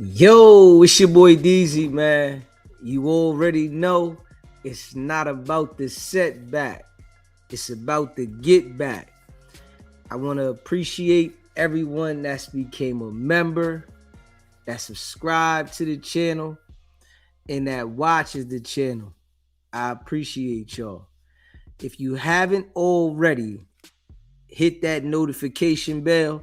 Yo, it's your boy Deezy, man. You already know it's not about the setback. It's about the get back. I want to appreciate everyone that's became a member, that subscribed to the channel, and that watches the channel. I appreciate y'all. If you haven't already, hit that notification bell.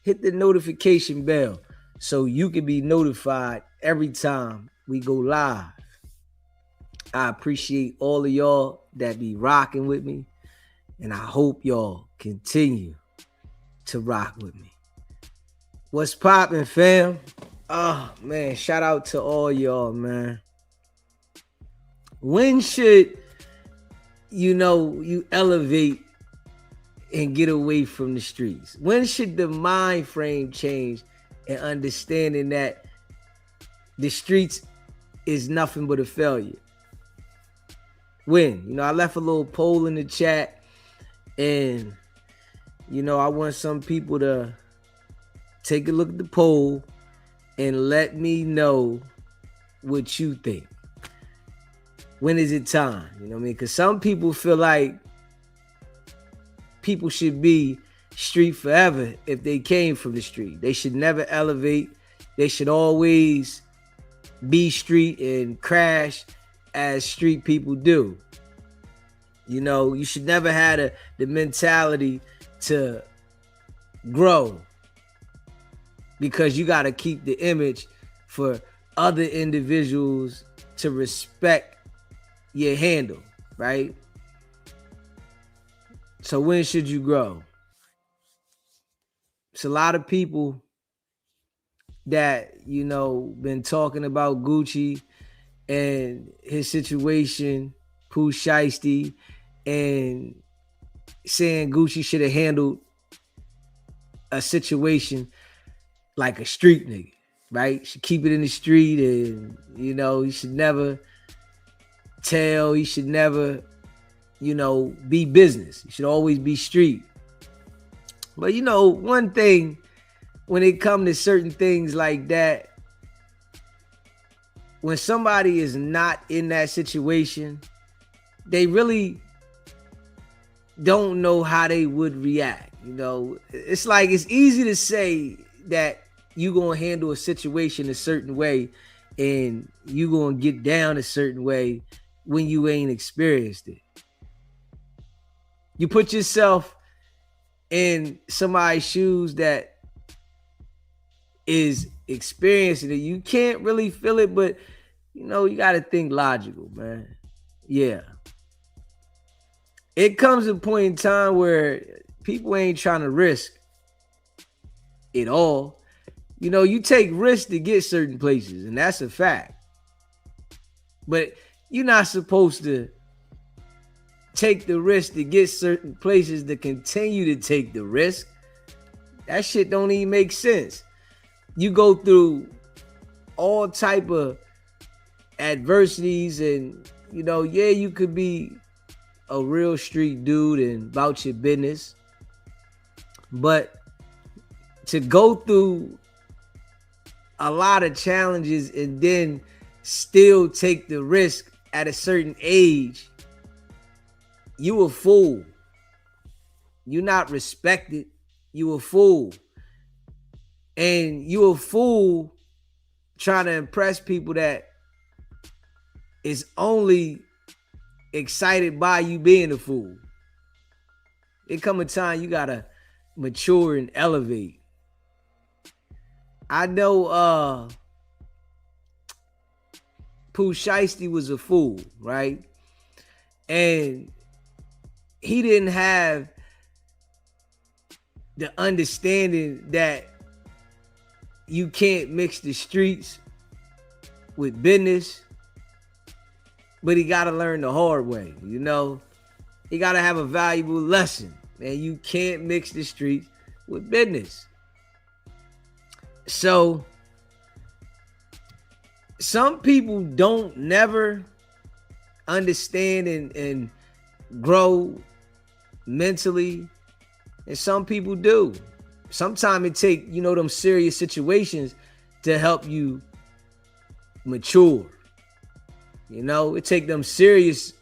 Hit the notification bell so you can be notified every time we go live. I appreciate all of y'all that be rocking with me, and I hope y'all continue to rock with me. What's poppin', fam? Oh, man, shout out to all y'all, man. When should, you elevate and get away from the streets? When should the mind frame change and understanding that the streets is nothing but a failure? When? I left a little poll in the chat, and I want some people to take a look at the poll and let me know what you think. When is it time? Because some people feel like people should be street forever if they came from the street. They should never elevate. They should always be street and crash as street people do. You should never have the mentality to grow, because you got to keep the image for other individuals to respect your handle, right? So when should you grow? It's a lot of people that, been talking about Gucci and his situation, Pooh Shiesty, and saying Gucci should have handled a situation like a street nigga, right? Should keep it in the street, and, he should never tell, he should never, be business. He should always be street. But one thing, when it comes to certain things like that, when somebody is not in that situation, they really don't know how they would react. It's like, it's easy to say that you're going to handle a situation a certain way and you're going to get down a certain way when you ain't experienced it. You put yourself in somebody's shoes that is experiencing it. You can't really feel it, but you got to think logical, man. Yeah. It comes a point in time where people ain't trying to risk it all. You take risks to get certain places, and that's a fact. But you're not supposed to take the risk to get certain places to continue to take the risk. That shit don't even make sense. You go through all type of adversities, and you could be a real street dude and about your business, but to go through a lot of challenges and then still take the risk at a certain age, you a fool. You're not respected. You a fool. And you a fool trying to impress people that is only excited by you being a fool. It come a time you gotta mature and elevate. I know Pooh Shiesty was a fool, right? And he didn't have the understanding that you can't mix the streets with business, but he got to learn the hard way. He got to have a valuable lesson, man. You can't mix the streets with business. So some people don't never understand and grow mentally, and some people do. Sometimes it take them serious situations to help you mature. You know, it take them serious,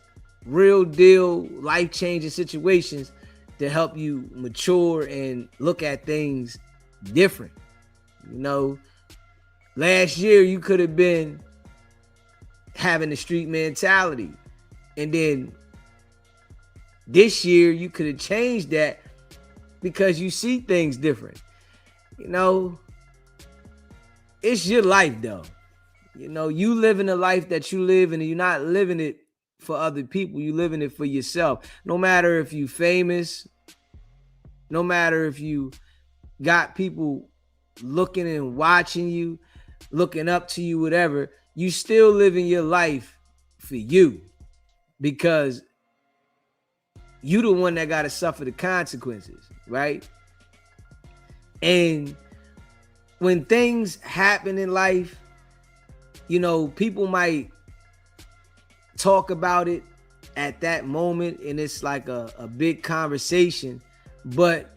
real deal, life-changing situations to help you mature and look at things different. You know, last year you could have been having the street mentality, and then this year you could have changed that because you see things different. You know, it's your life though. You know, you living the life that you live, and you're not living it for other people. You living it for yourself. No matter if you famous, no matter if you got people looking and watching you, looking up to you, whatever, you still living your life for you, because you the one that got to suffer the consequences, right? And when things happen in life, you know, people might talk about it at that moment, and it's like a big conversation. But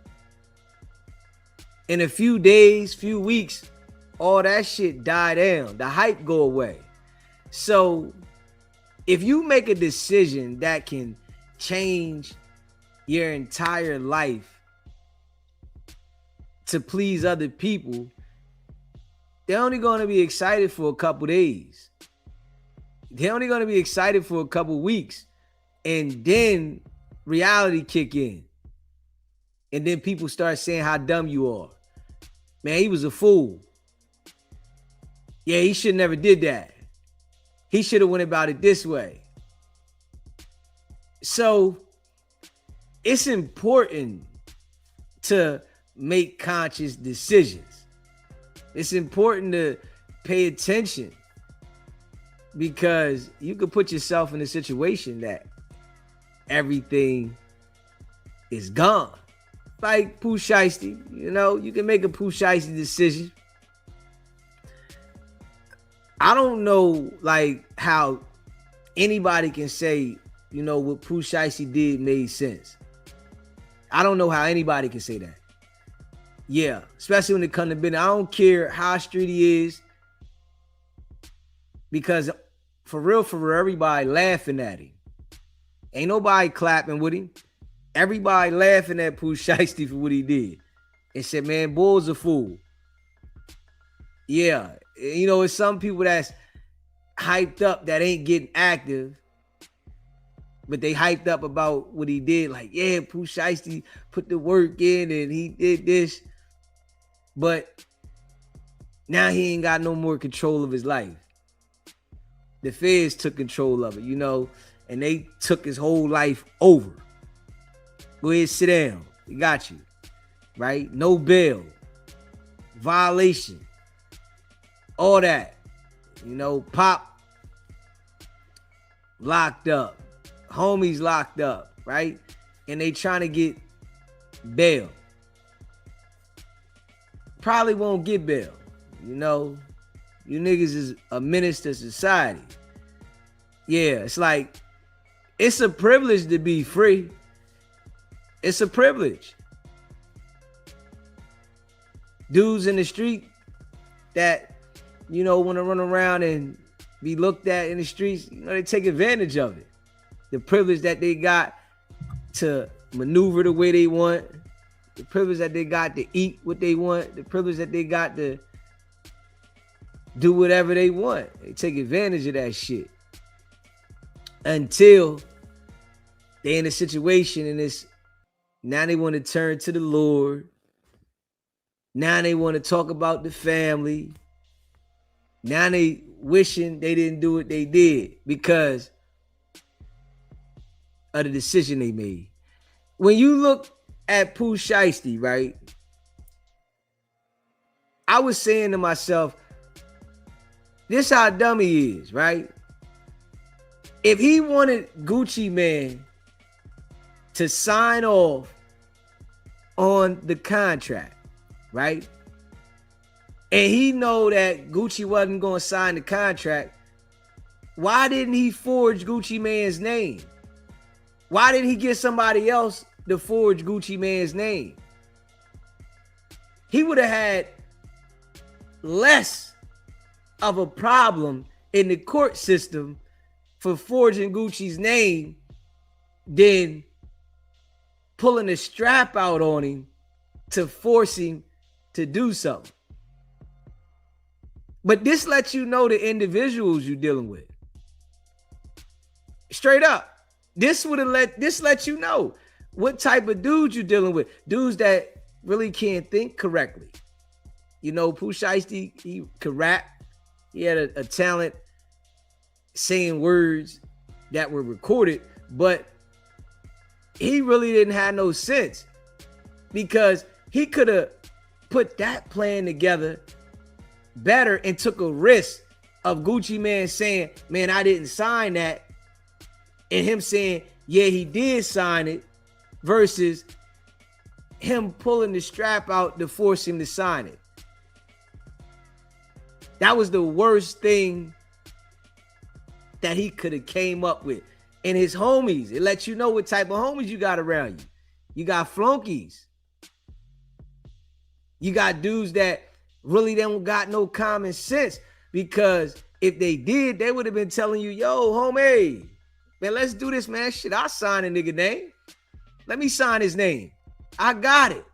in a few days, few weeks, all that shit die down. The hype go away. So if you make a decision that can change your entire life to please other people, they're only going to be excited for a couple days. They're only going to be excited for a couple weeks. And then reality kick in. And then people start saying how dumb you are. Man, he was a fool. Yeah, he should never did that. He should have went about it this way. So it's important to make conscious decisions. It's important to pay attention, because you could put yourself in a situation that everything is gone. Like Pooh Shiesty, you know, you can make a Pooh Shiesty decision. I don't know, like, how anybody can say, you know, what Pooh Shiesty did made sense. I don't know how anybody can say that. Yeah, especially when it comes to business. I don't care how street he is, because for real, everybody laughing at him. Ain't nobody clapping with him. Everybody laughing at Pooh Shiesty for what he did. And said, man, Bull's a fool. Yeah, you know, it's some people that's hyped up that ain't getting active, but they hyped up about what he did. Like, yeah, Pooh Shiesty put the work in and he did this. But now he ain't got no more control of his life. The feds took control of it, you know, and they took his whole life over. Go ahead, sit down. We got you, right? No bail, violation, all that. You know, Pop locked up, homies locked up, right? And they trying to get bail. Probably won't get bail. You know, you niggas is a menace to society. Yeah, it's like, it's a privilege to be free. It's a privilege. Dudes in the street that, you know, want to run around and be looked at in the streets, you know, they take advantage of it. The privilege that they got to maneuver the way they want, the privilege that they got to eat what they want, the privilege that they got to do whatever they want. They take advantage of that shit until they in a situation, and it's now they want to turn to the Lord. Now they want to talk about the family. Now they wishing they didn't do what they did because of the decision they made. When you look at Pooh Shiesty, right? I was saying to myself, this how dumb he is, right? If he wanted Gucci Mane to sign off on the contract, right? And he know that Gucci wasn't going to sign the contract, why didn't he forge Gucci Mane's name? Why didn't he get somebody else to forge Gucci Mane's name? He would have had less of a problem in the court system for forging Gucci's name than pulling a strap out on him to force him to do something. But this lets you know the individuals you're dealing with. Straight up. This lets you know what type of dudes you're dealing with. Dudes that really can't think correctly. You know, Pooh Shiesty, he could rap. He had a talent saying words that were recorded, but he really didn't have no sense, because he could have put that plan together better and took a risk of Gucci Mane saying, man, I didn't sign that, and him saying, yeah, he did sign it, versus him pulling the strap out to force him to sign it. That was the worst thing that he could have came up with. And his homies, it lets you know what type of homies you got around you. You got flunkies. You got dudes that really don't got no common sense, because if they did, they would have been telling you, yo, homie, man, let's do this, man. Shit, I'll sign a nigga name. Let me sign his name. I got it.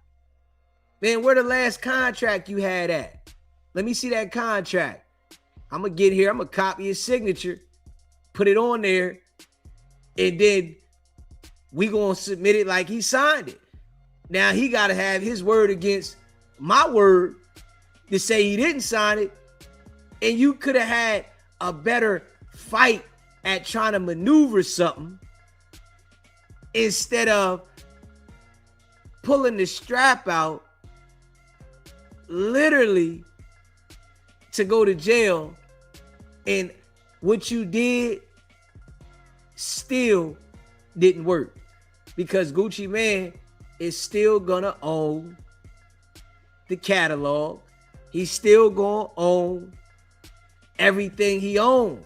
Man, where the last contract you had at? Let me see that contract. I'm going to get here. I'm going to copy his signature, put it on there, and then we going to submit it like he signed it. Now, he got to have his word against my word to say he didn't sign it, and you could have had a better fight at trying to maneuver something instead of pulling the strap out literally to go to jail. And what you did still didn't work, because Gucci Mane is still gonna own the catalog. He's still gonna own everything he owned,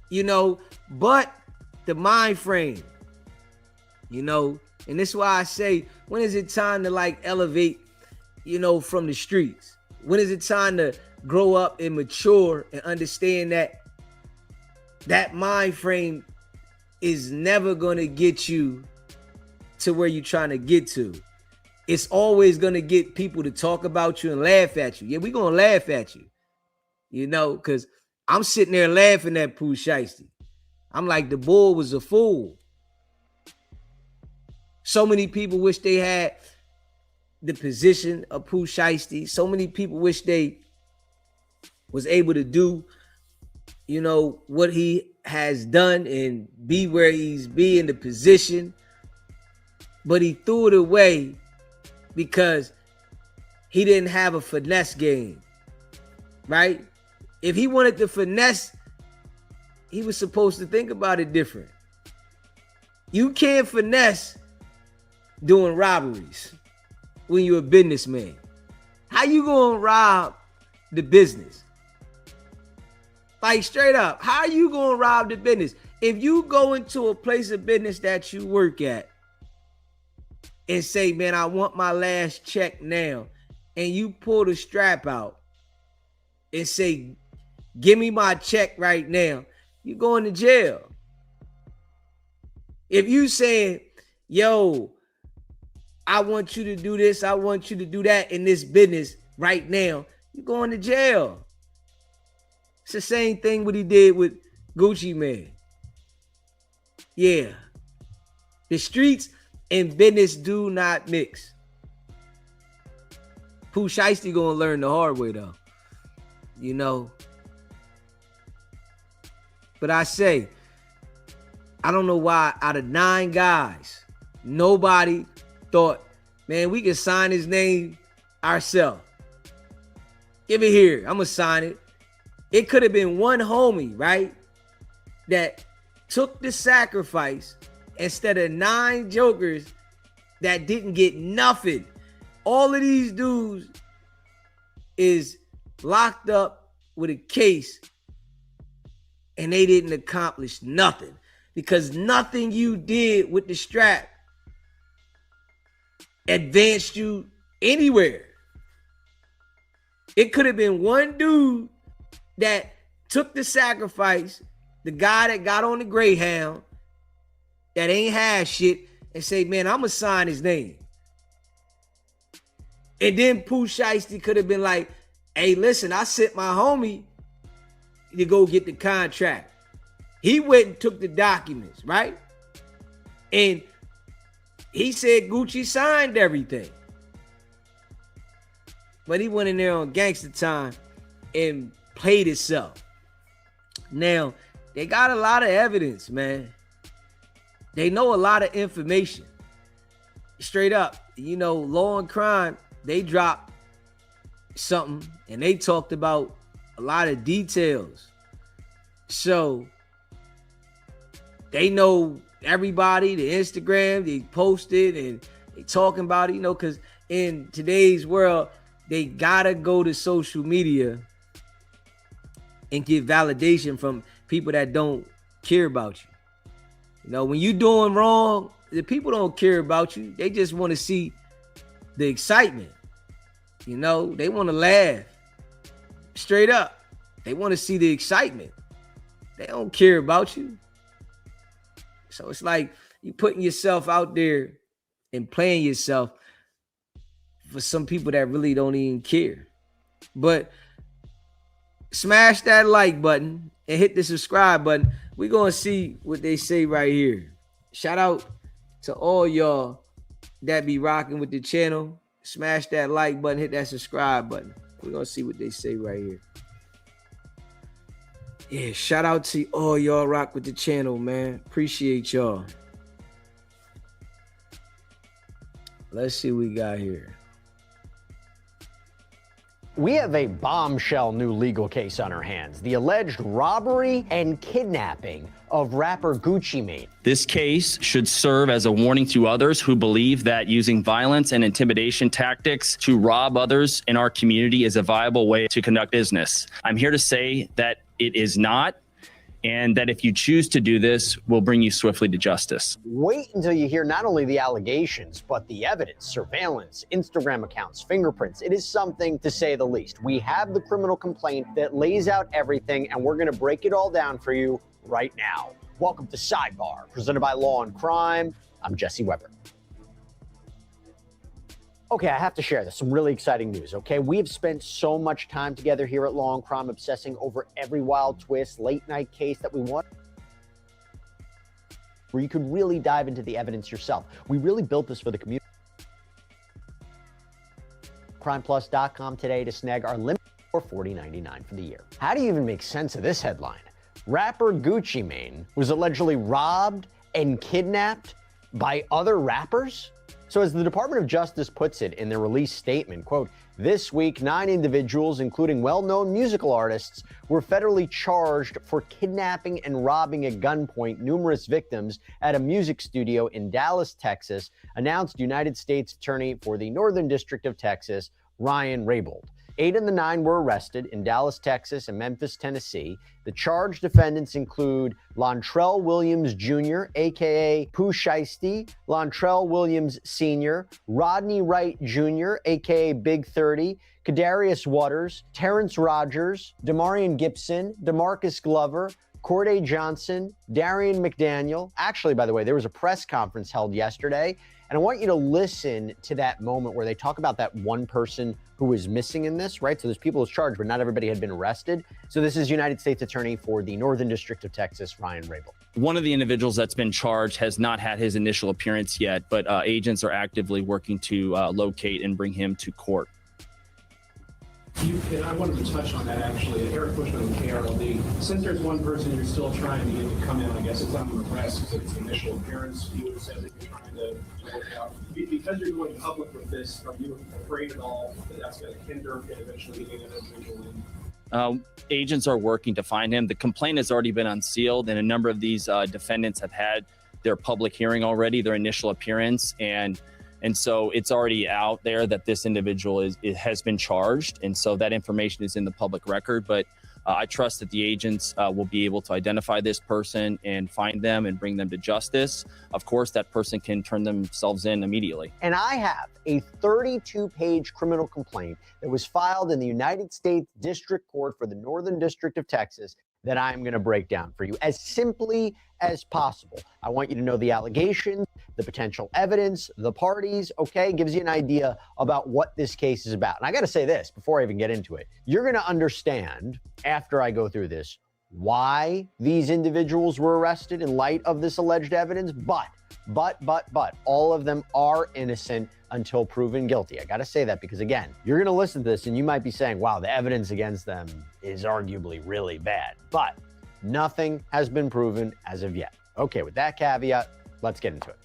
you know. But the mind frame, you know, and this is why I say, when is it time to like elevate, you know, from the streets? When is it time to grow up and mature and understand that that mind frame is never going to get you to where you're trying to get to? It's always going to get people to talk about you and laugh at you. Yeah, we're going to laugh at you, you know, because I'm sitting there laughing at Pooh Shiesty. I'm like, the bull was a fool. So many people wish they had the position of Pooh Shiesty. So many people wish they was able to do, you know, what he has done and be where he's be in the position. But he threw it away because he didn't have a finesse game, right? If he wanted to finesse, he was supposed to think about it different. You can't finesse doing robberies when you're a businessman. How you gonna rob the business? Like, straight up, how are you gonna rob the business? If you go into a place of business that you work at and say, man, I want my last check now, and you pull the strap out and say, give me my check right now, you're going to jail. If you saying, yo, I want you to do this, I want you to do that in this business right now, you're going to jail. It's the same thing what he did with Gucci Mane. Yeah. The streets and business do not mix. Pooh Shiesty gonna learn the hard way though. You know. But I say, I don't know why out of 9 guys, nobody thought, man, we can sign his name ourselves. Give it here. I'm gonna sign it. It could have been one homie, right, that took the sacrifice instead of 9 jokers that didn't get nothing. All of these dudes is locked up with a case and they didn't accomplish nothing, because nothing you did with the strap advanced you anywhere. It could have been one dude that took the sacrifice, the guy that got on the Greyhound, that ain't had shit, and say, man, I'm going to sign his name. And then Pooh Shiesty could have been like, hey, listen, I sent my homie to go get the contract. He went and took the documents, right? And he said Gucci signed everything. But he went in there on gangster time and played himself. Now, they got a lot of evidence, man. They know a lot of information. Straight up, you know, Law and Crime, they dropped something and they talked about a lot of details. So they know everybody, the Instagram, they posted and they talking about it, you know, because in today's world, they gotta go to social media and get validation from people that don't care about you. You know, when you doing wrong, the people don't care about you. They just want to see the excitement. You know, they want to laugh. Straight up. They want to see the excitement. They don't care about you. So it's like you putting yourself out there and playing yourself for some people that really don't even care. But smash that like button and hit the subscribe button. We're going to see what they say right here. Shout out to all y'all that be rocking with the channel. Smash that like button, hit that subscribe button. We're going to see what they say right here. Yeah, shout out to all y'all rock with the channel, man. Appreciate y'all. Let's see what we got here. We have a bombshell new legal case on our hands. The alleged robbery and kidnapping of rapper Gucci Mane. This case should serve as a warning to others who believe that using violence and intimidation tactics to rob others in our community is a viable way to conduct business. I'm here to say that it is not, and that if you choose to do this, we'll bring you swiftly to justice. Wait until you hear not only the allegations, but the evidence, surveillance, Instagram accounts, fingerprints. It is something to say the least. We have the criminal complaint that lays out everything, and we're going to break it all down for you right now. Welcome to Sidebar, presented by Law and Crime. I'm Jesse Weber. Okay, I have to share this. Some really exciting news, okay? We have spent so much time together here at Law and Crime obsessing over every wild twist, late night case that we want, where you could really dive into the evidence yourself. We really built this for the community. CrimePlus.com today to snag our limit for $40.99 for the year. How do you even make sense of this headline? Rapper Gucci Mane was allegedly robbed and kidnapped by other rappers? So as the Department of Justice puts it in their release statement, quote, this week, 9 individuals, including well-known musical artists, were federally charged for kidnapping and robbing at gunpoint numerous victims at a music studio in Dallas, Texas, announced United States Attorney for the Northern District of Texas, Ryan Raybould. 8 of the 9 were arrested in Dallas, Texas, and Memphis, Tennessee. The charged defendants include Lontrell Williams Jr., a.k.a. Pooh Shiesty, Lontrell Williams Sr., Rodney Wright Jr., a.k.a. Big 30, Kadarius Waters, Terrence Rogers, Demarion Gibson, DeMarcus Glover, Corday Johnson, Darian McDaniel. Actually, by the way, there was a press conference held yesterday, and I want you to listen to that moment where they talk about that one person who was missing in this, right? So there's people who's charged, but not everybody had been arrested. So this is United States Attorney for the Northern District of Texas, Ryan Raybould. One of the individuals that's been charged has not had his initial appearance yet, but agents are actively working to locate and bring him to court. And I wanted to touch on that actually. Eric Bushman, KRLD. Since there's one person you're still trying to get to come in, I guess it's on the request because it's initial appearance. You would have said that you're trying to work out. Because you're going public with this, are you afraid at all that that's going to hinder and eventually getting an individual in? Agents are working to find him. The complaint has already been unsealed, and a number of these defendants have had their public hearing already, their initial appearance, and so it's already out there that this individual has been charged, and so that information is in the public record. But I trust that the agents will be able to identify this person and find them and bring them to justice. Of course, that person can turn themselves in immediately. And I have a 32-page criminal complaint that was filed in the United States District Court for the Northern District of Texas that I'm going to break down for you as simply as possible. I want you to know the allegations, the potential evidence, the parties, okay? Gives you an idea about what this case is about. And I got to say this before I even get into it. You're going to understand after I go through this why these individuals were arrested in light of this alleged evidence, but all of them are innocent until proven guilty. I got to say that because, again, you're going to listen to this and you might be saying, wow, the evidence against them is arguably really bad, but nothing has been proven as of yet. Okay, with that caveat, let's get into it.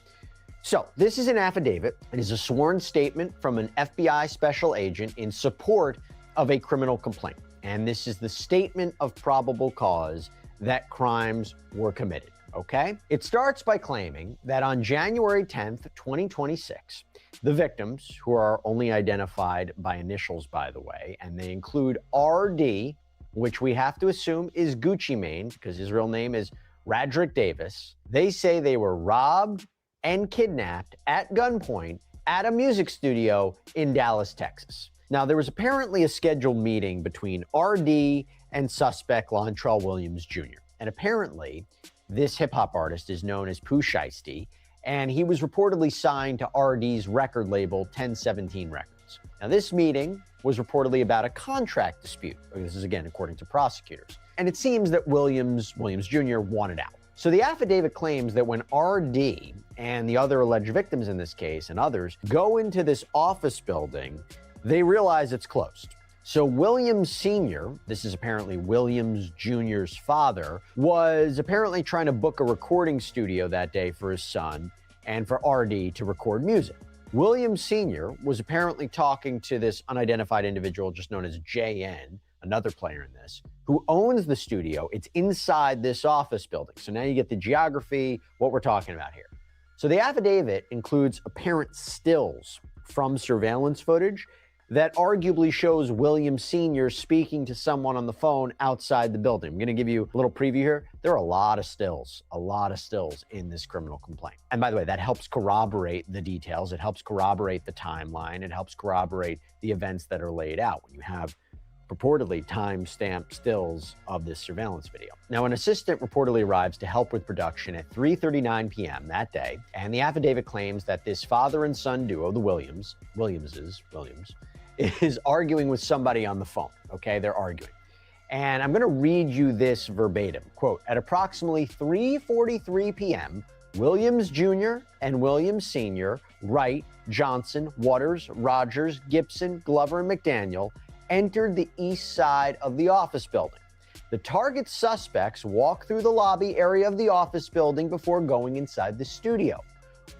So this is an affidavit. It is a sworn statement from an FBI special agent in support of a criminal complaint. And this is the statement of probable cause that crimes were committed. Okay? It starts by claiming that on January 10th, 2026, the victims, who are only identified by initials, by the way, and they include RD, which we have to assume is Gucci Mane, because his real name is Radrick Davis. They say they were robbed and kidnapped at gunpoint at a music studio in Dallas, Texas. Now, there was apparently a scheduled meeting between RD and suspect Lontrell Williams Jr. And apparently, this hip-hop artist is known as Pooh Shiesty, and he was reportedly signed to RD's record label 1017 Records. Now, this meeting was reportedly about a contract dispute. This is, again, according to prosecutors. And it seems that Williams Jr. wanted out. So the affidavit claims that when RD and the other alleged victims in this case and others go into this office building, they realize it's closed. So Williams Sr., this is apparently Williams Jr.'s father, was apparently trying to book a recording studio that day for his son and for RD to record music. Williams Sr. was apparently talking to this unidentified individual just known as JN, another player in this, who owns the studio. It's inside this office building. So now you get the geography, what we're talking about here. So the affidavit includes apparent stills from surveillance footage that arguably shows Williams Sr. speaking to someone on the phone outside the building. I'm going to give you a little preview here. There are a lot of stills in this criminal complaint. And by the way, that helps corroborate the details. It helps corroborate the timeline. It helps corroborate the events that are laid out when you have purportedly time-stamped stills of this surveillance video. Now, an assistant reportedly arrives to help with production at 3:39 p.m. that day, and the affidavit claims that this father and son duo, the Williams, is arguing with somebody on the phone, okay? They're arguing. And I'm gonna read you this verbatim. Quote, at approximately 3:43 p.m., Williams Jr. and Williams Sr., Wright, Johnson, Waters, Rogers, Gibson, Glover, and McDaniel entered the east side of the office building. The target suspects walked through the lobby area of the office building before going inside the studio.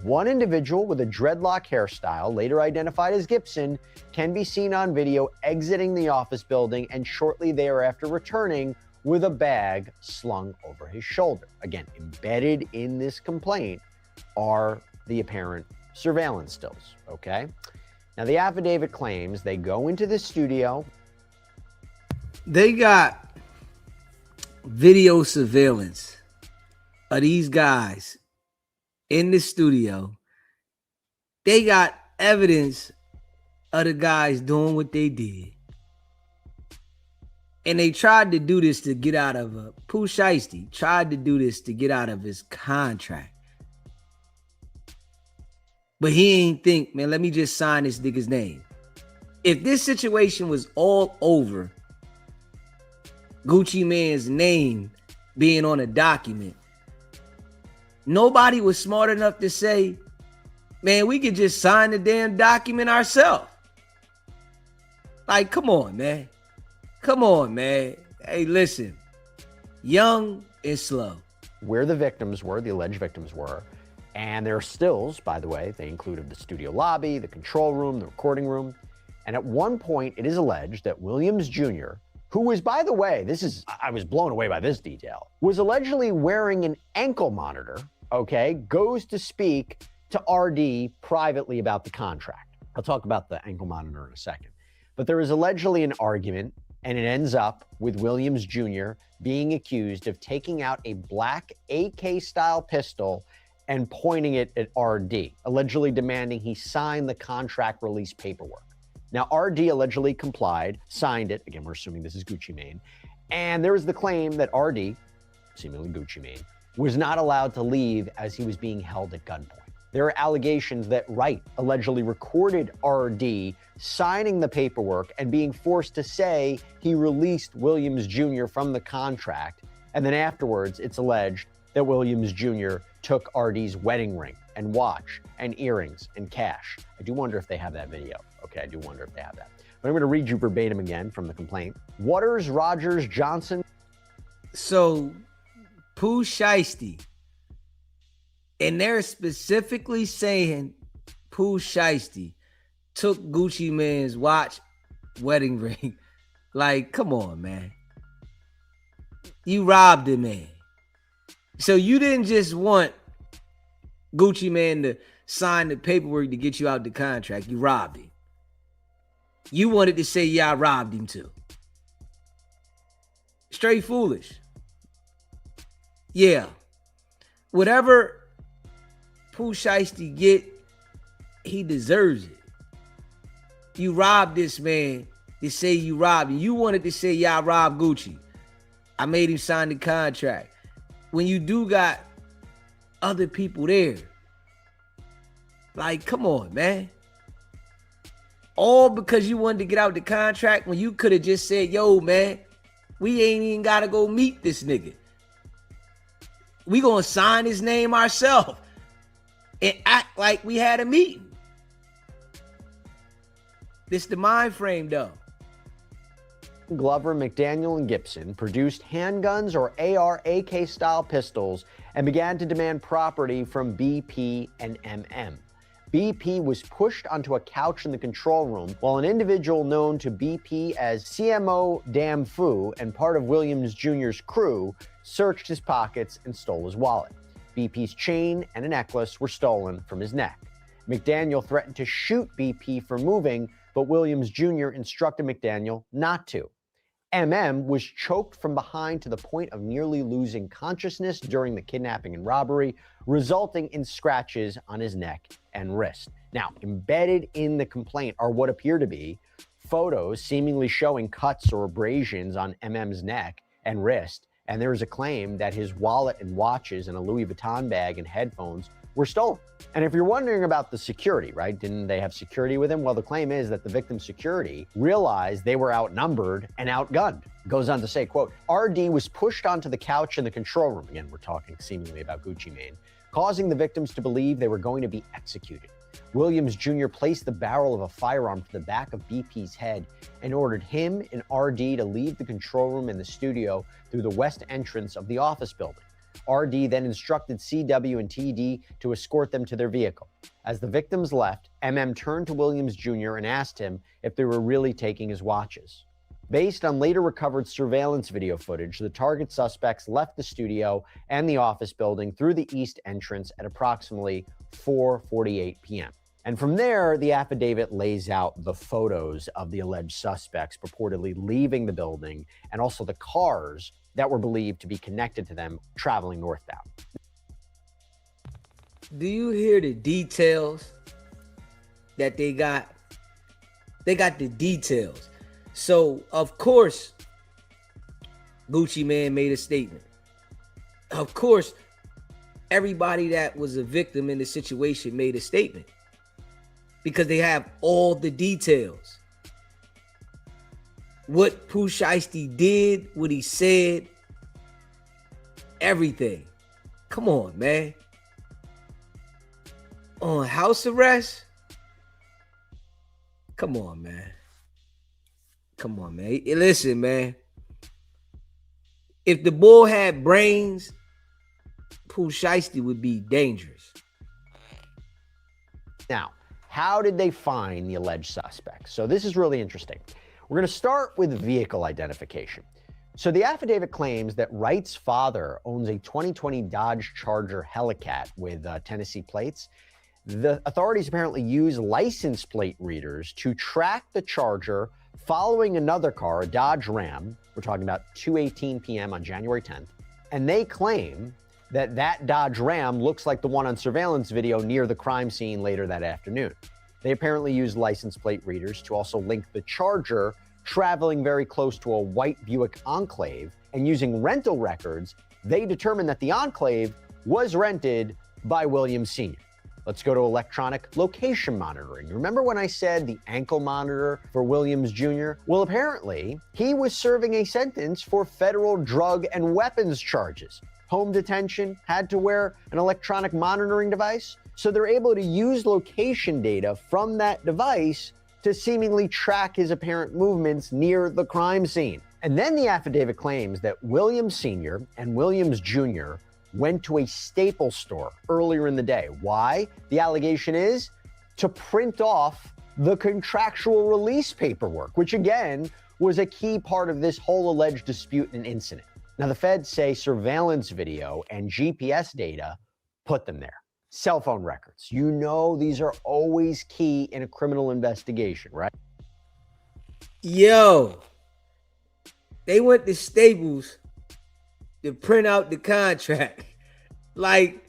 One individual with a dreadlock hairstyle, later identified as Gibson, can be seen on video exiting the office building and shortly thereafter returning with a bag slung over his shoulder. Again, embedded in this complaint are the apparent surveillance stills, okay? Now, the affidavit claims they go into the studio. They got video surveillance of these guys in the studio. They got evidence of the guys doing what they did. And they tried to do this to get out of Pooh Shiesty tried to do this to get out of his contract. But he ain't think, man, let me just sign this nigga's name. If this situation was all over, Gucci Mane's name being on a document, nobody was smart enough to say, man, we could just sign the damn document ourselves. Like, come on, man. Come on, man. Hey, listen, young and slow. Where the victims were, the alleged victims were, and there are stills, by the way. They included the studio lobby, the control room, the recording room. And at one point, it is alleged that Williams Jr., who was, by the way, I was blown away by this detail, was allegedly wearing an ankle monitor, okay, goes to speak to RD privately about the contract. I'll talk about the ankle monitor in a second. But there is allegedly an argument And it ends up with Williams Jr. being accused of taking out a black AK-style pistol and pointing it at RD, allegedly demanding he sign the contract release paperwork. Now, RD allegedly complied, signed it. Again, we're assuming this is Gucci Mane. And there was the claim that RD, seemingly Gucci Mane, was not allowed to leave as he was being held at gunpoint. There are allegations that Wright allegedly recorded RD signing the paperwork and being forced to say he released Williams Jr. from the contract. And then afterwards, it's alleged that Williams Jr. took RD's wedding ring and watch and earrings and cash. I do wonder if they have that video. Okay, I do wonder if they have that. But I'm going to read you verbatim again from the complaint. Waters, Rogers, Johnson. So, Pooh Shiesty, and they're specifically saying Pooh Shiesty took Gucci Mane's watch, wedding ring. Like, come on, man. You robbed him, man. So you didn't just want Gucci Mane to sign the paperwork to get you out the contract. You robbed him. You wanted to say, yeah, I robbed him too. Straight foolish. Yeah. Whatever Pooh Shiesty get, he deserves it. You robbed this man to say you robbed him. You wanted to say, yeah, I robbed Gucci. I made him sign the contract. When you do got other people there, like, come on, man. All because you wanted to get out the contract when you could have just said, yo, man, we ain't even got to go meet this nigga. We going to sign his name ourselves and act like we had a meeting. This the mind frame, though. Glover, McDaniel, and Gibson produced handguns or AR-AK style pistols and began to demand property from BP and MM. BP was pushed onto a couch in the control room while an individual known to BP as CMO Dam Fu and part of Williams Jr.'s crew searched his pockets and stole his wallet. BP's chain and a necklace were stolen from his neck. McDaniel threatened to shoot BP for moving, but Williams Jr. instructed McDaniel not to. MM was choked from behind to the point of nearly losing consciousness during the kidnapping and robbery, resulting in scratches on his neck and wrist. Now, embedded in the complaint are what appear to be photos seemingly showing cuts or abrasions on MM's neck and wrist, and there is a claim that his wallet and watches and a Louis Vuitton bag and headphones were stolen. And if you're wondering about the security, right? Didn't they have security with him? Well, the claim is that the victim's security realized they were outnumbered and outgunned. Goes on to say, quote, RD was pushed onto the couch in the control room. Again, we're talking seemingly about Gucci Mane, causing the victims to believe they were going to be executed. Williams Jr. placed the barrel of a firearm to the back of BP's head and ordered him and RD to leave the control room and the studio through the west entrance of the office building. RD then instructed CW and TD to escort them to their vehicle. As the victims left, MM turned to Williams Jr. and asked him if they were really taking his watches. Based on later recovered surveillance video footage, the target suspects left the studio and the office building through the east entrance at approximately 4:48 p.m. And from there, the affidavit lays out the photos of the alleged suspects purportedly leaving the building and also the cars that were believed to be connected to them traveling northbound. Do you hear the details that they got? They got the details. So, of course, Gucci Mane made a statement. Of course, everybody that was a victim in the situation made a statement because they have all the details. What Pooh Shiesty did, what he said, everything. Come on, man. On house arrest? Come on, man. Come on, man. Listen, man. If the bull had brains, Pooh Shiesty would be dangerous. Now, how did they find the alleged suspects? So this is really interesting. We're going to start with vehicle identification. So the affidavit claims that Wright's father owns a 2020 Dodge Charger Hellcat with Tennessee plates. The authorities apparently use license plate readers to track the Charger following another car, a Dodge Ram. We're talking about 2:18 p.m. on January 10th. And they claim that that Dodge Ram looks like the one on surveillance video near the crime scene later that afternoon. They apparently used license plate readers to also link the Charger traveling very close to a white Buick Enclave, and using rental records, they determined that the Enclave was rented by Williams Sr. Let's go to electronic location monitoring. Remember when I said the ankle monitor for Williams Jr.? Well, apparently, he was serving a sentence for federal drug and weapons charges. Home detention, had to wear an electronic monitoring device. So they're able to use location data from that device to seemingly track his apparent movements near the crime scene. And then the affidavit claims that Williams Sr. and Williams Jr. went to a Staples store earlier in the day. Why? The allegation is to print off the contractual release paperwork, which again was a key part of this whole alleged dispute and incident. Now, the feds say surveillance video and GPS data put them there. Cell phone records. You know these are always key in a criminal investigation, right? Yo, they went to Staples to print out the contract. Like,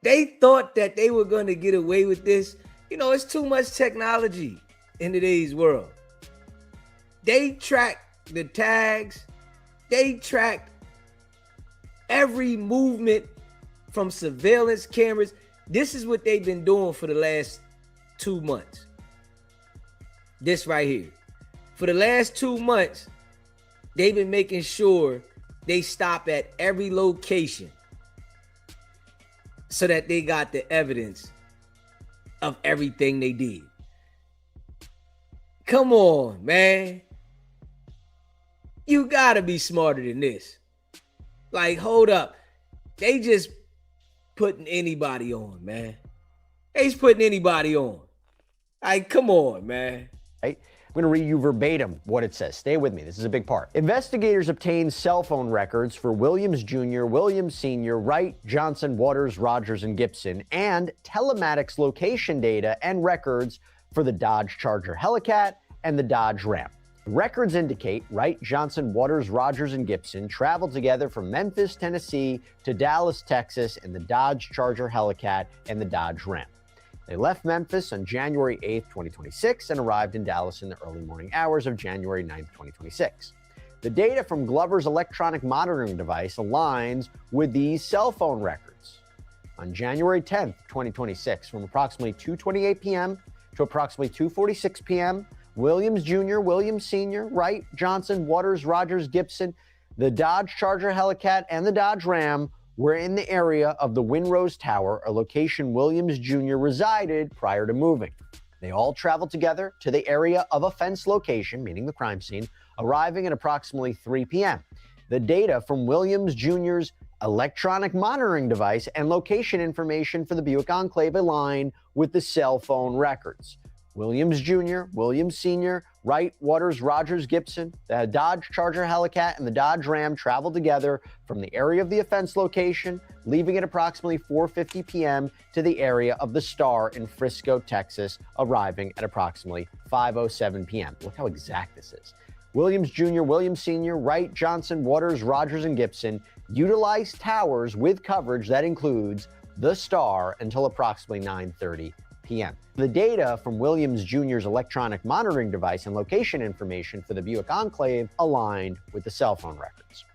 they thought that they were going to get away with this. You know, it's too much technology in today's world. They tracked the tags. They tracked every movement from surveillance cameras. This is what they've been doing for the last 2 months. This right here. For the last 2 months, they've been making sure they stop at every location so that they got the evidence of everything they did. Come on, man. You gotta be smarter than this. Like, hold up. They just putting anybody on, man. They just putting anybody on. Like, come on, man. Right? I'm going to read you verbatim what it says. Stay with me. This is a big part. Investigators obtained cell phone records for Williams Jr., Williams Sr., Wright, Johnson, Waters, Rogers, and Gibson, and telematics location data and records for the Dodge Charger Hellcat and the Dodge Ram. Records indicate Wright, Johnson, Waters, Rogers, and Gibson traveled together from Memphis, Tennessee to Dallas, Texas in the Dodge Charger Hellcat and the Dodge Ram. They left Memphis on January 8th, 2026 and arrived in Dallas in the early morning hours of January 9th, 2026. The data from Glover's electronic monitoring device aligns with these cell phone records. On January 10th, 2026, from approximately 2:28 p.m. to approximately 2:46 p.m., Williams Jr., Williams Sr., Wright, Johnson, Waters, Rogers, Gibson, the Dodge Charger Hellcat, and the Dodge Ram were in the area of the Windrose Tower, a location Williams Jr. resided prior to moving. They all traveled together to the area of a fence location, meaning the crime scene, arriving at approximately 3 p.m. The data from Williams Jr.'s electronic monitoring device and location information for the Buick Enclave align with the cell phone records. Williams Jr., Williams Sr., Wright, Waters, Rogers, Gibson, the Dodge Charger Hellcat, and the Dodge Ram traveled together from the area of the offense location, leaving at approximately 4:50 p.m. to the area of the Star in Frisco, Texas, arriving at approximately 5:07 p.m. Look how exact this is. Williams Jr., Williams Sr., Wright, Johnson, Waters, Rogers, and Gibson utilized towers with coverage that includes the Star until approximately 9:30 p.m. The data from Williams Jr.'s electronic monitoring device and location information for the Buick Enclave aligned with the cell phone records.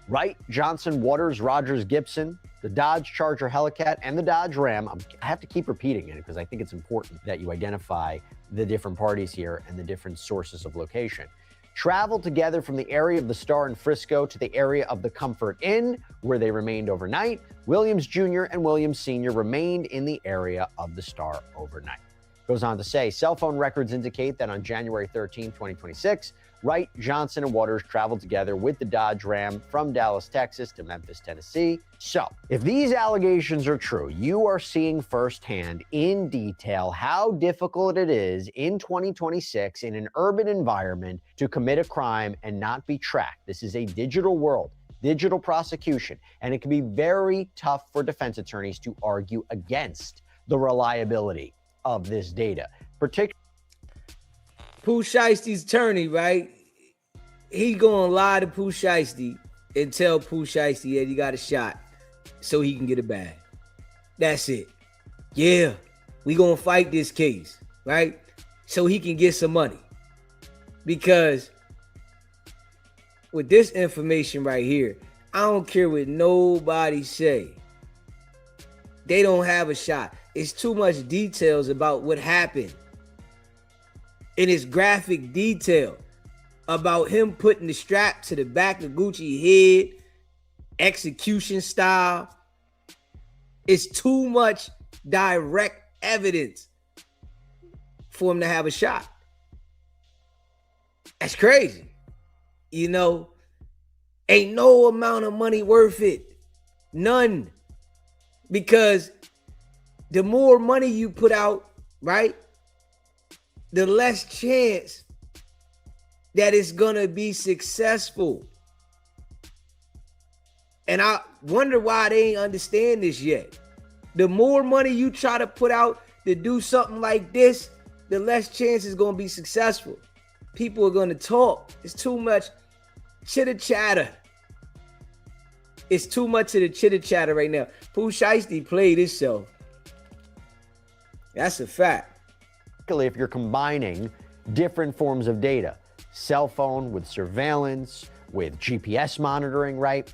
Wright, Johnson, Waters, Rogers, Gibson, the Dodge Charger Hellcat, and the Dodge Ram, I have to keep repeating it because I think it's important that you identify the different parties here and the different sources of location, traveled together from the area of the Star in Frisco to the area of the Comfort Inn, where they remained overnight. Williams Jr. and Williams Sr. remained in the area of the Star overnight. Goes on to say, cell phone records indicate that on January 13, 2026, Wright, Johnson, and Waters traveled together with the Dodge Ram from Dallas, Texas to Memphis, Tennessee. So, if these allegations are true, you are seeing firsthand in detail how difficult it is in 2026 in an urban environment to commit a crime and not be tracked. This is a digital world, digital prosecution, and it can be very tough for defense attorneys to argue against the reliability of this data, particularly. Pooh Shiesty's attorney, right? He gonna lie to Pooh Shiesty and tell Pooh Shiesty that he got a shot so he can get a bag. That's it. Yeah, we gonna fight this case, right? So he can get some money. Because with this information right here, I don't care what nobody say. They don't have a shot. It's too much details about what happened. And it's graphic detail about him putting the strap to the back of Gucci's head, execution style. It's too much direct evidence for him to have a shot. That's crazy. You know, ain't no amount of money worth it. None. Because the more money you put out, right, the less chance that it's gonna be successful. And I wonder why they ain't understand this yet. The more money you try to put out to do something like this, the less chance it's gonna be successful. People are gonna talk. It's too much chitter chatter. It's too much of the chitter chatter right now. Pooh Shiesty played himself. That's a fact. If you're combining different forms of data, cell phone with surveillance, with GPS monitoring, right?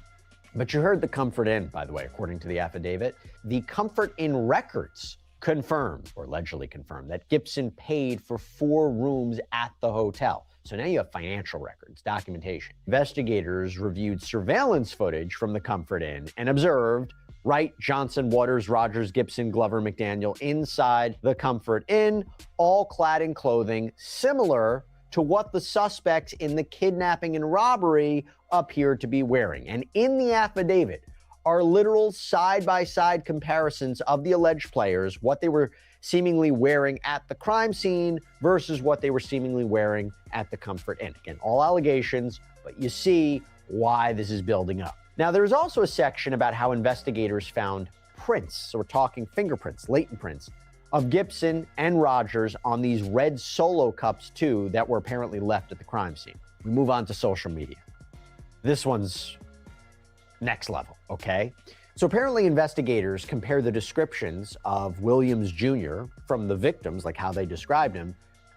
But you heard the Comfort Inn, by the way, according to the affidavit. The Comfort Inn records confirmed, or allegedly confirmed, that Gibson paid for 4 rooms at the hotel. So now you have financial records, documentation. Investigators reviewed surveillance footage from the Comfort Inn and observed Wright, Johnson, Waters, Rogers, Gibson, Glover, McDaniel inside the Comfort Inn, all clad in clothing similar to what the suspects in the kidnapping and robbery appeared to be wearing. And in the affidavit are literal side-by-side comparisons of the alleged players, what they were seemingly wearing at the crime scene versus what they were seemingly wearing at the Comfort Inn. Again, all allegations, but you see why this is building up. Now, there's also a section about how investigators found prints, so we're talking fingerprints, latent prints, of Gibson and Rogers on these red Solo cups too that were apparently left at the crime scene. We move on to social media. This one's next level, okay? So apparently investigators compare the descriptions of Williams Jr. from the victims, like how they described him,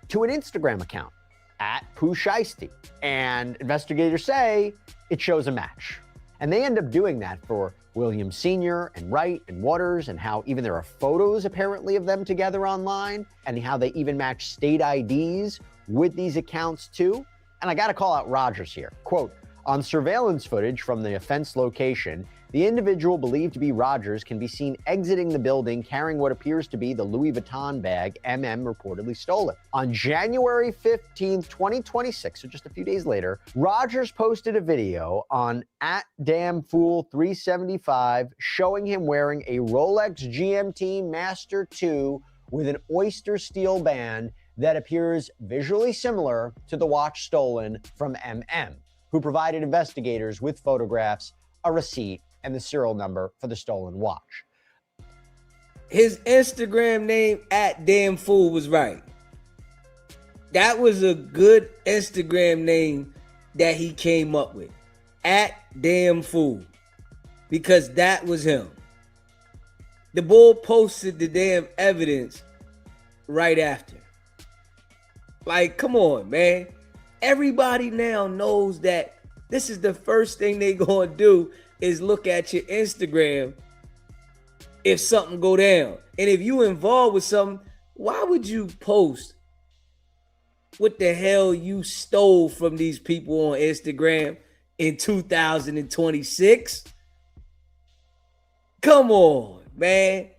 to an Instagram account at Pooh Shiesty. And investigators say it shows a match. And they end up doing that for Williams Sr. and Wright and Waters, and how even there are photos apparently of them together online, and how they even match state IDs with these accounts too. And I gotta call out Rogers here. Quote, on surveillance footage from the offense location, the individual believed to be Rogers can be seen exiting the building carrying what appears to be the Louis Vuitton bag MM reportedly stolen. On January 15th, 2026, so just a few days later, Rogers posted a video on @DamnFool375 showing him wearing a Rolex GMT Master 2 with an oyster steel band that appears visually similar to the watch stolen from MM, who provided investigators with photographs, a receipt, and the serial number for the stolen watch. His Instagram name @DamnFool was right. That was a good Instagram name that he came up with. @DamnFool. Because that was him. The bull posted the damn evidence right after. Like, come on, man. Everybody now knows that this is the first thing they gonna do is look at your Instagram if something go down. And if you involved with something, why would you post what the hell you stole from these people on Instagram in 2026? Come on, man.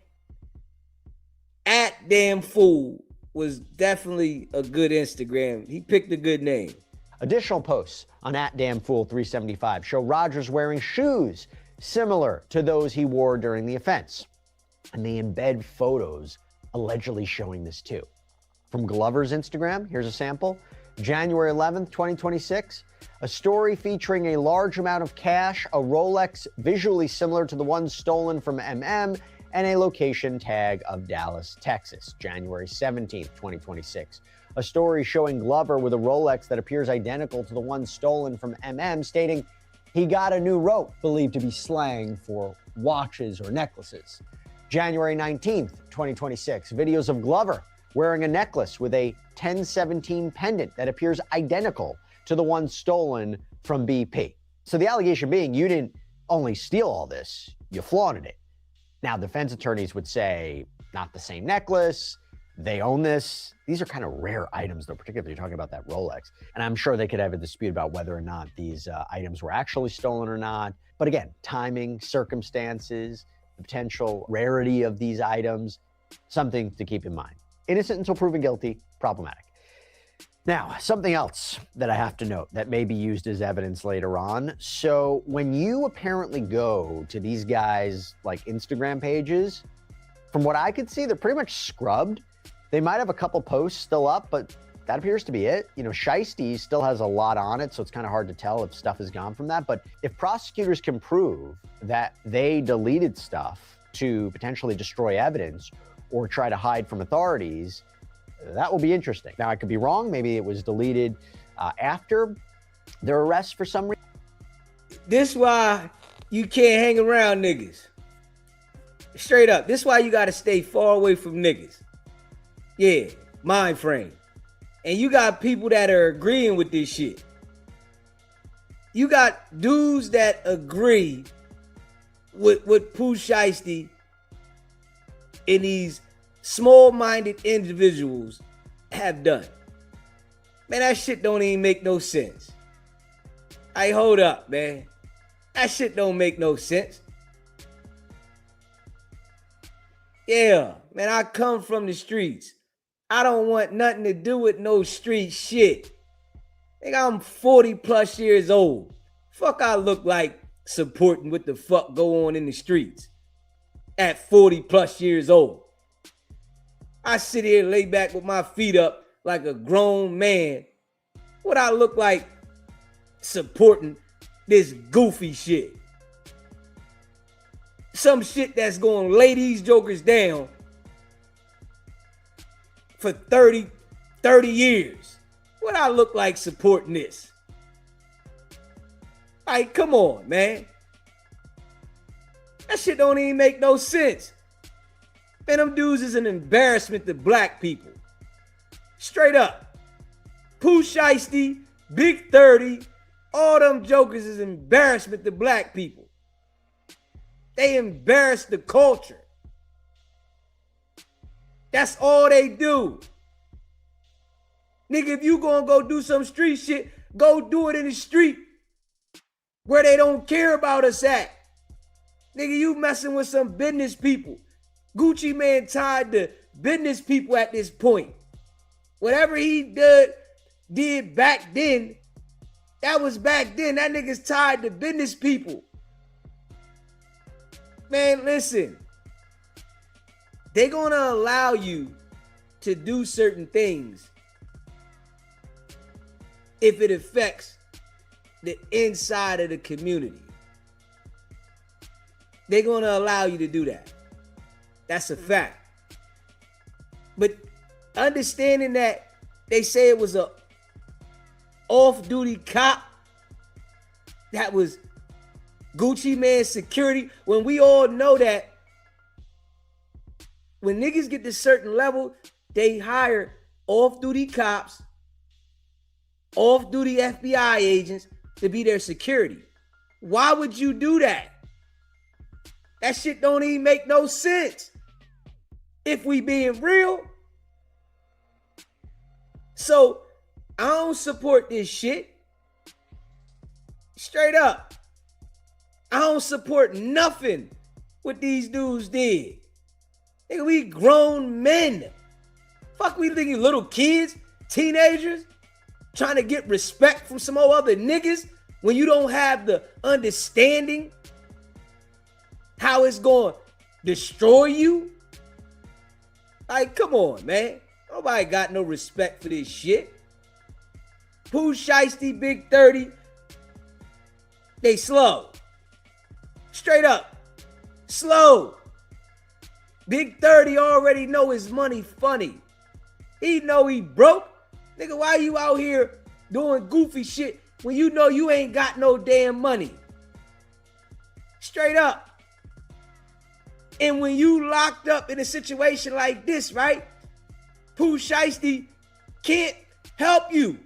@DamnFool was definitely a good Instagram. He picked a good name. Additional posts on @DamnFool375 show Rogers wearing shoes similar to those he wore during the offense. And they embed photos allegedly showing this too. From Glover's Instagram, here's a sample. January 11th, 2026, a story featuring a large amount of cash, a Rolex visually similar to the one stolen from MM, and a location tag of Dallas, Texas. January 17th, 2026. a story showing Glover with a Rolex that appears identical to the one stolen from MM, stating he got a new rope, believed to be slang for watches or necklaces. January 19th, 2026, videos of Glover wearing a necklace with a 1017 pendant that appears identical to the one stolen from BP. So the allegation being, you didn't only steal all this, you flaunted it. Now, defense attorneys would say, not the same necklace, they own this. These are kind of rare items, though, particularly you're talking about that Rolex. And I'm sure they could have a dispute about whether or not these items were actually stolen or not. But again, timing, circumstances, the potential rarity of these items, something to keep in mind. Innocent until proven guilty, problematic. Now, something else that I have to note that may be used as evidence later on. So when you apparently go to these guys' like Instagram pages, from what I could see, they're pretty much scrubbed. They might have a couple posts still up, but that appears to be it. You know, Shiesty still has a lot on it, so it's kind of hard to tell if stuff is gone from that. But if prosecutors can prove that they deleted stuff to potentially destroy evidence or try to hide from authorities, that will be interesting. Now, I could be wrong. Maybe it was deleted after their arrest for some reason. This why you can't hang around niggas. Straight up. This why you got to stay far away from niggas. Yeah, mind frame. And you got people that are agreeing with this shit. You got dudes that agree with Pooh Shiesty and these small-minded individuals have done. Man, that shit don't even make no sense. Hey, hold up, man. That shit don't make no sense. Yeah, man, I come from the streets. I don't want nothing to do with no street shit. Nigga, I'm 40 plus years old. Fuck I look like supporting what the fuck go on in the streets at 40 plus years old. I sit here lay back with my feet up like a grown man. What I look like supporting this goofy shit. Some shit that's gonna lay these jokers down for 30 years. What I look like supporting this? Like, come on, man. That shit don't even make no sense. Man, them dudes is an embarrassment to black people. Straight up. Pooh Shiesty, Big 30, all them jokers is embarrassment to black people. They embarrass the culture. That's all they do. Nigga, if you gonna go do some street shit, go do it in the street where they don't care about us at. Nigga, you messing with some business people. Gucci Man tied to business people at this point. Whatever he did back then, that was back then. That nigga's tied to business people. Man, listen. They're gonna allow you to do certain things if it affects the inside of the community. They're gonna allow you to do that. That's a fact. But understanding that they say it was a off-duty cop that was Gucci Man's security, when we all know that when niggas get to certain level, they hire off-duty cops, off-duty FBI agents to be their security. Why would you do that? That shit don't even make no sense. If we being real. So, I don't support this shit. Straight up. I don't support nothing what these dudes did. Nigga, we grown men. Fuck, we thinking little kids, teenagers, trying to get respect from some old other niggas when you don't have the understanding how it's going to destroy you. Like, come on, man. Nobody got no respect for this shit. Pooh Shiesty, Big 30, they slow. Straight up. Slow. Big 30 already know his money funny. He know he broke, Nigga, why you out here doing goofy shit when you know you ain't got no damn money? Straight up. And when you locked up in a situation like this, right? Pooh Shiesty can't help you.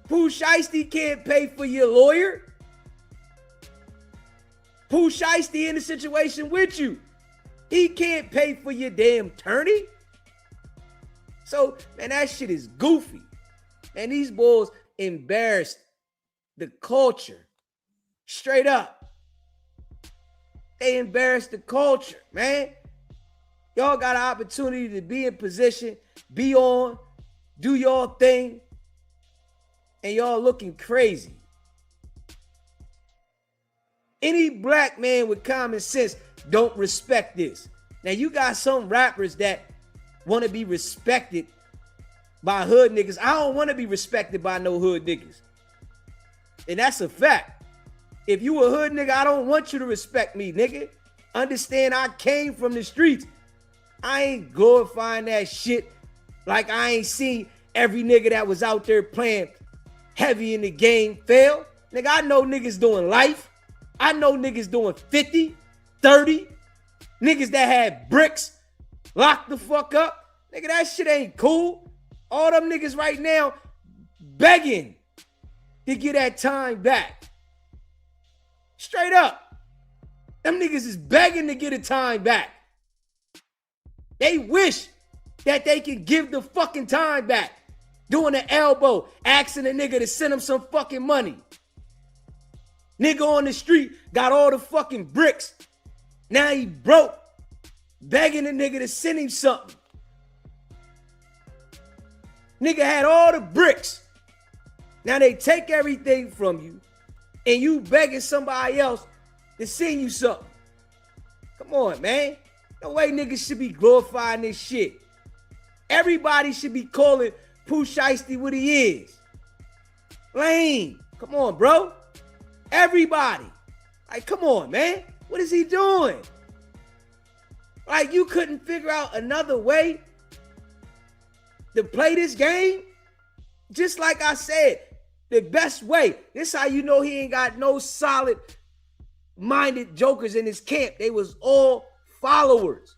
Pooh Shiesty can't pay for your lawyer. Pooh Shiesty in a situation with you. He can't pay for your damn attorney. So, man, that shit is goofy. Man, these boys embarrassed the culture. Straight up. They embarrassed the culture, man. Y'all got an opportunity to be in position, be on, do your thing, and y'all looking crazy. Any black man with common sense don't respect this. Now, you got some rappers that want to be respected by hood niggas. I don't want to be respected by no hood niggas. And that's a fact. If you a hood nigga, I don't want you to respect me, nigga. Understand, I came from the streets. I ain't glorifying that shit like I ain't seen every nigga that was out there playing heavy in the game fail. Nigga, I know niggas doing life. I know niggas doing 50, 30. Niggas that had bricks locked the fuck up. Nigga, that shit ain't cool. All them niggas right now begging to get that time back. Straight up. Them niggas is begging to get a time back. They wish that they could give the fucking time back. Doing an elbow, asking a nigga to send him some fucking money. Nigga on the street got all the fucking bricks. Now he broke. Begging a nigga to send him something. Nigga had all the bricks. Now they take everything from you and you begging somebody else to send you something. Come on, man. No way niggas should be glorifying this shit. Everybody should be calling Pooh Shiesty what he is. Lame. Come on, bro. Everybody. Like, come on, man. What is he doing? Like, you couldn't figure out another way to play this game? Just like I said, the best way. This how you know he ain't got no solid-minded jokers in his camp. They was all followers.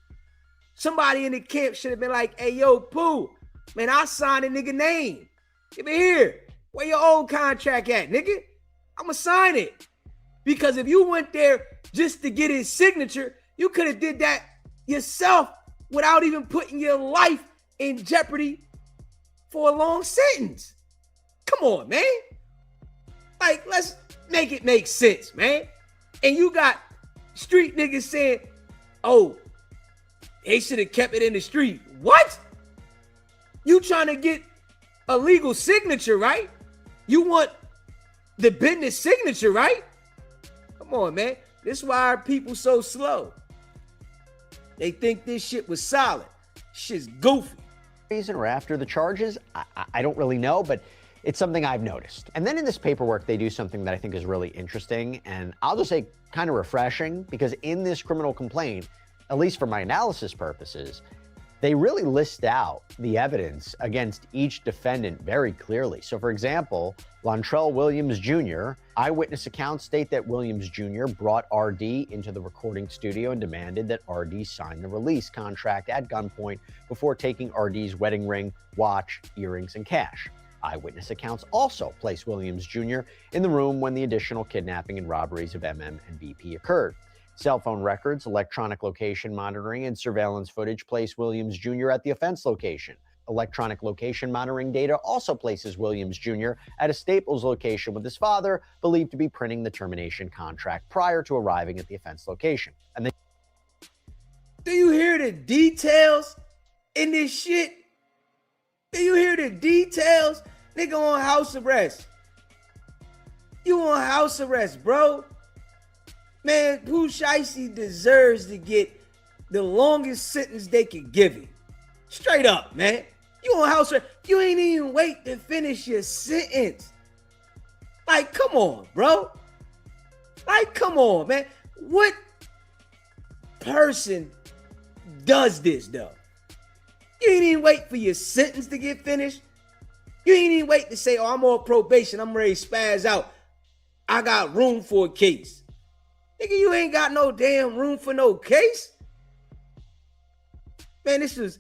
Somebody in the camp should have been like, hey, yo, Pooh, man, I signed a nigga name. Give it here. Where your old contract at, nigga? I'ma sign it. Because if you went there just to get his signature, you could have did that yourself without even putting your life in jeopardy for a long sentence. Come on, man. Like, let's make it make sense, man. And you got street niggas saying, oh, they should have kept it in the street. What? You trying to get a legal signature, right? You want the business signature, right? Come on, man. This is why our people so slow. They think this shit was solid. Shit's goofy. Reason or after the charges, I don't really know, but it's something I've noticed. And then in this paperwork, they do something that I think is really interesting, and I'll just say kind of refreshing, because in this criminal complaint, at least for my analysis purposes, they really list out the evidence against each defendant very clearly. So for example, Lontrell Williams Jr., eyewitness accounts state that Williams Jr. brought RD into the recording studio and demanded that RD sign the release contract at gunpoint before taking RD's wedding ring, watch, earrings, and cash. Eyewitness accounts also place Williams Jr. in the room when the additional kidnapping and robberies of MM and BP occurred. Cell phone records, electronic location monitoring, and surveillance footage place Williams Jr. at the offense location. Electronic location monitoring data also places Williams Jr. at a Staples location with his father, believed to be printing the termination contract prior to arriving at the offense location. And do you hear the details in this shit? Do you hear the details? Nigga on house arrest. You on house arrest, bro. Man, Pooh Shiesty deserves to get the longest sentence they could give him. Straight up, man. You on house arrest. You ain't even wait to finish your sentence. Like, come on, bro. Like, come on, man. What person does this, though? You ain't even wait for your sentence to get finished. You ain't even wait to say, oh, I'm on probation. I'm ready to spaz out. I got room for a case. Nigga, you ain't got no damn room for no case. Man, this was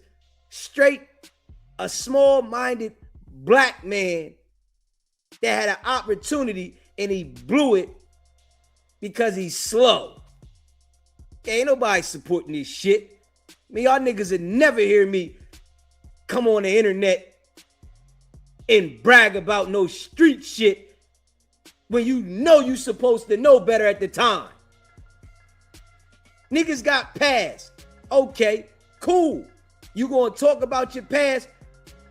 straight a small-minded black man that had an opportunity and he blew it because he's slow. Ain't nobody supporting this shit. Y'all niggas would never hear me come on the internet and brag about no street shit when you know you supposed to know better at the time. Niggas got past. Okay, cool. You gonna talk about your past?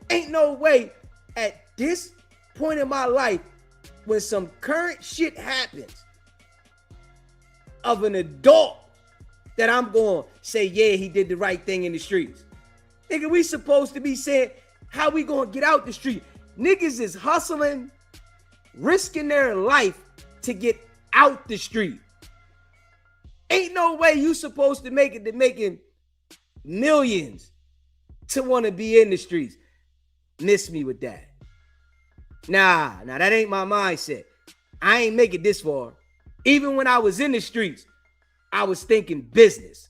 Ain't no way at this point in my life when some current shit happens of an adult that I'm gonna say, yeah, he did the right thing in the streets. Nigga, we supposed to be saying how we gonna get out the street. Niggas is hustling, risking their life to get out the street. Ain't no way you supposed to make it to making millions to want to be in the streets. Miss me with that. Nah, that ain't my mindset. I ain't make it this far. Even when I was in the streets, I was thinking business.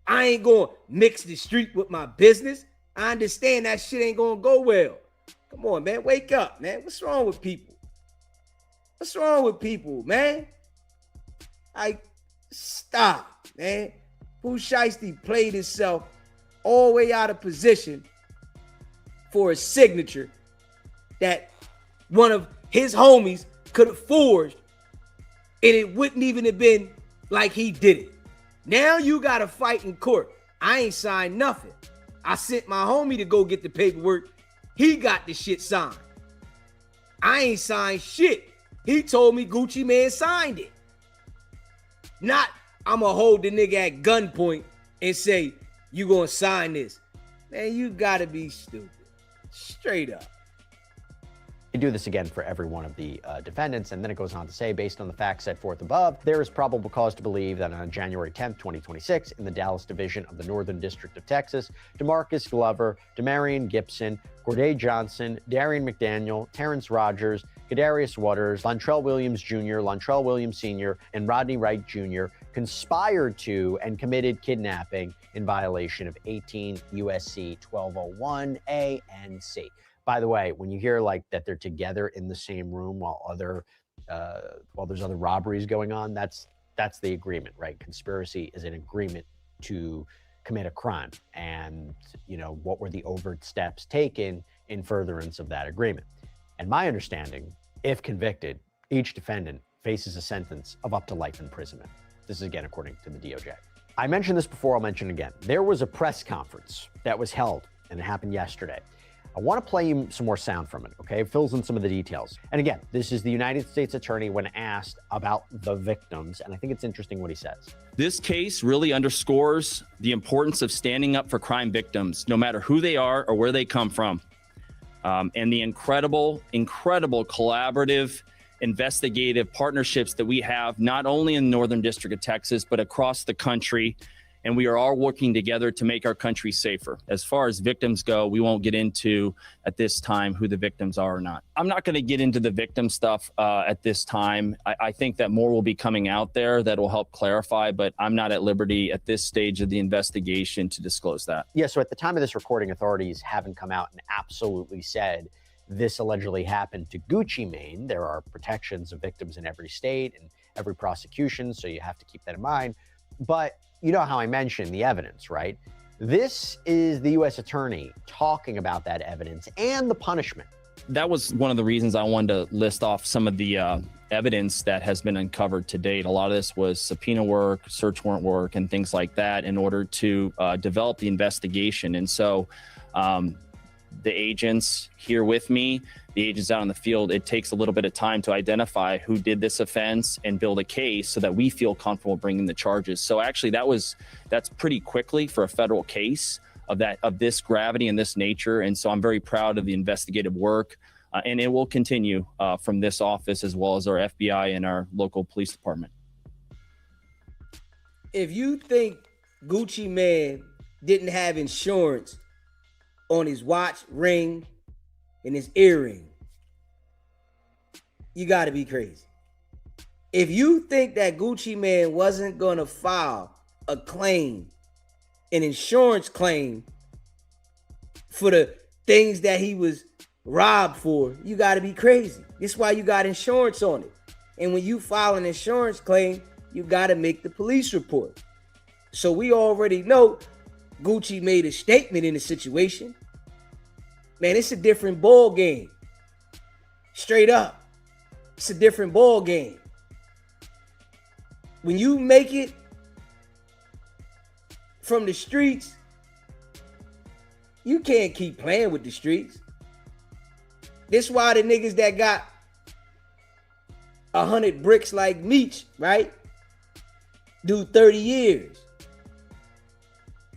I ain't gonna mix the street with my business. I understand that shit ain't gonna go well. Come on, man, wake up, man. What's wrong with people? What's wrong with people, man? Stop, man. Pooh Shiesty played himself all the way out of position for a signature that one of his homies could have forged, and it wouldn't even have been like he did it. Now you got to fight in court. I ain't signed nothing. I sent my homie to go get the paperwork. He got the shit signed. I ain't signed shit. He told me Gucci Man signed it. Not, I'm going to hold the nigga at gunpoint and say, you going to sign this. Man, you got to be stupid. Straight up. They do this again for every one of the defendants, and then it goes on to say, based on the facts set forth above, there is probable cause to believe that on January 10th, 2026, in the Dallas Division of the Northern District of Texas, DeMarcus Glover, Demarion Gibson, Gorday Johnson, Darian McDaniel, Terrence Rogers, Kadarius Waters, Lontrell Williams Jr., Lontrell Williams Sr., and Rodney Wright Jr. conspired to and committed kidnapping in violation of 18 USC 1201 A and C. By the way, when you hear like that they're together in the same room while there's other robberies going on, that's the agreement, right? Conspiracy is an agreement to commit a crime, and what were the overt steps taken in furtherance of that agreement. And my understanding, if convicted, each defendant faces a sentence of up to life imprisonment. This is again according to the DOJ. I mentioned this before, I'll mention it again. There was a press conference that was held, and it happened yesterday. I want to play you some more sound from it, okay? It fills in some of the details. And again, this is the United States Attorney when asked about the victims, and I think it's interesting what he says. This case really underscores the importance of standing up for crime victims, no matter who they are or where they come from. And the incredible collaborative, investigative partnerships that we have, not only in the Northern District of Texas, but across the country. And we are all working together to make our country safer. As far as victims go, we won't get into at this time who the victims are or not. I'm not going to get into the victim stuff at this time. I think that more will be coming out there that will help clarify, but I'm not at liberty at this stage of the investigation to disclose that. Yeah, so at the time of this recording, authorities haven't come out and absolutely said this allegedly happened to Gucci Mane. There are protections of victims in every state and every prosecution, so you have to keep that in mind. But you know how I mentioned the evidence, right? This is the U.S. Attorney talking about that evidence and the punishment. That was one of the reasons I wanted to list off some of the evidence that has been uncovered to date. A lot of this was subpoena work, search warrant work, and things like that in order to develop the investigation. And so the agents here with me, the agents out in the field, it takes a little bit of time to identify who did this offense and build a case so that we feel comfortable bringing the charges. So actually that's pretty quickly for a federal case of this gravity and this nature. And so I'm very proud of the investigative work and it will continue from this office as well as our FBI and our local police department. If you think Gucci Man didn't have insurance on his watch, ring, and his earring, you got to be crazy. If you think that Gucci Mane wasn't going to file a claim, an insurance claim for the things that he was robbed for, you got to be crazy. That's why you got insurance on it. And when you file an insurance claim, you got to make the police report. So we already know Gucci made a statement in the situation. Man, it's a different ball game. Straight up. It's a different ball game. When you make it from the streets, you can't keep playing with the streets. This why the niggas that got 100 bricks like Meech, right, do 30 years.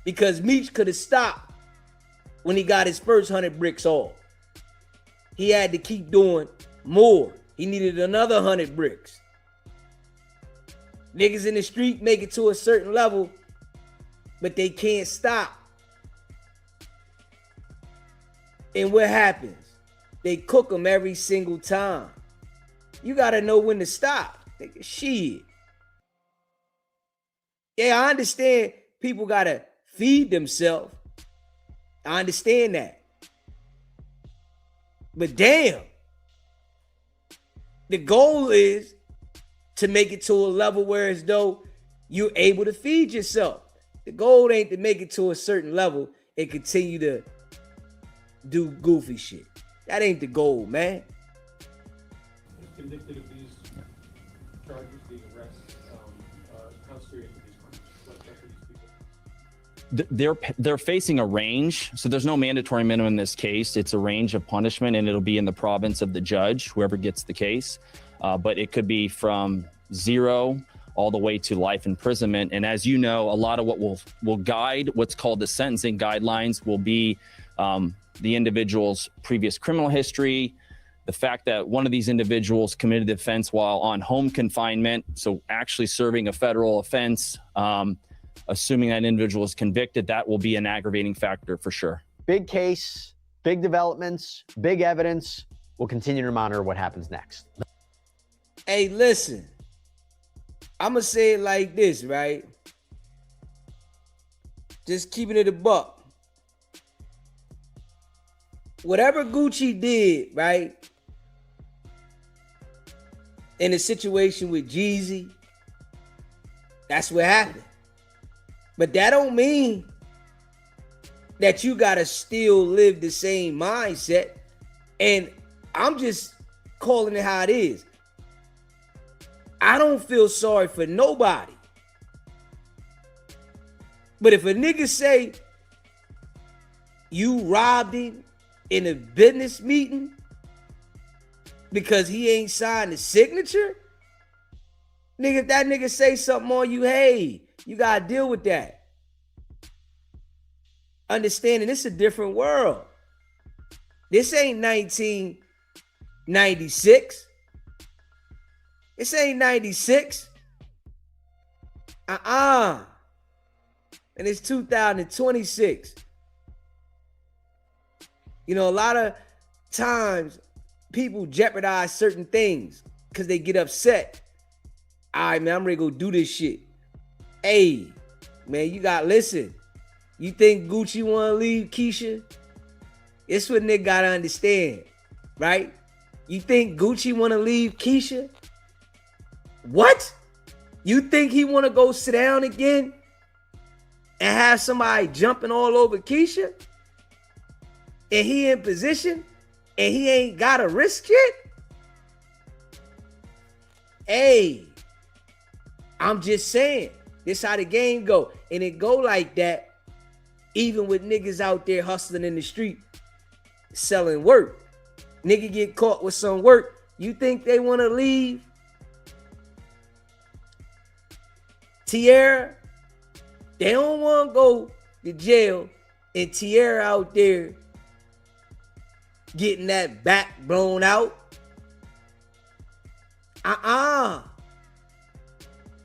Because Meech could have stopped when he got his first 100 bricks off. He had to keep doing more. He needed another 100 bricks. Niggas in the street make it to a certain level, but they can't stop. And what happens? They cook them every single time. You got to know when to stop. Shit. Yeah, I understand people got to feed themselves. I understand that. But damn, the goal is to make it to a level where as though you're able to feed yourself. The goal ain't to make it to a certain level and continue to do goofy shit. That ain't the goal, man. Convicted of these charges, these arrests, how serious are these crimes? What affect these people? They're facing a range, so there's no mandatory minimum in this case. It's a range of punishment, and it'll be in the province of the judge, whoever gets the case. But it could be from 0 all the way to life imprisonment. And as you know, a lot of what will guide what's called the sentencing guidelines will be the individual's previous criminal history, the fact that one of these individuals committed the offense while on home confinement, so actually serving a federal offense, assuming that individual is convicted, that will be an aggravating factor for sure. Big case, big developments, big evidence. We'll continue to monitor what happens next. Hey, listen. I'm going to say it like this, right? Just keeping it a buck. Whatever Gucci did, right, in the situation with Deezy, that's what happened. But that don't mean that you got to still live the same mindset. And I'm just calling it how it is. I don't feel sorry for nobody. But if a nigga say you robbed him in a business meeting because he ain't signed the signature, nigga, if that nigga say something on you, hey, you gotta deal with that. Understanding this is a different world. This ain't 1996. This ain't 96. And it's 2026. You know, a lot of times people jeopardize certain things because they get upset. All right, man, I'm ready to go do this shit. Hey, man, you got, listen. You think Gucci want to leave Keisha? It's what nigga got to understand, right? You think Gucci want to leave Keisha? What? You think he want to go sit down again and have somebody jumping all over Keisha? And he in position and he ain't got to risk it? Hey, I'm just saying, this how the game go. And it go like that even with niggas out there hustling in the street selling work. Nigga get caught with some work. You think they want to leave? Tierra, they don't want to go to jail, and Tierra out there getting that back blown out.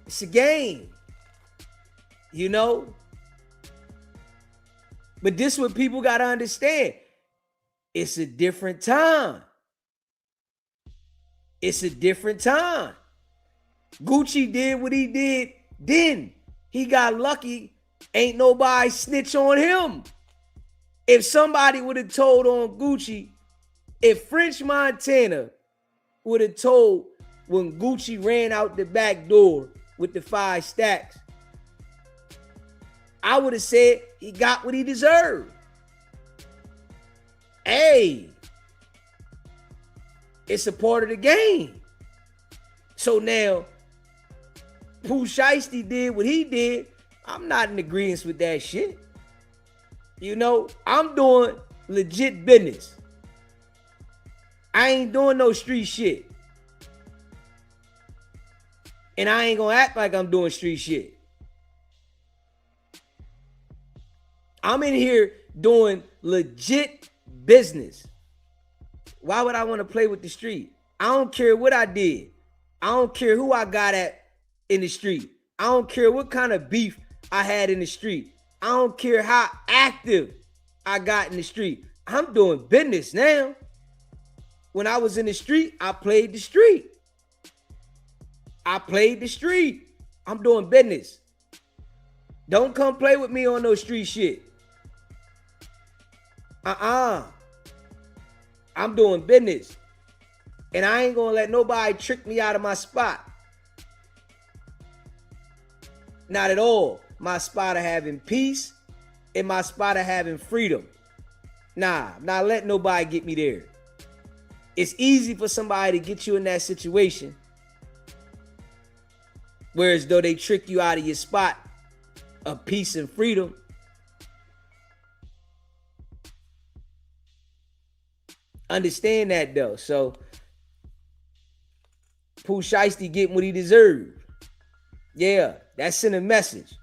It's a game, you know? But this is what people got to understand. It's a different time. It's a different time. Gucci did what he did then. He got lucky. Ain't nobody snitch on him. If somebody would have told on Gucci, if French Montana would have told when Gucci ran out the back door with the 5 stacks, I would have said he got what he deserved. Hey, it's a part of the game. So now, Pooh Shiesty did what he did. I'm not in agreement with that shit. You know, I'm doing legit business. I ain't doing no street shit. And I ain't gonna act like I'm doing street shit. I'm in here doing legit business. Why would I want to play with the street? I don't care what I did. I don't care who I got at in the street. I don't care what kind of beef I had in the street. I don't care how active I got in the street. I'm doing business now. When I was in the street, I played the street. I played the street. I'm doing business. Don't come play with me on no street shit. I'm doing business. And I ain't gonna let nobody trick me out of my spot. Not at all. My spot of having peace and my spot of having freedom. Nah, not letting nobody get me there. It's easy for somebody to get you in that situation, whereas though they trick you out of your spot of peace and freedom. Understand that though. So Pooh Shiesty getting what he deserved. Yeah, that's in a message.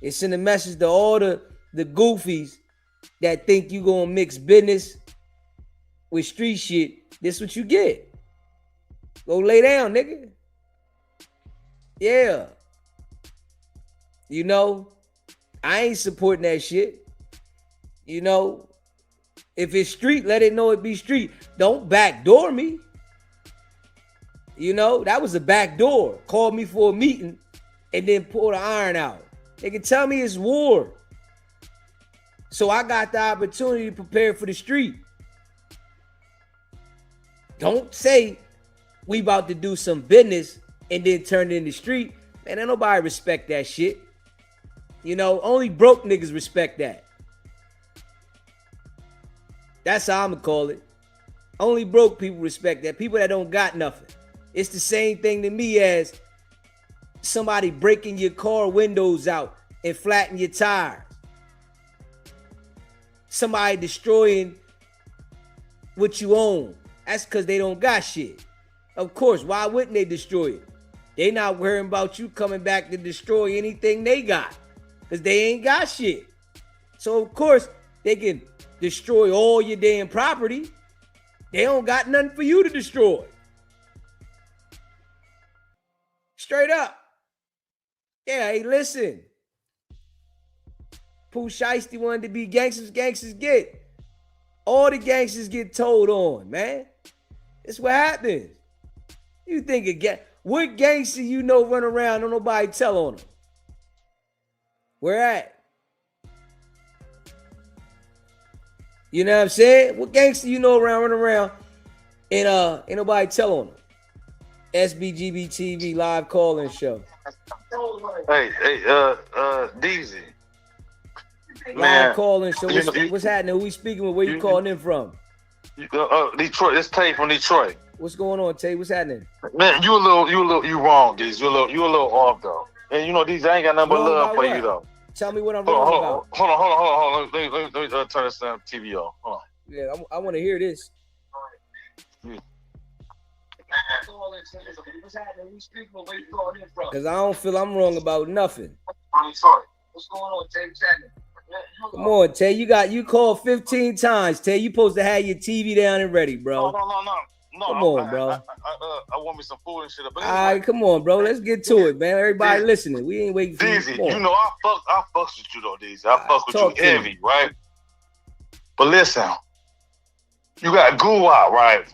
It's in a message to all the goofies that think you gonna mix business with street shit. This what you get. Go lay down, nigga. Yeah. You know, I ain't supporting that shit. You know, if it's street, let it know it be street. Don't backdoor me. You know, that was a backdoor. Called me for a meeting and then pull the iron out. They can tell me it's war. So I got the opportunity to prepare for the street. Don't say we about to do some business and then turn it in the street. Man, ain't nobody respect that shit. You know, only broke niggas respect that. That's how I'm gonna call it. Only broke people respect that. People that don't got nothing. It's the same thing to me as somebody breaking your car windows out and flatten your tires. Somebody destroying what you own. That's because they don't got shit. Of course, why wouldn't they destroy it? They not worrying about you coming back to destroy anything they got. Because they ain't got shit. So of course, they can destroy all your damn property. They don't got nothing for you to destroy. Straight up. Yeah, hey, listen. Pooh Shiesty wanted to be gangsters, gangsters get. All the gangsters get told on, man. That's what happens. You think again, what gangster you know run around, don't nobody tell on them? Where at? You know what I'm saying? What gangster you know run around and ain't nobody tell on them? SBGB TV live call-in show. Hey, Deezy. Live call-in show. What's happening? Who we speaking with? Where you calling in from? Detroit. It's Tay from Detroit. What's going on, Tay? What's happening? Man, you wrong, Deezy. You a little off though. And you know, Deezy, I ain't got nothing but love for you though. Tell me what I'm wrong about. Hold on. Let me turn this TV on. Hold on. Yeah, I want to hear this. Because I don't feel I'm wrong about nothing. What's going on, Tay? Come on, Tay. You called 15 times, Tay. You supposed to have your TV down and ready, bro. No. Come on, bro. I want me some food and shit. All right, come on, bro. Let's get to it, man. Everybody listening. We ain't waiting for Deezy, you. you know I fucks with you though, Deezy. I fucks with you heavy, right? But listen, you got Goo out, right?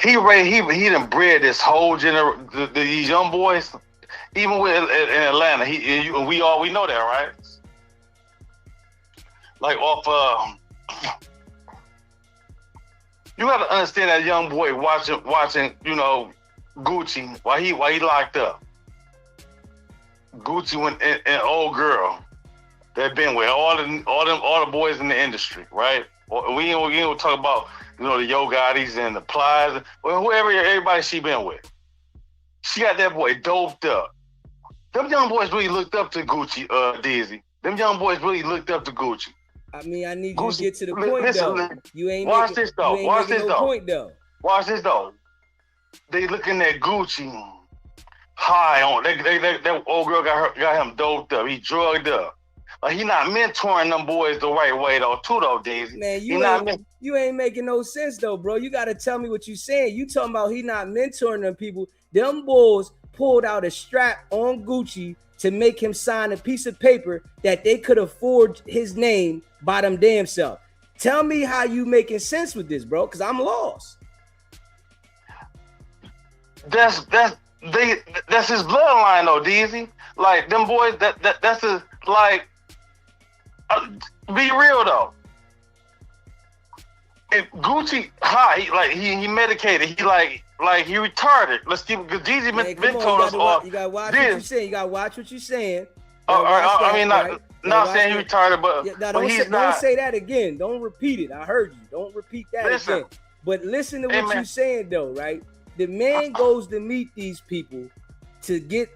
he done bred this whole these young boys, even with in Atlanta. We know that, right? Like off you got to understand that young boy watching, you know, Gucci while he locked up. Gucci went and old girl that been with all the boys in the industry, right? We ain't talk about, you know, the Yo Gottis and the Plies, or everybody she been with. She got that boy doped up. Them young boys really looked up to Gucci, Deezy. Them young boys really looked up to Gucci. I mean, I need Gucci, you to get to the point, though. You ain't watch making, this though. You ain't Watch making this no though. point, though. Watch this though. They looking at Gucci high on. That old girl got him doped up. He drugged up. Like he not mentoring them boys the right way though, too though, Deezy. Man, you ain't making no sense though, bro. You got to tell me what you saying. You talking about he not mentoring them people. Them boys pulled out a strap on Gucci to make him sign a piece of paper that they could have forged his name by them damn self. Tell me how you making sense with this, bro, because I'm lost. That's his bloodline though, Deezy. Like them boys, that's his, like, be real though. If Gucci high, he medicated, he retarded. Let's keep, because Deezy been told us all. You gotta watch what you saying. You gotta watch what you saying. Not saying he retarded, but, don't say that again. Don't repeat it. I heard you. Don't repeat that again. But listen to what you're saying though, right? The man goes to meet these people to get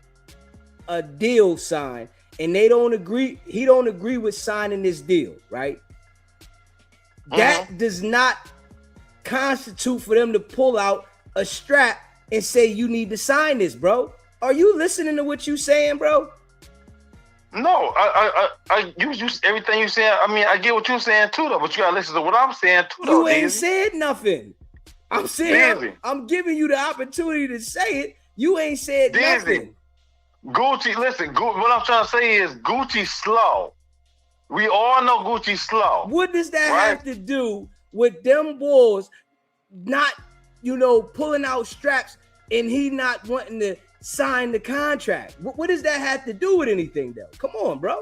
a deal signed, and they don't agree. He don't agree with signing this deal, right? That does not constitute for them to pull out a strap and say you need to sign this, bro. Are you listening to what you saying, bro? No, you everything you saying. I mean, I get what you're saying too, though. But you gotta listen to what I'm saying too, though. You ain't said nothing. I'm saying I'm giving you the opportunity to say it. You ain't said nothing. Gucci, listen. What I'm trying to say is Gucci slow. We all know Gucci slow. What does that have to do with them boys not, pulling out straps and he not wanting to sign the contract? What does that have to do with anything, though? Come on, bro.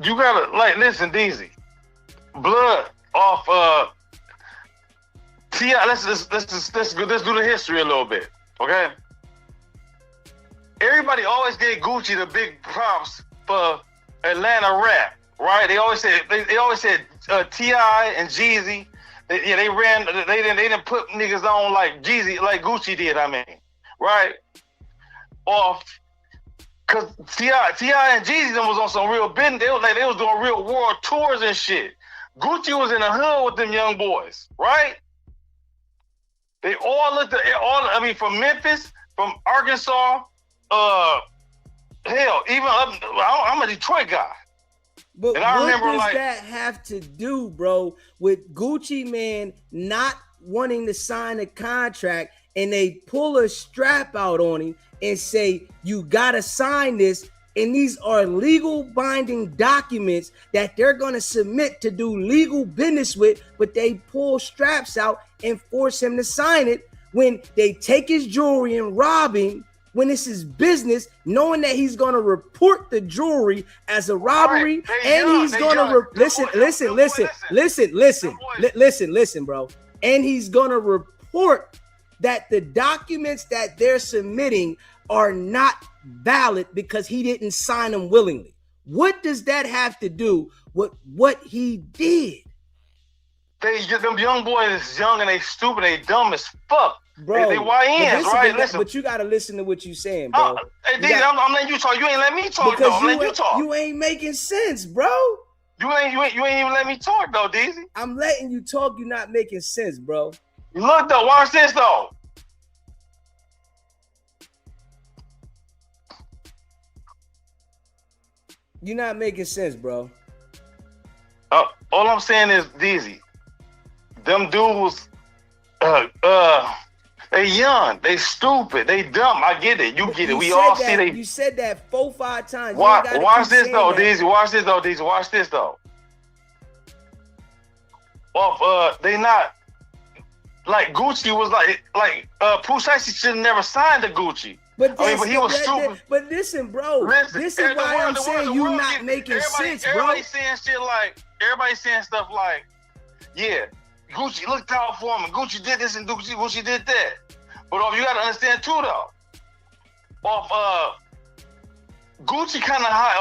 You gotta listen, Deezy. Blood off T.I. Let's do the history a little bit, okay? Everybody always gave Gucci the big props for Atlanta rap, right? They always said T.I. and Jeezy. They didn't put niggas on like Jeezy, like Gucci did. I mean, right? Off, cause T.I. and Jeezy was on some real business. They was doing real world tours and shit. Gucci was in the hood with them young boys, right? They all looked at from Memphis, from Arkansas, hell, even up. I'm a Detroit guy. But what does that have to do, bro, with Gucci Man not wanting to sign a contract and they pull a strap out on him and say, you gotta sign this, and these are legal binding documents that they're gonna submit to do legal business with, but they pull straps out and force him to sign it when they take his jewelry and rob him, when this is business, knowing that he's gonna report the jewelry as a robbery, and he's gonna listen, bro. And he's gonna report that the documents that they're submitting are not valid because he didn't sign them willingly. What does that have to do with what he did? Them young boys is young and they stupid, they dumb as fuck. Bro, they YNs, right? Listen. But you gotta listen to what you're saying, bro. Hey, Deezy, I'm letting you talk. You ain't let me talk, though. I'm letting you talk. You ain't making sense, bro. You ain't even let me talk, though, Deezy. I'm letting you talk. You're not making sense, bro. Look, though. Watch this, though. You're not making sense, bro. All I'm saying is, Deezy, them dudes, They young, they stupid, they dumb. I get it. You get it. We said all that, see they. You said that 4-5 times. Watch this though, Deezy. Watch this though, Deezy. Watch this though. They not like Gucci was like Pooh Shiesty should have never signed to Gucci. But he was stupid. But listen, bro. This is why I'm saying you not making sense, bro. Everybody's saying stuff like, yeah, Gucci looked out for him, and Gucci did this and Gucci did that. But you gotta understand too though. Gucci kind of high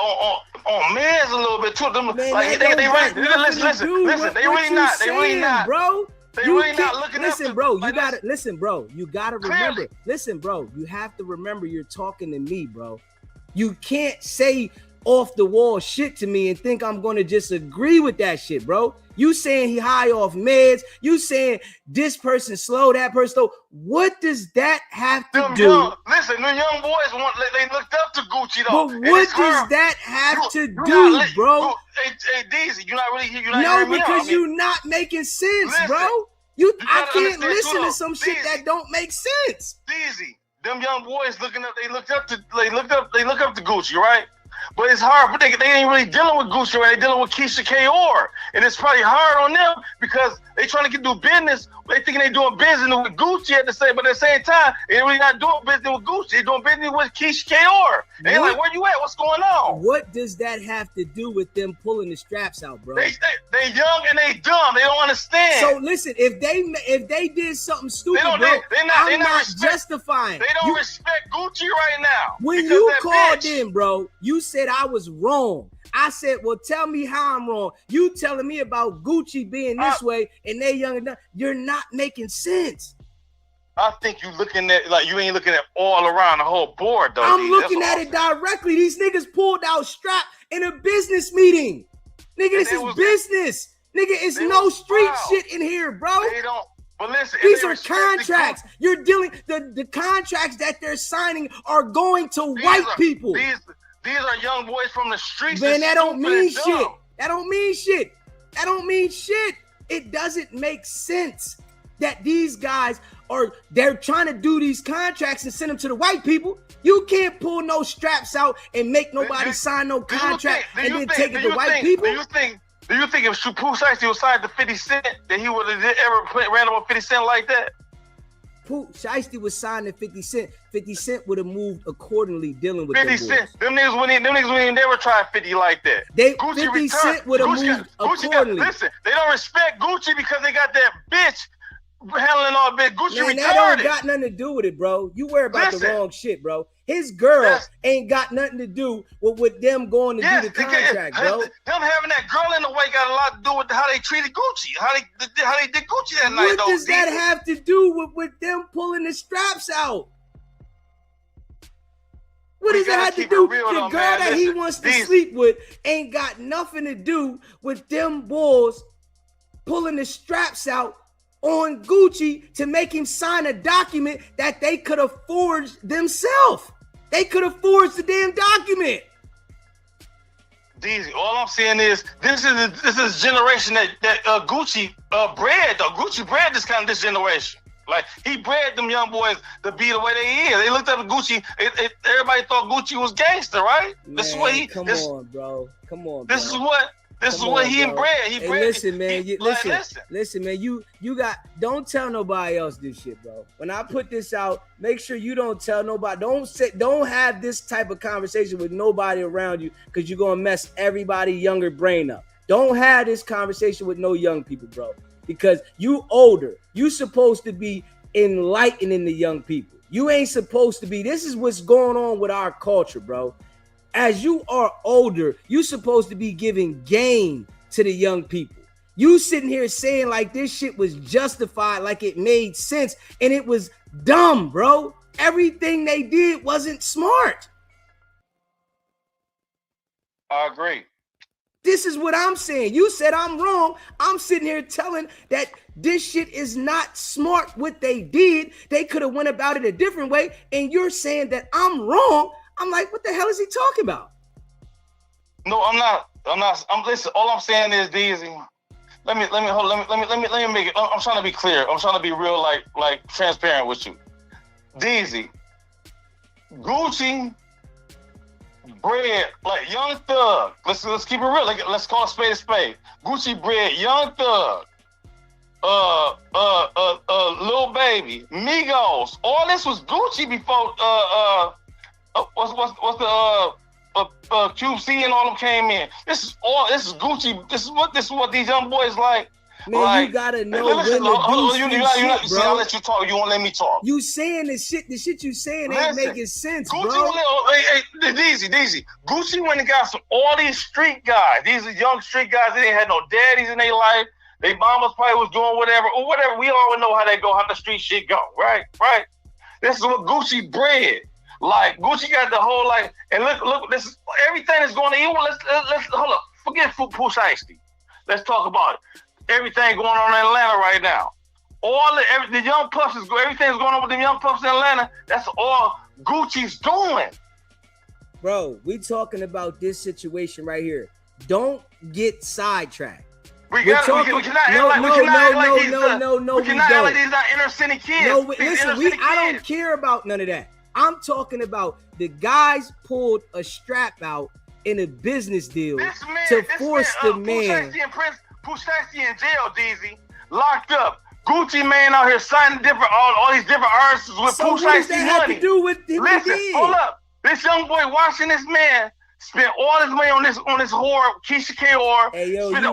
on meds a little bit too. Them, Man, like they listen. They really not, bro. They really not looking at listen, bro. You gotta listen, bro. You gotta remember. Listen, bro. You have to remember you're talking to me, bro. You can't say off the wall shit to me and think I'm gonna just agree with that shit, bro. You saying he high off meds? You saying this person slow, that person slow? What does that have to do? Listen, the young boys they looked up to Gucci though. But what does that have to do, bro? Hey, Deezy, you're not no, because you're not making sense, bro. I can't listen to some shit that don't make sense. Deezy, them young boys they look up to Gucci, right? But it's hard, but they ain't really dealing with Gucci, right? They dealing with Keisha K.O.R. And it's probably hard on them because they trying to do business. They thinking they doing business with Gucci at the same time, they really not doing business with Gucci. They doing business with Keisha K.O.R. And they like, where you at? What's going on? What does that have to do with them pulling the straps out, bro? They young and they dumb. They don't understand. So listen, if they did something stupid, I'm not justifying. They don't respect Gucci right now. When you called in, bro, you said I was wrong. I said, well, tell me how I'm wrong. You telling me about Gucci being this way and they young enough. You're not making sense. I think you looking at you ain't looking at all around the whole board though. I'm looking at it directly. These niggas pulled out strap in a business meeting. Nigga, this is business. Nigga, it's no street shit in here, bro. They don't. But listen, these are contracts. You're dealing the contracts that they're signing are going to white people. These are young boys from the streets. Man, that don't mean shit. That don't mean shit. That don't mean shit. It doesn't make sense that these guys they're trying to do these contracts and send them to the white people. You can't pull no straps out and make nobody sign no contract and then take it to white people. Do you think if Pooh Shiesty was signed to 50 Cent, that he would have ever ran up on 50 Cent like that? Pooh Shiesty was signed to 50 Cent. 50 Cent would have moved accordingly dealing with 50 Cent. Them niggas wouldn't never try 50 like that. 50 Cent would have moved accordingly. Listen, they don't respect Gucci because they got that bitch handling all bit. Gucci retarded. That don't got nothing to do with it, bro. You worry about the wrong shit, bro. His girl ain't got nothing to do with them going to do the contract, bro. Them having that girl in the way got a lot to do with how they treated Gucci, how they did Gucci that night. What does that have to do with them pulling the straps out? What does that have to do? The girl that he wants to sleep with ain't got nothing to do with them boys pulling the straps out on Gucci to make him sign a document that they could have forged themselves. They could have forged the damn document. Deezy, all I'm saying is this is generation that Gucci bred though. Gucci bred this generation. Like he bred them young boys to be the way they is. They looked up at Gucci. Everybody thought Gucci was gangster, right? Man, this is what he. Come on, bro. This is what he bred. He bred. Listen, man. Listen, man. You got. Don't tell nobody else this shit, bro. When I put this out, make sure you don't tell nobody. Don't have this type of conversation with nobody around you because you're gonna mess everybody younger brain up. Don't have this conversation with no young people, bro. Because you older. You supposed to be enlightening the young people. You ain't supposed to be. This is what's going on with our culture, bro. As you are older, you supposed to be giving game to the young people. You sitting here saying like this shit was justified, like it made sense, and it was dumb, bro. Everything they did wasn't smart. I agree. This is what I'm saying. You said I'm wrong. I'm sitting here telling that this shit is not smart what they did. They could have went about it a different way, and you're saying that I'm wrong. I'm like, what the hell is he talking about? No, I'm not. Listen, all I'm saying is, Deezy, let me make it. I'm trying to be clear. I'm trying to be real, like transparent with you. Deezy, Gucci, bread, like Young Thug. Let's keep it real. Like, let's call a spade a spade. Gucci bread, Young Thug, Lil Baby, Migos. All this was Gucci before what's the QC and all them came in. This is Gucci. This is what these young boys like. Man, like, you gotta know listen, when to do shit, see, bro. I'll let you talk. You won't let me talk. You saying the shit you saying ain't making sense, Gucci bro. Deezy. Gucci went and got all these street guys. These are young street guys. They ain't had no daddies in their life. They mamas probably was doing whatever. We all know how they go, how the street shit go, right? This is what Gucci bred. Like, Gucci got the whole, like, and look, this is everything is going to evil. Let's hold up. Forget Pooh Shiesty. Let's talk about it. Everything going on in Atlanta right now. The young puffs everything's going on with the young puffs in Atlanta. That's all Gucci's doing. Bro, we talking about this situation right here. Don't get sidetracked. We cannot act like these not inner city kids. No, listen, I don't care about none of that. I'm talking about the guys pulled a strap out in a business deal to force the man. Pooh Shiesty in jail, Deezy, locked up. Gucci man out here signing all these different artists with Pooh Shiesty money. To do with the Listen, hold up. This young boy watching this man spent all his money on this whore, Keisha K.R. Hey, yo, listen,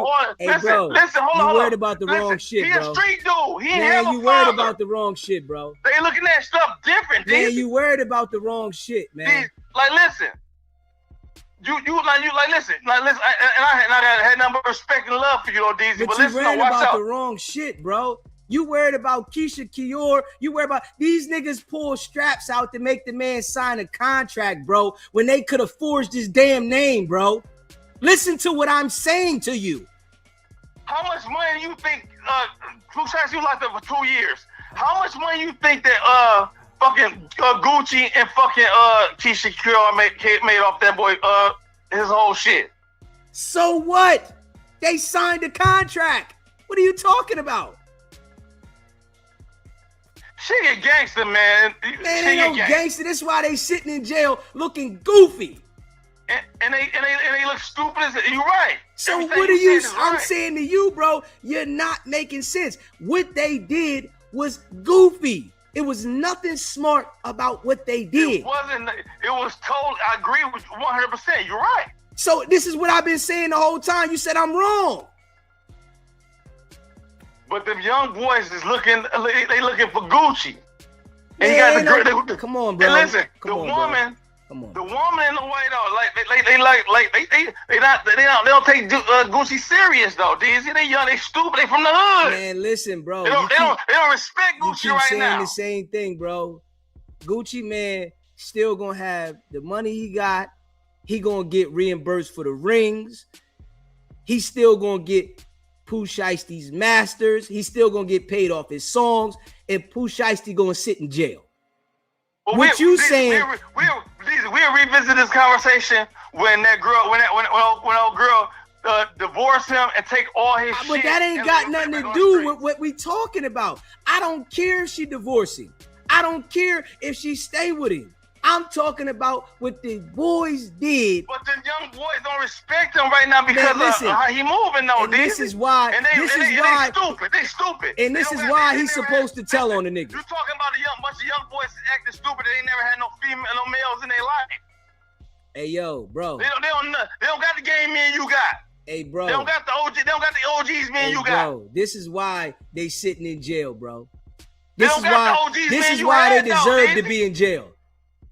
hold on. You worried about the wrong shit, bro. He a street dude. He ain't have a you father. worried about the wrong shit, bro. They looking at stuff different, Man, Deezy. you worried about the wrong shit, man. Like, listen. You listen. I had nothing but respect and love for you, though, Deezy. But you listen, worried watch about out. the wrong shit, bro. You worried about Keisha Kior. You worried about these niggas pull straps out to make the man sign a contract, bro, when they could have forged his damn name, bro. Listen to what I'm saying to you. How much money you think Pooh Shiesty locked up for 2 years? How much money you think that fucking Gucci and fucking Keisha Kior made off that boy his whole shit? So what? They signed a contract. What are you talking about? She get gangster, man. Man, they no gangster. That's why they sitting in jail looking goofy. And they look stupid as you're right. So Everything what are you? I'm right. saying to you, bro, you're not making sense. What they did was goofy. It was nothing smart about what they did. It wasn't. It was told. I agree with you 100%. You're right. So this is what I've been saying the whole time. You said I'm wrong. But them young boys is looking. They looking for Gucci. And Man, you got the come on, bro. And listen, come the on, woman. Bro. Come on. The woman in the way though, they don't take Gucci serious though. Deezy, they young, they stupid, they from the hood. Man, listen, bro. They don't respect Gucci right saying now. The same thing, bro. Gucci man still gonna have the money he got. He gonna get reimbursed for the rings. He's still gonna get Pooh Shiesty's masters. He's still gonna get paid off his songs, and Pooh Shiesty gonna sit in jail. Well, What you saying? We'll revisit this conversation when old girl divorce him and take all his shit. But that ain't got nothing to do with what we talking about. I don't care if she divorcing. I don't care if she stay with him. I'm talking about what the boys did. But the young boys don't respect him right now because of how he moving though. This is why. They stupid. They stupid. And this is why he's supposed to tell on the niggas. You talking about a bunch of young boys acting stupid? They ain't never had no males in their life. Hey yo, bro. They don't got the game me and you got. Hey bro. They don't got the OG. They don't got the OGs me and you got. Bro, this is why they sitting in jail, bro. They This don't is got why. the OGs This man is you why had, they though, deserve to Deezy. be in jail.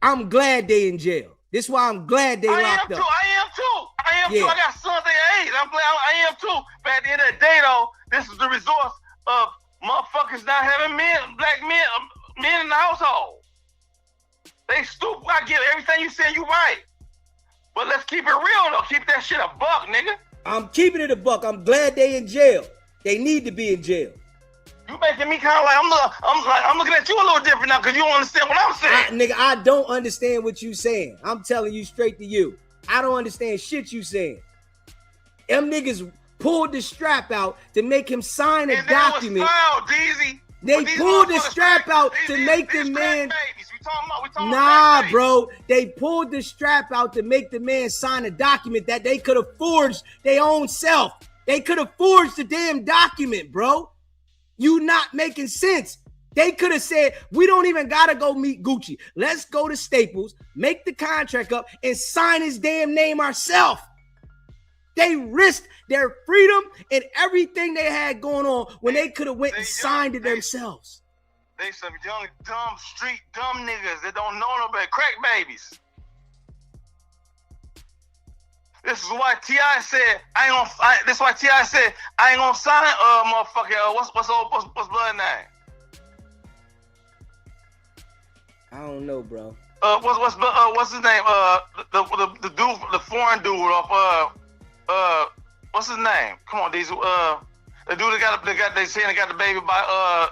I'm glad they in jail. This is why I'm glad they locked up. I am too. Yeah. I got sons their age. I'm glad I am too. But at the end of the day, though, this is the result of motherfuckers not having black men in the household. They stupid. I get everything you saying. You right. But let's keep it real though. Keep that shit a buck, nigga. I'm keeping it a buck. I'm glad they in jail. They need to be in jail. You making me kind of like I'm looking at you a little different now because you don't understand what I'm saying. I don't understand what you saying. I'm telling you straight to you. I don't understand shit you saying. Them niggas pulled the strap out to make him sign a and document. That was foul, Deezy. They pulled the strap out to make the man. We talking Nah, about bro. They pulled the strap out to make the man sign a document that they could have forged their own self. They could have forged the damn document, bro. You not making sense. They could have said, we don't even got to go meet Gucci. Let's go to Staples, make the contract up, and sign his damn name ourselves. They risked their freedom and everything they had going on when they could have went and signed it themselves. They some young, dumb, street, dumb niggas that don't know nobody, crack babies. This is why T.I. said, this is why T.I. said, I ain't gonna sign, motherfucker, what's blood name? I don't know, bro. What's his name? The dude, the foreign dude off, what's his name? Come on, these the dude that they saying they got the baby by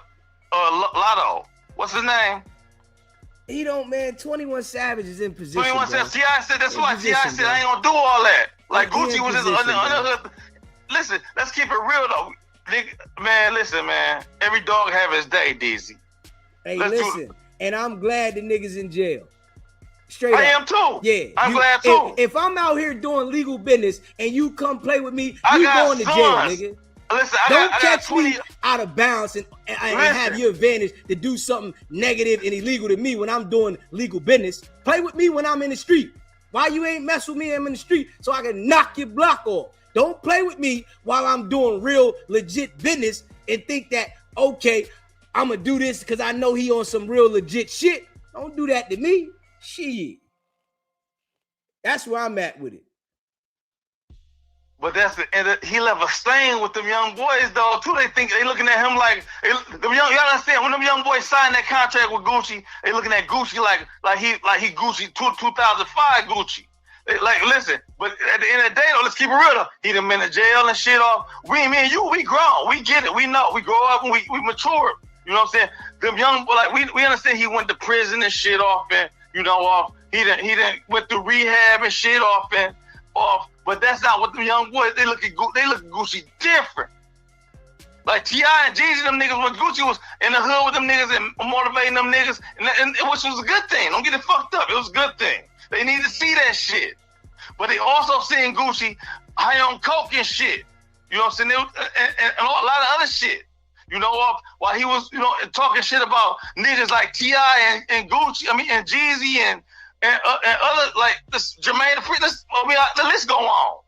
Lotto. What's his name? He don't, man. 21 Savage is in position. 21 Savage. T.I. said that's why position, T.I. said I ain't gonna do all that. Like Gucci was just position, listen, let's keep it real though. Man, listen, man. Every dog have his day, Deezy. Hey, listen, and I'm glad the niggas in jail. Straight up. I am too. Yeah. I'm glad too. If I'm out here doing legal business and you come play with me, you going to jail, nigga. Listen, Don't catch me out of bounds and have your advantage to do something negative and illegal to me when I'm doing legal business. Play with me when I'm in the street. Why you ain't mess with me? I'm in the street so I can knock your block off. Don't play with me while I'm doing real legit business and think that, okay, I'm going to do this because I know he on some real legit shit. Don't do that to me. Shit. That's where I'm at with it. But that's he left a stain with them young boys though too. They looking at him like y'all understand when them young boys signed that contract with Gucci, they looking at Gucci like he Gucci 2005 Gucci. They like listen, but at the end of the day though, let's keep it real though. He done been in jail and shit off. Me and you, we grown, we get it, we know, we grow up and we mature. You know what I'm saying? Them young like we understand he went to prison and shit off and he done went through rehab and shit off. But that's not what the young boys, they look at Gucci different. Like T.I. and Jeezy, them niggas, when Gucci was in the hood with them niggas and motivating them niggas, and which was a good thing. Don't get it fucked up. It was a good thing. They need to see that shit. But they also seeing Gucci high on coke and shit. You know what I'm saying? And a lot of other shit. You know, while he was, talking shit about niggas like T.I. and Gucci, and Jeezy and other like this Jermaine the list go on.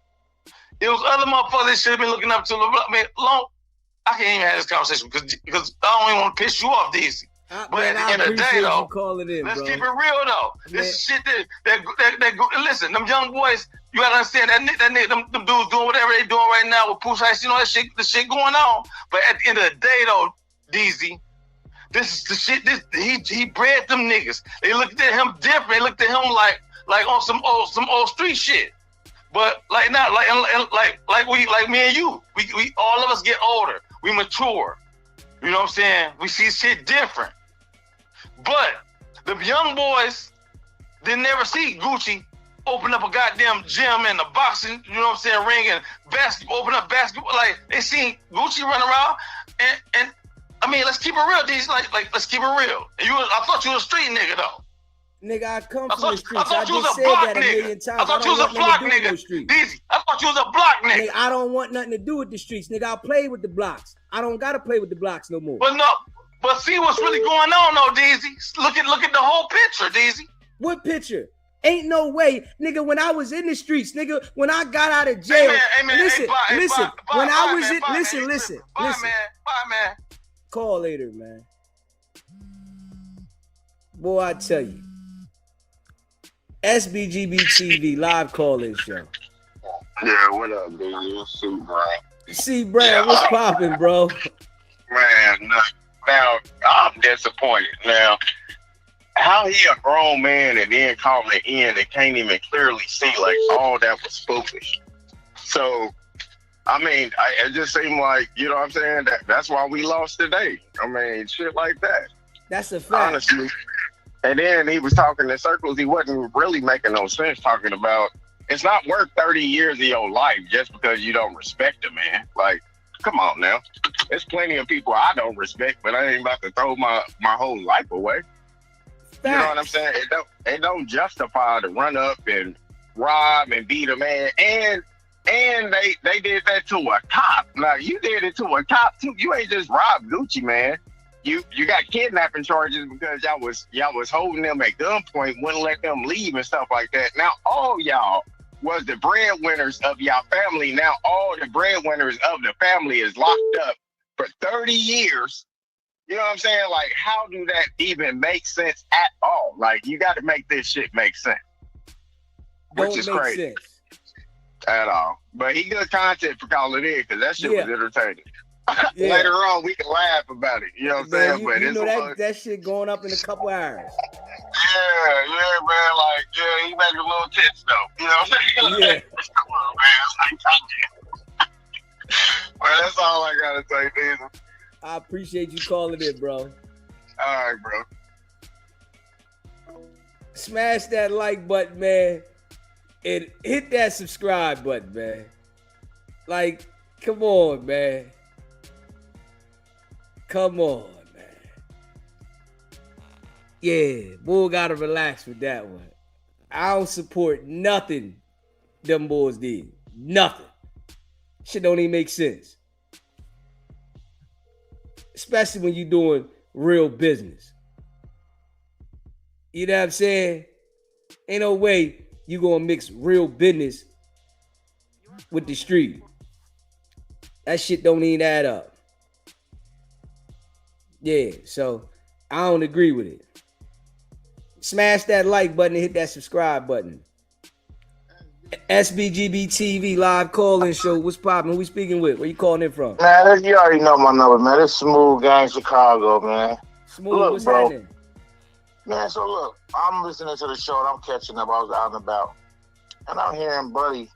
It was other motherfuckers that should have been looking up to. I can't even have this conversation because I don't even want to piss you off, Deezy. But at the end of the day, though, let's keep it real though. This is shit that listen, them young boys, you gotta understand that them dudes doing whatever they doing right now with Pooh Shiesty, the shit going on. But at the end of the day, though, Deezy, this is the shit. He bred them niggas. They looked at him different. They looked at him like on some old street shit. But like not like me and you. We all of us get older. We mature. You know what I'm saying? We see shit different. But the young boys, they never see Gucci open up a goddamn gym and a boxing, you know what I'm saying, ring and open up basketball. Like they seen Gucci run around and let's keep it real, these like let's keep it real. I thought you was a street nigga though. Nigga, I come from the streets. I thought you was a block nigga. I thought you was a block nigga. Deezy, I thought you was a block nigga. I don't want nothing to do with the streets, nigga. I play with the blocks. I don't gotta play with the blocks no more. But see what's really going on though, Deezy. Look at the whole picture, Deezy. What picture? Ain't no way, nigga, when I was in the streets, nigga, when I got out of jail. Listen. Bye, man. Call later, man. Boy, I tell you. SBGB TV live call-in show. Yeah, what up, dude? C. Brown. C. Brown, what's poppin', bro? Man, now I'm disappointed. Now, how he a grown man and then calling it in and can't even clearly see like all that was foolish. So, it just seemed like, you know what I'm saying? That's why we lost today. Shit like that. That's a fact. Honestly. And then he was talking in circles. He wasn't really making no sense talking about It's not worth 30 years of your life just because you don't respect a man. Like, come on now. There's plenty of people I don't respect, but I ain't about to throw my whole life away. Facts. You know what I'm saying? It don't justify to run up and rob and beat a man. And they did that to a cop. Now you did it to a cop too. You ain't just robbed Gucci, man. You got kidnapping charges because y'all was holding them at gunpoint, wouldn't let them leave and stuff like that. Now all y'all was the breadwinners of y'all family. Now all the breadwinners of the family is locked up for 30 years. You know what I'm saying? Like, how do that even make sense at all? Like, you got to make this shit make sense. Which is crazy. Sense. At all. But he good content for calling in because that shit was entertaining. Yeah. Later on, we can laugh about it. You know what I'm saying? But you know that shit going up in a couple hours. Yeah, man. Like, yeah, he making little tits though. You know what I'm saying? Yeah. Come on, man. Well, that's all I gotta say, Deezy. I appreciate you calling in, bro. All right, bro. Smash that like button, man. And hit that subscribe button, man. Like, come on, man. Come on, man. Yeah, Bull gotta relax with that one. I don't support nothing them boys did. Nothing. Shit don't even make sense. Especially when you're doing real business. You know what I'm saying? Ain't no way you gonna mix real business with the street. That shit don't even add up. Yeah, so I don't agree with it. Smash that like button and hit that subscribe button. SBGB TV live call-in show. What's poppin'? Who we speaking with? Where you calling in from? Man, you already know my number, man. It's Smooth Gang Chicago, man. Smooth, look, what's bro. happening? Man, so look, I'm listening to the show and I'm catching up. I was out and about. And I'm hearing Buddy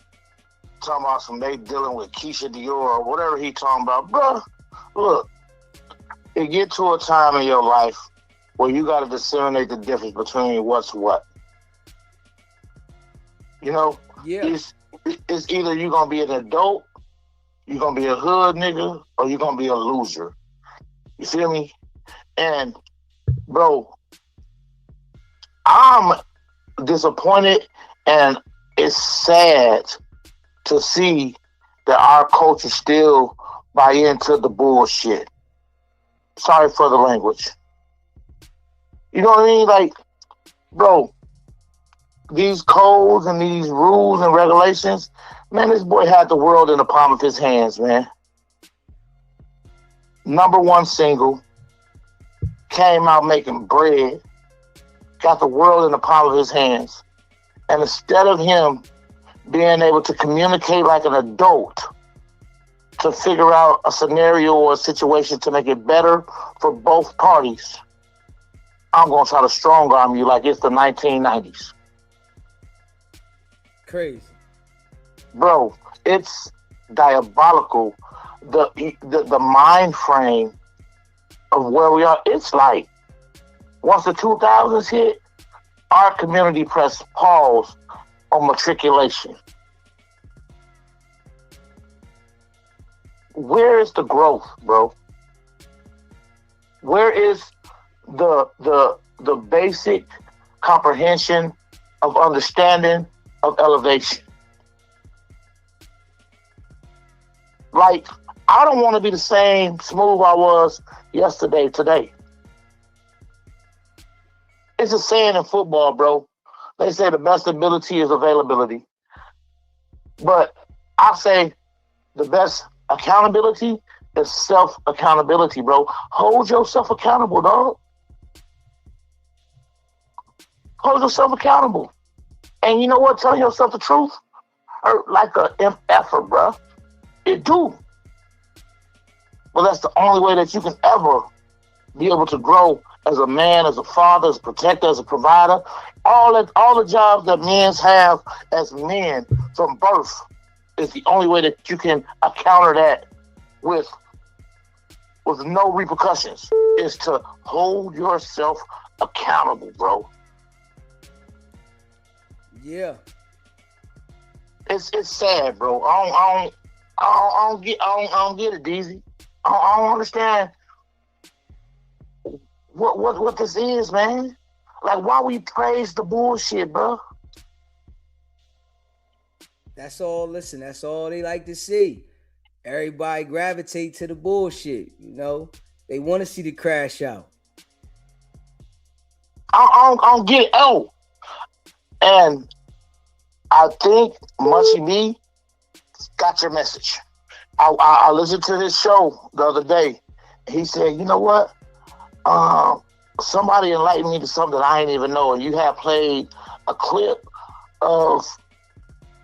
talking about they dealing with Keisha Dior or whatever he talking about. Bro, look, it get to a time in your life where you got to disseminate the difference between what's what. You know? Yeah. It's either you're going to be an adult, you're going to be a hood nigga, or you're going to be a loser. You feel me? And, bro, I'm disappointed and it's sad to see that our culture still buy into the bullshit. Sorry for the language. You know what I mean? Like, bro, these codes and these rules and regulations, man, this boy had the world in the palm of his hands, man. #1 single, came out making bread, got the world in the palm of his hands. And instead of him being able to communicate like an adult to figure out a scenario or a situation to make it better for both parties, I'm going to try to strong arm you like it's the 1990s. Crazy. Bro, it's diabolical. The mind frame of where we are, it's like, once the 2000s hit, our community pressed pause on matriculation. Where is the growth, bro? Where is the basic comprehension of understanding of elevation? Like, I don't want to be the same Smooth I was yesterday, today. It's a saying in football, bro. They say the best ability is availability. But I say the best accountability is self-accountability, bro. Hold yourself accountable, dog. Hold yourself accountable. And you know what? Telling yourself the truth hurt like a effort, bro. It do. But that's the only way that you can ever be able to grow as a man, as a father, as a protector, as a provider. All the jobs that men have as men from birth is the only way that you can counter that with no repercussions, is to hold yourself accountable, bro. Yeah. It's sad, bro. I don't get it, Deezy. I don't understand what this is, man. Like, why we praise the bullshit, bro? That's all. Listen, that's all they like to see. Everybody gravitate to the bullshit. You know, they want to see the crash out. I don't get it. Oh, and I think Munchie B got your message. I listened to his show the other day. He said, you know what? Somebody enlightened me to something I ain't even know. And you have played a clip of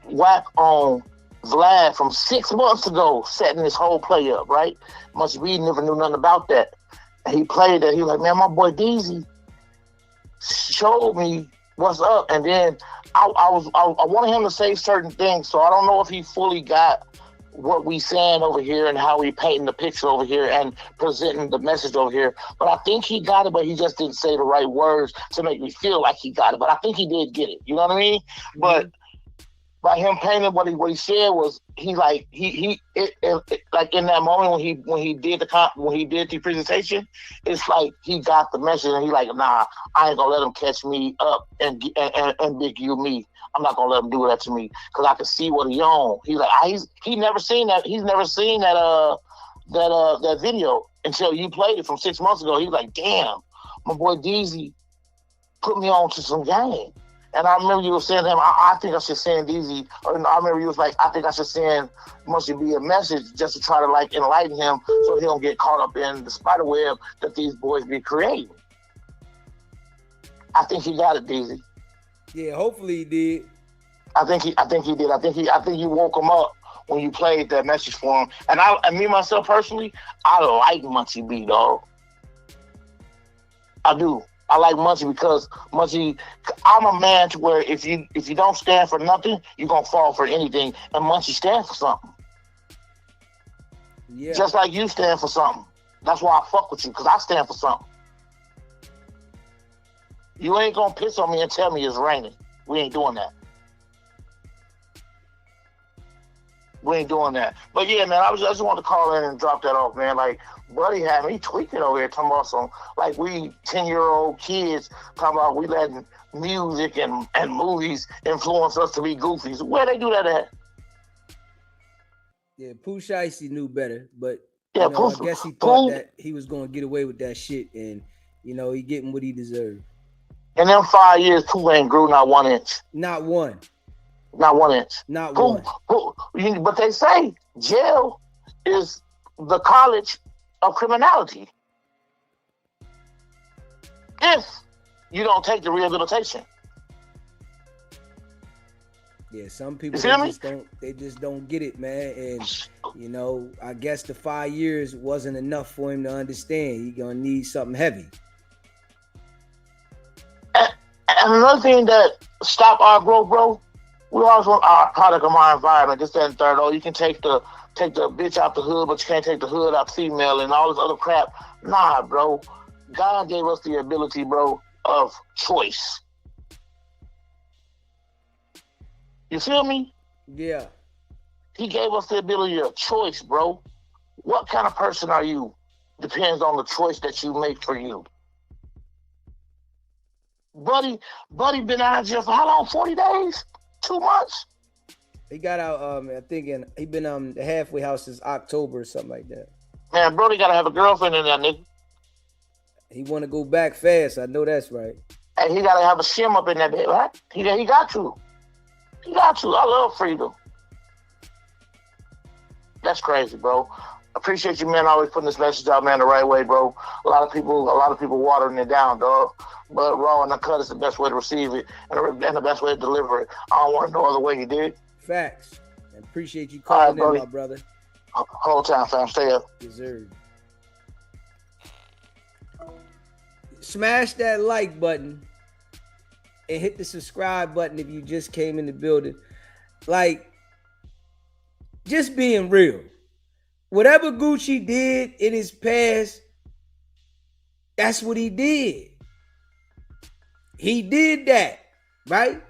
Wack on Vlad from 6 months ago, setting this whole play up, right? Munchie B never knew nothing about that. And he played that. He was like, man, my boy Deezy showed me what's up. And then I wanted him to say certain things, so I don't know if he fully got what we saying over here and how we painting the picture over here and presenting the message over here. But I think he got it, but he just didn't say the right words to make me feel like he got it. But I think he did get it. You know what I mean? Mm-hmm. But by him painting what he said was he like like in that moment when he did the presentation, it's like he got the message and he like, nah, I ain't gonna let him catch me up and big you me. I'm not gonna let him do that to me because I can see what he on. He's like, he never seen that. He's never seen that video until you played it from 6 months ago. He's like, damn, my boy Deezy put me on to some game. And I remember you were saying to him, I think I should send Deezy, or I remember you was like, I think I should send Munchie B a message just to try to like enlighten him so he don't get caught up in the spider web that these boys be creating. I think he got it, Deezy. Yeah, hopefully he did. I think he did. I think you woke him up when you played that message for him. And me myself personally, I like Munchie B, dog. I do. I like Munchie because Munchie, I'm a man to where if you don't stand for nothing, you're gonna fall for anything. And Munchie stands for something. Yeah. Just like you stand for something. That's why I fuck with you, because I stand for something. You ain't gonna piss on me and tell me it's raining. We ain't doing that. We ain't doing that. But yeah, man, I just wanted to call in and drop that off, man. Like, Buddy had me tweaking over here talking about some, like, we 10-year-old kids talking about we letting music and movies influence us to be goofies. Where they do that at? Yeah, Pooh Shiesty knew better, but yeah, I guess he thought that he was going to get away with that shit, and, he getting what he deserved. In them 5 years, Pooh ain't grew not 1 inch. Not one. Not 1 inch. Not Pooh, one. But they say jail is the college of criminality if you don't take the rehabilitation. Yeah, some people they just don't get it, man. And I guess the 5 years wasn't enough for him to understand. He gonna need something heavy. And another thing that stop our growth, bro, we always want our product of our environment, this, that, and third. Oh, you can take the bitch out the hood, but you can't take the hood out female and all this other crap. Nah, bro. God gave us the ability, bro, of choice. You feel me? Yeah. He gave us the ability of choice, bro. What kind of person are you? Depends on the choice that you make for you. Buddy been out of jail for how long? 40 days? 2 months? He got out, I think he been the halfway house since October or something like that. Man, Brody gotta have a girlfriend in there, nigga. He want to go back fast. I know that's right. And he gotta have a shim up in that bed, right? He got to. He got to. I love freedom. That's crazy, bro. Appreciate you, man. Always putting this message out, man, the right way, bro. A lot of people watering it down, dog. But raw and uncut is the best way to receive it and the best way to deliver it. I don't want no other way, you dig? Facts. I appreciate you calling in, my brother. Whole time, fam. Stay up. Deserved. Smash that like button and hit the subscribe button if you just came in the building. Like, just being real. Whatever Gucci did in his past, that's what he did. He did that, right?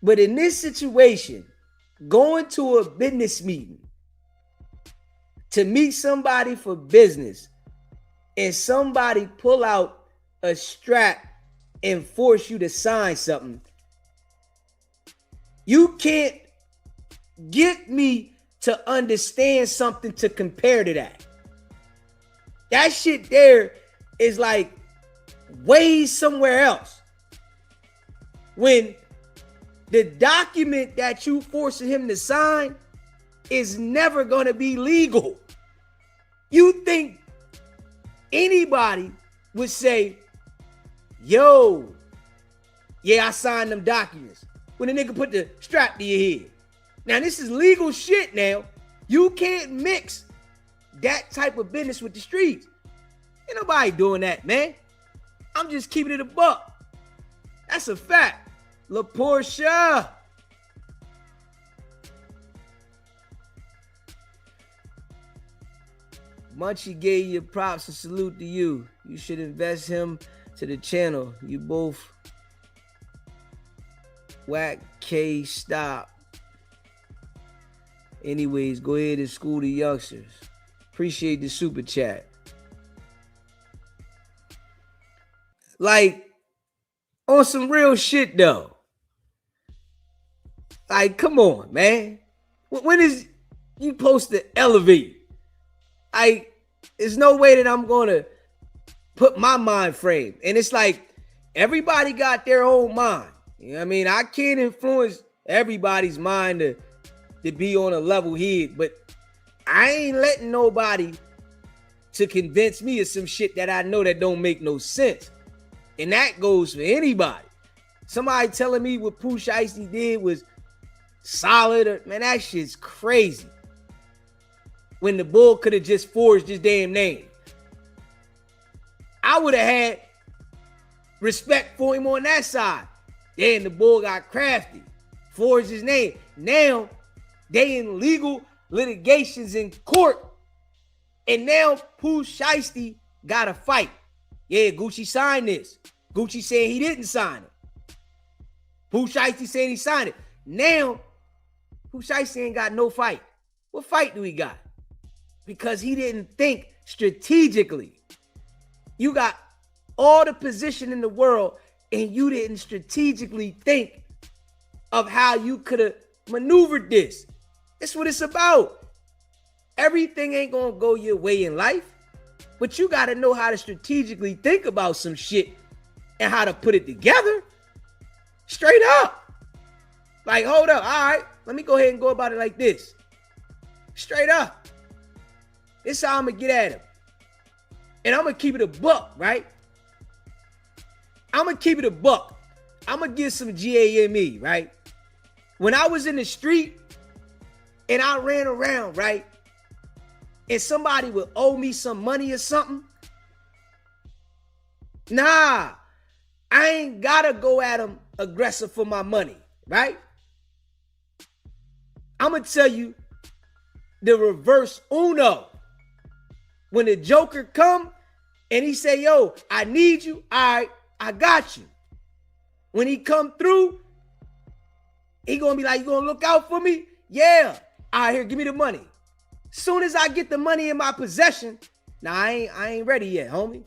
But in this situation, going to a business meeting to meet somebody for business and somebody pull out a strap and force you to sign something, you can't get me to understand something to compare to that. That shit there is like way somewhere else. When the document that you forcing him to sign is never going to be legal. You think anybody would say, yo, yeah, I signed them documents, when the nigga put the strap to your head? Now, this is legal shit now. You can't mix that type of business with the streets. Ain't nobody doing that, man. I'm just keeping it a buck. That's a fact. La Portia. Munchie gave you props and salute to you. You should invest him to the channel. You both Wack K stop. Anyways, go ahead and school the youngsters. Appreciate the super chat. Like, on some real shit though. Like, come on, man. When is you supposed to elevate? Like, there's no way that I'm gonna put my mind frame. And it's like everybody got their own mind. You know what I mean? I can't influence everybody's mind to be on a level head, but I ain't letting nobody to convince me of some shit that I know that don't make no sense. And that goes for anybody. Somebody telling me what Pooh Shiesty did was solid, man, that shit's crazy. When the bull could have just forged his damn name. I would have had respect for him on that side. Then the bull got crafty, forged his name. Now they in legal litigations in court. And now Pooh Shiesty got a fight. Yeah, Gucci signed this. Gucci saying he didn't sign it. Pooh Shiesty saying he signed it. Now, Pooh Shiesty ain't got no fight. What fight do he got? Because he didn't think strategically. You got all the position in the world and you didn't strategically think of how you could have maneuvered this. That's what it's about. Everything ain't gonna go your way in life, but you gotta know how to strategically think about some shit and how to put it together. Straight up. Like, hold up, all right, let me go ahead and go about it like this. Straight up. This is how I'm gonna get at him. And I'm gonna keep it a buck, right? I'm gonna keep it a buck. I'm gonna give some GAME, right? When I was in the street and I ran around, right? And somebody would owe me some money or something. Nah, I ain't gotta go at them aggressive for my money, right? I'm gonna tell you the reverse uno. When the Joker come and he say, yo, I need you, all right, I got you. When he come through, he gonna be like, you gonna look out for me? Yeah. All right, here, give me the money. Soon as I get the money in my possession, nah, I ain't ready yet, homie.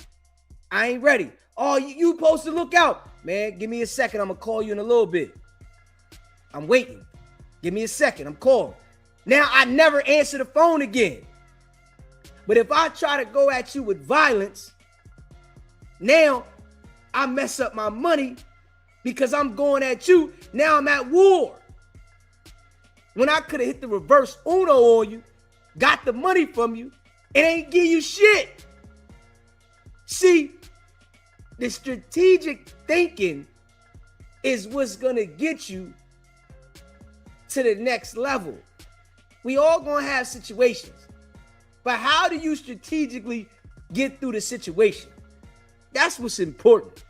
I ain't ready. Oh, you supposed to look out. Man, give me a second. I'm gonna call you in a little bit. I'm waiting. Give me a second. I'm calling. Now I never answer the phone again. But if I try to go at you with violence, now I mess up my money because I'm going at you. Now I'm at war. When I could have hit the reverse uno on you, got the money from you, and ain't give you shit. See, the strategic thinking is what's gonna get you to the next level. We all gonna have situations, but how do you strategically get through the situation? That's what's important,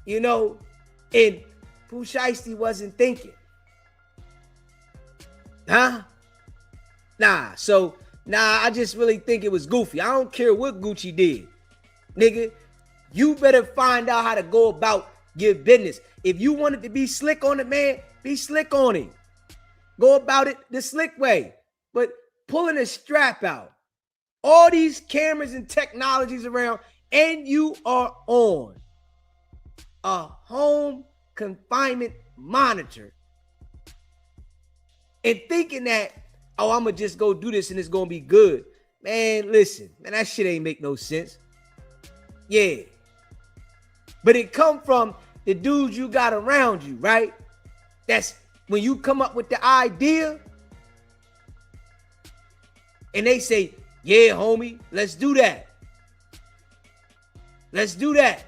you know. And Pooh Shiesty wasn't thinking, huh? Nah, I just really think it was goofy. I don't care what Gucci did, nigga. You better find out how to go about your business. If you wanted to be slick on it, man, be slick on him. Go about it the slick way. But pulling a strap out, all these cameras and technologies around, and you are on a home confinement monitor and thinking that, oh, I'm going to just go do this and it's going to be good. Man, listen, man, that shit ain't make no sense. Yeah. But it come from the dudes you got around you, right? That's when you come up with the idea and they say, yeah, homie, let's do that. Let's do that.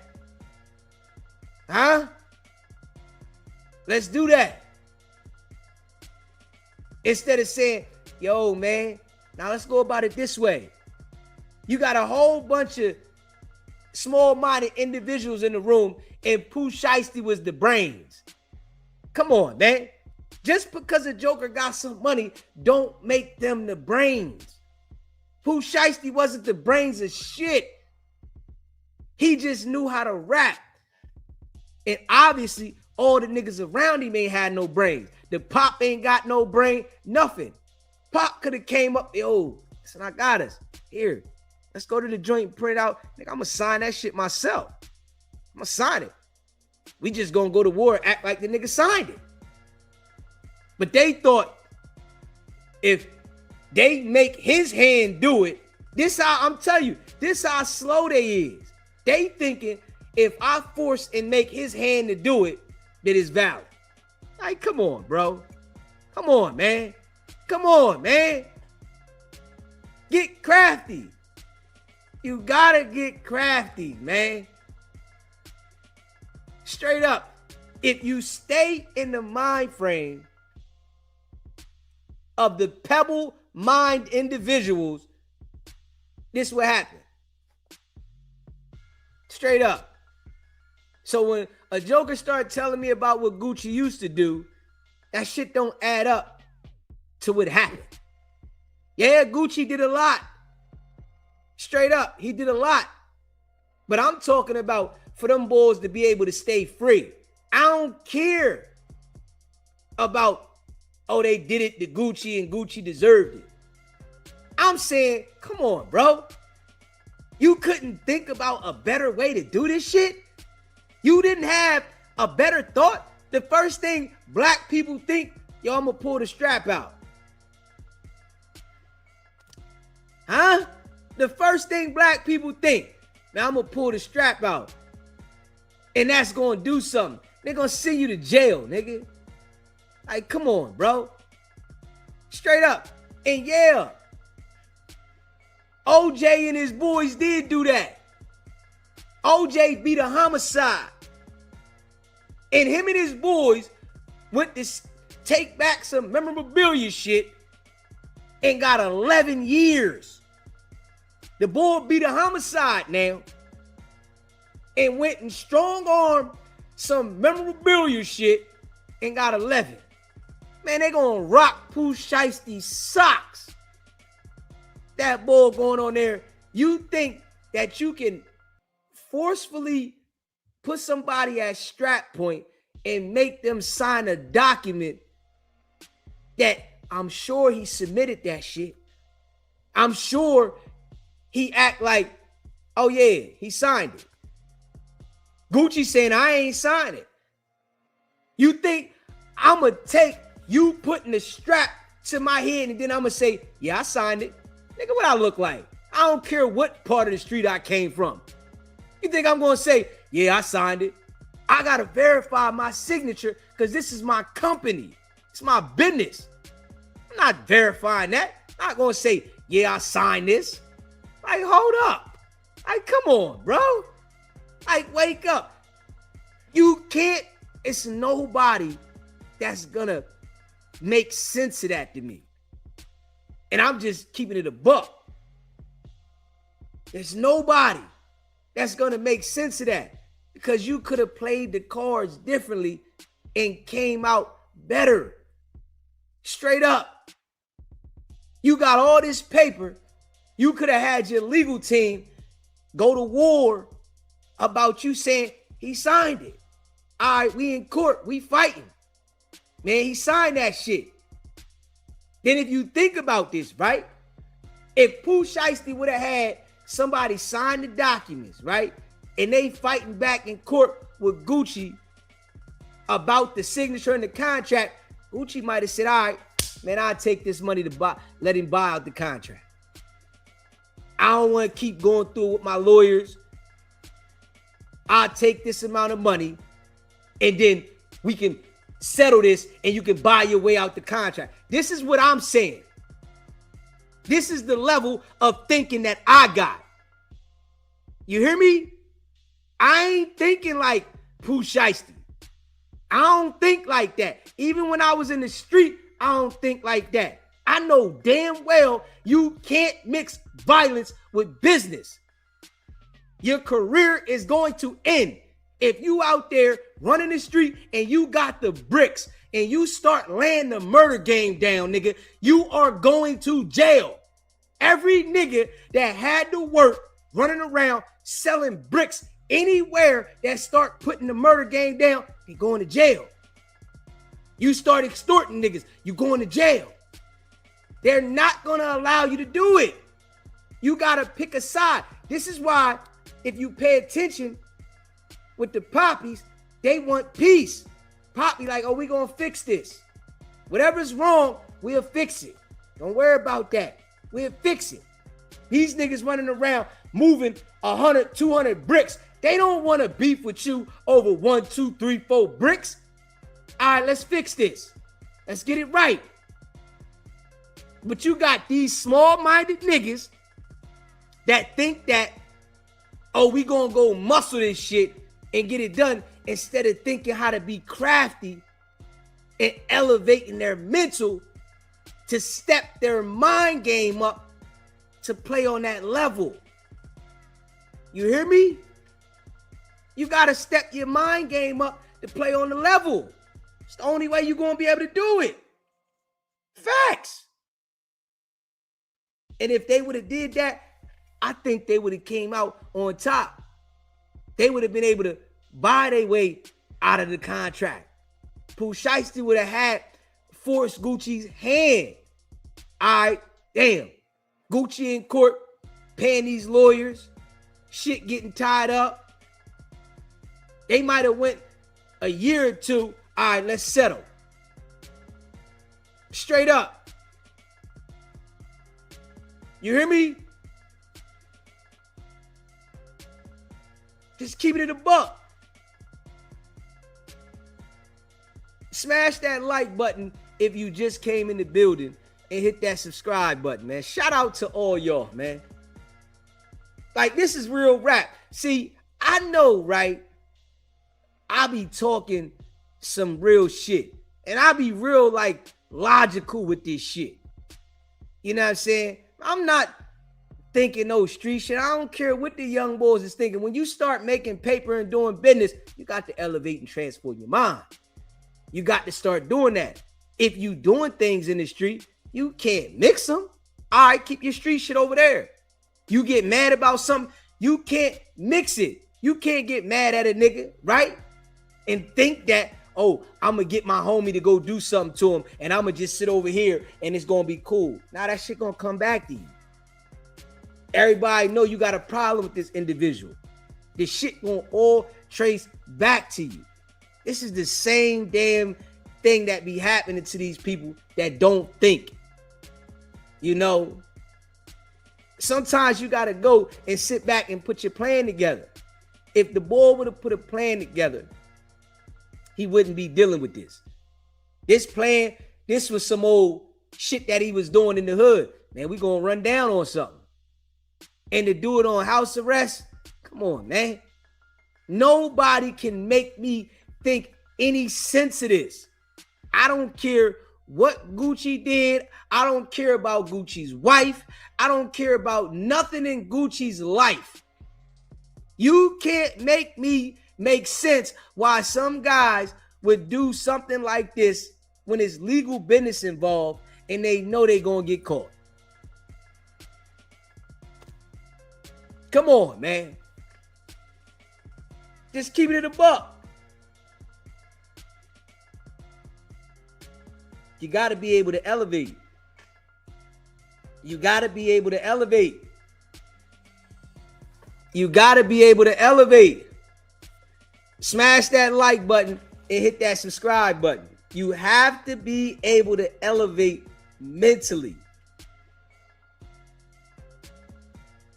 Huh? Let's do that. Instead of saying, yo, man, now let's go about it this way. You got a whole bunch of small-minded individuals in the room, and Pooh Shiesty was the brains. Come on, man. Just because a joker got some money, don't make them the brains. Pooh Shiesty wasn't the brains of shit. He just knew how to rap. And obviously, all the niggas around him ain't had no brains. The Pop ain't got no brain, nothing. Pop could have came up, yo, listen, I got us. Here, let's go to the joint and print out. Nigga, I'm going to sign that shit myself. I'm going to sign it. We just going to go to war and act like the nigga signed it. But they thought if they make his hand do it, this how, I'm telling you, this how slow they is. They thinking if I force and make his hand to do it, that it's valid. Like, come on, bro. Come on, man. Come on, man. Get crafty. You gotta get crafty, man. Straight up. If you stay in the mind frame of the pebble mind individuals, this will happen. Straight up. So when a joker started telling me about what Gucci used to do, that shit don't add up to what happened. Yeah, Gucci did a lot. Straight up, he did a lot. But I'm talking about for them boys to be able to stay free. I don't care about, oh, they did it to Gucci and Gucci deserved it. I'm saying, come on, bro. You couldn't think about a better way to do this shit? You didn't have a better thought? The first thing black people think, yo, I'm gonna pull the strap out. Huh? The first thing black people think, man, I'm gonna pull the strap out. And that's gonna do something. They're gonna send you to jail, nigga. Like, come on, bro. Straight up. And yeah, OJ and his boys did do that. OJ beat a homicide. And him and his boys went to take back some memorabilia shit and got 11 years. The boy beat a homicide now and went and strong-armed some memorabilia shit and got 11. Man, they gonna rock Pooh Shiesty's socks. That boy going on there. You think that you can forcefully put somebody at strap point and make them sign a document that I'm sure he submitted that shit. I'm sure he act like, oh yeah, he signed it. Gucci saying, I ain't signed it. You think I'm going to take you putting the strap to my head and then I'm going to say, yeah, I signed it. Nigga, what I look like? I don't care what part of the street I came from. You think I'm going to say, yeah, I signed it. I got to verify my signature because this is my company. It's my business. I'm not verifying that. I'm not going to say, yeah, I signed this. Like, hold up. Like, come on, bro. Like, wake up. You can't, it's nobody that's going to make sense of that to me. And I'm just keeping it a buck. There's nobody that's going to make sense of that because you could have played the cards differently and came out better. Straight up. You got all this paper. You could have had your legal team go to war about you saying he signed it. All right, we in court. We fighting. Man, he signed that shit. Then if you think about this, right? If Pooh Shiesty would have had somebody sign the documents, right? And they fighting back in court with Gucci about the signature and the contract, Gucci might have said, all right, man, I'll take this money to buy, let him buy out the contract. I don't want to keep going through with my lawyers. I'll take this amount of money and then we can settle this and you can buy your way out the contract. This is what I'm saying. This is the level of thinking that I got. You hear me? I ain't thinking like Pooh Shiesty. I don't think like that. Even when I was in the street, I don't think like that. I know damn well you can't mix violence with business. Your career is going to end. If you out there running the street and you got the bricks and you start laying the murder game down, nigga, you are going to jail. Every nigga that had to work running around selling bricks anywhere that start putting the murder game down, they going to jail. You start extorting niggas, you going to jail. They're not going to allow you to do it. You got to pick a side. This is why if you pay attention with the poppies, they want peace. Poppy like, oh, we going to fix this. Whatever's wrong, we'll fix it. Don't worry about that. We'll fix it. These niggas running around moving 100, 200 bricks. They don't want to beef with you over 1, 2, 3, 4 bricks. All right, let's fix this. Let's get it right. But you got these small-minded niggas that think that, oh, we gonna go muscle this shit and get it done instead of thinking how to be crafty and elevating their mental to step their mind game up to play on that level. You hear me? You gotta step your mind game up to play on the level. It's the only way you're gonna be able to do it. Facts. And if they would have did that, I think they would have came out on top. They would have been able to buy their way out of the contract. Pooh Shiesty would have had forced Gucci's hand. All right, damn. Gucci in court paying these lawyers, shit getting tied up. They might have went a year or two. All right, let's settle. Straight up. You hear me? Just keep it in the buck. Smash that like button if you just came in the building and hit that subscribe button, man. Shout out to all y'all, man. Like, this is real rap. See, I know, right? I be talking some real shit. And I be real, like, logical with this shit. You know what I'm saying? I'm not thinking no street shit. I don't care what the young boys is thinking. When you start making paper and doing business, you got to elevate and transform your mind. You got to start doing that. If you doing things in the street, you can't mix them. All right, keep your street shit over there. You get mad about something, you can't mix it. You can't get mad at a nigga, right? And think that, oh, I'm going to get my homie to go do something to him and I'm going to just sit over here and it's going to be cool. Now that shit going to come back to you. Everybody know you got a problem with this individual. This shit going to all trace back to you. This is the same damn thing that be happening to these people that don't think. You know, sometimes you got to go and sit back and put your plan together. If the boy would have put a plan together, he wouldn't be dealing with this. This plan, this was some old shit that he was doing in the hood. Man, we gonna run down on something. And to do it on house arrest, come on, man. Nobody can make me think any sense of this. I don't care what Gucci did. I don't care about Gucci's wife. I don't care about nothing in Gucci's life. You can't make me make sense why some guys would do something like this when it's legal business involved and they know they're going to get caught. Come on, man. Just keep it in the buck. You got to be able to elevate. You got to be able to elevate. You got to be able to elevate. Smash that like button and hit that subscribe button. You have to be able to elevate mentally.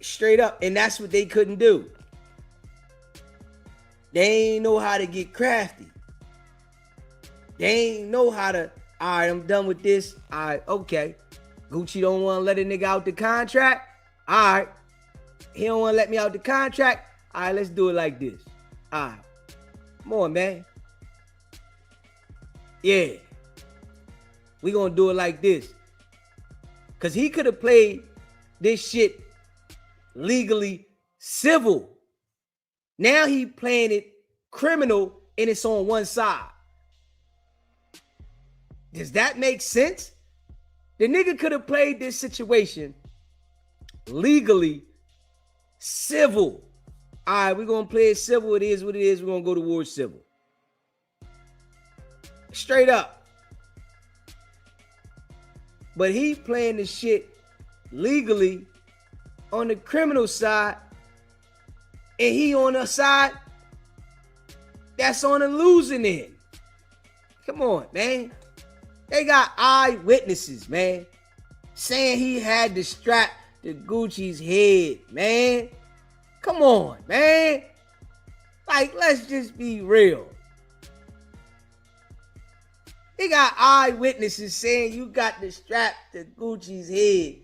Straight up. And that's what they couldn't do. They ain't know how to get crafty. They ain't know how to, all right, I'm done with this. All right, okay. Gucci don't want to let a nigga out the contract. All right. He don't want to let me out the contract. All right, let's do it like this. All right. Come on, man. Yeah. We gonna do it like this. Because he could have played this shit legally civil. Now he playing it criminal and it's on one side. Does that make sense? The nigga could have played this situation legally civil. All right, we're going to play it civil. It is what it is. We're going to go towards civil. Straight up. But he playing the shit legally on the criminal side. And he on the side that's on the losing end. Come on, man. They got eyewitnesses, man, saying he had to strap to Gucci's head, man. Come on, man. Like, let's just be real. They got eyewitnesses saying you got to strap to Gucci's head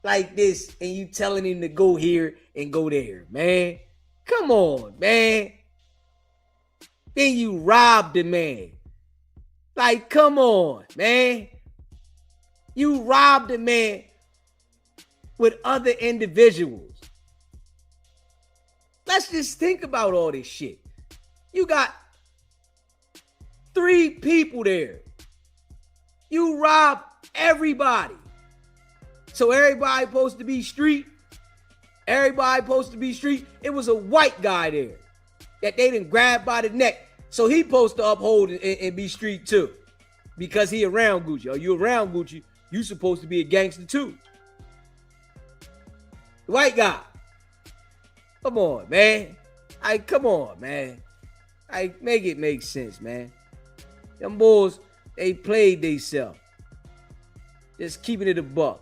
like this, and you telling him to go here and go there, man. Come on, man. Then you robbed the man. Like, come on, man. You robbed a man with other individuals. Let's just think about all this shit. You got 3 people there. You robbed everybody. So everybody supposed to be street. Everybody supposed to be street. It was a white guy there that they didn't grab by the neck. So he supposed to uphold and be street too. Because he around Gucci. Are you around Gucci? You supposed to be a gangster too. The white guy. Come on, man. Come on, man. Make it make sense, man. Them boys, they played theyself. Just keeping it a buck.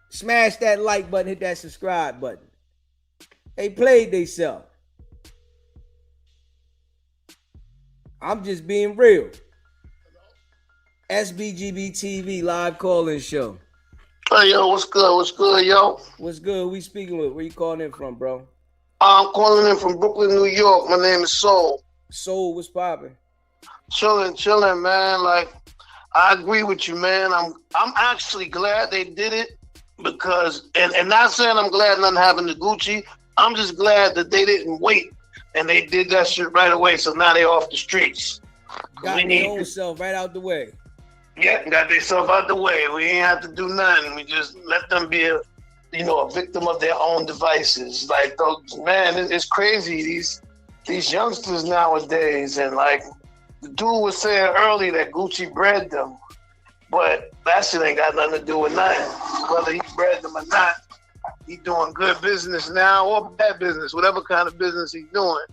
Smash that like button, hit that subscribe button. They played theyself. I'm just being real. SBGB TV live call-in show. Hey, yo, what's good? What's good, yo? What's good? We speaking with? Where you calling in from, bro? I'm calling in from Brooklyn, New York. My name is Soul. Soul, what's popping? Chilling, man. Like, I agree with you, man. I'm actually glad they did it because, and not saying I'm glad nothing happened to Gucci. I'm just glad that they didn't wait and they did that shit right away. So now they off the streets. Got their own self right out the way. Yeah, got themselves out the way. We ain't have to do nothing. We just let them be a victim of their own devices. Like, man, it's crazy. These youngsters nowadays, and like the dude was saying earlier that Gucci bred them, but that shit ain't got nothing to do with nothing. Whether he bred them or not, he doing good business now or bad business, whatever kind of business he's doing.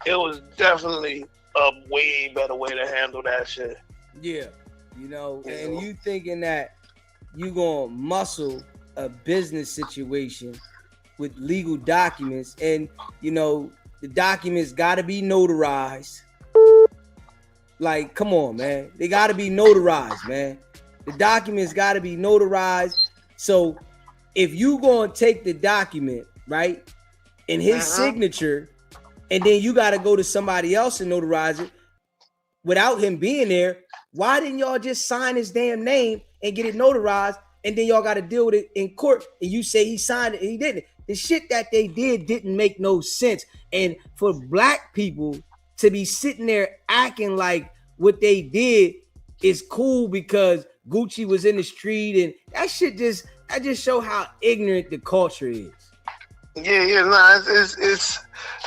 It was definitely a way better way to handle that shit. Yeah. And you thinking that you gonna muscle a business situation with legal documents, and the documents gotta be notarized. Like, come on, man. They gotta be notarized, man. The documents gotta be notarized. So if you gonna take the document, right, and his signature, and then you gotta go to somebody else and notarize it without him being there, why didn't y'all just sign his damn name and get it notarized, and then y'all got to deal with it in court, and you say he signed it and he didn't? The shit that they did didn't make no sense. And for black people to be sitting there acting like what they did is cool because Gucci was in the street, and that shit just show how ignorant the culture is. Yeah, no,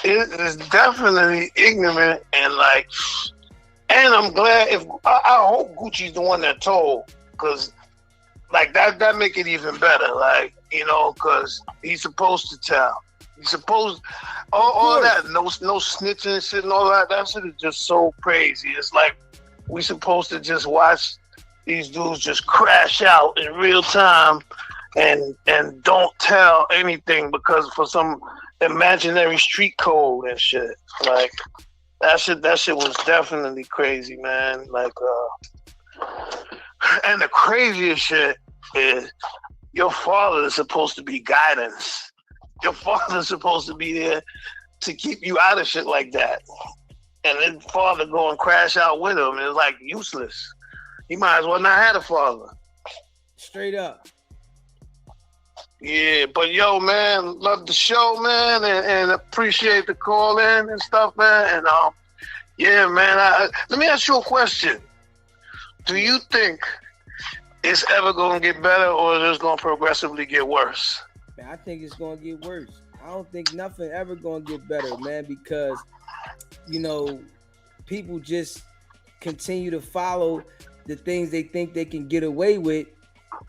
it's definitely ignorant, and like. And I'm glad I hope Gucci's the one that told, because like that make it even better. Like, you know, because he's supposed to tell. He's supposed all of that. No snitching shit and all that. That shit is just so crazy. It's like we supposed to just watch these dudes just crash out in real time and don't tell anything because for some imaginary street code and shit. Like that shit was definitely crazy, man. Like and the craziest shit is your father is supposed to be guidance. Your father's supposed to be there to keep you out of shit like that. And then father go and crash out with him. It's like useless. He might as well not have a father. Straight up. Yeah, but yo, man, love the show, man, and appreciate the call in and stuff, man. And yeah, man, let me ask you a question. Do you think it's ever gonna get better or is it gonna progressively get worse? Man, I think it's gonna get worse. I don't think nothing ever gonna get better, man, because you know, people just continue to follow the things they think they can get away with,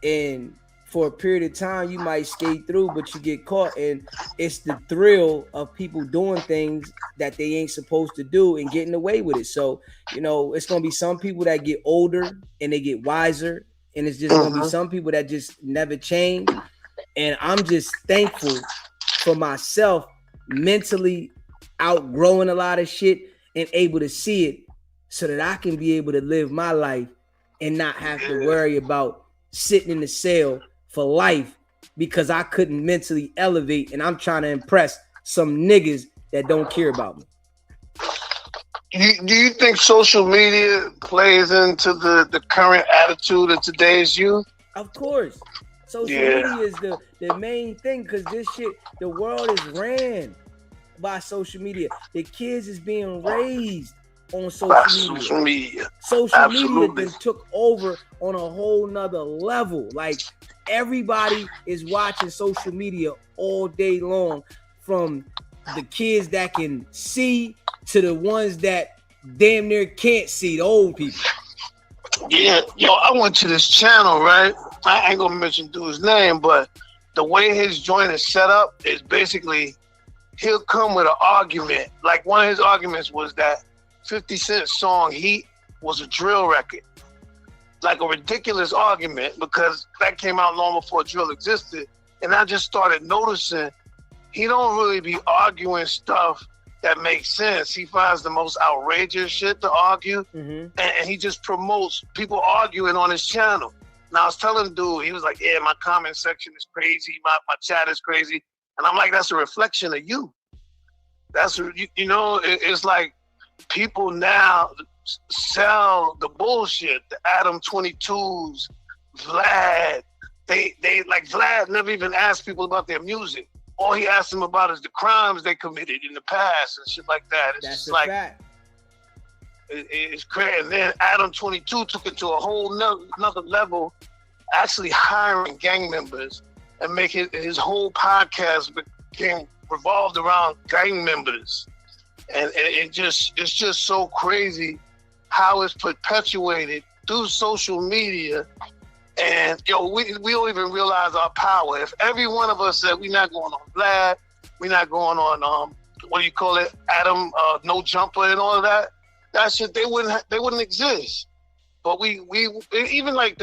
and for a period of time you might skate through, but you get caught, and it's the thrill of people doing things that they ain't supposed to do and getting away with it. So, you know, it's gonna be some people that get older and they get wiser, and it's just gonna be some people that just never change. And I'm just thankful for myself mentally outgrowing a lot of shit and able to see it so that I can be able to live my life and not have to worry about sitting in the cell for life because I couldn't mentally elevate and I'm trying to impress some niggas that don't care about me. Do you think social media plays into the current attitude of today's youth? Of course. Social media is the main thing because this shit, the world is ran by social media. The kids is being raised on social media. Social media then took over on a whole nother level. Like everybody is watching social media all day long, from the kids that can see to the ones that damn near can't see, the old people. Yeah, yo, I went to this channel, right? I ain't gonna mention dude's name, but the way his joint is set up is basically he'll come with an argument. Like one of his arguments was that 50 Cent song Heat was a drill record. Like a ridiculous argument because that came out long before drill existed. And I just started noticing he don't really be arguing stuff that makes sense. He finds the most outrageous shit to argue, and he just promotes people arguing on his channel. Now I was telling the dude, he was like, yeah, my comment section is crazy, my chat is crazy. And I'm like, that's a reflection of you. That's, you know, it's like people now sell the bullshit, the Adam 22s, Vlad. They like Vlad never even asked people about their music. All he asked them about is the crimes they committed in the past and shit like that. It's just like, it's crazy. And then Adam 22 took it to a whole another level, actually hiring gang members and making his whole podcast became revolved around gang members. And it's just so crazy how it's perpetuated through social media. And yo, we don't even realize our power. If every one of us said we're not going on Vlad, we're not going on what do you call it, Adam No Jumper and all of that shit, they wouldn't exist. But we even like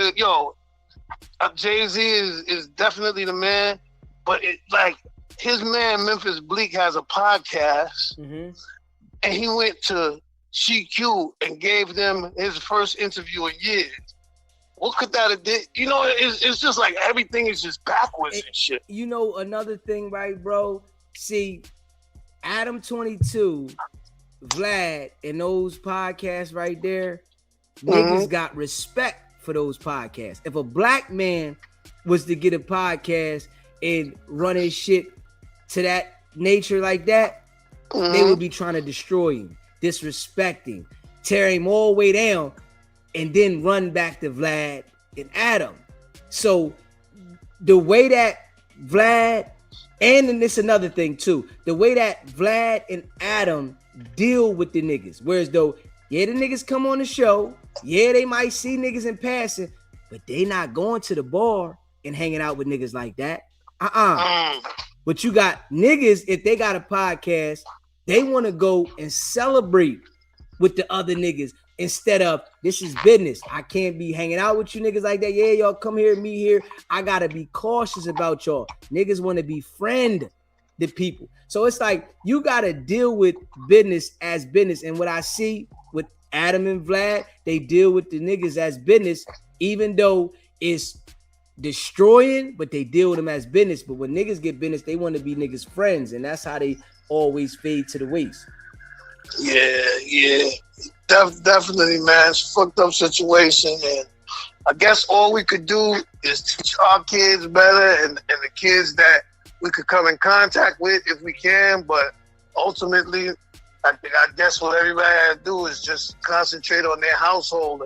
Jay-Z is definitely the man, but it like his man Memphis Bleak has a podcast, and he went to GQ and gave them his first interview in years. What could that have did? You know, it's just like everything is just backwards and shit. You know, another thing, right, bro? See, Adam 22, Vlad, and those podcasts right there, niggas got respect for those podcasts. If a black man was to get a podcast and run his shit to that nature like that, they would be trying to destroy him, disrespecting, tear him all the way down, and then run back to Vlad and Adam. So the way that Vlad, and then this another thing too, the way that Vlad and Adam deal with the niggas, whereas though, yeah, the niggas come on the show, yeah, they might see niggas in passing, but they not going to the bar and hanging out with niggas like that. But you got niggas, if they got a podcast, they want to go and celebrate with the other niggas instead of this is business. I can't be hanging out with you niggas like that. Yeah, y'all come here, me here. I gotta be cautious about y'all. Niggas want to befriend the people. So it's like you gotta deal with business as business. And what I see with Adam and Vlad, they deal with the niggas as business, even though it's destroying, but they deal with them as business. But when niggas get business, they want to be niggas' friends, and that's how they always fade to the waist. Yeah. Definitely, man. It's a fucked up situation, and I guess all we could do is teach our kids better and the kids that we could come in contact with if we can. But ultimately, I guess what everybody has to do is just concentrate on their household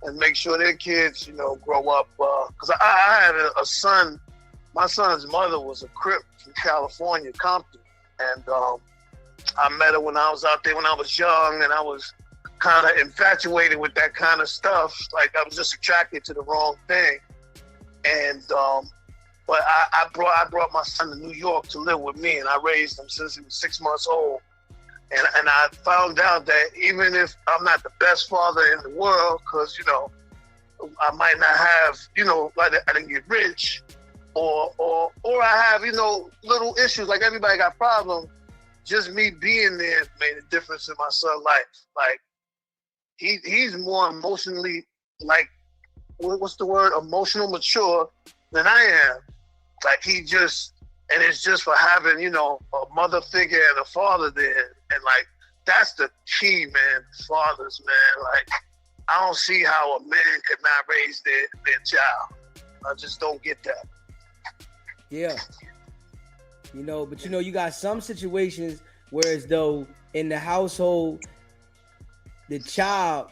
and make sure their kids, grow up. Because I had a son. My son's mother was a Crip from California, Compton, and I met her when I was out there when I was young, and I was kind of infatuated with that kind of stuff. Like I was just attracted to the wrong thing. And but I brought my son to New York to live with me, and I raised him since he was 6 months old. And I found out that even if I'm not the best father in the world, because I might not have, like I didn't get rich, or I have little issues. Like everybody got problems. Just me being there made a difference in my son's life. Like he's more emotionally, like, what's the word? Emotional mature than I am. Like and it's just for having, a mother figure and a father there. And like, that's the key, man. Fathers, man. Like, I don't see how a man could not raise their child. I just don't get that. Yeah. But you got some situations where as though in the household, the child,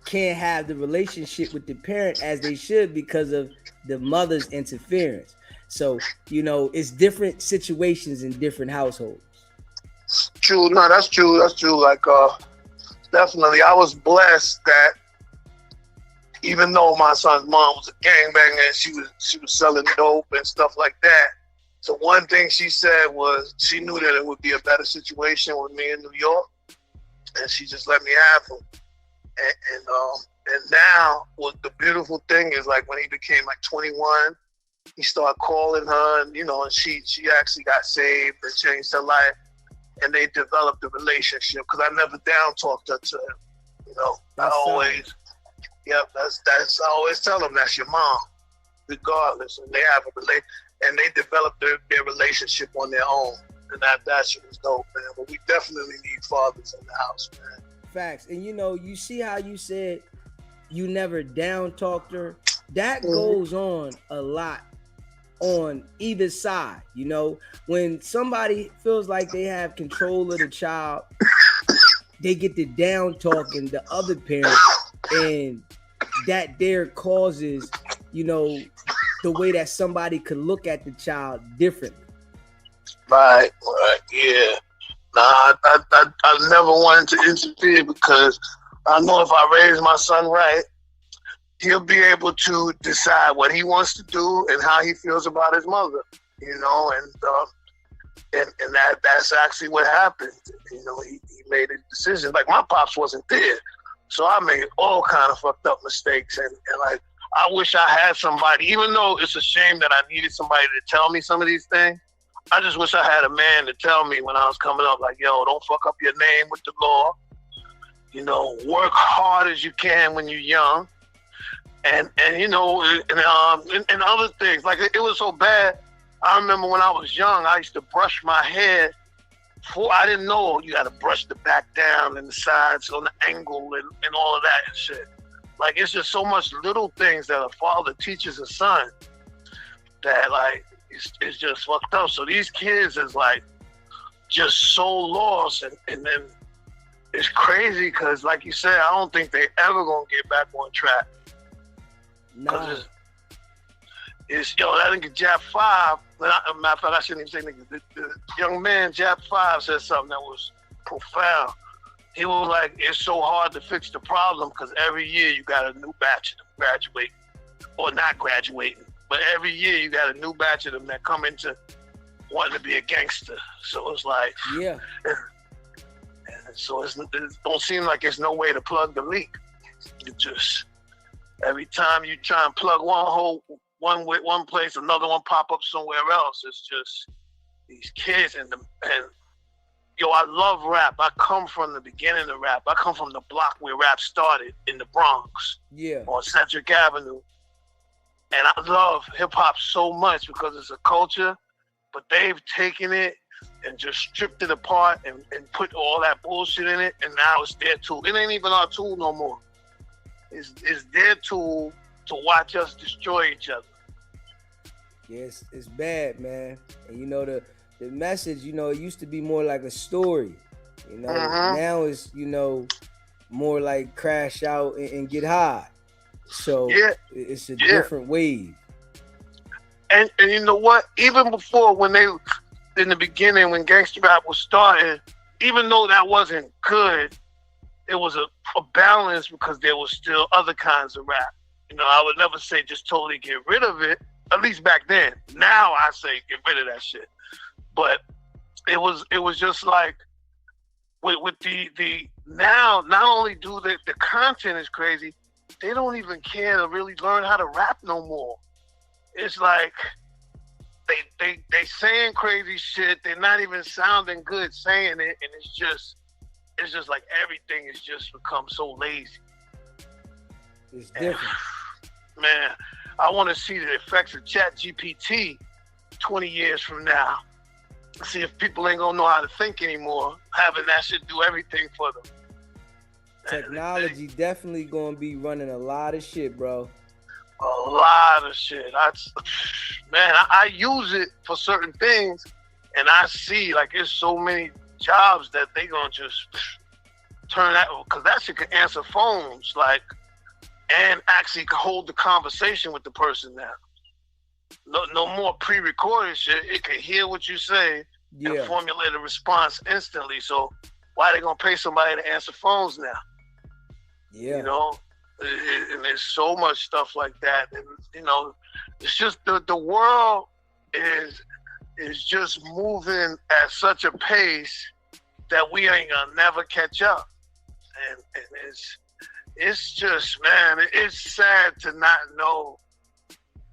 can't have the relationship with the parent as they should because of the mother's interference. So, it's different situations in different households. True. No, that's true. That's true. Like, definitely, I was blessed that even though my son's mom was a gangbanger and she was selling dope and stuff like that, so one thing she said was she knew that it would be a better situation with me in New York, and she just let me have him. And now, what the beautiful thing is, like when he became like 21, he started calling her, and and she actually got saved and changed her life, and they developed a relationship. Because I never down talked her to him, I always, that's I always tell them that's your mom, regardless, and they have a relationship. And they developed their relationship on their own. And that shit was dope, man. But we definitely need fathers in the house, man. Facts. And you see how you said you never down talked her? That goes on a lot on either side. When somebody feels like they have control of the child, they get the down talking the other parent, and that there causes, the way that somebody could look at the child differently. Right, yeah. Nah, I never wanted to interfere because I know if I raise my son right, he'll be able to decide what he wants to do and how he feels about his mother, and that's actually what happened. He made a decision. Like my pops wasn't there, so I made all kind of fucked up mistakes, and like, I wish I had somebody, even though it's a shame that I needed somebody to tell me some of these things. I just wish I had a man to tell me when I was coming up, like, yo, don't fuck up your name with the law. Work hard as you can when you're young. And other things. Like, it was so bad. I remember when I was young, I used to brush my hair. I didn't know you got to brush the back down and the sides on the angle and all of that and shit. Like, it's just so much little things that a father teaches a son that, like, it's just fucked up. So these kids is, like, just so lost. And then it's crazy because, like you said, I don't think they ever going to get back on track. Nah. That nigga Jap 5, matter of fact, I shouldn't even say nigga. The young man, Jap 5, said something that was profound. He was like, it's so hard to fix the problem because every year you got a new batch of them graduate or not graduating. But every year you got a new batch of them that come into wanting to be a gangster. So it's like, Yeah. So it don't seem like there's no way to plug the leak. It just, every time you try and plug one hole, one place, another one pop up somewhere else. It's just these kids and yo, I love rap. I come from the beginning of rap. I come from the block where rap started in the Bronx. Yeah. On Centric Avenue. And I love hip hop so much because it's a culture, but they've taken it and just stripped it apart and put all that bullshit in it, and now it's their tool. It ain't even our tool no more. It's their tool to watch us destroy each other. Yes, it's bad, man. And you know the message, you know, it used to be more like a story. You know, now it's, you know, more like crash out and get high. So it's a different wave. And you know what? Even before, when they, in the beginning, when gangster rap was starting, even though that wasn't good, it was a balance because there was still other kinds of rap. You know, I would never say just totally get rid of it, at least back then. Now I say get rid of that shit. But it was just like with the now, not only do the content is crazy, they don't even care to really learn how to rap no more. It's like they saying crazy shit. They're not even sounding good saying it, and it's just like everything has just become so lazy. It's different. And, man, I want to see the effects of ChatGPT 20 years from now. See if people ain't gonna know how to think anymore, having that shit do everything for them. Technology definitely gonna be running a lot of shit, bro. A lot of shit. I use it for certain things, and I see like there's so many jobs that they gonna just turn that, because that shit can answer phones, like, and actually can hold the conversation with the person now. No more pre-recorded shit. It can hear what you say and formulate a response instantly. So why they gonna pay somebody to answer phones now? Yeah. You know, and there's so much stuff like that. And, you know, it's just the world is just moving at such a pace that we ain't gonna never catch up. And it's just, man, it's sad to not know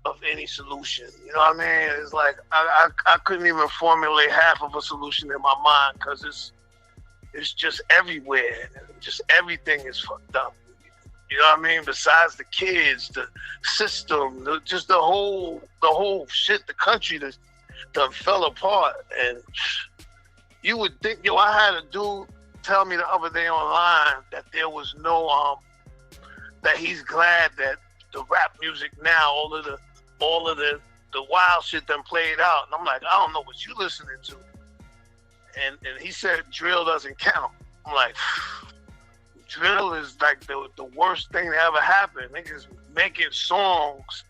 of any solution. You know what I mean? It's like I couldn't even formulate half of a solution in my mind because it's just everywhere. Just everything is fucked up. You know what I mean? Besides the kids, the system, just the whole shit, the country that fell apart. And you would think, I had a dude tell me the other day online that there was no that he's glad that the rap music now, all of the wild shit done played out. And I'm like, I don't know what you listening to. And he said drill doesn't count. I'm like, drill is like the worst thing that ever happened. Niggas making songs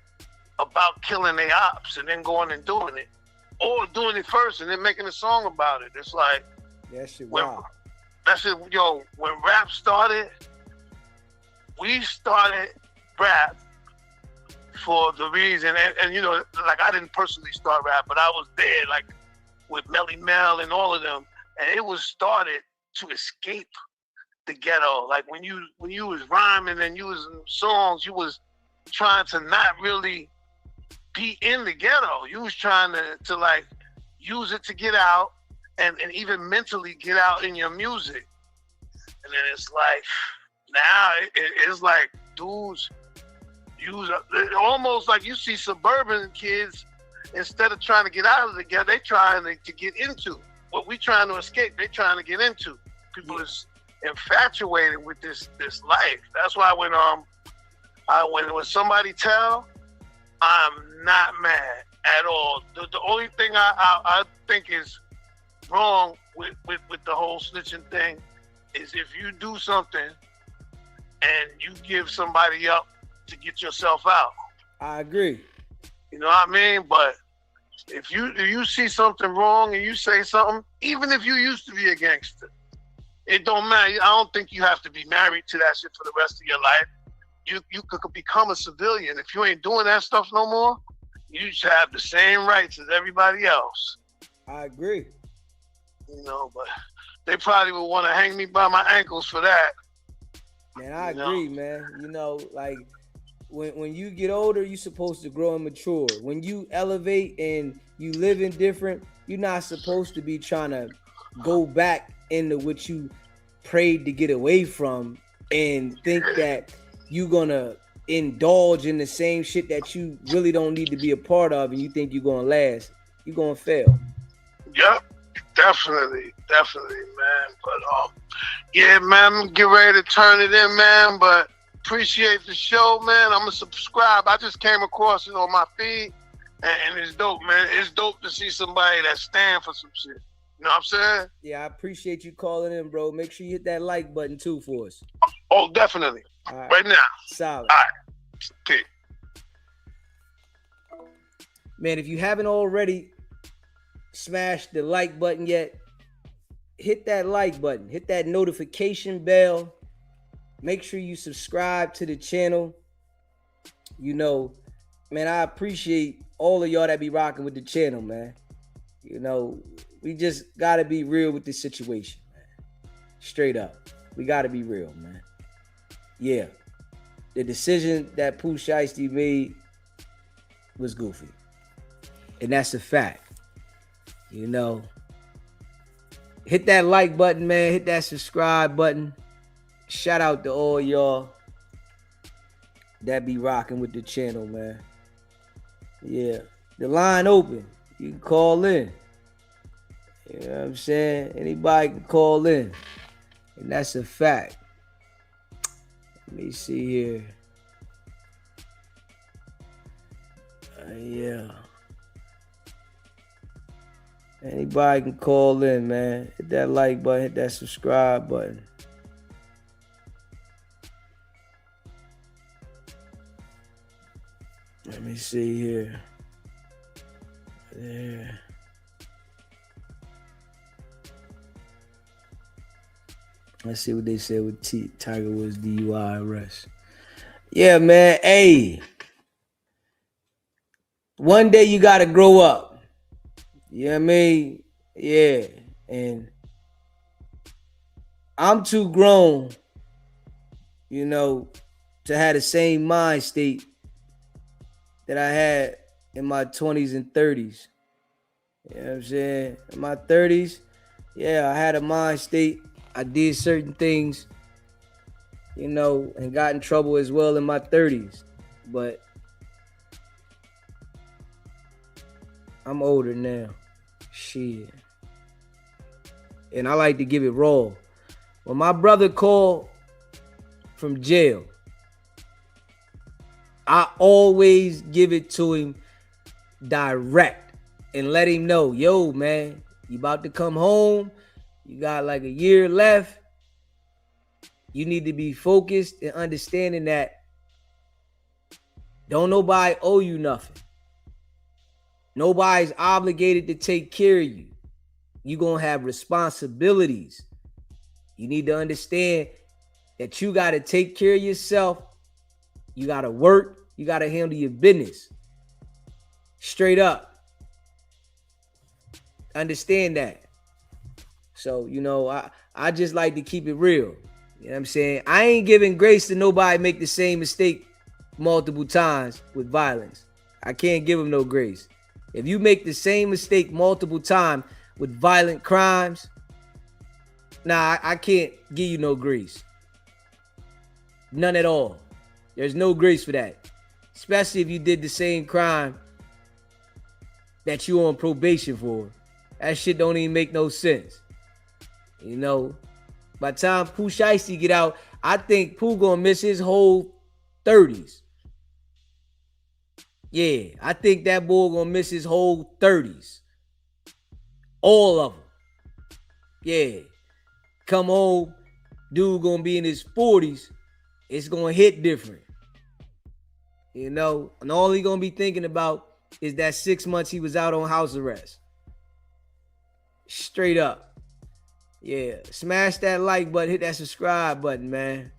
about killing their ops and then going and doing it. Or doing it first and then making a song about it. It's like, that shit wow. That shit, when rap started, we started rap for the reason, and you know, like I didn't personally start rap, but I was there like with Melly Mel and all of them, and it was started to escape the ghetto. Like when you was rhyming and you was in songs, you was trying to not really be in the ghetto. You was trying to like use it to get out and even mentally get out in your music. And then it's like now it's like dudes use almost like you see suburban kids, instead of trying to get out of the ghetto, they trying to get into what we trying to escape. They trying to get into. People is infatuated with this life. That's why when somebody tell, I'm not mad at all. The only thing I think is wrong with the whole snitching thing is if you do something and you give somebody up to get yourself out. I agree. You know what I mean? But if you see something wrong and you say something, even if you used to be a gangster, it don't matter. I don't think you have to be married to that shit for the rest of your life. you could become a civilian. If you ain't doing that stuff no more, you should have the same rights as everybody else. I agree. You know, but they probably would want to hang me by my ankles for that. Man, I agree, man. You know, like when you get older, you're supposed to grow and mature. When you elevate and you live in different, you're not supposed to be trying to go back into what you prayed to get away from and think that you're gonna indulge in the same shit that you really don't need to be a part of, and you think you're gonna last. You're gonna fail. Yep, definitely, man. But yeah, man, get ready to turn it in, man. But appreciate the show, man. I'm gonna subscribe. I just came across it on my feed, and it's dope, man. It's dope to see somebody that stand for some shit. You know what I'm saying? Yeah, I appreciate you calling in, bro. Make sure you hit that like button too for us. Oh, definitely. Right now. Solid. All right. Okay. Man, if you haven't already smashed the like button yet, hit that like button. Hit that notification bell. Make sure you subscribe to the channel. You know, man, I appreciate all of y'all that be rocking with the channel, man. You know, we just got to be real with this situation, man. Straight up. We got to be real, man. Yeah. The decision that Pooh Shiesty made was goofy. And that's a fact. You know, hit that like button, man. Hit that subscribe button. Shout out to all y'all that be rocking with the channel, man. Yeah. The line open. You can call in. You know what I'm saying? Anybody can call in. And that's a fact. Let me see here. Yeah. Anybody can call in, man. Hit that like button. Hit that subscribe button. Let me see here. Yeah. Let's see what they said with Tiger Woods DUI arrest. Yeah, man. Hey. One day you got to grow up. You know what I mean? Yeah. And I'm too grown, you know, to have the same mind state that I had in my 20s and 30s. You know what I'm saying? In my 30s, yeah, I had a mind state. I did certain things, you know, and got in trouble as well in my 30s. But I'm older now. Shit. And I like to give it raw. When my brother called from jail, I always give it to him direct and let him know, yo, man, you about to come home. You got like a year left. You need to be focused and understanding that don't nobody owe you nothing. Nobody's obligated to take care of you. You're going to have responsibilities. You need to understand that you got to take care of yourself. You got to work. You got to handle your business. Straight up. Understand that. So, you know, I just like to keep it real. You know what I'm saying? I ain't giving grace to nobody make the same mistake multiple times with violence. I can't give them no grace. If you make the same mistake multiple times with violent crimes, nah, I can't give you no grace. None at all. There's no grace for that. Especially if you did the same crime that you on probation for. That shit don't even make no sense. You know, by the time Pooh Shiesty get out, I think Pooh gonna miss his whole 30s. Yeah, I think that boy gonna miss his whole 30s. All of them. Yeah. Come home, dude gonna be in his 40s. It's gonna hit different. You know, and all he gonna be thinking about is that 6 months he was out on house arrest. Straight up. Yeah, smash that like button, hit that subscribe button, man.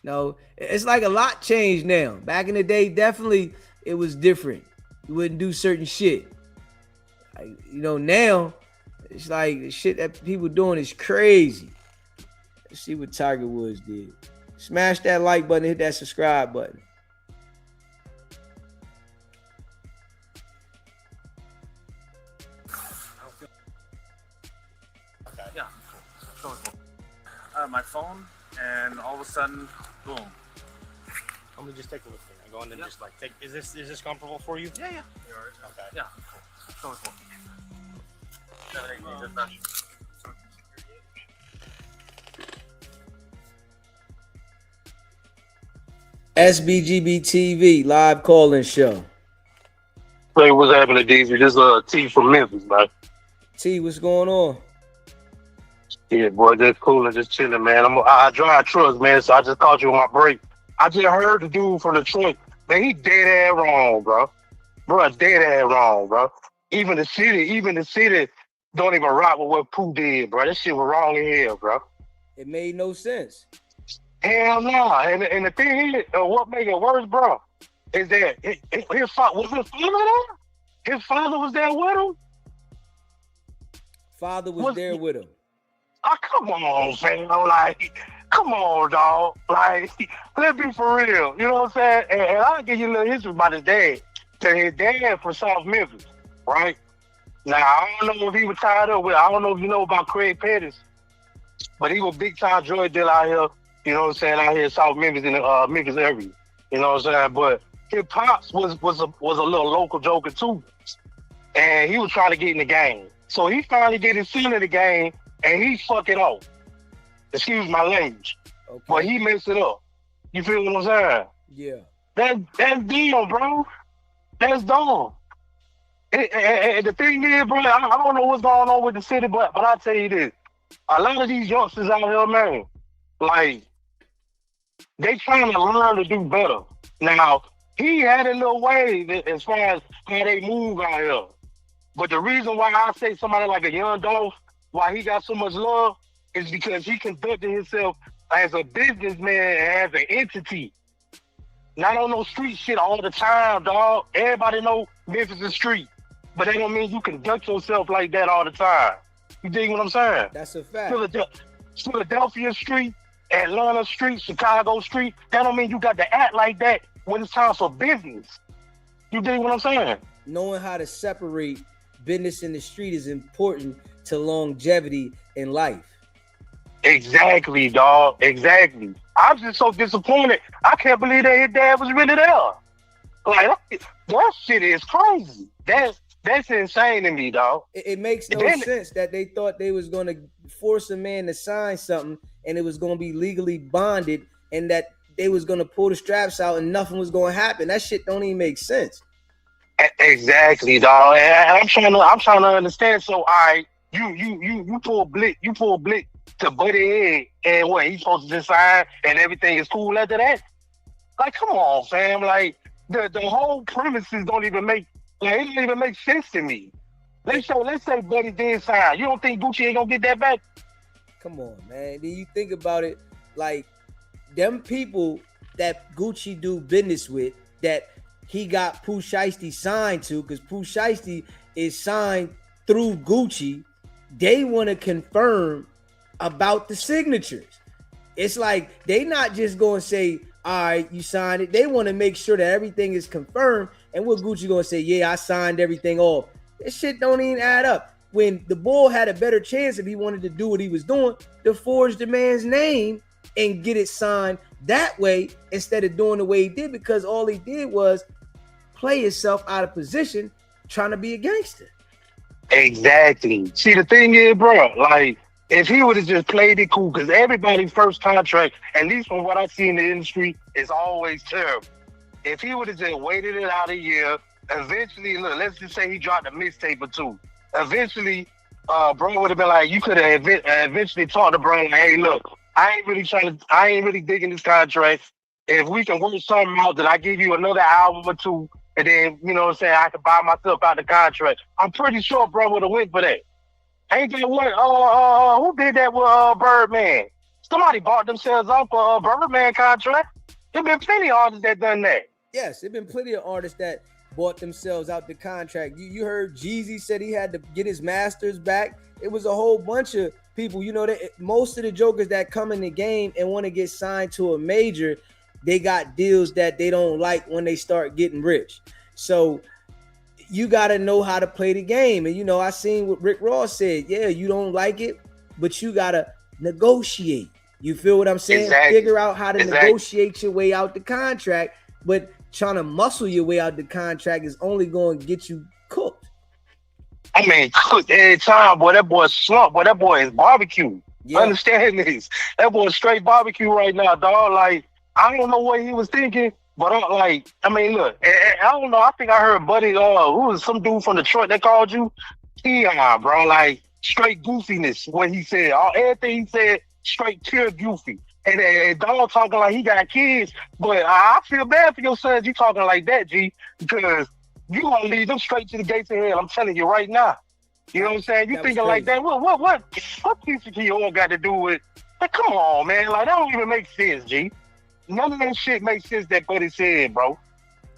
No, it's like a lot changed now. Back in the day, definitely it was different. You wouldn't do certain shit. Like, now it's like the shit that people doing is crazy. Let's see what Tiger Woods did. Smash that like button, hit that subscribe button. Yeah. My phone, and all of a sudden, boom. Let me just take a look. I go in and just like take. Is this comfortable for you? Yeah. Okay. Yeah. Go with SBGB TV live calling show. Hey, what's happening, Deezy? This is T from Memphis, man. T, what's going on? Yeah, boy, just cool and just chilling, man. I drive trucks, man, so I just caught you on my break. I just heard the dude from Detroit, man, he dead ass wrong, bro. Bro, dead ass wrong, bro. Even the city don't even rock with what Pooh did, bro. That shit was wrong in hell, bro. It made no sense. Hell no. And the thing is, what make it worse, bro, is that his father was there? His father was there with him? Father was there with him. Oh, come on, fam. Like, come on, dog. Like, let's be for real. You know what I'm saying? And I'll give you a little history about his dad. So his dad from South Memphis, right? Now, I don't know if he was tied up with, I don't know if you know about Craig Pettis, but he was big time drug dealer out here, you know what I'm saying, out here in South Memphis, in the Memphis area. You know what I'm saying? But his pops was a little local joker too. And he was trying to get in the game. So he finally get his son in the game, and he fuck it up. Excuse my language. Okay. But he messed it up. You feel what I'm saying? Yeah. That's dumb, bro. That's dumb. And the thing is, bro, I don't know what's going on with the city, but I'll tell you this. A lot of these youngsters out here, man, like, they trying to learn to do better. Now, he had a little way as far as how they move out here. But the reason why I say somebody like a Young Dolph, why he got so much love, is because he conducted himself as a businessman and as an entity. Not on no street shit all the time, dog. Everybody know Memphis is street. But that don't mean you conduct yourself like that all the time. You dig what I'm saying? That's a fact. Philadelphia Street, Atlanta Street, Chicago Street, that don't mean you got to act like that when it's time for business. You dig what I'm saying? Knowing how to separate business in the street is important to longevity in life. Exactly, dog. Exactly. I'm just so disappointed. I can't believe that his dad was really there. Like, that shit is crazy. That's insane to me, dog. It makes no sense that they thought they was going to force a man to sign something and it was going to be legally bonded and that they was going to pull the straps out and nothing was going to happen. That shit don't even make sense. Exactly, dog. And I'm trying to understand. So, all right, you pull Blick to Buddy Head, and what, he's supposed to just sign and everything is cool after that? Like, come on, fam. Like, the whole premises don't even make sense to me. Let's say Buddy did sign. You don't think Gucci ain't gonna get that back? Come on, man. Then you think about it, like, them people that Gucci do business with, that he got Pooh Shiesty signed to, because Pooh Shiesty is signed through Gucci, they want to confirm about the signatures. It's like they not just going to say, all right, you signed it. They want to make sure that everything is confirmed. And what Gucci going to say, yeah, I signed everything off. This shit don't even add up. When the bull had a better chance, if he wanted to do what he was doing, to forge the man's name and get it signed that way instead of doing the way he did, because all he did was play himself out of position trying to be a gangster. Exactly. See, the thing is, bro, like, if he would have just played it cool, because everybody's first contract, at least from what I see in the industry, is always terrible. If he would have just waited it out a year, eventually, look, let's just say he dropped a mixtape or two. Eventually, bro would have been like, you could have eventually talked to bro like, hey, look, I ain't really digging this contract. If we can work something out, that I give you another album or two, and then, you know what I'm saying, I can buy myself out the contract. I'm pretty sure bro would have went for that. Ain't that what, who did that with Birdman? Somebody bought themselves off a Birdman contract. There been plenty of artists that done that. Yes, there been plenty of artists that bought themselves out the contract. You heard Jeezy said he had to get his masters back. It was a whole bunch of people. You know, most of the jokers that come in the game and want to get signed to a major, they got deals that they don't like when they start getting rich. So you got to know how to play the game. And, you know, I seen what Rick Ross said. Yeah, you don't like it, but you got to negotiate. You feel what I'm saying? Exactly. Figure out how to negotiate your way out the contract, but trying to muscle your way out the contract is only going to get you cooked. I mean, cooked every time, boy. That boy slump, boy. That boy is barbecue. Yeah. Understand this? That boy is straight barbecue right now, dog. Like, I don't know what he was thinking, but I mean, look, I don't know. I think I heard Buddy, who was some dude from Detroit that called you? Bro, like straight goofiness. What he said, everything he said, straight pure goofy. And dog talking like he got kids, but I feel bad for your sons. You talking like that, G, because you gonna lead them straight to the gates of hell. I'm telling you right now. You know what I'm saying? You thinking like that? What piece of key all got to do with? Like, come on, man. Like, that don't even make sense, G. None of that shit makes sense that Buddy said, bro.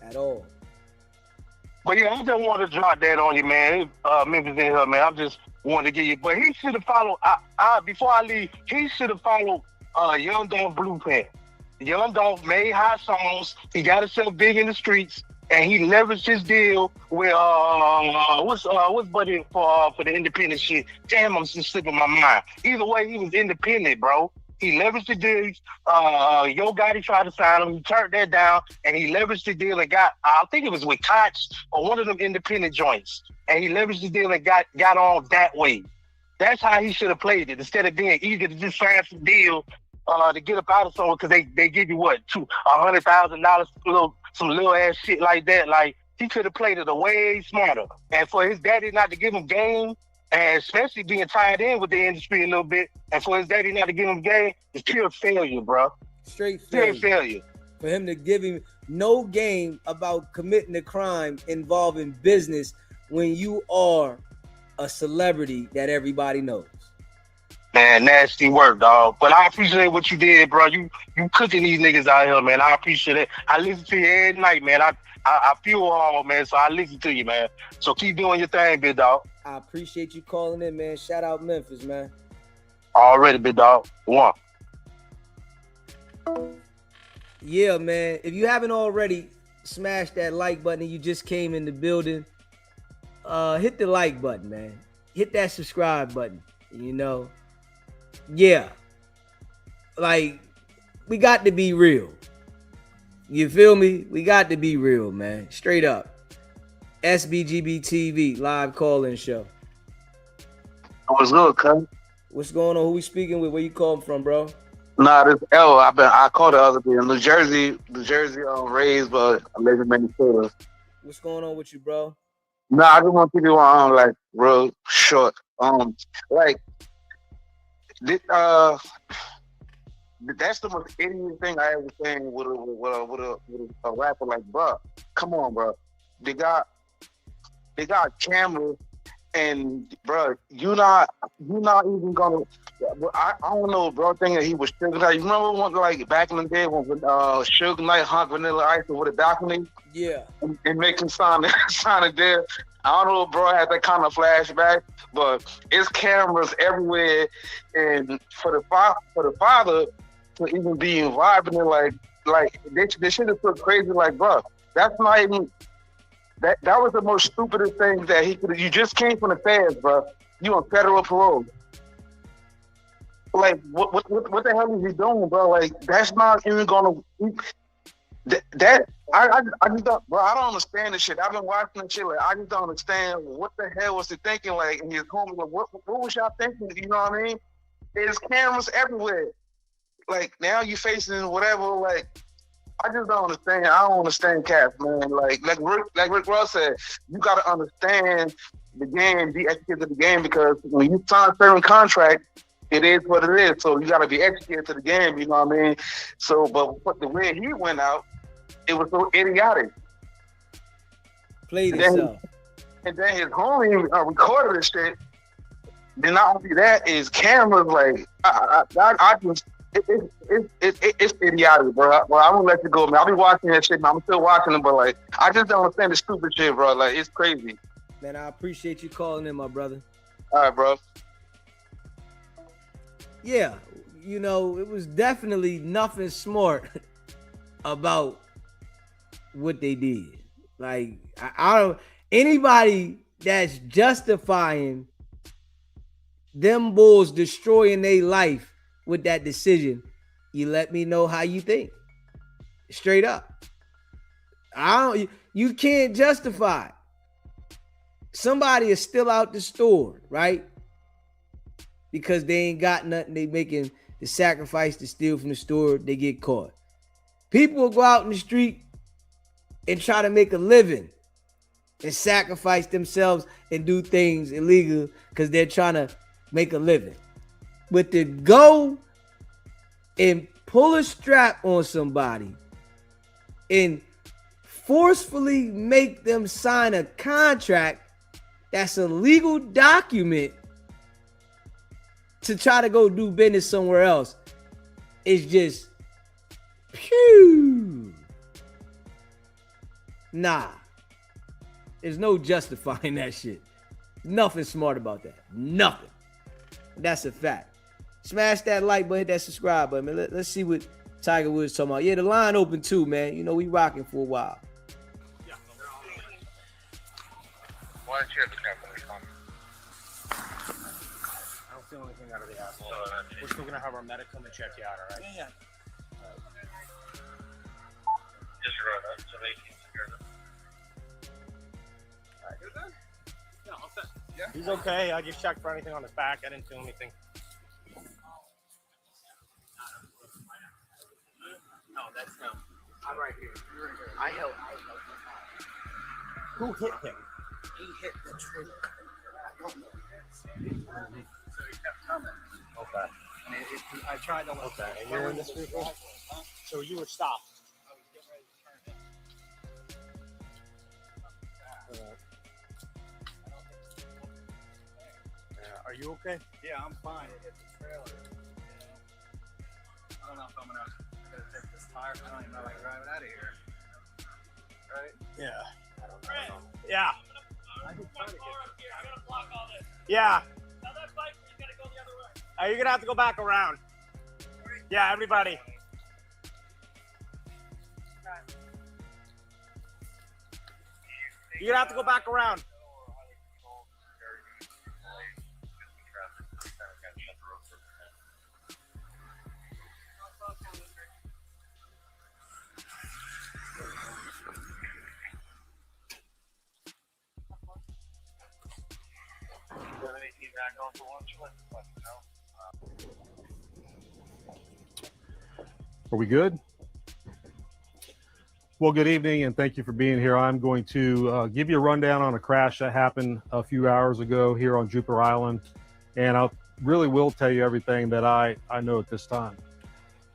At all. But yeah, I just wanted to drop that on you, man. Memphis in here, man. I just wanted to get you. But he should have followed. Before I leave, he should have followed Young Dolph blueprint. Young Dolph made hot songs. He got himself big in the streets, and he leveraged his deal with what's Buddy for the independent shit. Damn, I'm just slipping my mind. Either way, he was independent, bro. He leveraged the deal. Yo Gotti tried to sign him. He turned that down, and he leveraged the deal and got, I think it was with Koch or one of them independent joints. And he leveraged the deal and got on that way. That's how he should have played it. Instead of being eager to just sign some deal to get up out of someone, because they give you what, $100,000, some little ass shit like that. Like, he could have played it a way smarter. And for his daddy not to give him game, and especially being tied in with the industry a little bit, and for his daddy not to give him game, it's pure failure, bro. Straight failure. Pure failure. For him to give him no game about committing a crime involving business when you are a celebrity that everybody knows. Man, nasty work, dog. But I appreciate what you did, bro. You cooking these niggas out here, man. I appreciate it. I listen to you every night, man. I feel all, man, so I listen to you, man. So keep doing your thing, big dog. I appreciate you calling in, man. Shout out Memphis, man. Already, big dog. One. Yeah, man. If you haven't already, smash that like button and you just came in the building, hit the like button, man. Hit that subscribe button, you know. Yeah. Like, we got to be real. You feel me? We got to be real, man. Straight up. SBGB TV live call-in show. What's good, cuz? What's going on? Who we speaking with? Where you calling from, bro? Nah, this L. I called the other day in New Jersey raised, but I live in Minnesota. What's going on with you, bro? Nah, I just want to keep you on like real short. That's the most idiot thing I ever seen with a rapper. Like, bro, come on, bro. They got cameras, and bro, you're not even gonna. I don't know, bro. Thinking he was Suge Knight. You remember when, like, back in the day when Suge Knight hung Vanilla Ice with a balcony? Yeah. And make him sign it there. I don't know if bro had that kind of flashback, but it's cameras everywhere, and for the father to even be involved in it, like they should have put crazy, like, bro, that's not even. That was the most stupidest thing that he could. You just came from the feds, bro. You on federal parole. Like, what the hell is he doing, bro? Like, that's not even gonna. I just don't, bro. I don't understand this shit. I've been watching this shit. Like, I just don't understand what the hell was he thinking. Like, and his homie, like, what was y'all thinking? You know what I mean? There's cameras everywhere. Like, now you facing whatever. Like, I just don't understand. I don't understand cats, man. Like Rick Ross said, you gotta understand the game, be educated to the game, because when you sign a certain contract, it is what it is. So you gotta be educated to the game. You know what I mean? So, but the way he went out, it was so idiotic. Played himself. And then his homie recorded this shit. Then not only that, is cameras. Like, I It's idiotic, bro. Well, I'm gonna let you go, man. I'll be watching that shit, man. I'm still watching them, but like, I just don't understand the stupid shit, bro. Like, it's crazy. Man, I appreciate you calling in, my brother. All right, bro. Yeah, you know, it was definitely nothing smart about what they did. Like, I don't, anybody that's justifying them bulls destroying their life with that decision, you let me know how you think. Straight up. You can't justify it. Somebody is still out the store, right? Because they ain't got nothing. They making the sacrifice to steal from the store. They get caught. People will go out in the street and try to make a living and sacrifice themselves and do things illegal because they're trying to make a living. But to go and pull a strap on somebody and forcefully make them sign a contract that's a legal document to try to go do business somewhere else is just pew. Nah. There's no justifying that shit. Nothing smart about that. Nothing. That's a fact. Smash that like button, hit that subscribe button, man. Let's see what Tiger Woods talking about. Yeah, the line open too, man. You know, we rocking for a while. Why don't you have the company come? I don't feel anything out of the asshole. We're still gonna have our medic come and check you out, all right? Yeah. Just run up so they can secure them. All right. Good then? Yeah, all set. Yeah. He's okay. I just checked for anything on his back. I didn't feel anything. No, that's him. I'm right here. You're right here. I helped. Who hit him? He hit the tree. I don't know. So he kept coming. Okay. And I tried to. Okay. And you were in this vehicle? So you were stopped. I was getting ready to turn in. Yeah. Are you okay? Yeah, I'm fine. It hit the trailer. I don't know if I'm gonna take this tire. I don't even know if I can drive it out of here. Right? Yeah. I don't know. Yeah. I can try to get here. I gotta block all this. Yeah. Now that bike, you gotta go the other way. You're gonna have to go back around. Yeah, everybody. You're gonna have to go back around. Are we good? Well, good evening and thank you for being here. I'm going to give you a rundown on a crash that happened a few hours ago here on Jupiter Island. And I really will tell you everything that I know at this time.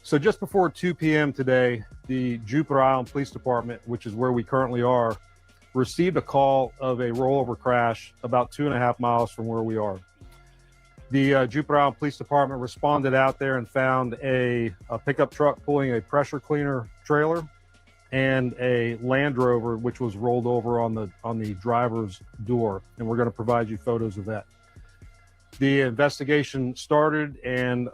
So just before 2 p.m. today, the Jupiter Island Police Department, which is where we currently are, received a call of a rollover crash about 2.5 miles from where we are. The Jupiter Island Police Department responded out there and found a pickup truck pulling a pressure cleaner trailer and a Land Rover, which was rolled over on the driver's door. And we're going to provide you photos of that. The investigation started, and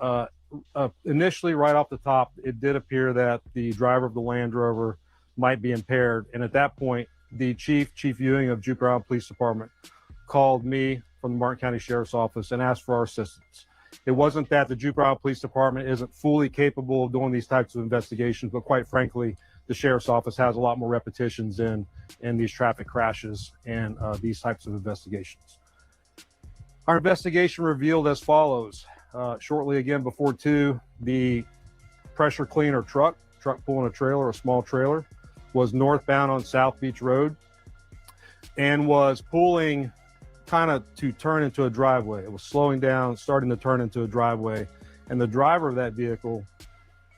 initially, right off the top, it did appear that the driver of the Land Rover might be impaired. And at that point, the Chief Ewing of Jupiter Island Police Department called me from the Martin County Sheriff's Office and asked for our assistance. It wasn't that the Jupiter Island Police Department isn't fully capable of doing these types of investigations, but quite frankly, the Sheriff's Office has a lot more repetitions in these traffic crashes and these types of investigations. Our investigation revealed as follows. Shortly again before 2, the pressure cleaner truck pulling a trailer, a small trailer, was northbound on South Beach Road and was pulling kind of to turn into a driveway. It was slowing down, starting to turn into a driveway. And the driver of that vehicle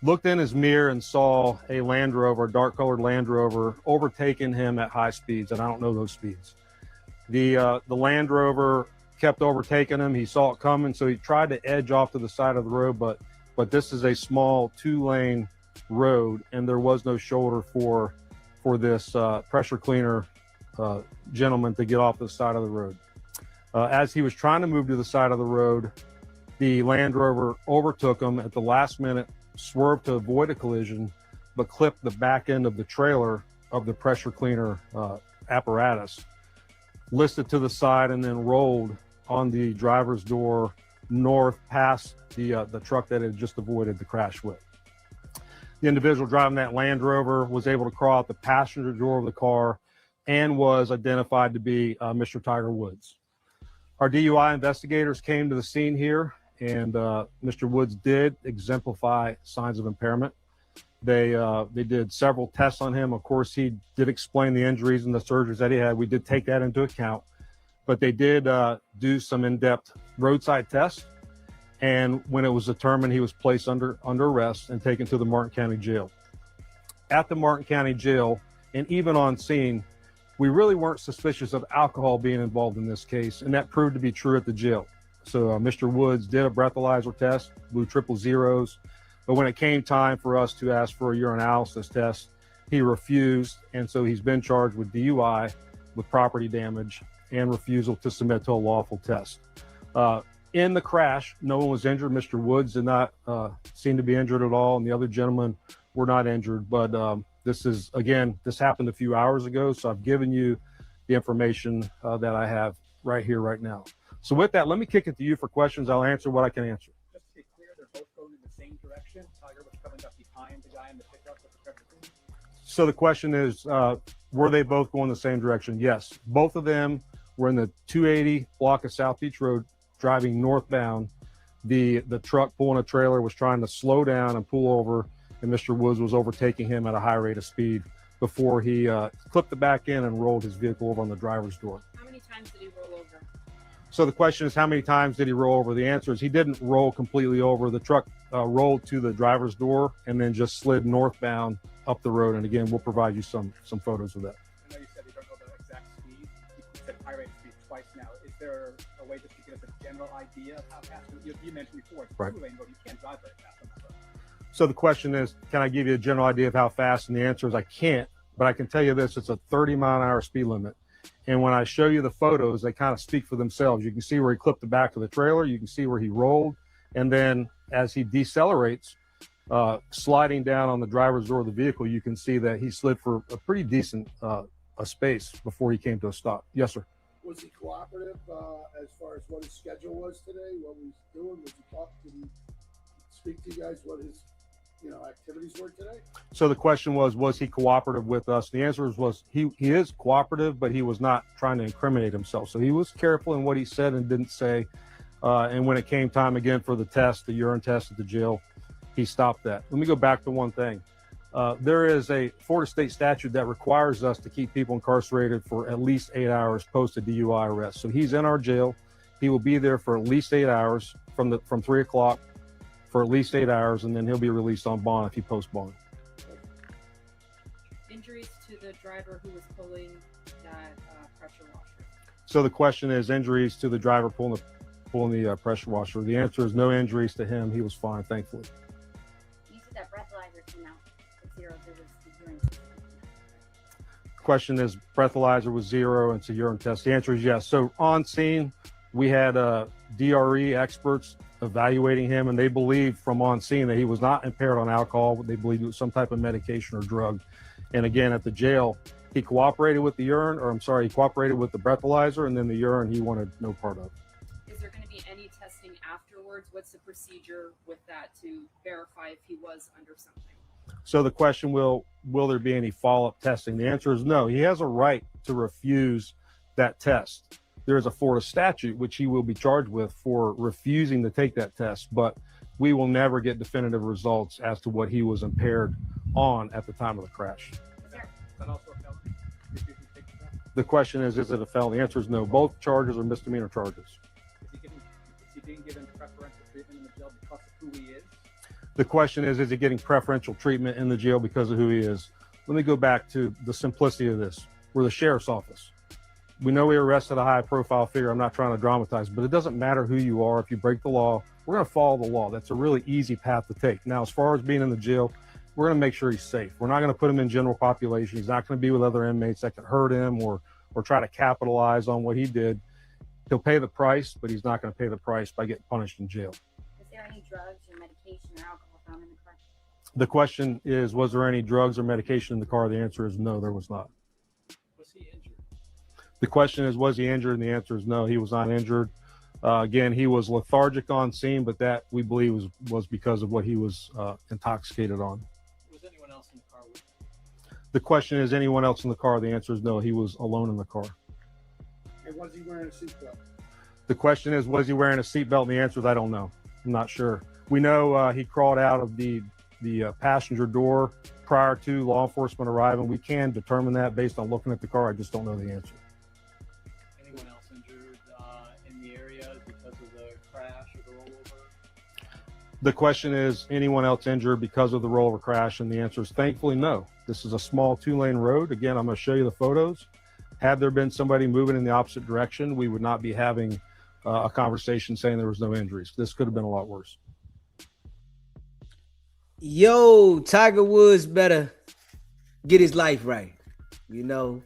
looked in his mirror and saw a Land Rover, a dark colored Land Rover, overtaking him at high speeds. And I don't know those speeds. The Land Rover kept overtaking him. He saw it coming, so he tried to edge off to the side of the road, but but this is a small 2-lane road, and there was no shoulder for this pressure cleaner gentleman to get off the side of the road. As he was trying to move to the side of the road, the Land Rover overtook him at the last minute, swerved to avoid a collision, but clipped the back end of the trailer of the pressure cleaner apparatus, listed to the side, and then rolled on the driver's door north past the truck that had just avoided the crash with. The individual driving that Land Rover was able to crawl out the passenger door of the car and was identified to be Mr. Tiger Woods. Our DUI investigators came to the scene here, and Mr. Woods did exemplify signs of impairment. They did several tests on him. Of course, he did explain the injuries and the surgeries that he had. We did take that into account, but they did do some in-depth roadside tests. And when it was determined, he was placed under arrest and taken to the Martin County Jail. At the Martin County Jail, and even on scene, we really weren't suspicious of alcohol being involved in this case, and that proved to be true at the jail. So Mr. Woods did a breathalyzer test, blew 000s, but when it came time for us to ask for a urinalysis test, he refused, and so he's been charged with DUI, with property damage, and refusal to submit to a lawful test. In the crash, no one was injured. Mr. Woods did not seem to be injured at all, and the other gentlemen were not injured. But this happened a few hours ago, so I've given you the information that I have right here, right now. So with that, let me kick it to you for questions. I'll answer what I can answer. Just to be clear, they're both going in the same direction. Tiger was coming up behind the guy in the pickup with the pressure cleaner. So the question is, were they both going the same direction? Yes, both of them were in the 280 block of South Beach Road, driving northbound. The truck pulling a trailer was trying to slow down and pull over, and Mr. Woods was overtaking him at a high rate of speed before he clipped the back end and rolled his vehicle over on the driver's door. How many times did he roll over? So the question is, how many times did he roll over? The answer is he didn't roll completely over. The truck rolled to the driver's door and then just slid northbound up the road. And again, we'll provide you some photos of that. I know you said you don't know the exact speed. You said high rate of speed twice now. Is there a way just to give us a general idea of how fast? You mentioned before, it's a 2-lane road. You can't drive very fast on that road. So the question is, can I give you a general idea of how fast? And the answer is I can't, but I can tell you this, it's a 30-mile-an-hour speed limit. And when I show you the photos, they kind of speak for themselves. You can see where he clipped the back of the trailer. You can see where he rolled. And then as he decelerates, sliding down on the driver's door of the vehicle, you can see that he slid for a pretty decent a space before he came to a stop. Yes, sir. Was he cooperative as far as what his schedule was today? What he was doing? Was he talking? Did he speak to you guys what his activities were today? So the question was he cooperative with us? The answer was he is cooperative, but he was not trying to incriminate himself. So he was careful in what he said and didn't say. And when it came time again for the test, the urine test at the jail, he stopped that. Let me go back to one thing. There is a Florida state statute that requires us to keep people incarcerated for at least 8 hours post a DUI arrest. So he's in our jail. He will be there for at least 8 hours from 3 o'clock for at least 8 hours, and then he'll be released on bond if he posts bond. Injuries to the driver who was pulling that pressure washer. So the question is injuries to the driver pulling the pressure washer. The answer is no injuries to him. He was fine, thankfully. You said that breathalyzer came out with 0. There was the urine. Question is breathalyzer was 0 and it's a urine test. The answer is yes. So on scene, we had DRE experts evaluating him, and they believed from on scene that he was not impaired on alcohol. They believed it was some type of medication or drug. And again, at the jail, he cooperated with the urine, or I'm sorry, he cooperated with the breathalyzer, and then the urine he wanted no part of. Is there going to be any testing afterwards? What's the procedure with that to verify if he was under something? So the question will there be any follow-up testing? The answer is no. He has a right to refuse that test. There is a Florida statute which he will be charged with for refusing to take that test, but we will never get definitive results as to what he was impaired on at the time of the crash. Is that also a felony? The question is it a felony? The answer is no. Both charges are misdemeanor charges. Is he being given preferential treatment in the jail because of who he is? The question is he getting preferential treatment in the jail because of who he is? Let me go back to the simplicity of this. We're the sheriff's office. We know we arrested a high-profile figure. I'm not trying to dramatize, but it doesn't matter who you are. If you break the law, we're going to follow the law. That's a really easy path to take. Now, as far as being in the jail, we're going to make sure he's safe. We're not going to put him in general population. He's not going to be with other inmates that can hurt him or try to capitalize on what he did. He'll pay the price, but he's not going to pay the price by getting punished in jail. Was there any drugs or medication or alcohol found in the car? The question is, was there any drugs or medication in the car? The answer is no, there was not. Was he injured? The question is, was he injured? And the answer is no, he was not injured. Again, he was lethargic on scene, but that we believe was because of what he was intoxicated on. Was anyone else in the car with him? The question is, anyone else in the car? The answer is no, he was alone in the car. And was he wearing a seatbelt? The question is, was he wearing a seatbelt? And the answer is, I don't know. I'm not sure. We know he crawled out of the passenger door prior to law enforcement arriving. We can determine that based on looking at the car. I just don't know the answer. Anyone else injured in the area because of the crash or the rollover? The question is, anyone else injured because of the rollover crash? And the answer is thankfully no. This is a small 2-lane road. Again, I'm going to show you the photos. Had there been somebody moving in the opposite direction, we would not be having a conversation saying there was no injuries. This could have been a lot worse. Yo, Tiger Woods better get his life right. You know,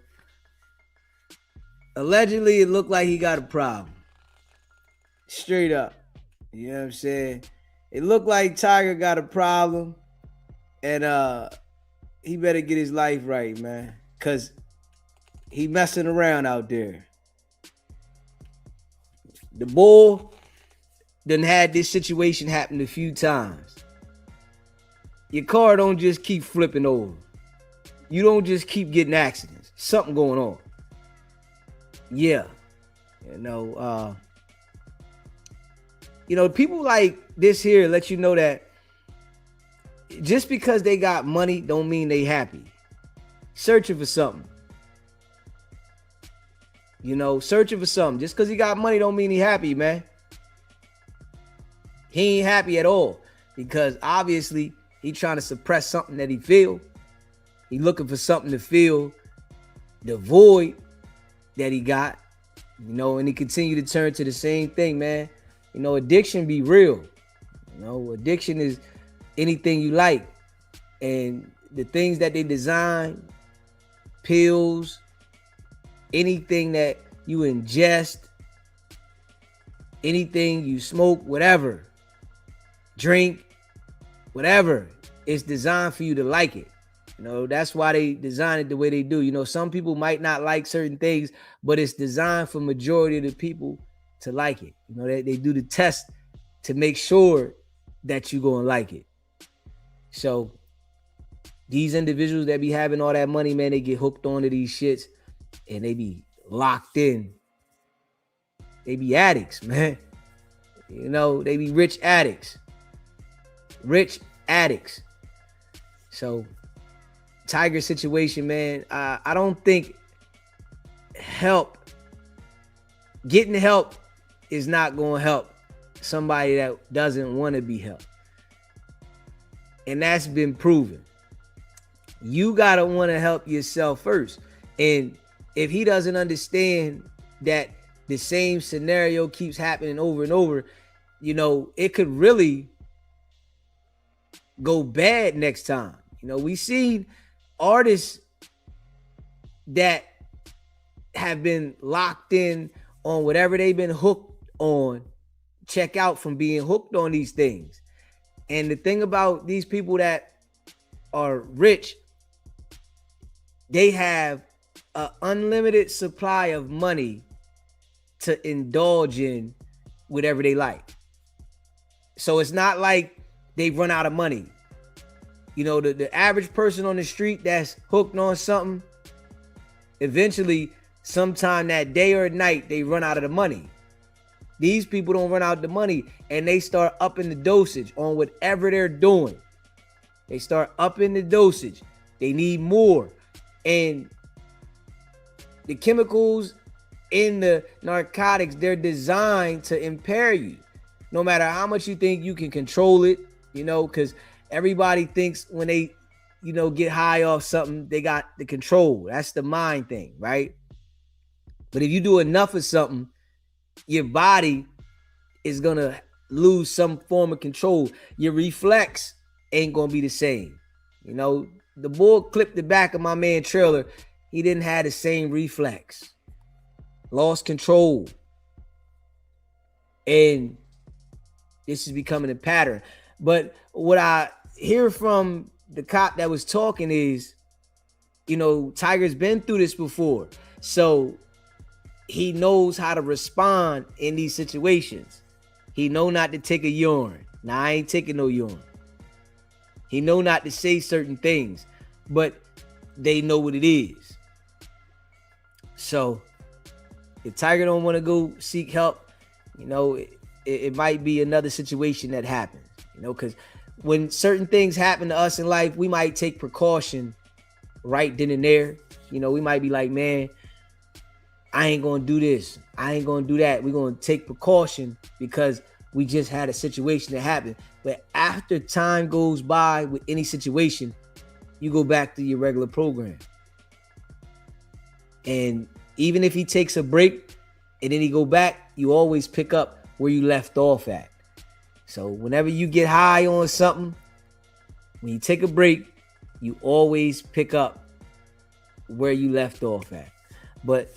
allegedly it looked like he got a problem. Straight up. You know what I'm saying? It looked like Tiger got a problem, and he better get his life right, man, because he messing around out there. The bull done had this situation happen a few times. Your car don't just keep flipping over. You don't just keep getting accidents. Something going on. Yeah. People like this here let you know that just because they got money don't mean they happy. Searching for something. Searching for something. Just because he got money don't mean he happy, man. He ain't happy at all because obviously he trying to suppress something that he feel. He looking for something to fill the void that he got, and he continue to turn to the same thing, man. Addiction be real. Addiction is anything you like. And the things that they design, pills, anything that you ingest, anything you smoke, whatever, drink, whatever, it's designed for you to like it. That's why they design it the way they do. Some people might not like certain things, but it's designed for majority of the people to like it. They do the test to make sure that you're going to like it. So these individuals that be having all that money, man, they get hooked onto these shits and they be locked in. They be addicts, man. They be rich addicts. Rich addicts. So Tiger situation, man, I don't think getting help is not going to help somebody that doesn't want to be helped. And that's been proven. You got to want to help yourself first. And if he doesn't understand that the same scenario keeps happening over and over, it could really go bad next time. We seen artists that have been locked in on whatever they've been hooked on, check out from being hooked on these things. And the thing about these people that are rich, they have an unlimited supply of money to indulge in whatever they like. So it's not like they run out of money. The average person on the street that's hooked on something, eventually, sometime that day or night, they run out of the money. These people don't run out the money, and they start upping the dosage on whatever they're doing. They start upping the dosage. They need more. And the chemicals in the narcotics, they're designed to impair you. No matter how much you think you can control it, because everybody thinks when they, get high off something, they got the control. That's the mind thing, right? But if you do enough of something, your body is gonna lose some form of control. Your reflex ain't gonna be the same. You know, the bull clipped the back of my man trailer. He didn't have the same reflex. Lost control. And this is becoming a pattern. But what I hear from the cop that was talking is, you know, Tiger's been through this before. So he knows how to respond in these situations. He know not to take a urine. Now, I ain't taking no urine. He know not to say certain things, but they know what it is. So if Tiger don't want to go seek help, you know, it might be another situation that happens, you know, because when certain things happen to us in life, we might take precaution right then and there. You know, we might be like, man, I ain't going to do this. I ain't going to do that. We're going to take precaution because we just had a situation that happened. But after time goes by with any situation, you go back to your regular program. And even if he takes a break and then he go back, you always pick up where you left off at. So whenever you get high on something, when you take a break, you always pick up where you left off at. But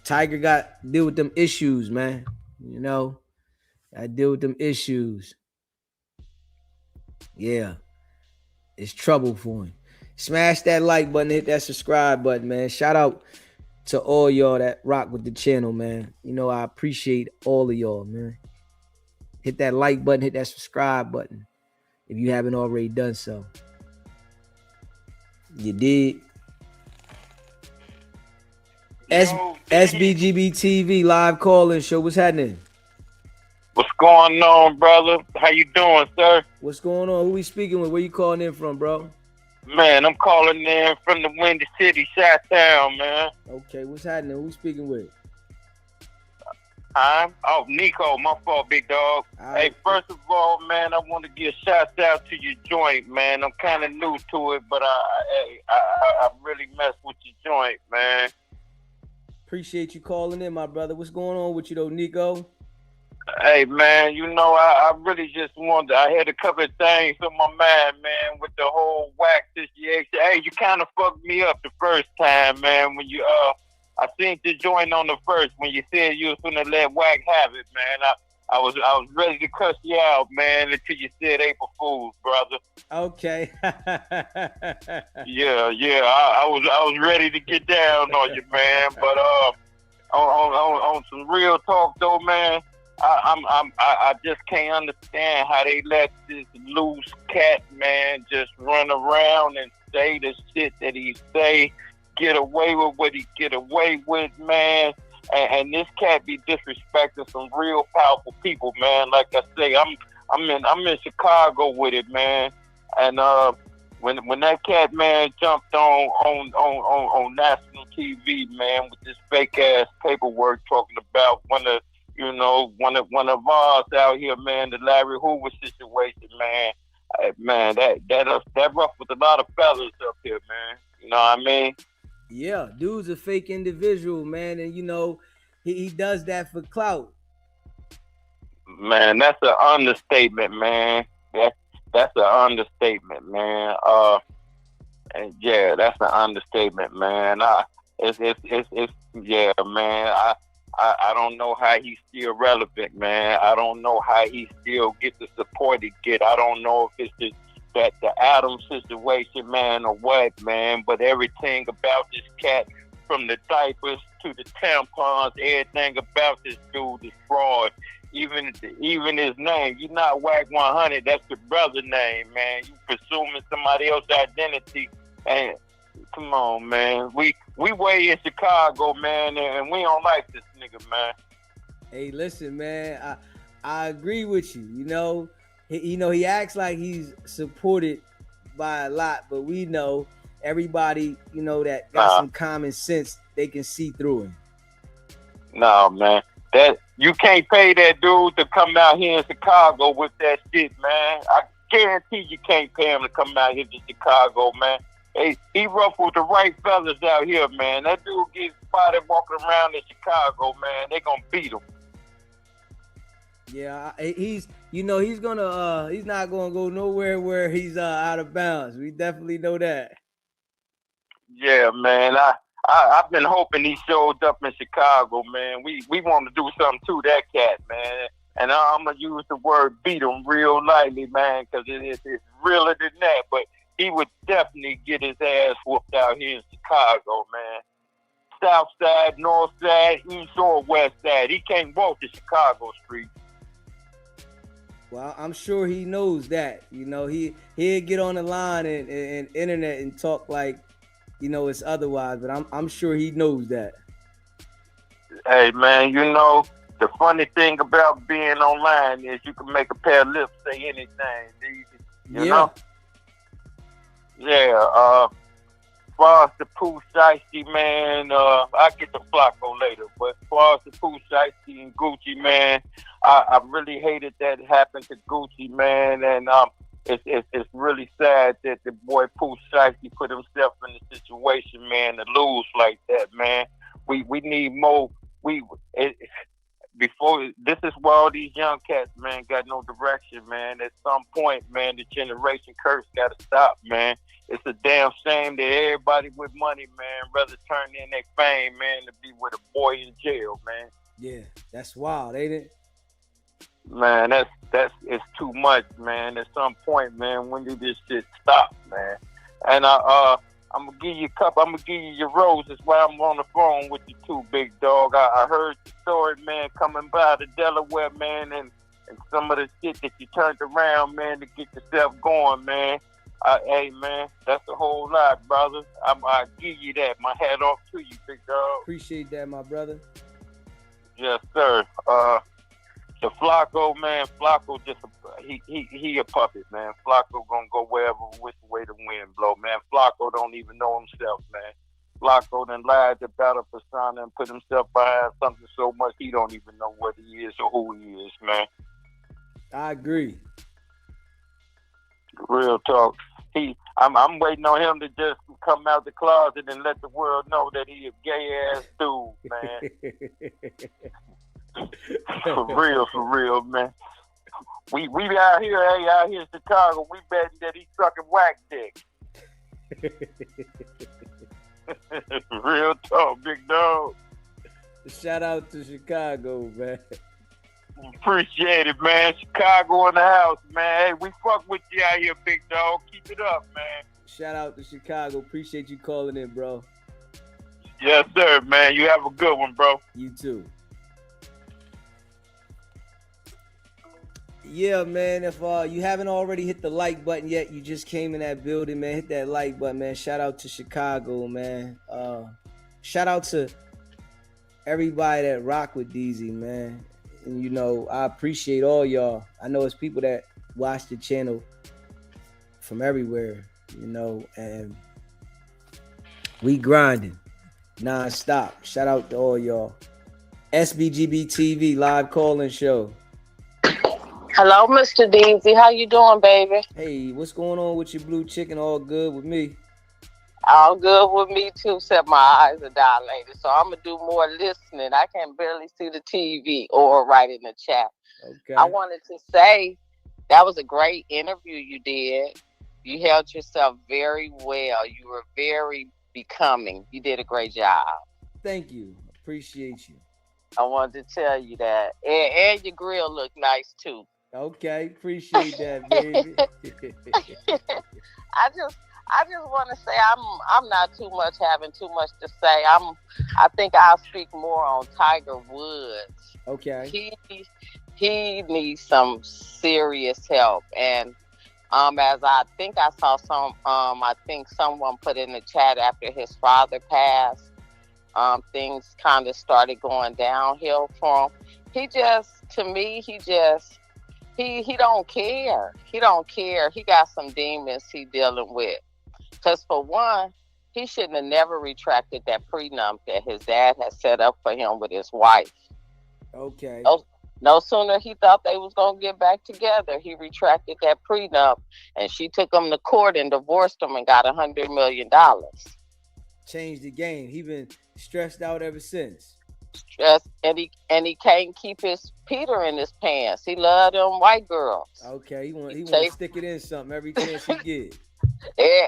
Tiger got to deal with them issues, man. You know, I deal with them issues. Yeah, it's trouble for him. Smash that like button, hit that subscribe button, man. Shout out to all y'all that rock with the channel, man. You know, I appreciate all of y'all, man. Hit that like button, hit that subscribe button if you haven't already done so. You did. SBGB TV live calling show. What's happening? What's going on, brother? How you doing, sir? What's going on? Who we speaking with? Where you calling in from, bro? Man, I'm calling in from the Windy City, Chi-Town, man. Okay, what's happening? Who we speaking with? Nico, my fault, big dog. Hey, first of all, man, I want to give a shout out to your joint, man. I'm kind of new to it, but I really mess with your joint, man. Appreciate you calling in, my brother. What's going on with you, though, Nico? Hey, man, you know, I really just wanted, I had a couple of things on my mind, man, with the whole Wack situation. Hey, you kind of fucked me up the first time, man, when you, I seen the joint on the first, when you said you was going to let Wack have it, man. I was ready to cuss you out, man, until you said April Fools, brother. Okay. Yeah, I was ready to get down on you, man, but on some real talk, though, man, I just can't understand how they let this loose cat, man, just run around and say the shit that he say, get away with what he get away with, man. And this cat be disrespecting some real powerful people, man. Like I say, I'm in Chicago with it, man. And when that cat, man, jumped on national TV, man, with this fake ass paperwork talking about one of ours out here, man, the Larry Hoover situation, man. Man, that ruffled a lot of fellas up here, man. You know what I mean? Yeah, dude's a fake individual, man, and you know he does that for clout. Man, that's an understatement, man. That's an understatement, man. And yeah, that's an understatement, man. It's yeah, man. I don't know how he's still relevant, man. I don't know how he still get the support he get. I don't know if it's just that the Adams situation, man, or what, man. But everything about this cat, from the diapers to the tampons, everything about this dude is fraud. Even his name. You're not WICKED100. That's your brother's name, man. You presuming somebody else's identity. And come on, man. We way in Chicago, man, and we don't like this nigga, man. Hey, listen, man. I agree with you. You know, he acts like he's supported by a lot, but we know everybody, you know, that got some common sense, they can see through him. No, man. That you can't pay that dude to come out here in Chicago with that shit, man. I guarantee you can't pay him to come out here to Chicago, man. he ruffled the right feathers out here, man. That dude gets spotted walking around in Chicago, man. They gonna beat him. Yeah, he's he's gonna he's not gonna go nowhere where he's out of bounds. We definitely know that. Yeah, man. I've been hoping he showed up in Chicago, man. We want to do something to that cat, man. And I'm gonna use the word beat him real lightly, man, because it's realer than that. But he would definitely get his ass whooped out here in Chicago, man. South side, north side, east or west side. He can't walk the Chicago street. Well, I'm sure he knows that. He'll get on the line and internet and talk like, it's otherwise. But I'm sure he knows that. Hey, man, the funny thing about being online is you can make a pair of lips say anything. You know? Yeah. As far as the Pooh Shiesty, man, I'll get to Flakko later. But as far as the Pooh Shiesty and Gucci, man, I really hated that happened to Gucci, man. And it's really sad that the boy Pooh Shiesty put himself in a situation, man, to lose like that, man. We need more. Before this is where all these young cats, man, got no direction, man. At some point, man, the generation curse got to stop, man. It's a damn shame that everybody with money, man, rather turn in their fame, man, to be with a boy in jail, man. Yeah, that's wild, ain't it? Man, it's too much, man. At some point, man, when did this shit stop, man? And I'm gonna give you I'm gonna give you your roses while I'm on the phone with you too, big dog. I heard the story, man, coming by the Delaware, man, and some of the shit that you turned around, man, to get yourself going, man. Hey, man, that's a whole lot, brother. I give you that. My hat off to you, big dog. Appreciate that, my brother. Yes, sir. The Flakko, man, Flakko he a puppet, man. Flakko gonna go wherever, which way the wind blow, man. Flakko don't even know himself, man. Flakko done lied to battle persona and put himself behind something so much he don't even know what he is or who he is, man. I agree. Real talk. I'm waiting on him to just come out the closet and let the world know that he a gay ass dude, man. For real, man. We out here in Chicago. We betting that he's sucking Wack dick. Real talk, big dog. Shout out to Chicago, man. Appreciate it, man. Chicago in the house, man. Hey, we fuck with you out here, big dog. Keep it up, man. Shout out to Chicago. Appreciate you calling in, bro. Yes, sir, man. You have a good one, bro. You too. Yeah, man. If you haven't already hit the like button yet, you just came in that building, man. Hit that like button, man. Shout out to Chicago, man. Shout out to everybody that rock with Deezy, man. And I appreciate all y'all. I know it's people that watch the channel from everywhere, and we grinding non-stop. Shout out to all y'all. SBGB TV live calling show. Hello, Mr. Deezy. How you doing, baby? Hey, what's going on with your blue chicken? All good with me? All good with me, too, except my eyes are dilated. So I'm going to do more listening. I can barely see the TV or write in the chat. Okay. I wanted to say that was a great interview you did. You held yourself very well. You were very becoming. You did a great job. Thank you. Appreciate you. I wanted to tell you that. And your grill looked nice, too. Okay. Appreciate that, baby. I just want to say I'm not having too much to say. I think I'll speak more on Tiger Woods. Okay. He needs some serious help, and as I think I saw I think someone put in the chat after his father passed, things kind of started going downhill for him. He don't care. He don't care. He got some demons he dealing with. Because for one, he shouldn't have never retracted that prenup that his dad had set up for him with his wife. Okay. No sooner he thought they was gonna get back together, he retracted that prenup, and she took him to court and divorced him and got $100 million. Changed the game. He been stressed out ever since. Stress, and he can't keep his Peter in his pants. He loved them white girls. Okay, he want to stick it in something every chance he get.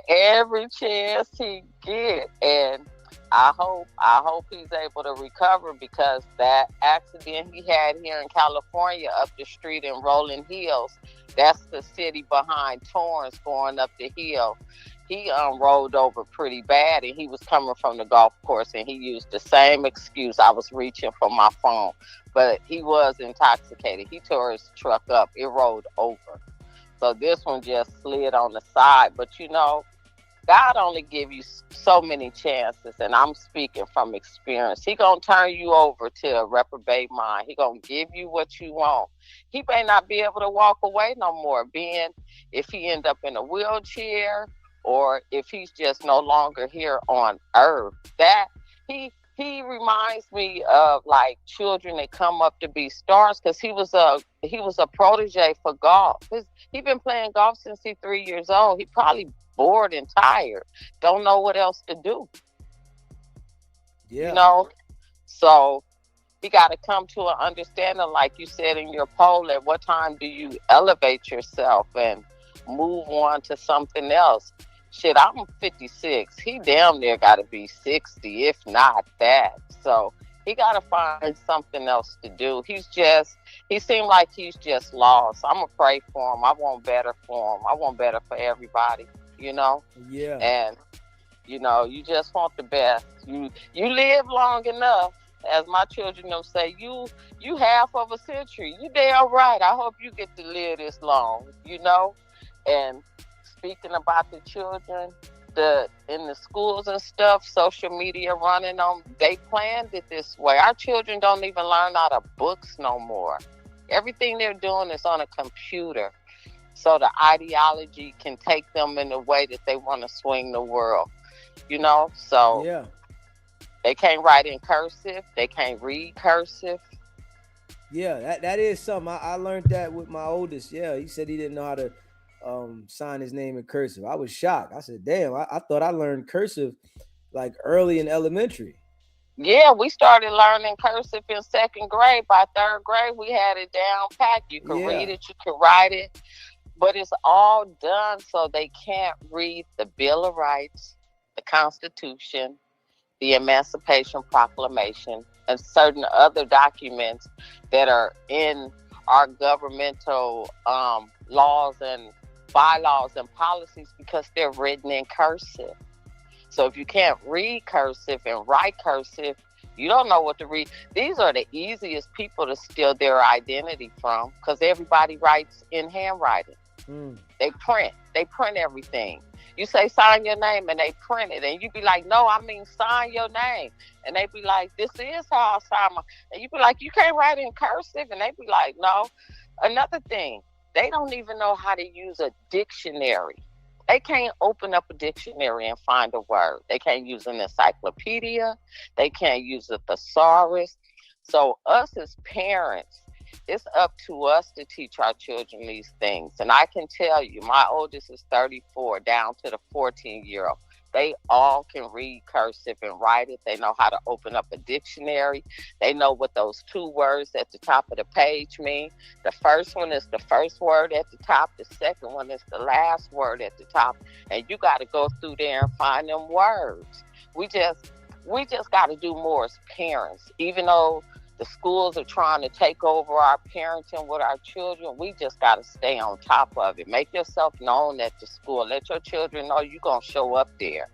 Every chance he get, and I hope he's able to recover, because that accident he had here in California up the street in Rolling Hills, that's the city behind Torrance going up the hill. He rolled over pretty bad, and he was coming from the golf course, and he used the same excuse. I was reaching for my phone, but he was intoxicated. He tore his truck up. It rolled over. So this one just slid on the side. But you know, God only give you so many chances, and I'm speaking from experience. He gonna turn you over to a reprobate mind. He gonna give you what you want. He may not be able to walk away no more, being if he end up in a wheelchair, or if he's just no longer here on earth. That he reminds me of like children that come up to be stars, because he was a protege for golf. He been playing golf since he's 3 years old. He probably bored and tired, don't know what else to do. Yeah. You know, so he got to come to an understanding, like you said in your poll. At what time do you elevate yourself and move on to something else? Shit, I'm 56. He damn near got to be 60, if not that. So he got to find something else to do. He seemed like he's just lost. I'm going to pray for him. I want better for him. I want better for everybody, you know? Yeah. And, you know, you just want the best. You live long enough, as my children them say, you half of a century. You damn right. I hope you get to live this long, you know? And speaking about the children, in the schools and stuff, social media running them, they planned it this way. Our children don't even learn out of books no more. Everything they're doing is on a computer, so the ideology can take them in the way that they want to swing the world, you know? So yeah, they can't write in cursive, they can't read cursive. Yeah, that is something. I learned that with my oldest. Yeah, he said he didn't know how to sign his name in cursive. I was shocked. I said, damn, I thought I learned cursive like early in elementary. Yeah, we started learning cursive in 2nd grade. By 3rd grade, we had it down pat. You could read it, you could write it, but it's all done so they can't read the Bill of Rights, the Constitution, the Emancipation Proclamation, and certain other documents that are in our governmental laws and bylaws and policies, because they're written in cursive. So if you can't read cursive and write cursive, you don't know what to read. These are the easiest people to steal their identity from, because everybody writes in handwriting. They print everything. You say sign your name and they print it, and you be like, no, I mean sign your name. And they be like, this is how I sign my, and you be like, you can't write in cursive, and they be like, no. Another thing, they don't even know how to use a dictionary. They can't open up a dictionary and find a word. They can't use an encyclopedia. They can't use a thesaurus. So us as parents, it's up to us to teach our children these things. And I can tell you, my oldest is 34, down to the 14-year-old. They all can read cursive and write it. They know how to open up a dictionary. They know what those 2 words at the top of the page mean. The first one is the first word at the top. The second one is the last word at the top. And you got to go through there and find them words. We just got to do more as parents. Even though the schools are trying to take over our parenting with our children, we just got to stay on top of it. Make yourself known at the school. Let your children know you're going to show up there.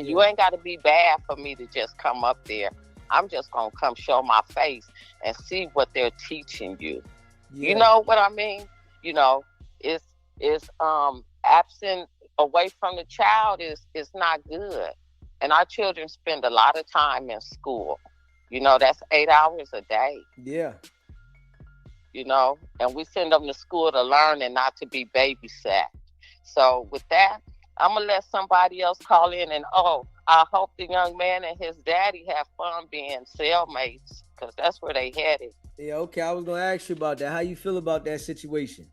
You ain't got to be bad for me to just come up there. I'm just going to come show my face and see what they're teaching you. Yeah. You know what I mean? You know, it's absent away from the child is not good. And our children spend a lot of time in school. You know, that's 8 hours a day. Yeah. You know, and we send them to school to learn and not to be babysat. So with that, I'm going to let somebody else call in. And, I hope the young man and his daddy have fun being cellmates, because that's where they headed. Yeah, okay. I was gonna ask you about that. How you feel about that situation?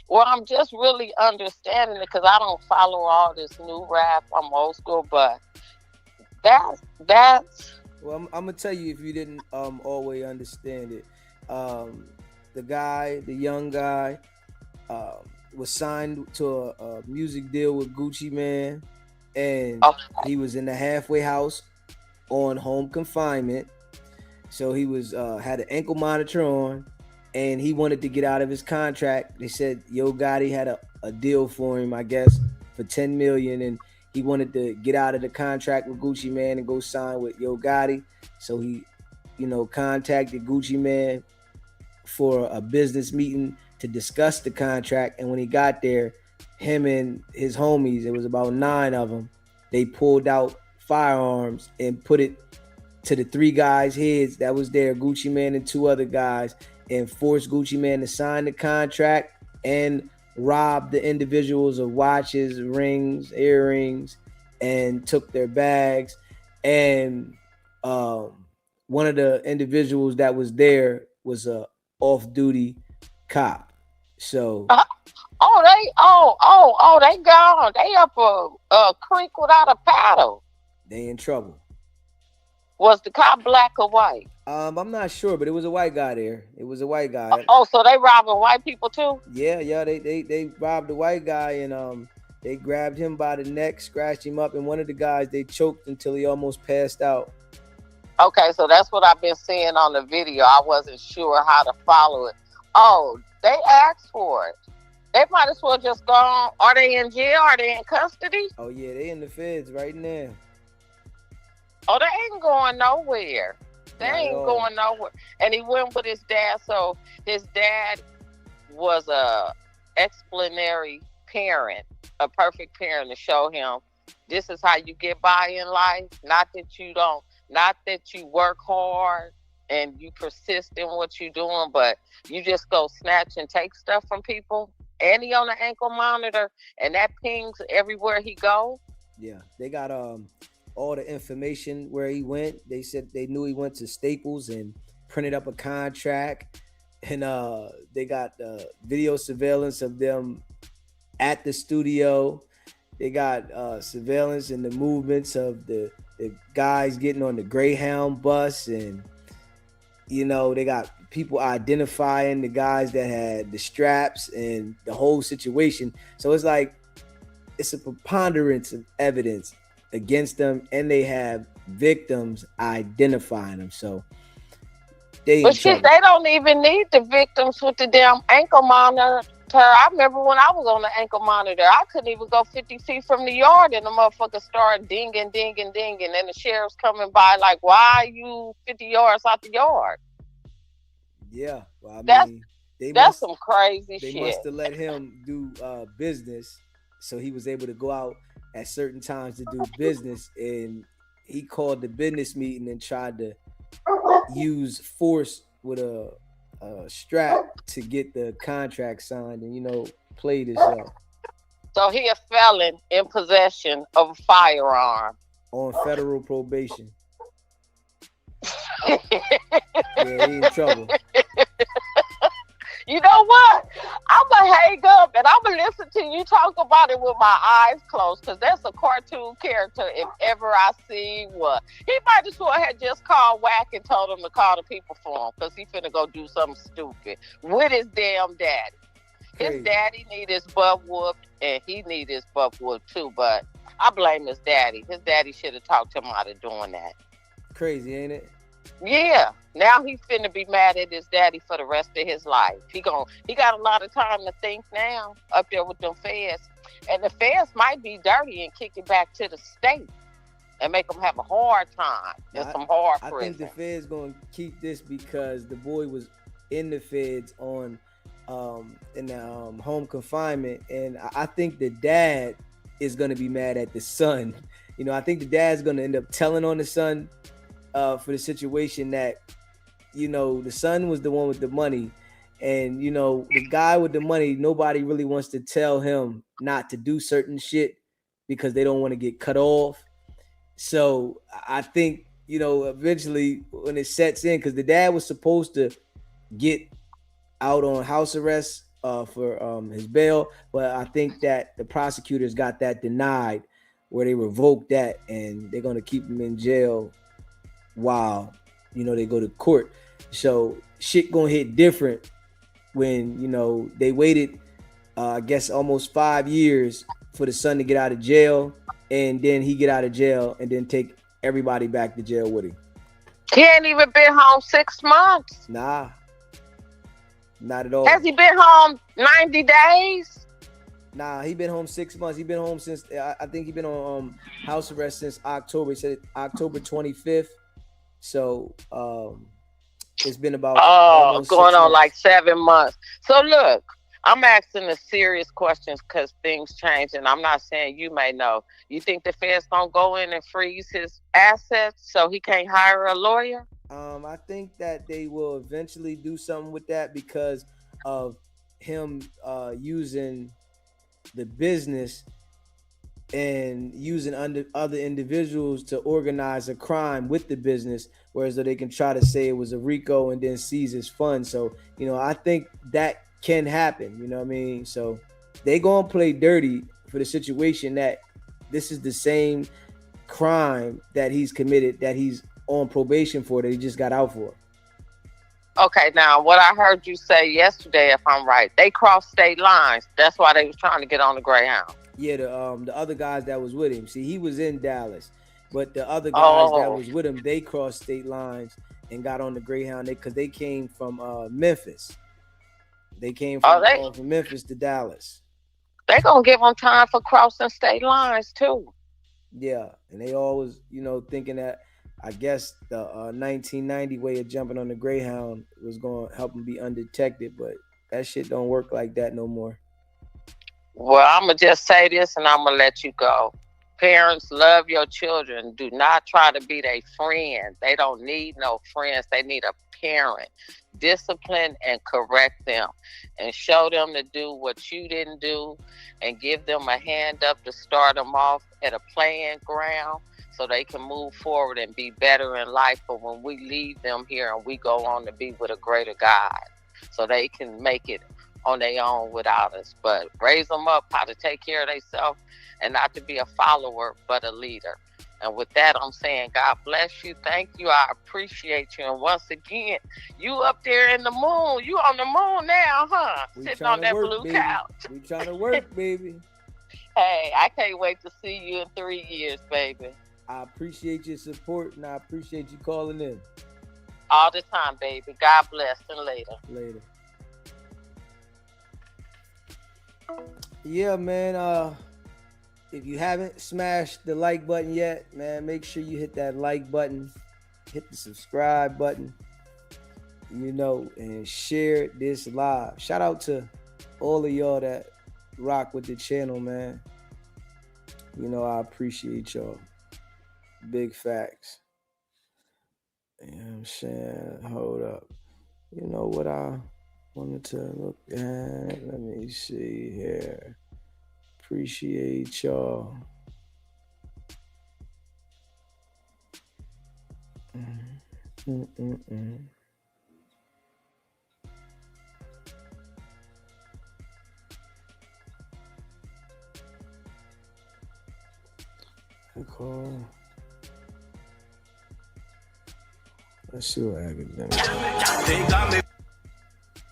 Well, I'm just really understanding it because I don't follow all this new rap. I'm old school, but that's Well, I'm gonna tell you if you didn't always understand it. Um, the young guy, was signed to a music deal with Gucci Man, and he was in the halfway house on home confinement. So he was had an ankle monitor on, and he wanted to get out of his contract. They said Yo Gotti had a deal for him, I guess, for 10 million, and he wanted to get out of the contract with Gucci Man and go sign with Yo Gotti. So he, contacted Gucci Man for a business meeting to discuss the contract. And when he got there, him and his homies, it was about 9 of them, they pulled out firearms and put it to the 3 guys' heads that was there, Gucci Man and 2 other guys, and forced Gucci Man to sign the contract and robbed the individuals of watches, rings, earrings, and took their bags. And one of the individuals that was there was a off-duty cop. So they gone. They up a creek without a paddle. They in trouble. Was the cop black or white? I'm not sure, but it was a white guy there. It was a white guy. Oh, so they robbing white people too? Yeah. They robbed the white guy, and they grabbed him by the neck, scratched him up, and one of the guys they choked until he almost passed out. Okay, so that's what I've been seeing on the video. I wasn't sure how to follow it. Oh, they asked for it. They might as well just go on. Are they in jail? Are they in custody? Oh yeah, they in the feds right now. Oh, they ain't going nowhere. They ain't going nowhere. And he went with his dad. So his dad was a explanatory parent, a perfect parent to show him this is how you get by in life. Not that you work hard and you persist in what you're doing, but you just go snatch and take stuff from people. And he on an ankle monitor, and that pings everywhere he go. Yeah, they got all the information where he went. They said they knew he went to Staples and printed up a contract, and they got video surveillance of them at the studio. They got surveillance and the movements of the guys getting on the Greyhound bus, and they got people identifying the guys that had the straps and the whole situation. So it's like it's a preponderance of evidence against them, and they have victims identifying them. So they don't even need the victims with the damn ankle monitor. I remember when I was on the ankle monitor, I couldn't even go 50 feet from the yard, and the motherfucker started dinging, and the sheriff's coming by like, why are you 50 yards out the yard? Yeah, well, that's some crazy shit. They must have let him do business, so he was able to go out at certain times to do business, and he called the business meeting and tried to use force with a strap to get the contract signed and play this up. So he a felon in possession of a firearm on federal probation. Yeah, he in trouble. You know what? I'm going to hang up and I'm going to listen to you talk about it with my eyes closed, because that's a cartoon character if ever I see one. He might as well have just called Wack and told him to call the people for him, because he finna go do something stupid with his damn daddy. His daddy need his butt whooped, and he need his butt whooped too, but I blame his daddy. His daddy should have talked him out of doing that. Crazy, ain't it? Yeah. Now he finna be mad at his daddy for the rest of his life. He got a lot of time to think now up there with them feds. And the feds might be dirty and kick it back to the state and make them have a hard time and some hard prison. I think the feds gonna keep this because the boy was in the feds on in the home confinement, and I think the dad is gonna be mad at the son. I think the dad's gonna end up telling on the son for the situation that the son was the one with the money, and the guy with the money, nobody really wants to tell him not to do certain shit because they don't want to get cut off. So I think eventually when it sets in, because the dad was supposed to get out on house arrest for his bail, but I think that the prosecutors got that denied, where they revoked that, and they're gonna keep him in jail while they go to court. So shit gonna hit different when they waited I guess almost 5 years for the son to get out of jail, and then he get out of jail and then take everybody back to jail with him. He ain't even been home 6 months. Nah, not at all. Has he been home 90 days? Nah, he been home 6 months. He been home since I think he been on house arrest since October. He said October 25th. So it's been about going on like 7 months. So look, I'm asking the serious questions because things change, and I'm not saying you may know. You think the Fed's gonna go in and freeze his assets so he can't hire a lawyer? I think that they will eventually do something with that because of him using the business and using other individuals to organize a crime with the business, whereas though they can try to say it was a RICO and then seize his funds. So, I think that can happen, you know what I mean? So they gonna play dirty for the situation that this is the same crime that he's committed, that he's on probation for, that he just got out for. Okay, now what I heard you say yesterday, if I'm right, they crossed state lines. That's why they was trying to get on the Greyhound. Yeah, the other guys that was with him. See, he was in Dallas, but the other guys that was with him, they crossed state lines and got on the Greyhound because they came from Memphis. They came from Memphis to Dallas. They gonna give them time for crossing state lines too. Yeah, and they always, thinking that I guess the 1990 way of jumping on the Greyhound was going to help them be undetected, but that shit don't work like that no more. Well, I'm going to just say this and I'm going to let you go. Parents, love your children. Do not try to be their friend. They don't need no friends. They need a parent. Discipline and correct them and show them to do what you didn't do and give them a hand up to start them off at a playing ground so they can move forward and be better in life. But when we leave them here and we go on to be with a greater God, so they can make it on their own without us. But raise them up how to take care of themselves and not to be a follower, but a leader. And with that, I'm saying, God bless you. Thank you. I appreciate you. And once again, you up there in the moon. You on the moon now, huh? Sitting on that blue couch. We trying to work, baby. Hey, I can't wait to see you in 3 years, baby. I appreciate your support, and I appreciate you calling in. All the time, baby. God bless, and later. Later. Yeah, man. If you haven't smashed the like button yet, man, make sure you hit that like button, hit the subscribe button, and share this live. Shout out to all of y'all that rock with the channel, man. I appreciate y'all. Big facts. You know what I'm saying? Hold up. You know what I wanted to look at? Let me see here. Appreciate y'all. Cool. Let's see what happens.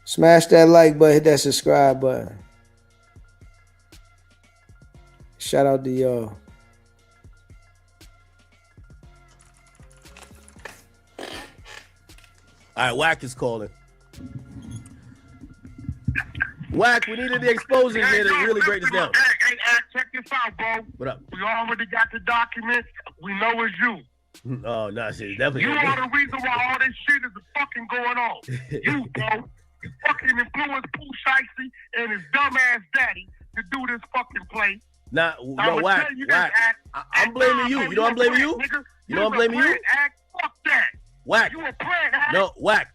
Smash that like button, hit that subscribe button. Shout out to y'all. All right, Wack is calling. Wack, we needed the exposure here to really break this down. Hey, check this out, bro. What up? We already got the documents. We know it's you. Oh, no, shit. Definitely. You are the reason why all this shit is fucking going on. You, bro. You fucking influenced Pooh Shiesty and his dumbass daddy to do this fucking play. Nah, no, Wack. I'm blaming you. You know I'm blaming you? You know I'm blaming you? Fuck that. Wack. You a plant, No, Wack.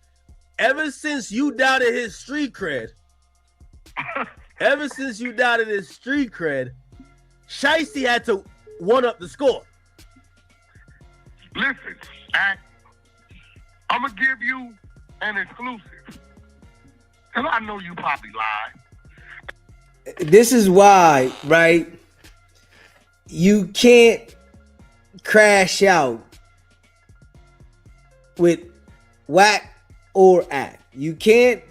Ever since you doubted his street cred, Shiesty had to one up the score. Listen, I'm going to give you an exclusive. Cause I know you probably lied. This is why, right? You can't crash out with Wack or Act. You can't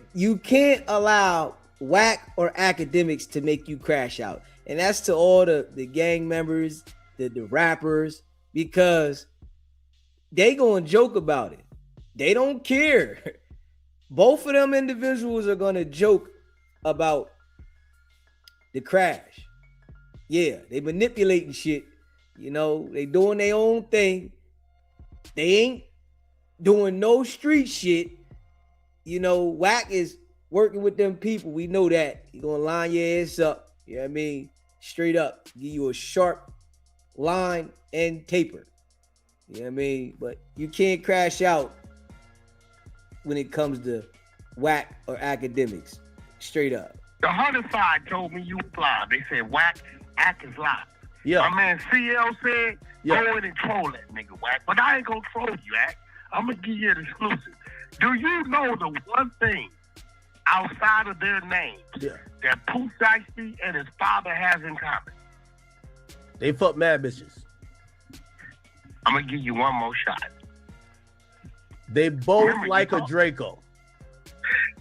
allow Wack or academics to make you crash out. And that's to all the gang members, the rappers, because they gonna joke about it. They don't care. Both of them individuals are gonna joke about the crash. Yeah, they manipulating shit. You know, they doing their own thing. They ain't doing no street shit. You know, Wack is working with them people. We know that. He gonna line your ass up. You know what I mean? Straight up. Give you a sharp line and taper. You know what I mean? But you can't crash out when it comes to Wack or academics. Straight up. The hunter side told me you was live. They said Wack, Act is live. Yeah. My man CL said, go in and troll that nigga, Wack. But I ain't gonna troll you, Act. I'm gonna give you an exclusive. Do you know the one thing outside of their names that Pooh Shiesty and his father has in common? They fuck mad bitches. I'm gonna give you one more shot. They both like a Draco.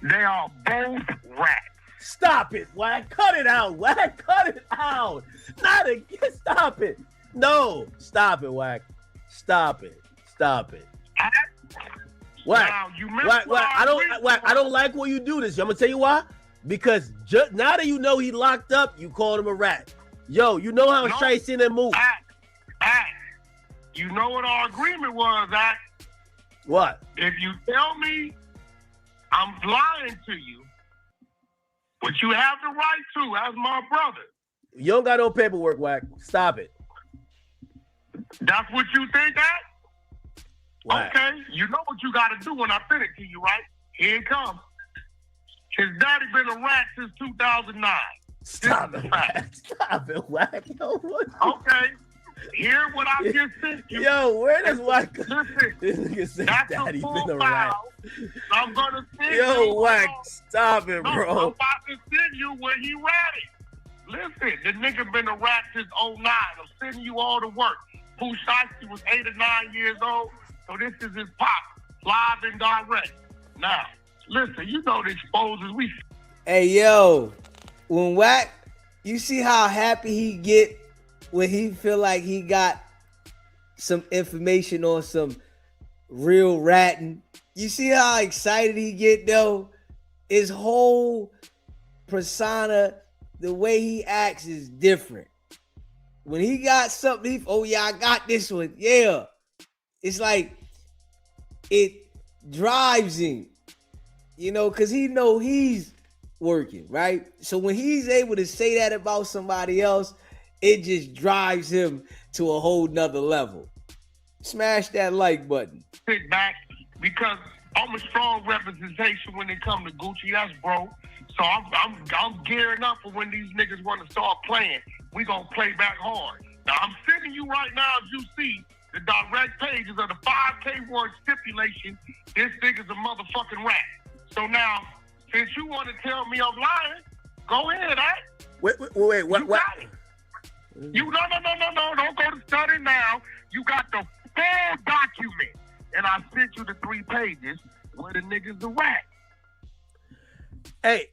They are both rats. Stop it, Wack. Cut it out, Wack. Cut it out. Not again. Stop it. No. Stop it, Wack. Stop it. Stop it. Wack. Wack. I don't like when you do this. I'm gonna tell you why. Because now that you know he locked up, you called him a rat. Yo, you know how Shiesty in that move. You know what our agreement was, Act? What? If you tell me I'm lying to you, but you have the right to, as my brother. You don't got no paperwork, Wack. Stop it. That's what you think, Act? Wack. Okay, you know what you got to do when I send it to you, right? Here it comes. His daddy been a rat since 2009. Stop it, Wack. Stop it, Wack. Yo, what? Okay. Hear what I just said. Yo, where does Wack go? Listen, that's daddy a full been a rat. file. I'm gonna send you. Yo, Wack, stop it, No, bro. I'm about to send you where he ratted. Listen, the nigga been a rat since 09. I'm sending you all the work. Pooh Shiesty was 8 or 9 years old, so this is his pop, live and direct. Now, listen, you know the exposures we. Hey, yo, when Wack, you see how happy he get when he feel like he got some information on some real ratting. You see how excited he get though? His whole persona, the way he acts is different. When he got something, oh yeah, I got this one. Yeah. It's like it drives him, you know, because he know he's working, right? So when he's able to say that about somebody else, it just drives him to a whole nother level. Smash that like button. Sit back because I'm a strong representation when it comes to Gucci. That's bro. So I'm gearing up for when these niggas want to start playing. We gonna play back hard. Now I'm sending you right now, as you see, the direct pages of the 5K word stipulation. This nigga's a motherfucking rat. So now, since you want to tell me I'm lying, go ahead, Wait, what? You no, don't go to study now. You got the full document. And I sent you the 3 pages where the nigga's a rat. Hey,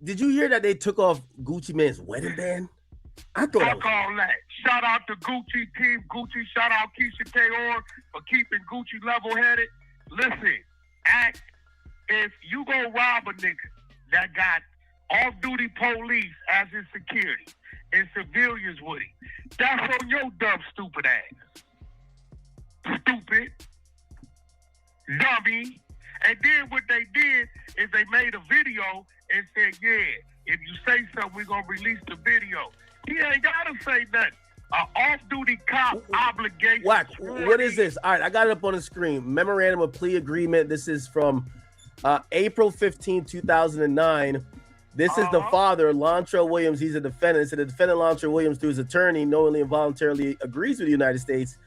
did you hear that they took off Gucci Mane's wedding band? I thought Fuck all that. Shout out to Gucci team. Gucci, shout out Keisha K.O. for keeping Gucci level-headed. Listen, Act, if you go rob a nigga that got off-duty police as his security and civilians with him, that's on your dumb, stupid ass. Stupid. Dummy. And then what they did is they made a video and said, yeah, if you say something, we're going to release the video. He ain't got to say nothing. An off-duty cop obligation. Wack, what is this? All right, I got it up on the screen. Memorandum of Plea Agreement. This is from April 15, 2009. This is the father, Lontrell Williams. He's a defendant. So the defendant, Lontrell Williams, through his attorney, knowingly and voluntarily agrees with the United States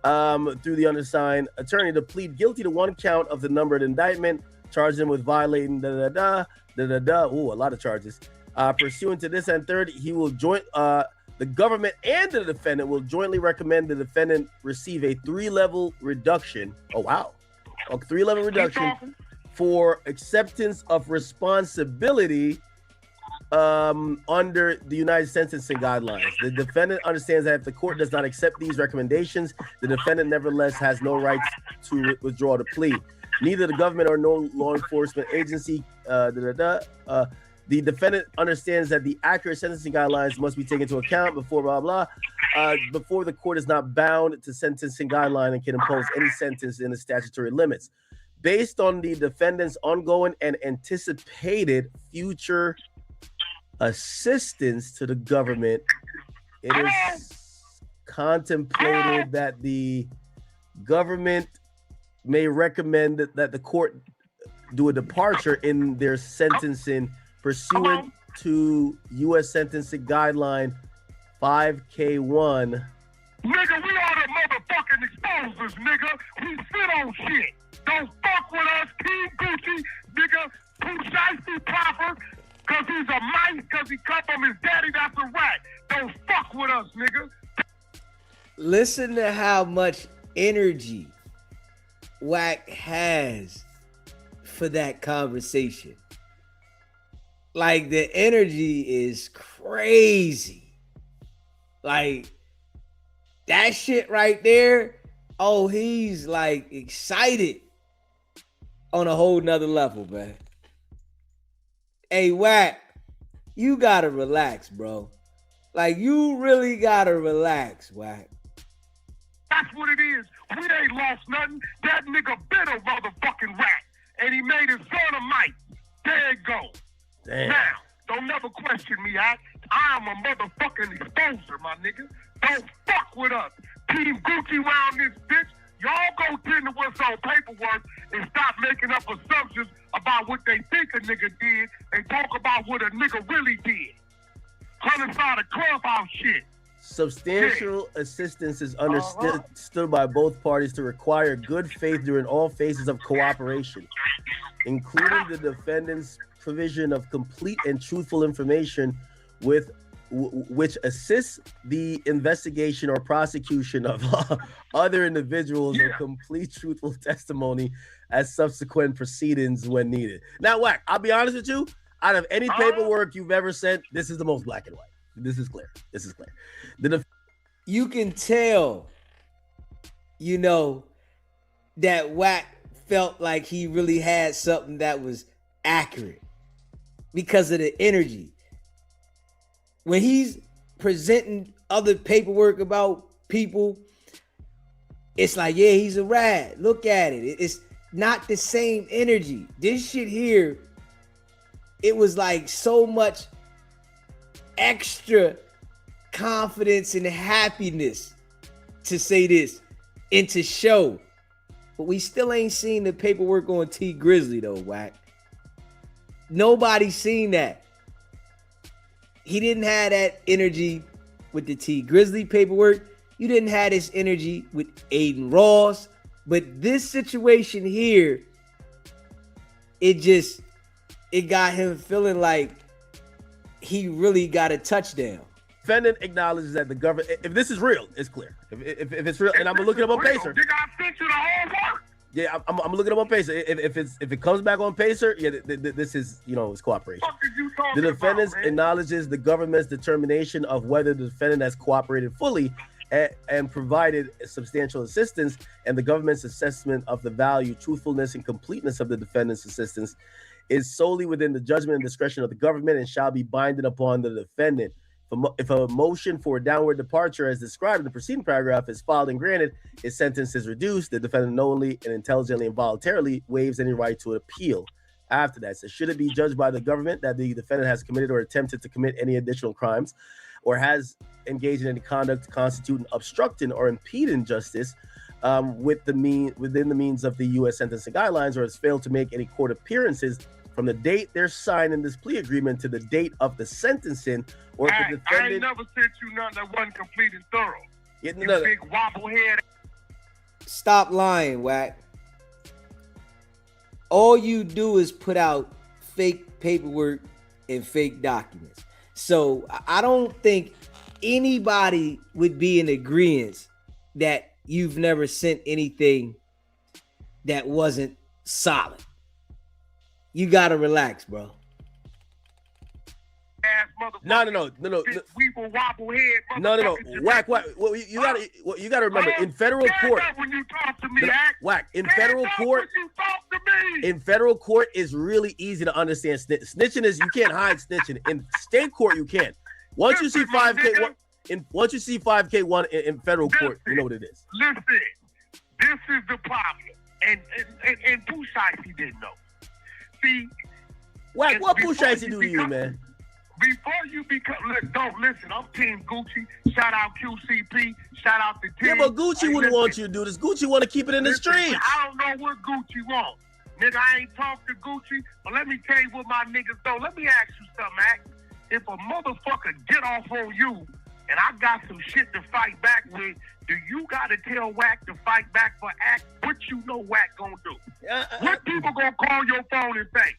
through the undersigned attorney to plead guilty to 1 count of the numbered indictment charged him with violating Ooh, a lot of charges. Pursuant to this and third, he will join the government and the defendant will jointly recommend the defendant receive a 3-level reduction. Oh wow, a 3-level reduction for acceptance of responsibility under the United Sentencing Guidelines. The defendant understands that if the court does not accept these recommendations, the defendant nevertheless has no rights to withdraw the plea. Neither the government or no law enforcement agency. The defendant understands that the accurate sentencing guidelines must be taken into account before before the court is not bound to sentencing guideline and can impose any sentence in the statutory limits. Based on the defendant's ongoing and anticipated future assistance to the government, it is contemplated that the government may recommend that the court do a departure in their sentencing pursuant to U.S. Sentencing Guideline 5K1. Nigga, we are the motherfucking exposers, nigga. We sit on shit. Don't fuck with us, Team Gucci, nigga. Pooh Shiesty proper, cause he's a mice, cause he come from his daddy, that's a rat. Don't fuck with us, nigga. Listen to how much energy Wack has for that conversation. Like, the energy is crazy. Like, that shit right there, oh, he's like excited on a whole nother level, man. Hey, Wack, you gotta relax, bro. Like, you really gotta relax, Wack. That's what it is. We ain't lost nothing. That nigga been a motherfucking rat. And he made his son a mice. There it go. Damn. Now, don't never question me, I'm a motherfucking exposer, my nigga. Don't fuck with us. Team Gucci round this bitch. Y'all go tend to what's on paperwork and stop making up assumptions about what they think a nigga did and talk about what a nigga really did. Homicide of clubhouse shit. Substantial assistance is understood by both parties to require good faith during all phases of cooperation, including the defendant's provision of complete and truthful information which assists the investigation or prosecution of other individuals and complete truthful testimony as subsequent proceedings when needed. Now, Wack, I'll be honest with you, out of any paperwork you've ever sent, this is the most black and white. This is clear. This is clear. You can tell, you know, that Wack felt like he really had something that was accurate because of the energy. When he's presenting other paperwork about people, it's like, yeah, he's a rat. Look at it. It's not the same energy. This shit here, it was like so much extra confidence and happiness to say this and to show. But we still ain't seen the paperwork on T Grizzly though, Wack. Nobody's seen that. He didn't have that energy with the T Grizzly paperwork. You didn't have this energy with Aiden Ross. But this situation here, it got him feeling like he really got a touchdown. Defendant acknowledges that the government, if this is real, it's clear. If it's real, and I'm looking up on Pacer. Yeah, I'm looking up on Pacer. If it comes back on Pacer, yeah, this is, you know, it's cooperation. The defendant acknowledges the government's determination of whether the defendant has cooperated fully and provided substantial assistance, and the government's assessment of the value, truthfulness, and completeness of the defendant's assistance is solely within the judgment and discretion of the government and shall be binding upon the defendant. If a motion for a downward departure as described in the preceding paragraph is filed and granted, his sentence is reduced. The defendant knowingly and intelligently and voluntarily waives any right to appeal after that. So should it be judged by the government that the defendant has committed or attempted to commit any additional crimes or has engaged in any conduct constituting obstructing or impeding justice within the means of the U.S. sentencing guidelines, or has failed to make any court appearances from the date they're signed in this plea agreement to the date of the sentencing, or if the defendant... I ain't never sent you nothing that wasn't complete and thorough. You big wobblehead. Stop lying, Wack. all you do is put out fake paperwork and fake documents. So I don't think anybody would be in agreement that you've never sent anything that wasn't solid. You gotta relax, bro. No. Wack. Well, you gotta remember, in federal court. When you talk to me, Wack, in federal court. In federal court, is really easy to understand. Snitching is, you can't hide snitching. In state court, you can. Once you see 5K, once you see 5K1 in federal court, you know what it is. Listen, this is the problem, and Pooh Shiesty didn't know. See, Wack, what Pooh Shiesty do to you, man? Before you become, don't listen. I'm Team Gucci. Shout out QCP. Shout out to Team. Yeah, but Gucci wouldn't want you to do this. Gucci want to keep it in the streets. I don't know what Gucci wants. Nigga, I ain't talked to Gucci, but let me tell you what my niggas know. Let me ask you something, Mac. If a motherfucker get off on you and I got some shit to fight back with, do you got to tell Wack to fight back for Act? What you know Wack gonna do? What people gonna call your phone and say?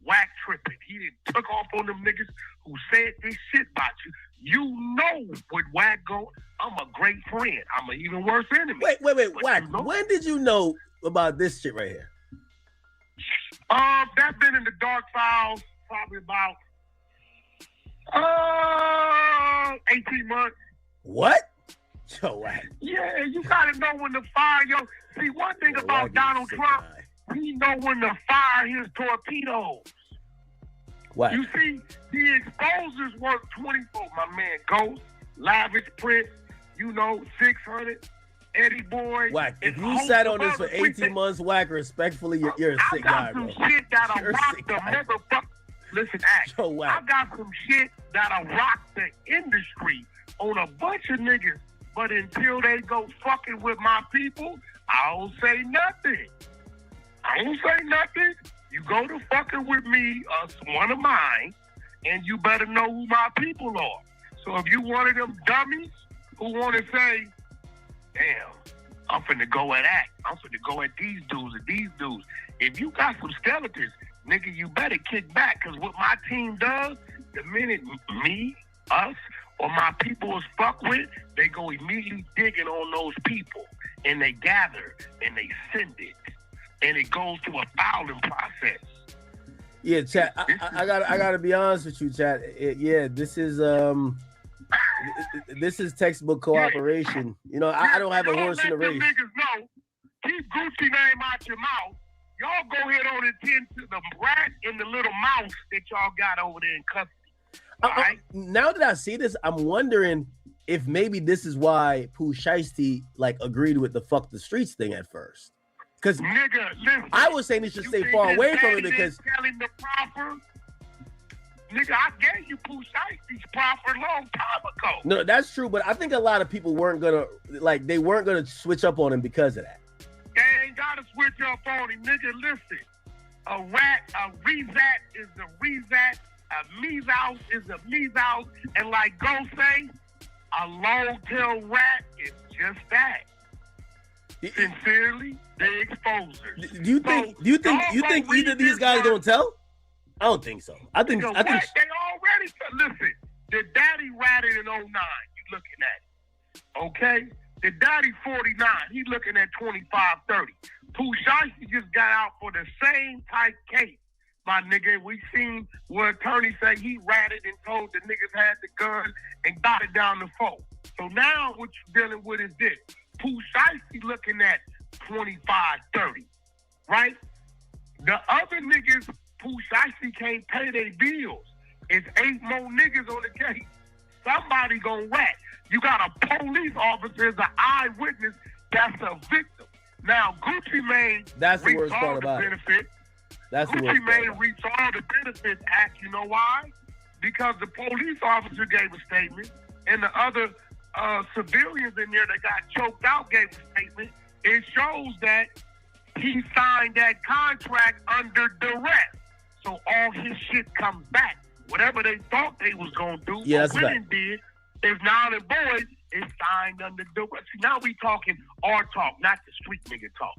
Wack tripping. He done took off on them niggas who said this shit about you. You know what Wack go. I'm a great friend. I'm an even worse enemy. Wait, Wack. You know? When did you know about this shit right here? That's been in the dark files probably about 18 months. What? Yo, Wack. Yeah, you gotta know when to fire your. See, one thing about Donald Trump, he know when to fire his torpedoes. What? You see, the exposures work 24. My man Ghost, Lavish Prince, 600, Eddie Boy. Wack, if you sat on this for 18 months, Wack, respectfully, you're a sick guy, bro. I got some shit that'll rock the motherfucker. Listen, Act. I got some shit that'll rock the industry on a bunch of niggas. But until they go fucking with my people, I don't say nothing. You go to fucking with me, one of mine, and you better know who my people are. So if you one of them dummies who want to say, damn, I'm finna go at Act. I'm finna go at these dudes and these dudes. If you got some skeletons, nigga, you better kick back. Because what my team does, the minute me, us, or my people is fucked with, they go immediately digging on those people. And they gather and they send it. And it goes through a filing process. Yeah, chat. I gotta be honest with you, chat. This is textbook cooperation. I don't have a horse in the race. Niggas know, keep Gucci name out your mouth. Y'all go ahead on and tend to the brat and the little mouse that y'all got over there in custody. Now that I see this, I'm wondering if maybe this is why Pooh Shiesty agreed with the fuck the streets thing at first. Because I was saying he should stay far away from it because telling the proper nigga, I gave you Pooh Shiesty's proper a long time ago. No, that's true, but I think a lot of people weren't gonna switch up on him because of that. They ain't gotta switch up on him, nigga. Listen, a rezat is a rezat, a measles is a measles, and like Go say, a long tail rat is just that. Sincerely, they exposers. Do you think either of these guys gonna tell? I don't think so. I think they already listen. The daddy ratted in 09. You looking at it, okay? The daddy 49. He looking at 25-30. Pooh Shiesty just got out for the same type case, my nigga. We seen where attorney say he ratted and told the niggas had the gun and got it down the phone. So now what you dealing with is this. Pooh Shiesty looking at 25-30, right? The other niggas, Pooh Shiesty can't pay their bills. It's 8 more niggas on the case. Somebody gonna rat. You got a police officer as an eyewitness that's a victim. Now, Gucci Mane that's the worst reached part all the about it. benefits. That's the Gucci worst part. Mane reached all the benefits, Act. You know why? Because the police officer gave a statement and the other civilians in there that got choked out gave a statement. It shows that he signed that contract under duress. So all his shit comes back. Whatever they thought they was going to do, Yeah, that's women did, is now the boys is signed under duress. See, now we talking our talk, not the street nigga talk.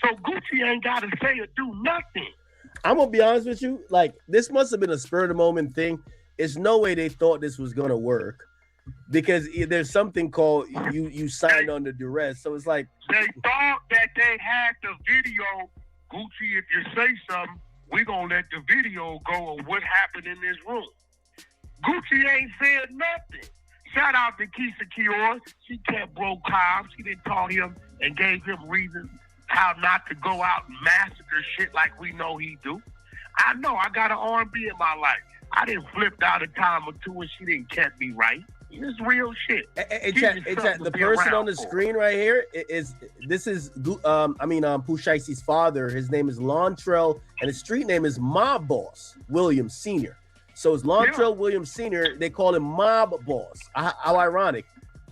So Gucci ain't got to say or do nothing. I'm gonna be honest with you. Like, this must have been a spur of the moment thing. There's no way they thought this was gonna work, because there's something called you signed under duress. So it's like they thought that they had the video. Gucci, if you say something, we gonna let the video go of what happened in this room. Gucci ain't said nothing. Shout out to Keisha Kior. She kept bro calm. She didn't call him and gave him reasons how not to go out and massacre shit like we know he do. I know I got an R&B in my life. I didn't flip out a time or two and she didn't catch me right. It's real shit. The person on the screen right here is Pooh Shiesty's father. His name is Lontrell, and his street name is Mob Boss Williams Sr. So it's Lontrell Williams Sr. They call him Mob Boss. How ironic.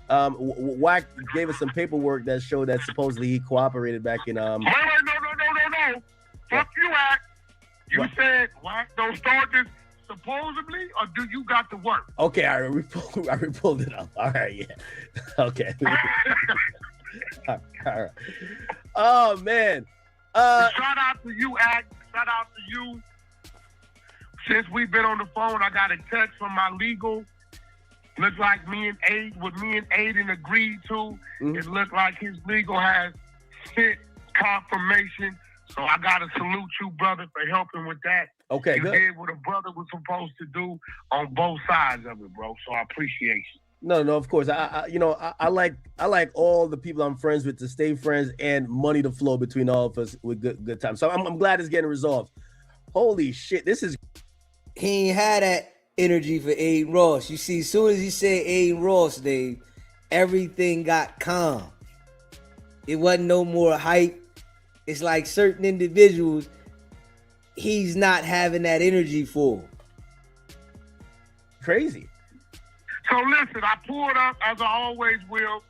Wack gave us some paperwork that showed that supposedly he cooperated back in No. Fuck you, Wack. You said Wack don't start this supposedly, or do you got to work? Okay, I pulled it up. All right, yeah. Okay. All right. Oh man. Shout out to you, Act. Shout out to you. Since we've been on the phone, I got a text from my legal. Looks like me and Aiden agreed to. It looked like his legal has sent confirmation. So I gotta salute you, brother, for helping with that. Okay, you good. did what a brother was supposed to do on both sides of it, bro. So I appreciate you. No, of course. I like all the people I'm friends with to stay friends and money to flow between all of us with good times. So I'm glad it's getting resolved. Holy shit, this is. He ain't had that energy for Aiden Ross. You see, as soon as he said Aiden Ross, Dave, everything got calm. It wasn't no more hype. It's like certain individuals, he's not having that energy for. Crazy. So listen, I pulled up as I always will.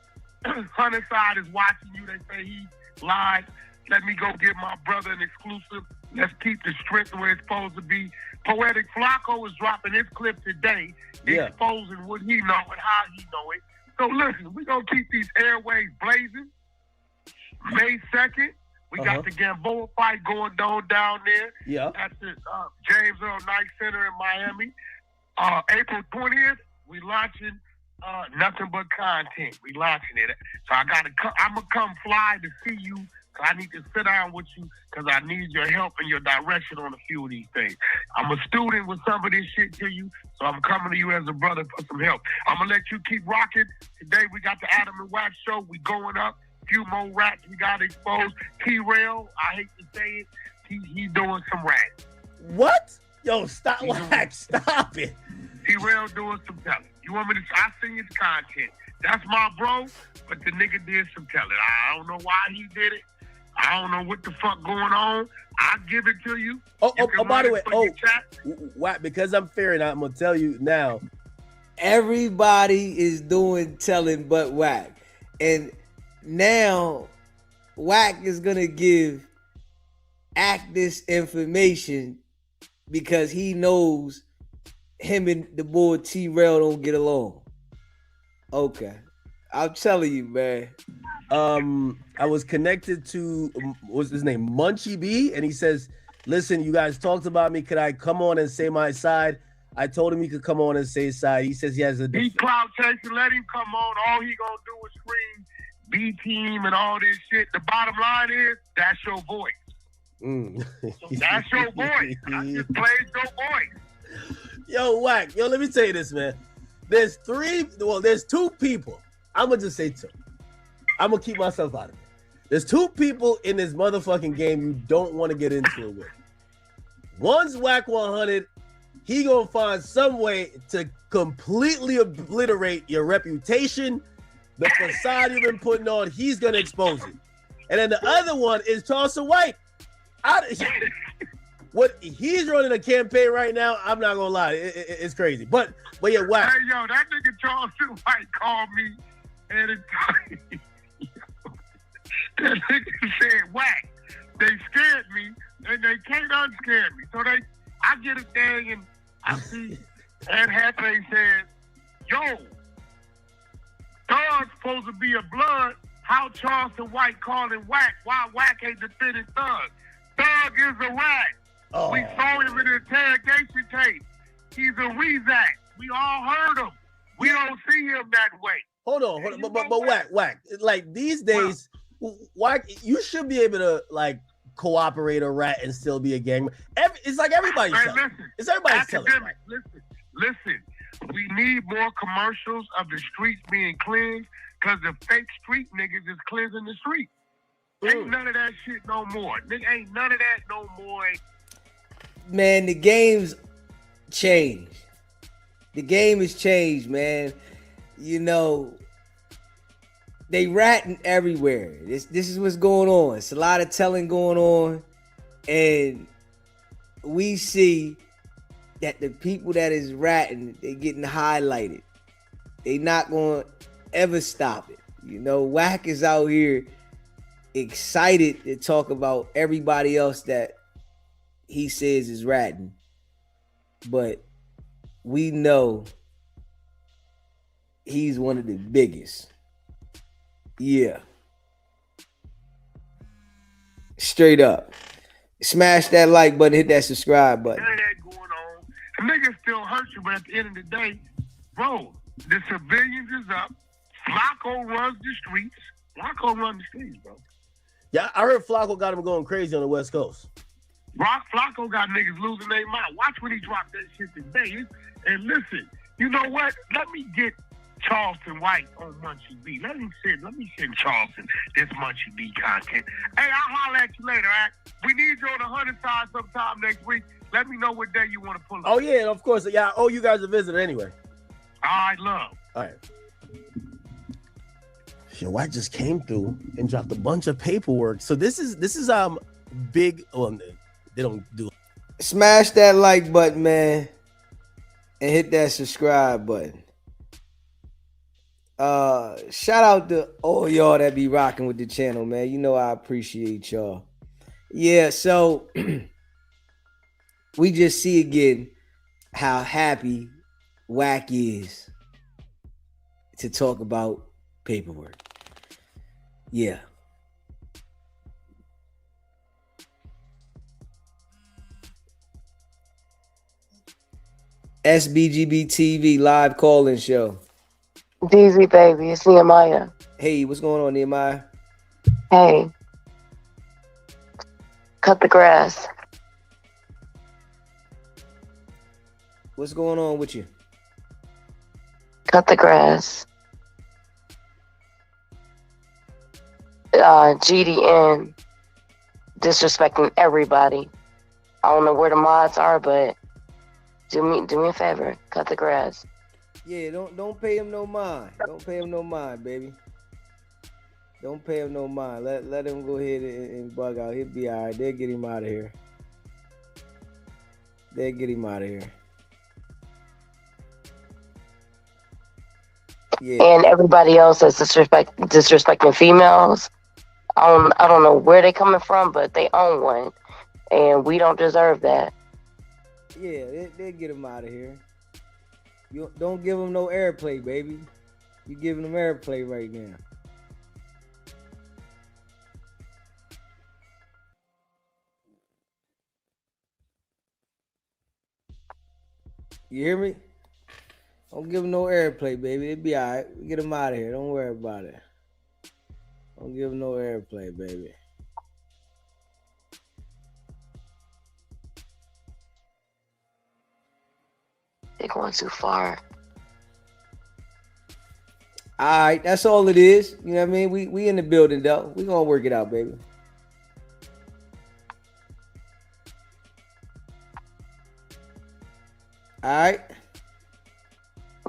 Hunter side is watching you. They say he lied. Let me go give my brother an exclusive. Let's keep the strength where it's supposed to be. Poetic Flakko is dropping his clip today, exposing what he know and how he know it. So listen, we're going to keep these airways blazing. May 2nd, we got the Gamboa fight going down there at the James Earl Knight Center in Miami. April 20th, we launching Nothing But Content. We launching it. So I'm going to come fly to see you. I need to sit down with you because I need your help and your direction on a few of these things. I'm a student with some of this shit to you, so I'm coming to you as a brother for some help. I'm going to let you keep rocking. Today we got the Adam and Wack show. We going up. Few more rats we got exposed. T-Rail, I hate to say it, he's doing some rats. What? Yo, stop, Wack, stop it. T-Rail doing some telling. You want me to, I sing his content. That's my bro, but the nigga did some telling. I don't know why he did it. I don't know what the fuck going on. I'll give it to you. By the way, Wack, because I'm fair and I'm going to tell you now. Everybody is doing telling but Wack. And now Wack is going to give Act this information because he knows him and the boy T-Rail don't get along. Okay. I'm telling you, man. I was connected to, what's his name, Munchie B, and he says, listen, you guys talked about me. Could I come on and say my side? I told him he could come on and say his side. He says he has a... He clout chasing, let him come on. All he gonna do is scream B-team and all this shit. The bottom line is, that's your voice. So that's your voice. I just played your voice. Yo, Wack, let me tell you this, man. There's two people. I'm gonna just say two. I'm gonna keep myself out of it. There's two people in this motherfucking game you don't want to get into it with. One's WICKED100. He gonna find some way to completely obliterate your reputation, the facade you've been putting on. He's gonna expose it. And then the other one is Charleston White. What he's running a campaign right now, I'm not gonna lie, it's crazy. But yeah, Wack. Hey, yo, that nigga Charleston White called me and that nigga said, Wack, they scared me and they can't unscare me. So I get a thing and I see Ed Hathaway says, yo, Thug's supposed to be a blood. how Charleston White calling Wack. Why Wack ain't defending Thug? Thug is a rat. Oh. We saw him in the interrogation tape. He's a Weezak. We all heard him. We don't see him that way. Hold on. But Wack. Like these days, Wack, you should be able to like cooperate a rat and still be a gang. It's like everybody's telling. It's everybody's telling. Listen. We need more commercials of the streets being cleansed because the fake street niggas is cleansing the streets. Ain't none of that shit no more. Nigga, ain't none of that no more. Man, the game's changed. The game has changed, man. You know, they ratting everywhere. This is what's going on. It's a lot of telling going on. And we see that the people that is ratting, they getting highlighted. They not going to ever stop it. You know, Wack is out here excited to talk about everybody else that he says is ratting. But we know he's one of the biggest. Yeah. Straight up. Smash that like button, hit that subscribe button. The niggas still hurt you, but at the end of the day, bro, the civilians is up. Flakko runs the streets. Flakko runs the streets, bro. Yeah, I heard Flakko got him going crazy on the West Coast. Flakko got niggas losing their mind. Watch when he dropped that shit today. And listen, you know what? Let me get Charleston White on Munchie B. Let me send Charleston this Munchie B content. Hey, I'll holler at you later, all right? We need you on the 100 side sometime next week. Let me know what day you want to pull up. Oh, yeah, of course. Yeah, I owe you guys a visit anyway. All right, love. All right. Yo, Wack just came through and dropped a bunch of paperwork. So this is big. Well, they don't do. Smash that like button, man, and hit that subscribe button. Shout out to all y'all that be rocking with the channel, man. You know I appreciate y'all. Yeah, so we just see again how happy Wack is to talk about paperwork. Yeah. SBGB TV live call-in show. Deezy, baby, it's Nehemiah. Hey, what's going on, Nehemiah? Hey. Cut the grass. What's going on with you? Cut the grass. GDN disrespecting everybody. I don't know where the mods are, but do me a favor. Cut the grass. Yeah, don't pay him no mind. Don't pay him no mind, baby. Don't pay him no mind. Let him go ahead and bug out. He'll be all right. They'll get him out of here. They'll get him out of here. Yeah. And everybody else that's disrespecting females. I don't know where they coming from, but they own one, and we don't deserve that. Yeah, they'll get him out of here. You don't give him no airplay, baby. You giving him airplay right now. You hear me? Don't give him no airplay, baby. It'll be all right. We get him out of here. Don't worry about it. Don't give him no airplay, baby. They're going too far. All right, that's all it is. You know what I mean? We in the building, though. We gonna work it out, baby. All right?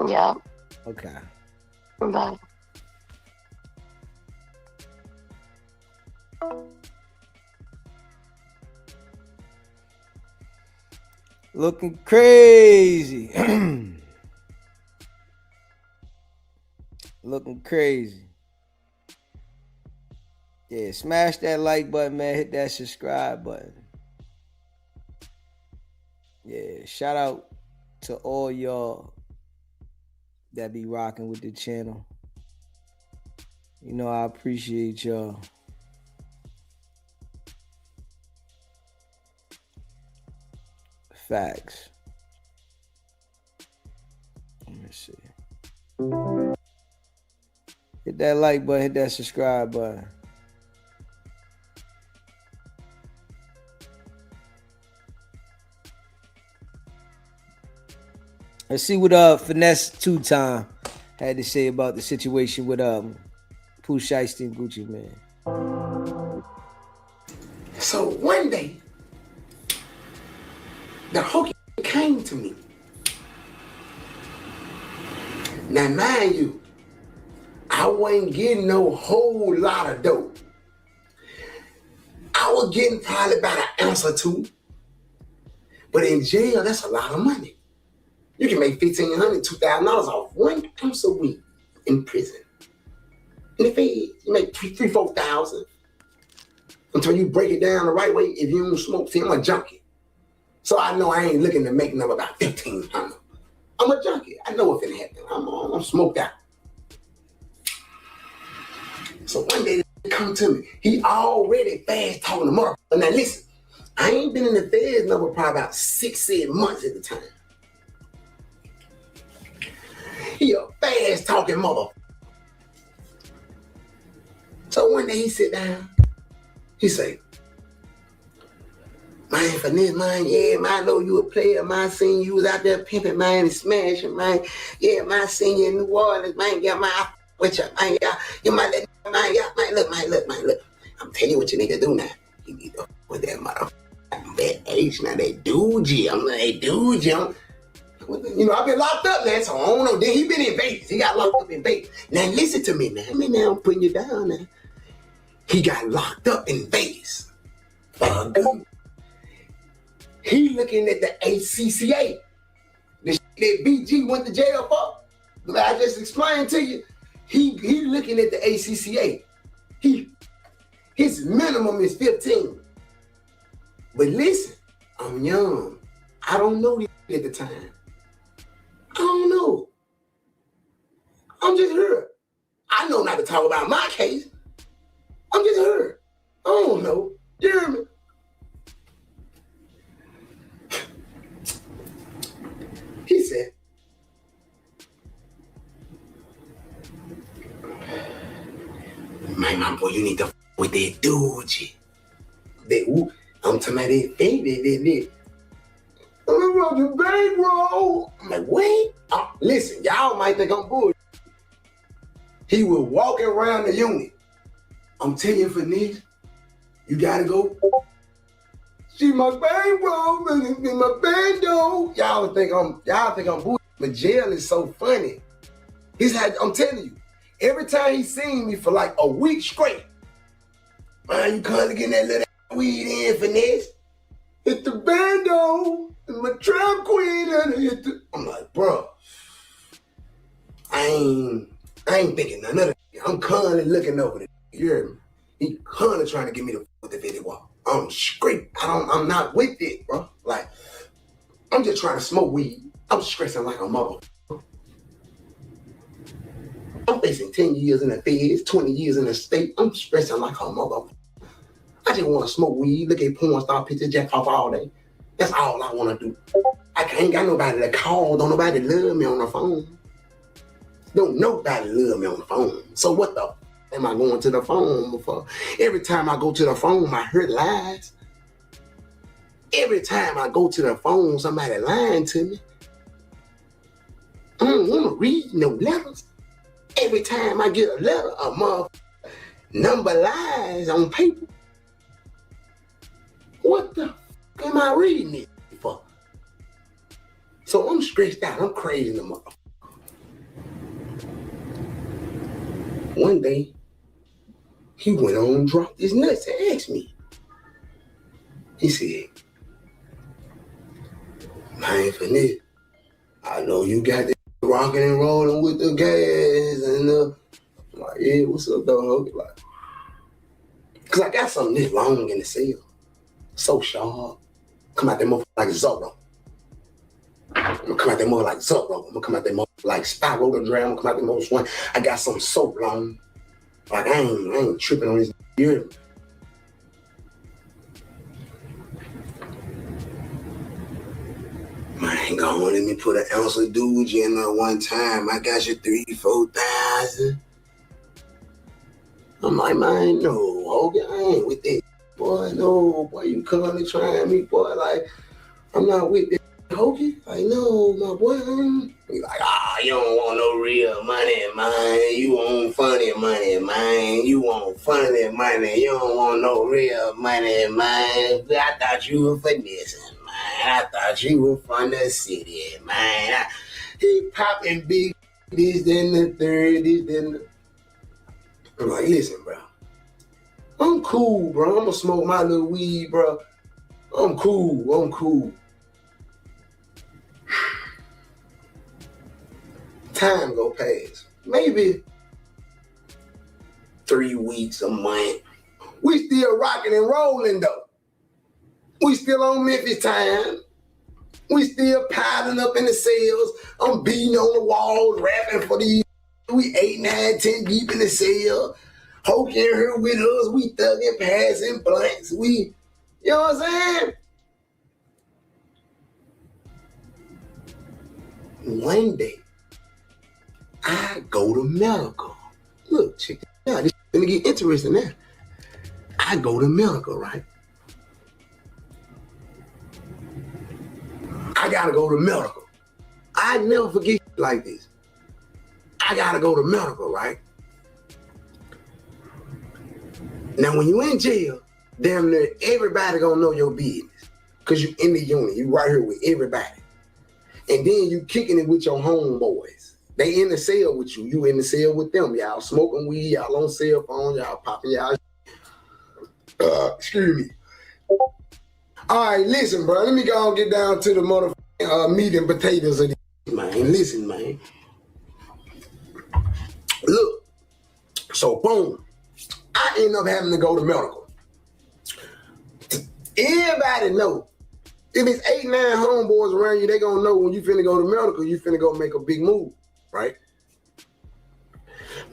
Yeah. Okay. Bye. Looking crazy. Looking crazy. Yeah, smash that like button, man. Hit that subscribe button. Yeah, shout out to all y'all that be rocking with the channel. You know, I appreciate y'all. Facts. Let me see. Hit that like button, hit that subscribe button. Let's see what Finesse 2-Time had to say about the situation with Pooh Shiesty and Gucci Man. So one day, the hookie came to me. Now mind you, I wasn't getting no whole lot of dope. I was getting probably about an ounce or two. But in jail, that's a lot of money. You can make $1,500, $2,000 off 1 ounce of weed in prison. In the feds, you make $3,000, $4,000 until you break it down the right way. If you don't smoke, see, I'm a junkie. So I know I ain't looking to make number about $1,500. I'm a junkie. I know what's gonna happen. I'm smoked out. So one day they come to me. He already fast talking to motherfucker. Now listen, I ain't been in the feds number probably about 6-7 months at the time. He a fast talking motherfucker. So one day he sit down. He say, man, Finesse, man, yeah, man, I know you a player, man. I seen you was out there pimping, man, and smashing, man. Yeah, man, I seen you in New Orleans, man. Yeah, man, with you, man. Yeah, you might let, man, yeah, man, look. I'm telling you what you need to do now. You need to with that motherfucker. That age now, that Deezy. I'm like, hey, Deezy. You know, I've been locked up now, so I don't know. Then he been in Vegas. He got locked up in Vegas. Now listen to me now. I'm putting you down now. He got locked up in Vegas. He looking at the ACCA. The shit that BG went to jail for. Like I just explained to you. He looking at the ACCA. His minimum is 15. But listen, I'm young. I don't know this at the time. I don't know. I'm just here. I know not to talk about my case. I'm just here. I don't know. You hear me? He said, man, my boy, you need to with that Deezy. I'm talking about that baby. I'm about to bankroll. I'm like, wait. Listen, y'all might think I'm bullshit. He was walking around the unit. I'm telling you, Finesse, you gotta go. See my bankroll, in my bando. Y'all think I'm bullshit. But jail is so funny. I'm telling you, every time he seen me for like a week straight, man, you kinda getting that little weed in, Finesse. Hit the bando, and my trap queen, and hit the. I'm like, bro, I ain't thinking none of that. I'm constantly looking over there. You hear me? He constantly trying to get me to with the video walk. I'm straight. I'm not with it, bro. Like, I'm just trying to smoke weed. I'm stressing like a mother. I'm facing 10 years in the feds, 20 years in the state. I'm stressing like a mother. I just want to smoke weed, look at porn star pictures, jack off all day. That's all I want to do. I ain't got nobody to call. Don't nobody love me on the phone. Don't nobody love me on the phone. So what the am I going to the phone for? Every time I go to the phone, I hear lies. Every time I go to the phone, somebody lying to me. I don't want to read no letters. Every time I get a letter, a mother number lies on paper. What the f am I reading it for? So I'm stressed out. I'm crazy the mother. One day, he went on and dropped his nuts and asked me. He said, man, Finesse, I know you got this rocking and rolling with the gas and I'm like, yeah, what's up, dog? Like, cause I got something this long in the cell. So sharp. Come out that motherfucker like Zorro. I'm gonna come out that motherfucker like Zorro. I'm gonna come out that motherfucker like Spyro the Dragon. I'm gonna come out that motherfucker one. I got something so long. Like I ain't tripping on this year. Man, go on, let me put an ounce of Deezy in there one time. I got you 3,000-4,000. I'm like, man, no, Hogan, I ain't with that. Boy, no, boy, you coming trying me, boy. Like, I'm not with that, Hogan. Like, no, my boy. He's like, you don't want no real money, man. You want funny money, man. You want funny money. You don't want no real money, man. I thought you were finessing, man. I thought you were from the city, man. He popping big, this, then the third, this, then the... I'm like, listen, bro. I'm cool, bro. I'm gonna smoke my little weed, bro. I'm cool. Time go past. Maybe 3 weeks, a month. We still rocking and rolling, though. We still on Memphis time. We still piling up in the cells. I'm beating on the walls, rapping for these. We 8, 9, 10 deep in the cell. Hoke in here with us. We thugging, passing blunts. We, you know what I'm saying? One day, I go to medical. Look, check this out. This is gonna get interesting now. I go to medical, right? I gotta go to medical. I never forget like this. I gotta go to medical, right? Now, when you in jail, damn near everybody gonna know your business. Cause you in the unit, you right here with everybody. And then you kicking it with your homeboys. They in the cell with you, you in the cell with them. Y'all smoking weed, y'all on cell phone, y'all popping y'all. Excuse me. All right, listen, bro. Let me go and get down to the motherfucking meat and potatoes of this, man. Listen, man. Look, so boom, I end up having to go to medical. Everybody know, if it's 8, 9 homeboys around you, they gonna know when you finna go to medical, you finna go make a big move, right?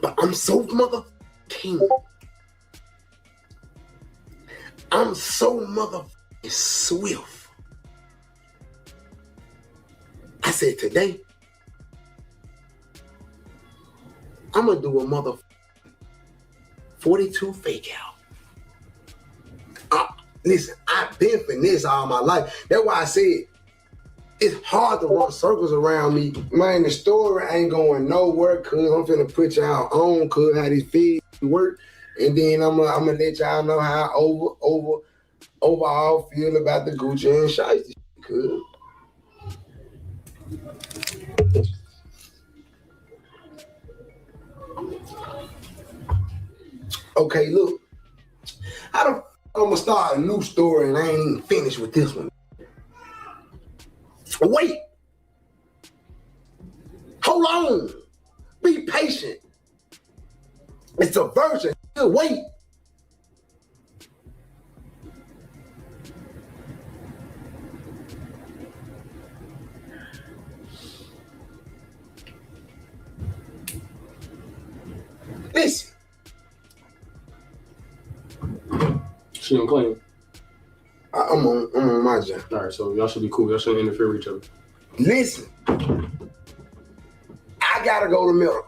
But I'm so motherfucking, I'm so motherfucking swift. I said, today, I'm gonna do a motherfucking 42 fake out. Listen, I've been finesse all my life. That's why I said it's hard to run circles around me. Man, the story ain't going nowhere, cuz I'm finna put y'all on, cuz how these feeds work. And then I'm gonna let y'all know how I overall feel about the Gucci and Shiesty, cuz. Okay, look. How the f I'm gonna start a new story and I ain't even finished with this one? Wait. Hold on. Be patient. It's a version. Wait. Listen. She don't claim. I'm on my job. All right, so y'all should be cool. Y'all shouldn't interfere with each other. Listen. I gotta go to medical.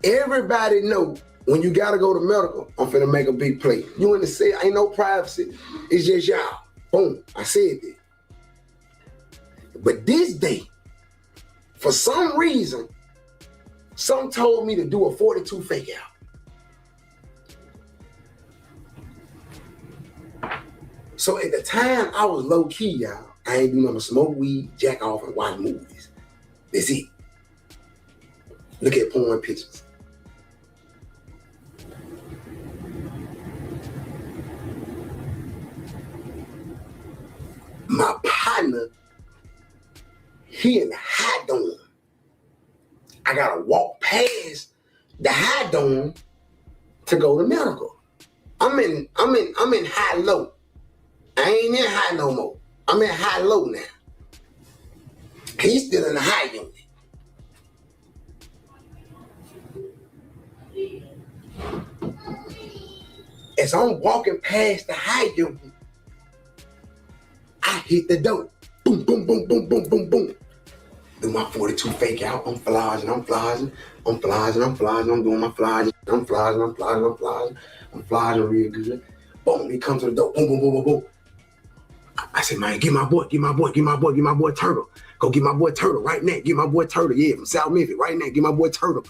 Everybody know when you gotta go to medical, I'm finna make a big play. You in the cell, ain't no privacy. It's just y'all. Boom. I said that. But this day, for some reason, some told me to do a 42 fake out. So at the time, I was low key, y'all. I ain't do nothing but smoke weed, jack off, and watch movies. That's it. Look at porn pictures. My partner, he in the high dorm. I gotta walk past the high dorm to go to medical. I'm in high low. I ain't in high no more. I'm in high low now. He's still in the high unit. As I'm walking past the hydrant, I hit the door. Boom, boom, boom, boom, boom, boom, boom. Do my 42 fake out. I'm flogging. I'm doing my flogging. I'm flogging real good. Boom, he comes to the door. Boom, boom, boom, boom, boom. I said, man, get my boy Turtle. Go get my boy Turtle right now. Get my boy Turtle. Yeah, from South Memphis right now. Get my boy Turtle.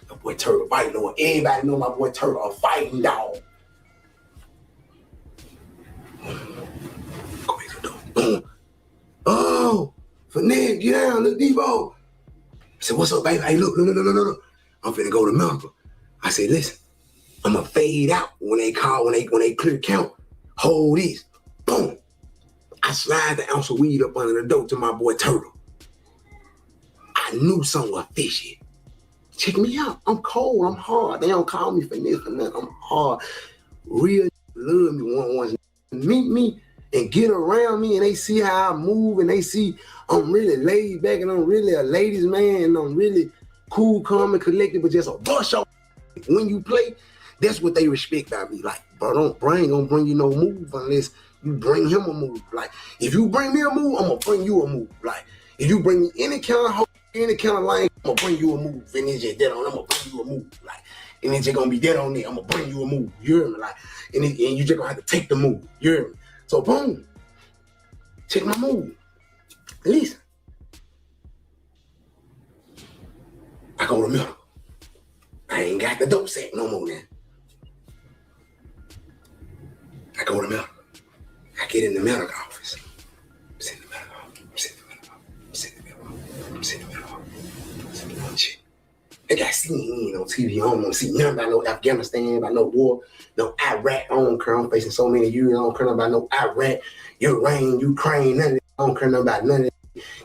My boy Turtle fighting on. Everybody know my boy Turtle, a fighting dog. Go back to the door. Boom. Oh, Finesse, get down, little Devo. I said, what's up, baby? Hey, look. I'm finna go to medical. I said, listen, I'm gonna fade out when they clear count. Hold this. Boom. I slide the ounce of weed up under the door to my boy Turtle. I knew something was fishy. Check me out. I'm cold. I'm hard. They don't call me Finesse or nothing. I'm hard. Real love me once meet me and get around me and they see how I move and they see I'm really laid back and I'm really a ladies man and I'm really cool, calm, and collected, but just a bust off. When you play, that's what they respect about me. Like, bro, ain't gonna bring you no move unless you bring him a move. Like, if you bring me a move, I'm gonna bring you a move. Like, if you bring me any kind of line, I'm gonna bring you a move. And it's just dead on, I'm gonna bring you a move. Like, and it's just gonna be dead on there, I'm gonna bring you a move. You hear me? Like, and you just gonna have to take the move. You hear me? So boom, check my move. Listen, I go to medical. I ain't got the dope sack no more now. I go to medical. I get in the medical office. I'm sitting in the medical office. They got CNN on TV. I don't want to see nothing about no Afghanistan, about no war, no Iraq. I don't care. I'm facing so many years. I don't care about no Iraq, Ukraine, none of it. I don't care about none of it.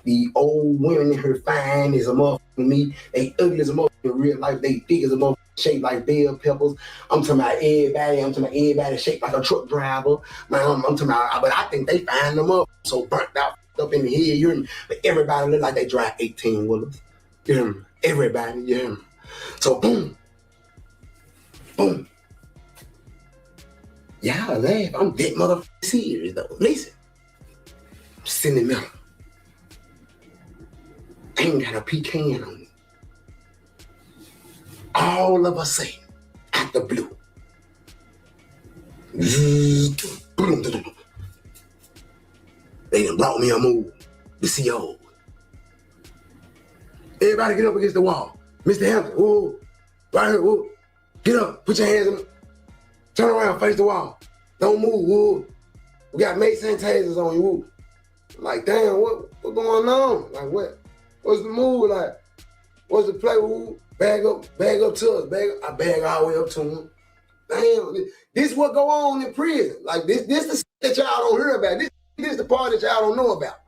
The old women in her fine as a motherfucker to me. They ugly as a motherfucker in real life. They thick as a motherfucker, shaped like bell peppers. I'm talking about everybody. I'm talking about everybody shaped like a truck driver. Man, I'm talking about, but I think they find them up so burnt out up in the head. You hear me? But everybody look like they drive 18 wheelers. You hear me? Everybody, you hear me? So boom. Y'all laugh. I'm dead motherfucking serious though. Listen. I'm sitting in the middle. I ain't got a pecan on me. All of a sudden, out the blue. They done brought me a move. The CO. Everybody get up against the wall. Mr. Hampton, whoa, right here, whoa. Get up, put your hands in. Turn around, face the wall. Don't move, whoa. We got mate sanitizers on you, whoa. Like, damn, what's going on? Like, what's the move? Like, what's the play, whoa? Bag up to us, I bag all the way up to him. Damn, this is what go on in prison. Like, this the shit that y'all don't hear about. This the part that y'all don't know about.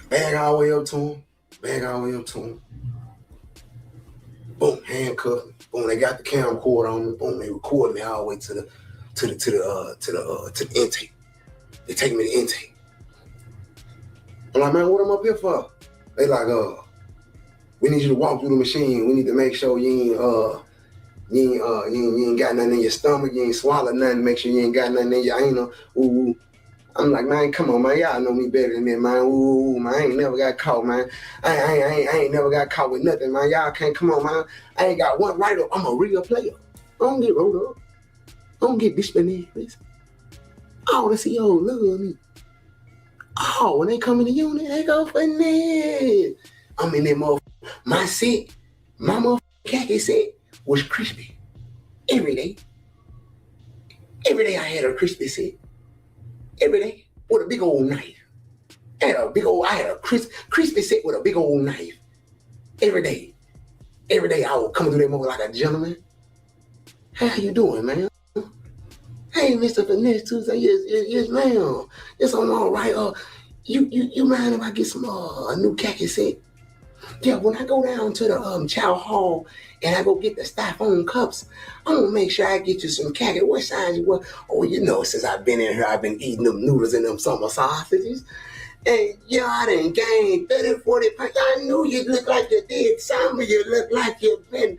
Bag all the way up to him. Boom, handcuff me. Boom, they got the camcorder on me. Boom, they record me all the way to the intake. They take me to the intake. I'm like, man, what am I up here for? They like, we need you to walk through the machine. We need to make sure you ain't got nothing in your stomach. You ain't swallowed nothing. Make sure you ain't got nothing in your anal. Ooh. I'm like, man, come on, man. Y'all know me better than that, man. Ooh, man, I ain't never got caught, man. I ain't never got caught with nothing, man. Y'all can't, come on, man. I ain't got one write-up. I'm a real player. I don't get rolled up. I don't get disciplinary. All the COs love me. Oh, when they come in the unit, they go Finesse. I'm in that motherfucker. My motherfucking khaki set was crispy. Every day. Every day I had a crispy set. Every day with a big old knife. I had a crispy set with a big old knife. Every day. Every day I would come through that mother like a gentleman. How you doing, man? Hey, Mr. Finesse Tuesday. Yes, ma'am. Yes, I'm all right. You mind if I get some a new khaki set? Yeah, when I go down to the chow hall and I go get the styrofoam cups, I'm gonna make sure I get you some khaki. What size you want? Oh, you know, since I've been in here, I've been eating them noodles and them summer sausages. And yeah, I done gained 30, 40 pounds. I knew you look like you did. Some of you look like you've been,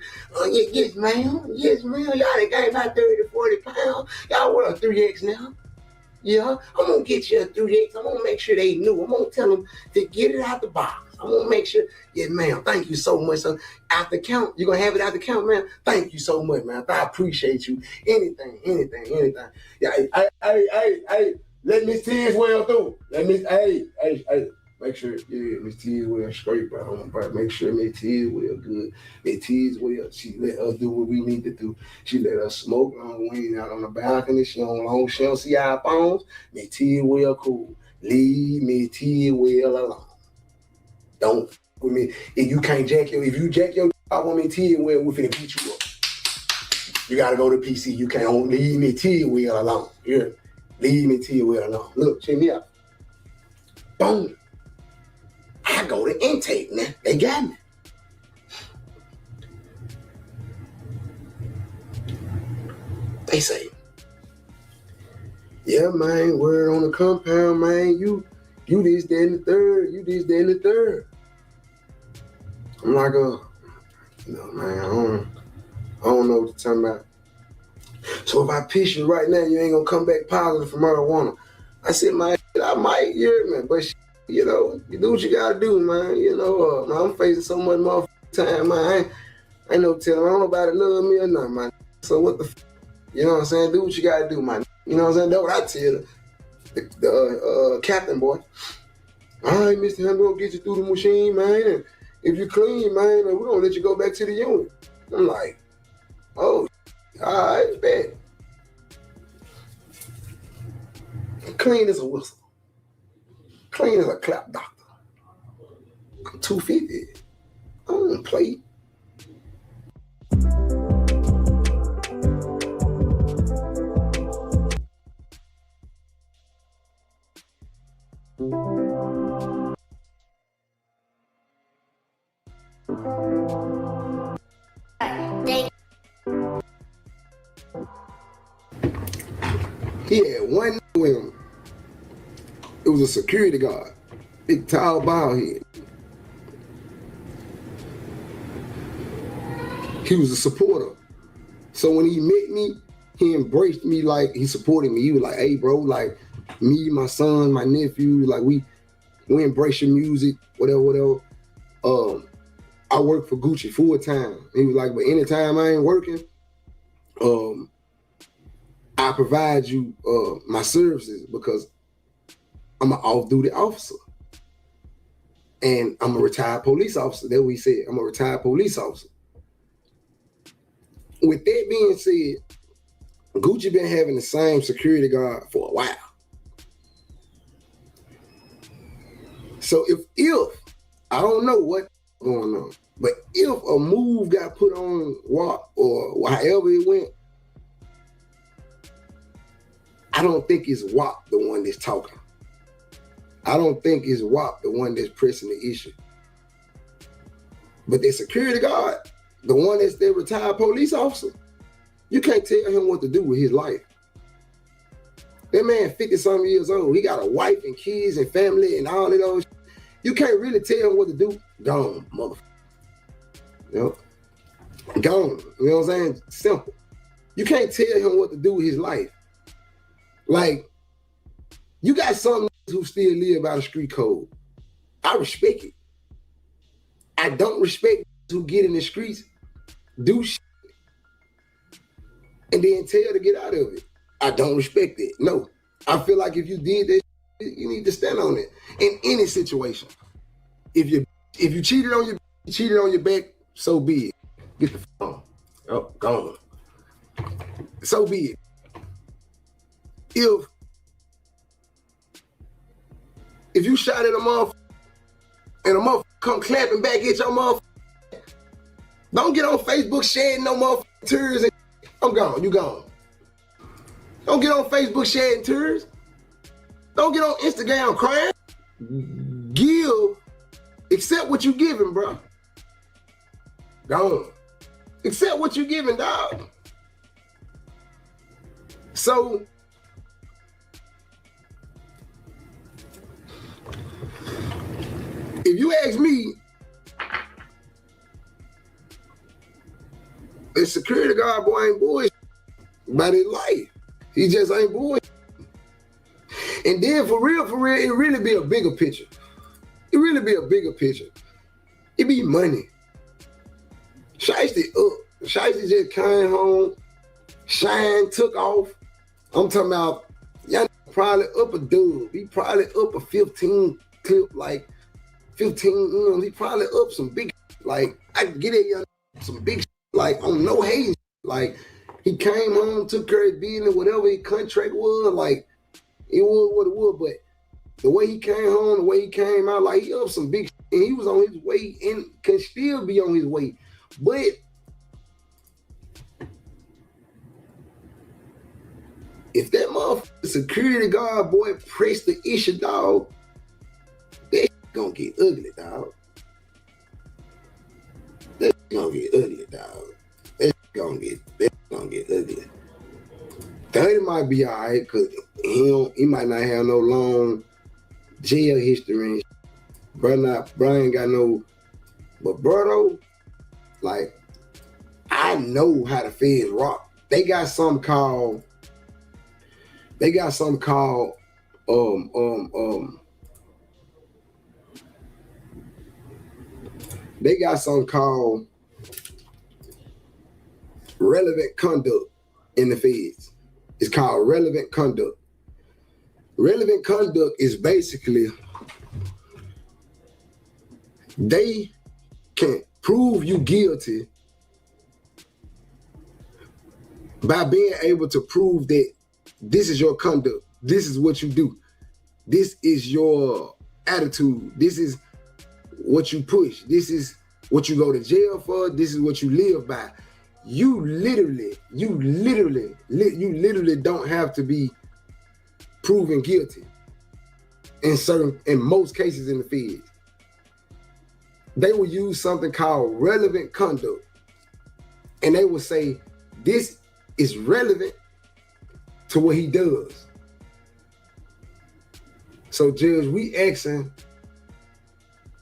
yes, ma'am. Yes, ma'am. Y'all done gained about 30 to 40 pounds. Y'all wear a 3X now. Yeah, I'm gonna get you a 3X. I'm gonna make sure they knew. I'm gonna tell them to get it out the box. I'm gonna make sure. Yes, ma'am. Thank you so much. So out the count, you're gonna have it out the count, man. Thank you so much, man. I appreciate you. Anything. Yeah, hey. Let Miss Tiswell through. Hey. Make sure, Miss Tiswell straight, bro. Make sure Miss Tiswell good. Miss Tiswell, she let us do what we need to do. She let us smoke when we ain't out on the balcony. She don't see our phones. Miss Tiswell cool. Leave Miss Tiswell alone. Don't with me. If you jack your up on Miss Tiswell, we finna beat you up. You gotta go to PC. You can't leave Miss Tiswell alone. Yeah. Leave me to you well alone. Look, check me out. Boom. I go to intake now. They got me. They say, yeah, man, word on the compound, man. You this, that, and the third. You this, that, and the third. I'm like, no, man, I don't know what you're talking about. So if I piss you right now, you ain't gonna come back positive for marijuana. I said, man, I might, man, but you know, you do what you gotta do, man. You know, man, I'm facing so much motherfucking time, man. I ain't no telling. I don't know nobody love me or nothing, man. So what the, you know what I'm saying? Do what you gotta do, man. You know what I'm saying? That's what I tell the captain boy. All right, Mr. Ham, we're gonna get you through the machine, man. And if you clean, man, we're gonna let you go back to the unit. I'm like, oh. All right, bet. Clean as a whistle. Clean as a clap doctor. I'm 250. I don't play. He had one with him. It was a security guard. Big tall bald head. He was a supporter. So when he met me, he embraced me like he supported me. He was like, hey bro, like me, my son, my nephew, like we embrace your music, whatever. I work for Gucci full time. He was like, but anytime I ain't working, I provide you my services because I'm an off-duty officer. And I'm a retired police officer. That's what he said. I'm a retired police officer. With that being said, Gucci been having the same security guard for a while. So if I don't know what's going on, but if a move got put on Wack or however it went, I don't think it's Wack the one that's talking. I don't think it's Wack the one that's pressing the issue. But the security guard, the one that's the retired police officer, you can't tell him what to do with his life. That man 50-something years old. He got a wife and kids and family and all of those. You can't really tell him what to do. Gone, motherfucker. You know? Gone. You know what I'm saying? Simple. You can't tell him what to do with his life. Like, you got some who still live by the street code. I respect it. I don't respect who get in the streets, do shit, and then tell to get out of it. I don't respect it. No. I feel like if you did that, you need to stand on it in any situation. If you cheated on your back, so be it. Get the phone. Oh, gone. So be it. If you shot at a motherfucker and a motherfucker come clapping back at your motherfucker, don't get on Facebook shedding no motherfucking tears and I'm gone, you gone. Don't get on Facebook shedding tears. Don't get on Instagram crying. Accept what you giving, bro. Gone. Accept what you giving, dog. So if you ask me, the security guard boy ain't bullshit about his life. He just ain't bullshit. And then for real, it really be a bigger picture. It really be a bigger picture. It be money. Shiesty up. Shiesty just came home, Shine took off. I'm talking about, y'all probably up a dub. He probably up a 15 clip, like 15 He probably up some big, like, I can get it, young, some big, like, on no hating. Like, he came home, took care of his business, whatever his contract was, like, it was what it was, but the way he came home, the way he came out, like, he up some big, and he was on his way and can still be on his way. But if that motherfucker security guard boy press the issue, dog, that gonna get ugly, dog. That gonna get ugly, dog. That gonna get ugly. 30 might be all right, cause he might not have no long jail history. Brian ain't got no, but bro, like, I know how the feds rock. They got something called relevant conduct in the feds. It's called relevant conduct. Relevant conduct is basically they can prove you guilty by being able to prove that this is your conduct, this is what you do, this is your attitude, this is what you push, this is what you go to jail for, this is what you live by. You literally don't have to be proven guilty in most cases in the feds. They will use something called relevant conduct, and they will say this is relevant to what he does. So, Judge, we asking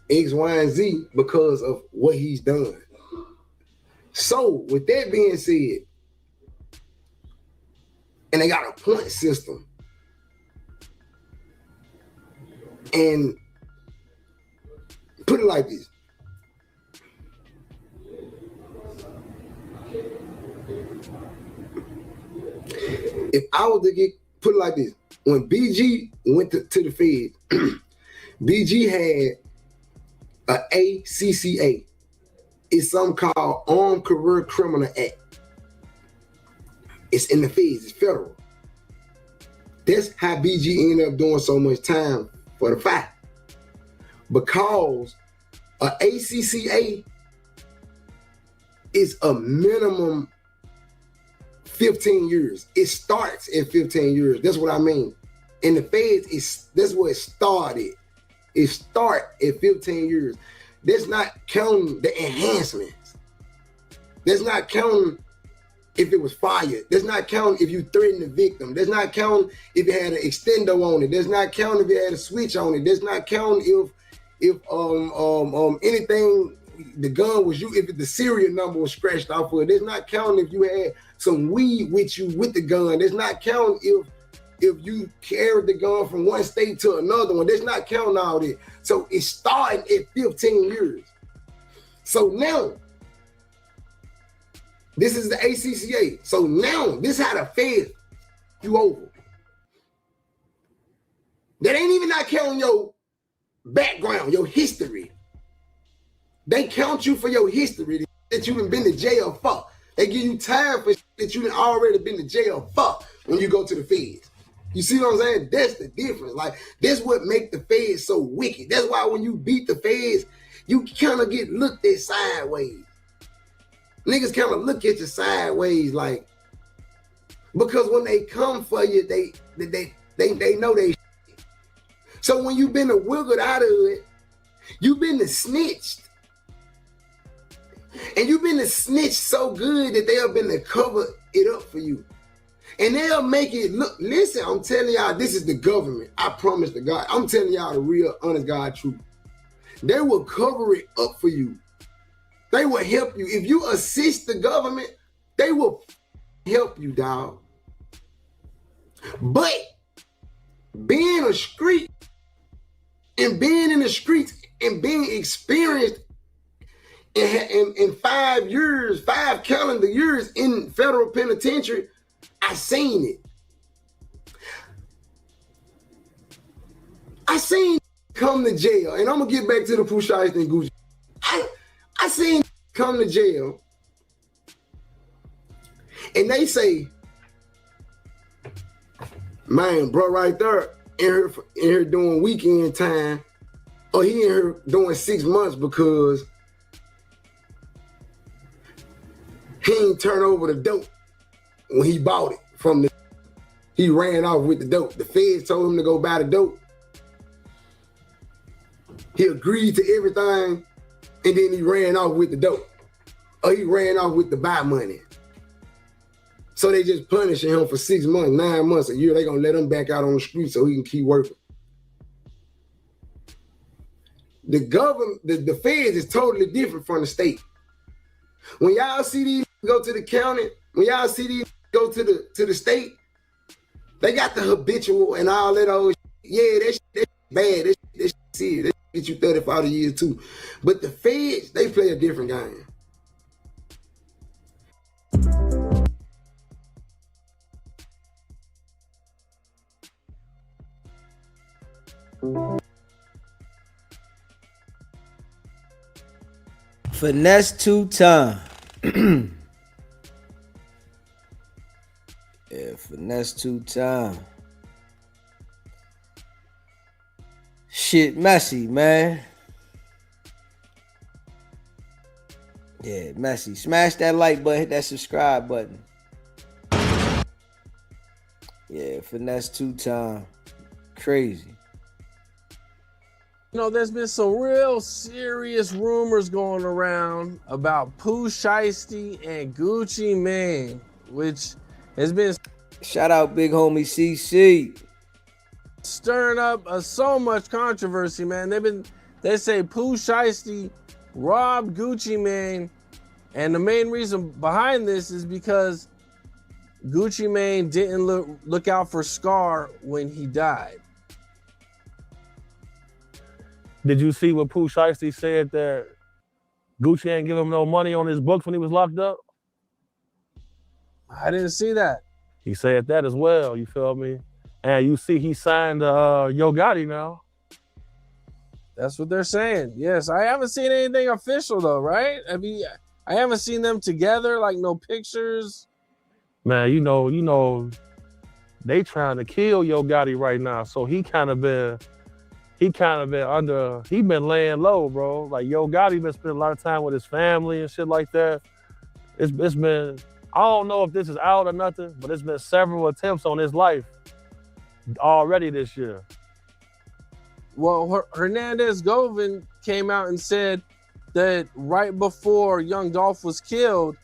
X, Y, and Z because of what he's done. So, with that being said, and they got a point system, and put it like this. If I was to put it like this, when BG went to the feds, BG had a ACCA. It's something called Armed Career Criminal Act. It's in the feds, it's federal. That's how BG ended up doing so much time for the fight. Because a ACCA is a minimum 15 years. It starts at 15 years. That's what I mean. In the feds, that's where it started. It start at 15 years. That's not counting the enhancements. That's not counting if it was fired. That's not counting if you threatened the victim. That's not counting if it had an extendo on it. That's not counting if it had a switch on it. That's not counting if anything, the gun was you, if the serial number was scratched off of it. That's not counting if you had some weed with you with the gun. That's not counting if you carried the gun from one state to another one. That's not counting all that. So it's starting at 15 years. So now, this is the ACCA. So now, this is how the feds you over. That ain't even not counting your background, your history. They count you for your history that you done been to jail for. They give you time for that you done already been to jail for when you go to the feds. You see what I'm saying? That's the difference. Like, that's what make the feds so wicked. That's why when you beat the feds, you kind of get looked at sideways. Niggas kind of look at you sideways, like, because when they come for you, they know they shit. So when you been wiggled out of it, you been snitched. And you been snitched so good that they'll been to cover it up for you. And they'll make it look, listen, I'm telling y'all, this is the government. I promise to God. I'm telling y'all the real, honest God truth. They will cover it up for you. They will help you. If you assist the government, they will help you, dog. But being a street and being in the streets and being experienced in 5 years, 5 calendar years in federal penitentiary, I seen it. I seen come to jail, and I'm gonna get back to the Pooh Shiesty and Gucci. I seen come to jail, and they say, man, bro, right there, in here doing weekend time, or he in here doing 6 months because he ain't turn over the dope when he bought it from the. He ran off with the dope. The feds told him to go buy the dope. He agreed to everything, and then he ran off with the dope. Or he ran off with the buy money. So they just punishing him for 6 months, 9 months, a year. They gonna let him back out on the street so he can keep working. The government, the feds is totally different from the state. When y'all see these go to the county, when y'all see these go to the state, they got the habitual and all that old shit. Yeah, that shit bad. That shit serious. That shit get you 30, 40 years too. But the feds, they play a different game. Finesse 2-time. Yeah, finesse 2-time. Shit messy, man. Yeah, messy. Smash that like button, hit that subscribe button. Yeah, finesse 2-time. Crazy. You know, there's been some real serious rumors going around about Pooh Shiesty and Gucci Mane, which has been... Shout out big homie CC. Stirring up so much controversy, man. They say Pooh Shiesty robbed Gucci Mane, and the main reason behind this is because Gucci Mane didn't look out for Scar when he died. Did you see what Pooh Shiesty said that Gucci ain't give him no money on his books when he was locked up? I didn't see that. He said that as well, you feel me? And you see he signed Yo Gotti now. That's what they're saying. Yes, I haven't seen anything official though, right? I mean, I haven't seen them together, like no pictures. Man, you know, they trying to kill Yo Gotti right now. So he been laying low, bro. Like Yo Gotti been spending a lot of time with his family and shit like that. It's been, I don't know if this is out or nothing, but it's been several attempts on his life already this year. Well, Hernandez Govin came out and said that right before Young Dolph was killed,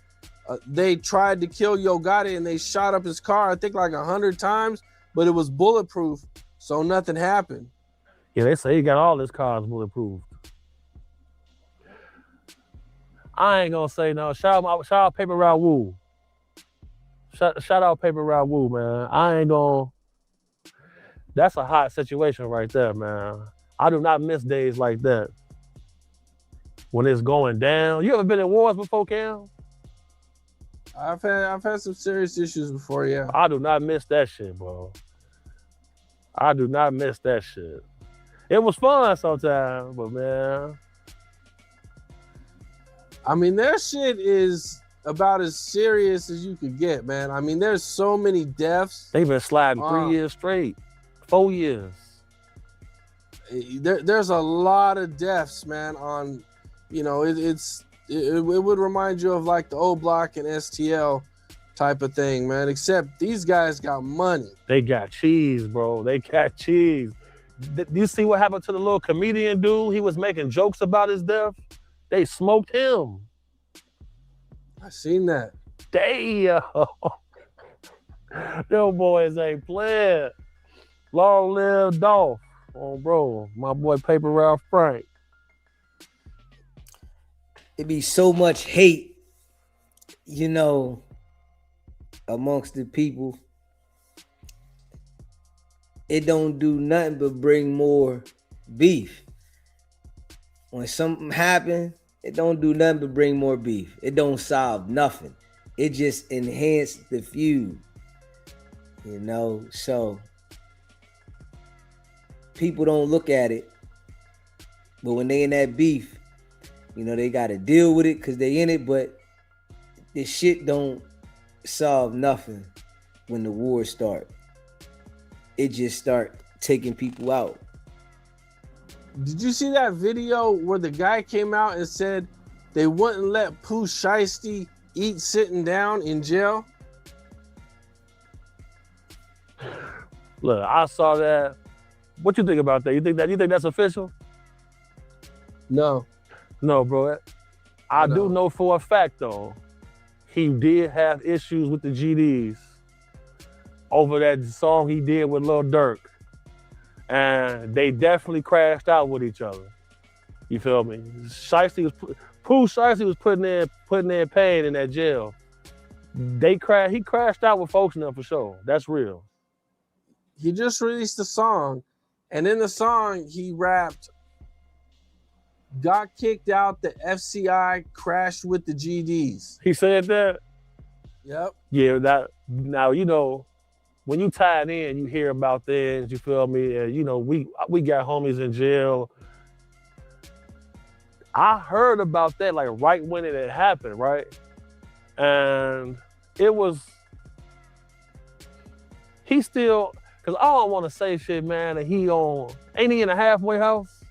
they tried to kill Yo Gotti and they shot up his car, I think like 100 times, but it was bulletproof, so nothing happened. Yeah, they say he got all his cars bulletproof. I ain't gonna say no. Shout out Paper Route Woo. Shout out Paper Route Woo, man. I ain't gonna. That's a hot situation right there, man. I do not miss days like that. When it's going down. You ever been in wars before, Cam? I've had some serious issues before, yeah. I do not miss that shit, bro. I do not miss that shit. It was fun sometimes, but man. I mean, their shit is about as serious as you could get, man. I mean, there's so many deaths. They've been sliding 3 years straight, 4 years. There's a lot of deaths, man, on, you know, it would remind you of like the O Block and STL type of thing, man, except these guys got money. They got cheese, bro. They got cheese. Do you see what happened to the little comedian dude? He was making jokes about his death. They smoked him. I seen that. Damn. Them boys ain't playing. Long live Dolph. Oh, bro. My boy Paper Ralph Frank. it be so much hate, you know, amongst the people. It don't do nothing but bring more beef. When something happen, it don't do nothing but bring more beef. It don't solve nothing. It just enhance the feud, you know. So people don't look at it, but when they in that beef, you know, they got to deal with it because they in it, but this shit don't solve nothing when the war start. It just start taking people out. Did you see that video where the guy came out and said they wouldn't let Pooh Shiesty eat sitting down in jail? Look, I saw that. What you think about that? You think that's official? No. No, bro. I do know for a fact though, he did have issues with the GDs over that song he did with Lil Durk. And they definitely crashed out with each other. You feel me? Pooh Shiesty was putting in pain in that jail. He crashed out with folks now for sure. That's real. He just released a song, and in the song he rapped, got kicked out, the FCI crashed with the GDs. He said that? Yep. Yeah, now, you know, when you tie it in, you hear about things, you feel me? And, you know, we got homies in jail. I heard about that like right when it had happened, right? And it was, he still, because I don't want to say shit, man, and ain't he in a halfway house?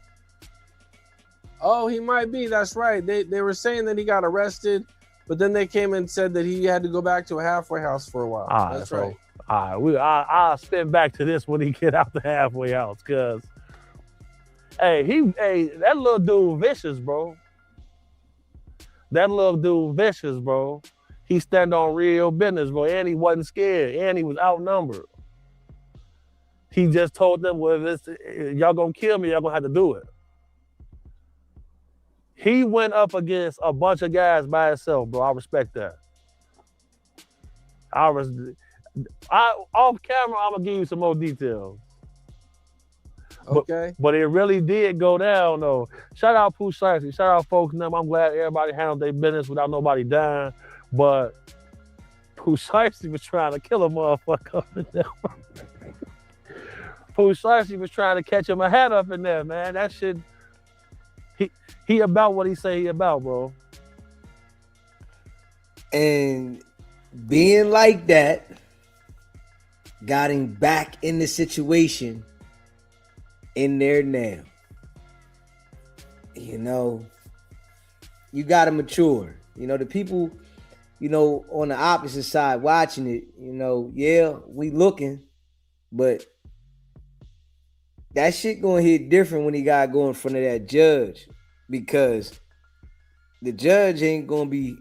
Oh, he might be, that's right. They were saying that he got arrested, but then they came and said that he had to go back to a halfway house for a while. That's right. All right, I'll spin back to this when he get out the halfway house, cause hey, that little dude vicious, bro. That little dude vicious, bro. He stand on real business, bro, and he wasn't scared, and he was outnumbered. He just told them, well, if y'all gonna kill me, y'all gonna have to do it. He went up against a bunch of guys by himself, bro. I respect that. Off camera, I'm gonna give you some more details. Okay. But it really did go down though. Shout out Pooh Shiesty. Shout out folks. I'm glad everybody handled their business without nobody dying. But Pooh Shiesty was trying to kill a motherfucker up in there. Pooh Shiesty was trying to catch him a hat up in there, man. That shit. He about what he say he about, bro. And being like that got him back in the situation in there now. You know, you gotta mature. You know, the people, you know, on the opposite side watching it, you know, yeah, we looking, but that shit gonna hit different when he gotta go in front of that judge, because the judge ain't gonna be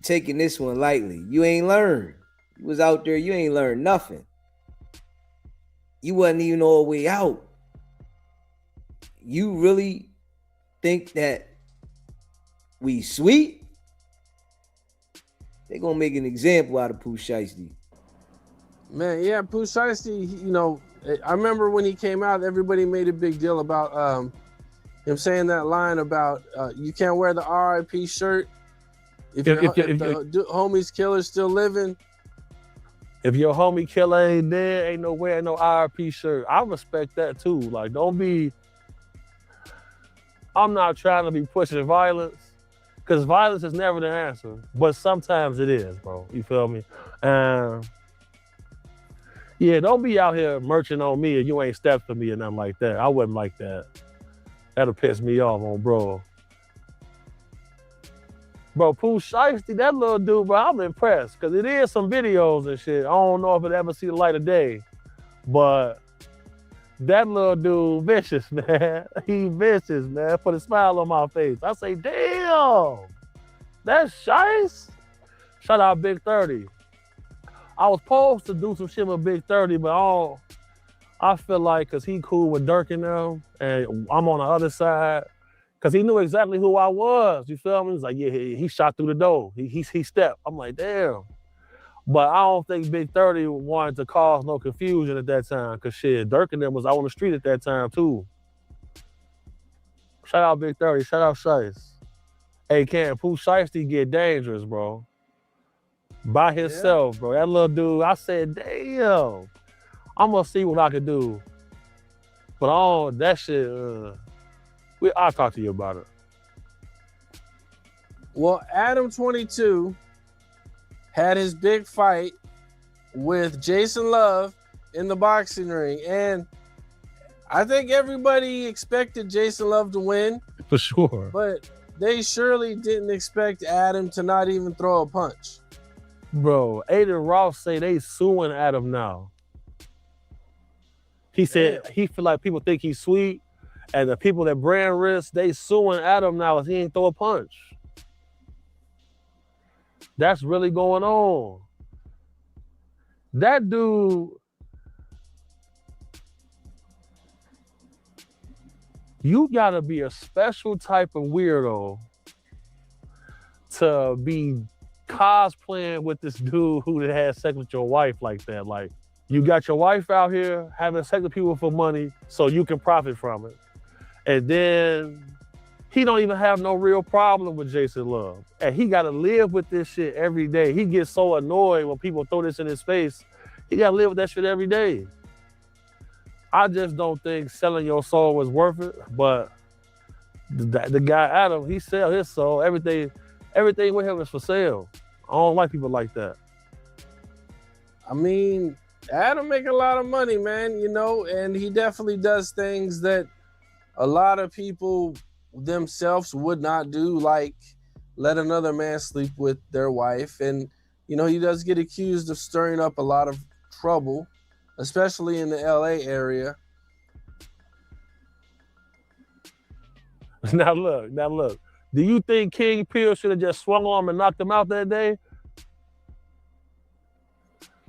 taking this one lightly. You ain't learned. You was out there, you ain't learned nothing. You wasn't even all the way out. You really think that we sweet? They gonna make an example out of Pooh Shiesty. Man, yeah, Pooh Shiesty, you know, I remember when he came out, everybody made a big deal about him saying that line about you can't wear the RIP shirt if the homie's killer's still living. If your homie killer ain't dead, ain't no wearing no RIP shirt. I respect that too. Like, don't be, I'm not trying to be pushing violence, because violence is never the answer, but sometimes it is, bro. You feel me? Yeah, don't be out here merching on me and you ain't stepped for me or nothing like that. I wouldn't like that. That'll piss me off on bro. Bro, Pooh Shiesty, that little dude, bro, I'm impressed, because it is some videos and shit. I don't know if it ever see the light of day, but that little dude vicious, man. He vicious, man. Put a smile on my face. I say, damn, that's Shiesty. Shout out Big 30. I was supposed to do some shit with Big 30, but I feel like, because he cool with Durk and them, and I'm on the other side, Cause he knew exactly who I was. You feel me? He's like, yeah, he shot through the door. He stepped. I'm like, damn. But I don't think Big 30 wanted to cause no confusion at that time. Cause shit, Dirk and them was out on the street at that time too. Shout out Big 30. Shout out Shiesty. Hey, Pooh Shiesty get dangerous, bro. By himself, bro. That little dude, I said, damn. I'm gonna see what I can do. But that shit, I'll talk to you about it. Well, Adam 22 had his big fight with Jason Love in the boxing ring. And I think everybody expected Jason Love to win. For sure. But they surely didn't expect Adam to not even throw a punch. Bro, Aiden Ross say they suing Adam now. He said he feel like people think he's sweet, and the people that brand risk, they suing Adam now if he ain't throw a punch. That's really going on. That dude, you gotta be a special type of weirdo to be cosplaying with this dude who had sex with your wife like that. Like, you got your wife out here having sex with people for money so you can profit from it. And then he don't even have no real problem with Jason Love. And he gotta live with this shit every day. He gets so annoyed when people throw this in his face. He gotta live with that shit every day. I just don't think selling your soul was worth it, but the guy Adam, he sell his soul. Everything with him is for sale. I don't like people like that. I mean, Adam make a lot of money, man, you know, and he definitely does things that a lot of people themselves would not do, like let another man sleep with their wife. And, you know, he does get accused of stirring up a lot of trouble, especially in the LA area. Now look. Do you think King Peel should have just swung on him and knocked him out that day?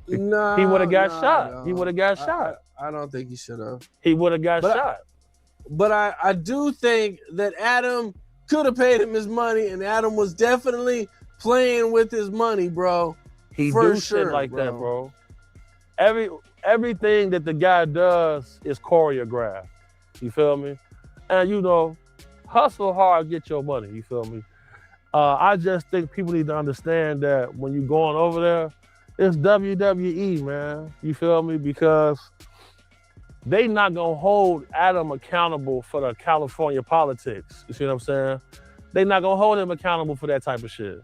No, he would have got shot. No. He would have got shot. I don't think he should have. He would have got shot. But I do think that Adam could have paid him his money, and Adam was definitely playing with his money, bro. He For do sure, shit like bro. that, bro. Everything that the guy does is choreographed. You feel me? And you know, hustle hard, get your money. You feel me? I just think people need to understand that when you're going over there, it's WWE, man. You feel me? Because they not gonna hold Adam accountable for the California politics. You see what I'm saying? They not gonna hold him accountable for that type of shit.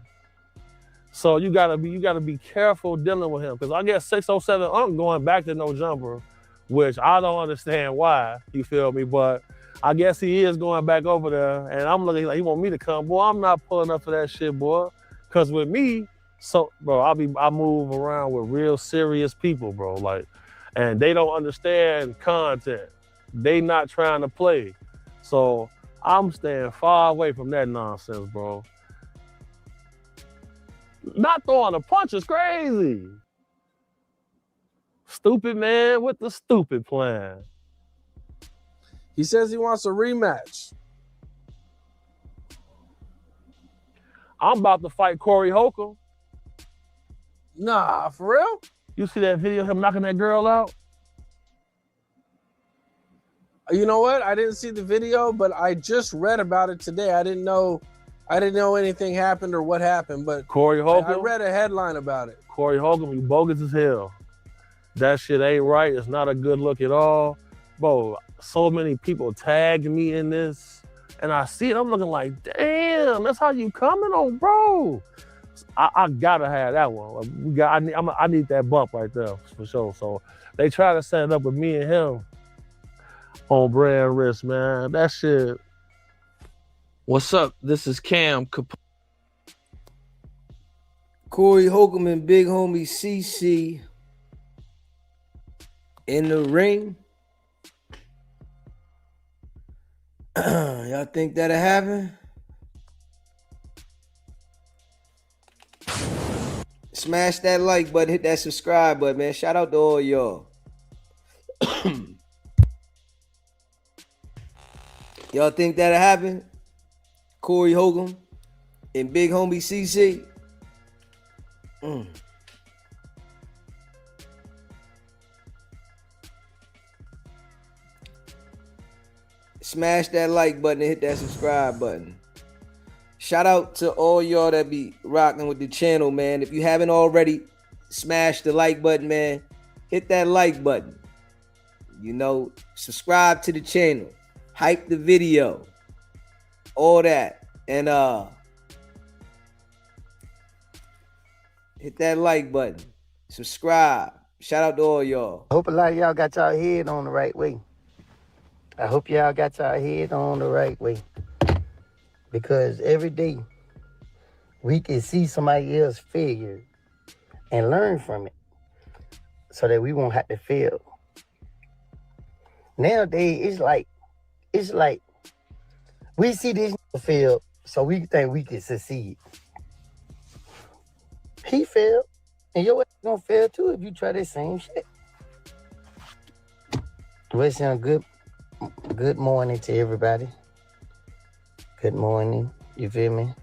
So you gotta be careful dealing with him. Because I guess 607 Unk going back to no jumper, which I don't understand why. You feel me? But I guess he is going back over there, and I'm looking like he want me to come. Boy, I'm not pulling up for that shit, boy. Cause with me, so bro, I move around with real serious people, bro. Like, and they don't understand content. They not trying to play. So I'm staying far away from that nonsense, bro. Not throwing a punch is crazy. Stupid man with the stupid plan. He says he wants a rematch. I'm about to fight Corey Holcomb. Nah, for real? You see that video of him knocking that girl out? You know what? I didn't see the video, but I just read about it today. I didn't know anything happened or what happened, but Corey Holcomb? I read a headline about it. Corey Holcomb, you bogus as hell. That shit ain't right. It's not a good look at all. Bro, so many people tagged me in this, and I see it. I'm looking like, damn, that's how you coming on, bro. I gotta have that one. I need that bump right there for sure. So they try to set it up with me and him on brand risk, man. That shit. What's up? This is Cam. Corey Holcomb and big homie CC in the ring. Y'all think that'll happen? Smash that like button, hit that subscribe button, man. Shout out to all y'all. Y'all think that'll happen? Corey Hogan, and Big Homie CC. Smash that like button and hit that subscribe button. Shout out to all y'all that be rocking with the channel, man. If you haven't already, smash the like button, man. Hit that like button. You know, subscribe to the channel. Hype the video. All that. And hit that like button. Subscribe. Shout out to all y'all. I hope a lot of y'all got y'all head on the right way. I hope y'all got y'all head on the right way. Because every day we can see somebody else failure and learn from it so that we won't have to fail. Nowadays, it's like we see this fail, so we think we can succeed. He failed, and your ass gonna fail too if you try that same shit. Well, it sound good. Good morning to everybody. Good morning. You feel me?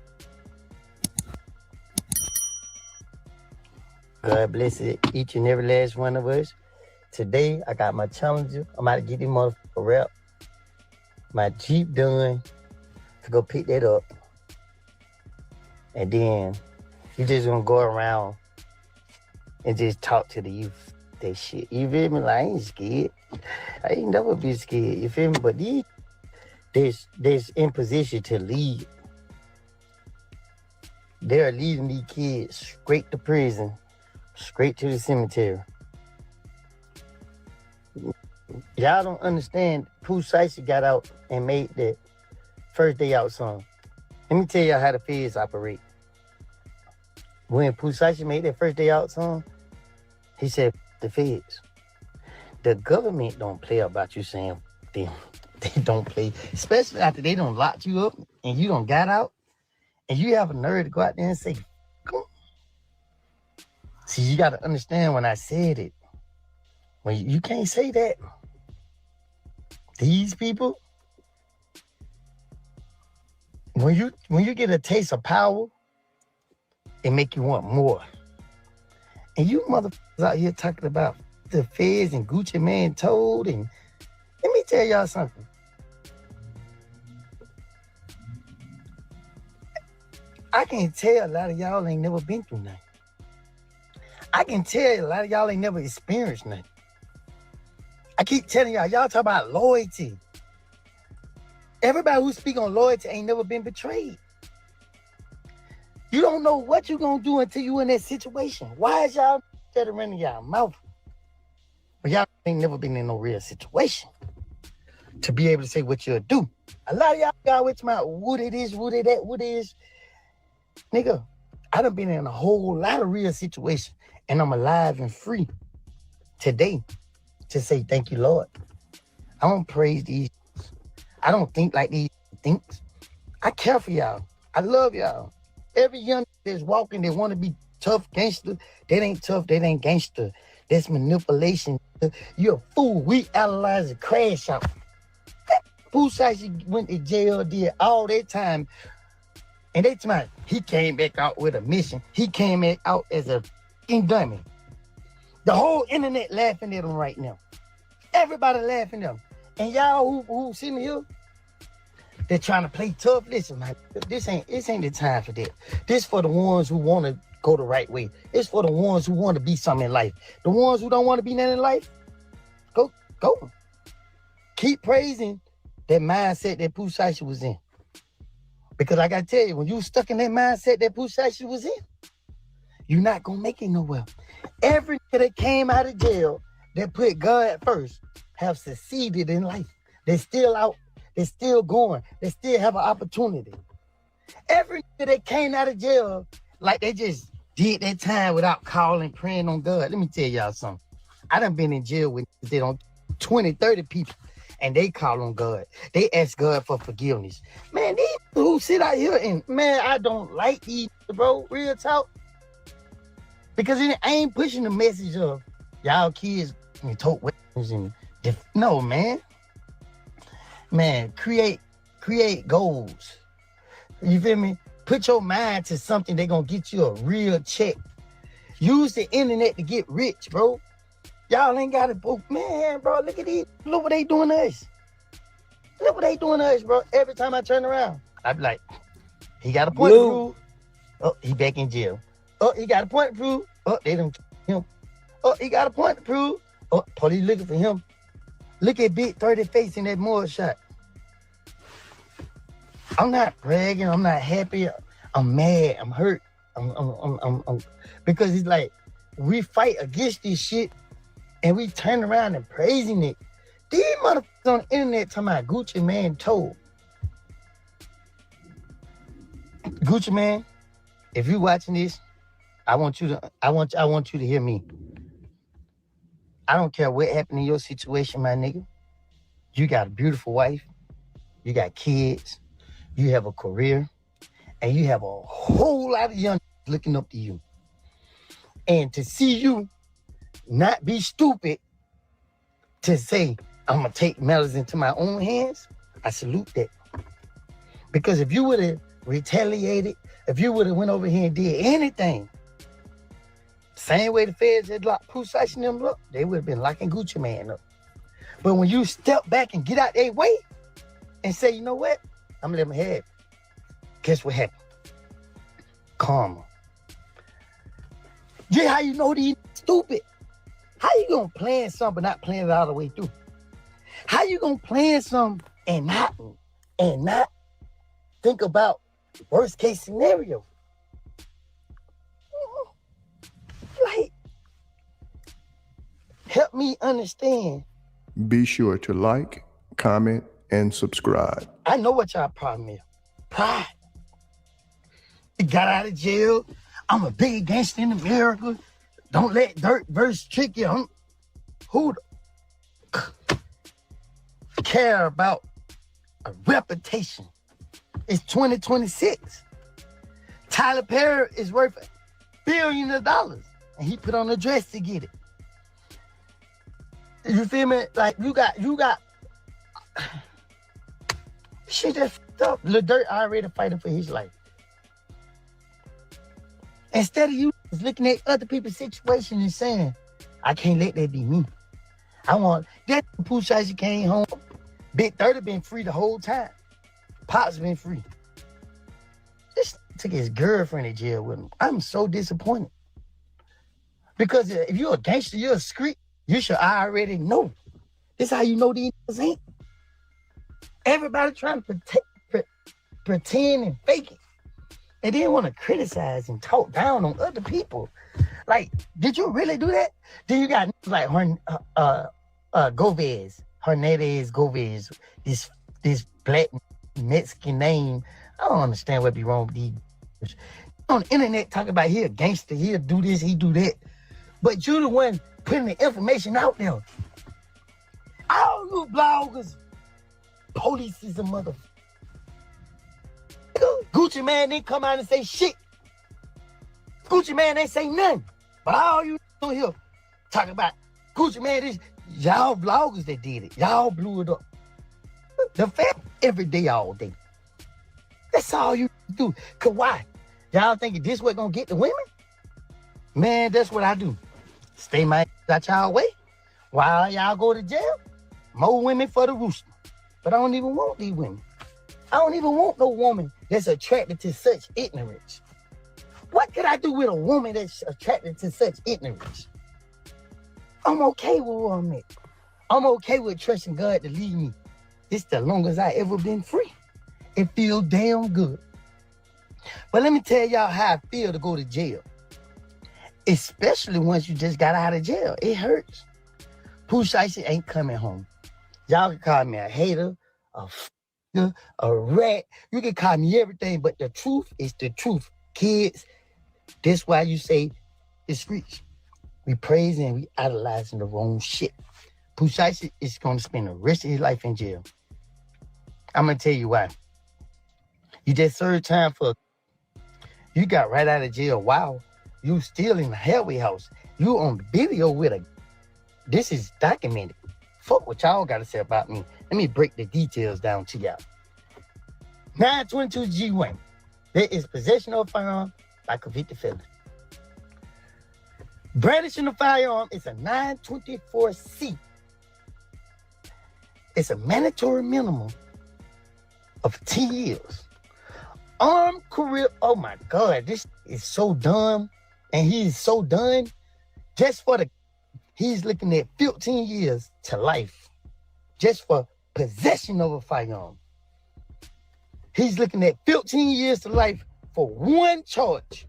God bless it, each and every last one of us. Today, I got my challenger. I'm about to get this motherfucker wrap. My Jeep done to go pick that up. And then you just gonna go around and just talk to the youth. That shit. You feel me? Like, I ain't scared. I ain't never been scared. You feel me? But they're in position to lead. They're leading these kids straight to prison, straight to the cemetery. Y'all don't understand. Pooh Shiesty got out and made that First Day Out song. Let me tell y'all how the feds operate. When Pooh Shiesty made that First Day Out song, he said, the feds. The government don't play about you saying them. They don't play, especially after they don't lock you up and you don't got out and you have a nerve to go out there and say, come on. See, you got to understand when I said it. When you can't say that. These people, when you get a taste of power, it make you want more. And you motherfuckers out here talking about the feds and Gucci Man told, and let me tell y'all something. I can tell a lot of y'all ain't never been through nothing. I can tell a lot of y'all ain't never experienced nothing. I keep telling y'all talk about loyalty. Everybody who speak on loyalty ain't never been betrayed. You don't know what you're gonna do until you in that situation. Why is y'all that are running y'all mouth? But y'all ain't never been in no real situation to be able to say what you'll do. A lot of y'all with my what it is, what it that, what it is. Nigga, I done been in a whole lot of real situations and I'm alive and free today to say thank you, Lord. I don't praise these. I don't think like these thinks. I care for y'all. I love y'all. Every young that's walking, they want to be tough gangster. That ain't tough. That ain't gangster. That's manipulation. You're a fool. We analyze a crash out. Pooh Shiesty went to jail, did all that time. And they tonight, he came back out with a mission. He came back out as a fucking dummy. The whole internet laughing at him right now. Everybody laughing at him. And y'all who see me here, they're trying to play tough. Listen, man, this ain't the time for that. This for the ones who want to go the right way. It's for the ones who want to be something in life. The ones who don't want to be nothing in life, go. Keep praising that mindset that Pooh Shiesty was in. Because I gotta tell you, when you stuck in that mindset that Pooh Shiesty was in, you're not gonna make it nowhere. Every nigga that came out of jail that put God first have succeeded in life. They're still out. They're still going. They still have an opportunity. Every nigga that came out of jail, like they just did that time without calling, praying on God. Let me tell y'all something. I done been in jail with they don't 20, 30 people, and they call on God. They ask God for forgiveness. Man, these who sit out here and, man, I don't like these, bro, real talk. Because I ain't pushing the message of y'all kids and tote weapons and no, man. Man, create goals. You feel me? Put your mind to something they're gonna get you a real check. Use the internet to get rich, bro. Y'all ain't got it, bro. Man, bro, look at these. Look what they doing to us. Look what they doing to us, bro. Every time I turn around, I be like, he got a point to prove. Oh, he back in jail. Oh, he got a point to prove. Oh, they done him. Oh, he got a point to prove. Oh, police looking for him. Look at Big 30 face in that mud shot. I'm not bragging. I'm not happy. I'm mad. I'm hurt. I'm because it's like we fight against this shit and we turn around and praising it. These motherfuckers on the internet talking about Gucci Man told. Gucci Man, if you watching this, I want you to hear me. I don't care what happened in your situation, my nigga. You got a beautiful wife. You got kids. You have a career. And you have a whole lot of young looking up to you. And to see you not be stupid to say, I'm going to take matters into my own hands, I salute that. Because if you would have retaliated, if you would have went over here and did anything, same way the feds had locked Pooh Shiesty and them up, they would have been locking Gucci Man up. But when you step back and get out their way and say, you know what? I'm going to let them have it. Guess what happened? Karma. Yeah, how you know these stupid? How you gonna plan something but not plan it all the way through? How you gonna plan something and not think about worst case scenario? Like, help me understand. Be sure to like, comment, and subscribe. I know what y'all problem is. Pride. You got out of jail. I'm a big gangster in America. Don't let dirt verse trick you. Who care about a reputation? It's 2026. Tyler Perry is worth billions of dollars, and he put on a dress to get it. You feel me? Like you got. Shit just fucked up. Lil Durk already fighting for his life. Instead of you looking at other people's situation and saying, I can't let that be me. I want that. Pooh Shiesty came home. Big 30 been free the whole time. Pop's been free. This took his girlfriend to jail with him. I'm so disappointed. Because if you're a gangster, you're a street, you should already know. This is how you know these niggas ain't. Everybody trying to pretend and fake it. And then want to criticize and talk down on other people. Like, did you really do that? Then you got like Hernandez Govez, this black Mexican name. I don't understand what be wrong with these. On the internet talking about he a gangster, he'll do this, he do that. But you the one putting the information out there. All you bloggers, police is a mother. Gucci Man didn't come out and say shit. Gucci Man ain't say nothing. But all you on here talking about Gucci Man, this y'all bloggers that did it. Y'all blew it up. The fact every day, all day. That's all you do. Cause why? Y'all thinking this what gonna get the women? Man, that's what I do. Stay my out y'all way. While y'all go to jail, more women for the rooster. But I don't even want these women. I don't even want no woman that's attracted to such ignorance. What could I do with a woman that's attracted to such ignorance? I'm okay with where I'm at. I'm okay with trusting God to lead me. It's the longest I ever been free. It feels damn good. But let me tell y'all how I feel to go to jail. Especially once you just got out of jail. It hurts. Pooh Shiesty ain't coming home. Y'all can call me a hater, a rat. You can call me everything, but the truth is the truth. Kids, that's why you say the streets. We praising and we idolizing the wrong shit. Pooh Shiesty is going to spend the rest of his life in jail. I'm going to tell you why. You just served time for... You got right out of jail. Wow. You still in the halfway house. You on the video with a... This is documented. Fuck what y'all got to say about me. Let me break the details down to y'all. 922 G1. There is possession of a firearm by convicted felon. Brandishing a firearm is a 924C. It's a mandatory minimum of 10 years. Armed career, oh my God, this is so dumb. And he is so done just for he's looking at 15 years to life just for possession of a firearm. He's looking at 15 years to life for one charge.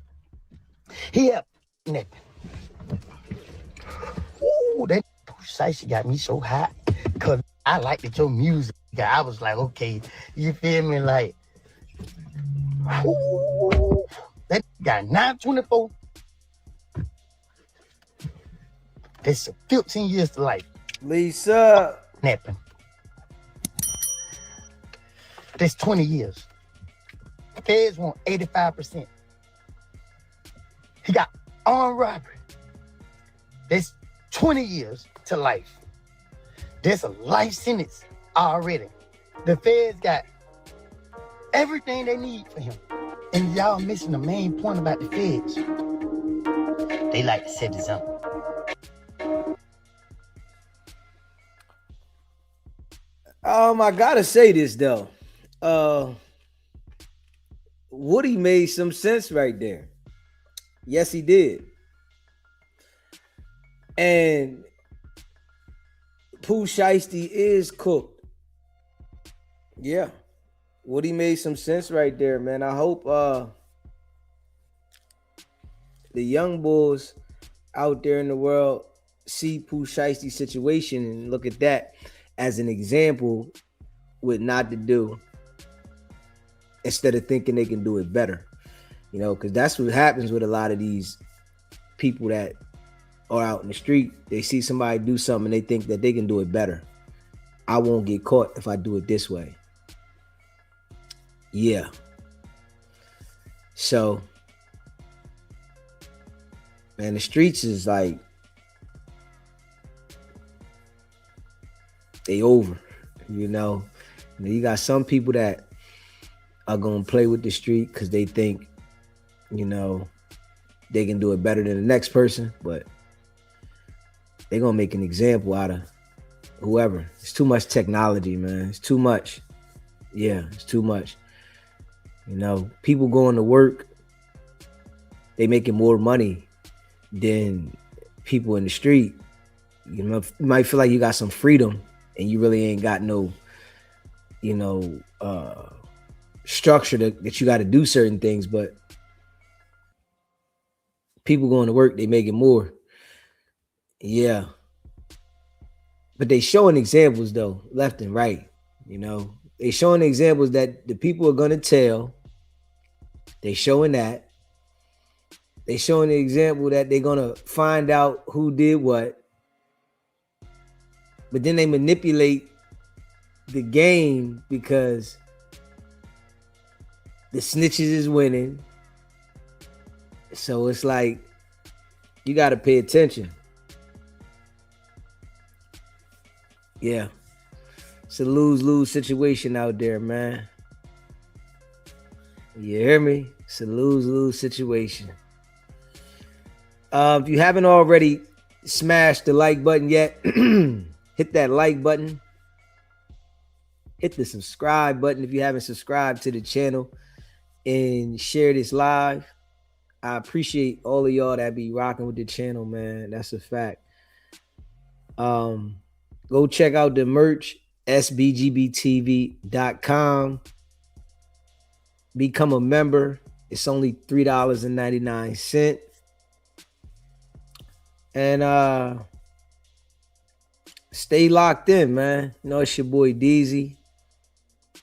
He had nothing. Ooh, that Pooh Shiesty got me so hot because I liked your music. I was like, okay, you feel me? Like, ooh, that got 924. That's 15 years to life. Lisa. Napping. That's 20 years. Feds want 85%. He got armed robbery. That's 20 years to life. There's a life sentence already. The feds got everything they need for him. And y'all missing the main point about the feds. They like to set this up. I gotta say this though. Woody made some sense right there. Yes, he did. And Pooh Shiesty is cooked. Yeah. Woody made some sense right there, man. I hope the young bulls out there in the world see Pooh Shiesty's situation and look at that as an example what not to do instead of thinking they can do it better. You know, because that's what happens with a lot of these people that are out in the street. They see somebody do something and they think that they can do it better. I won't get caught if I do it this way. Yeah. So, man, the streets is like, they over, you know. You got some people that are gonna play with the street because they think, you know, they can do it better than the next person, but they're gonna make an example out of whoever. It's too much technology, man. It's too much. Yeah, it's too much. You know, people going to work, they making more money than people in the street. You know, you might feel like you got some freedom and you really ain't got no, you know, structure that you got to do certain things, but people going to work, they making more. Yeah. But they showing examples though, left and right. You know, they showing examples that the people are gonna tell. They showing that. They showing the example that they're gonna find out who did what. But then they manipulate the game because the snitches is winning. So it's like, you got to pay attention. Yeah. It's a lose-lose situation out there, man. You hear me? It's a lose-lose situation. If you haven't already smashed the like button yet, hit that like button. Hit the subscribe button if you haven't subscribed to the channel, and share this live. I appreciate all of y'all that be rocking with the channel, man. That's a fact. Go check out the merch, sbgbtv.com. Become a member. It's only $3.99. And stay locked in, man. You know, it's your boy Deezy.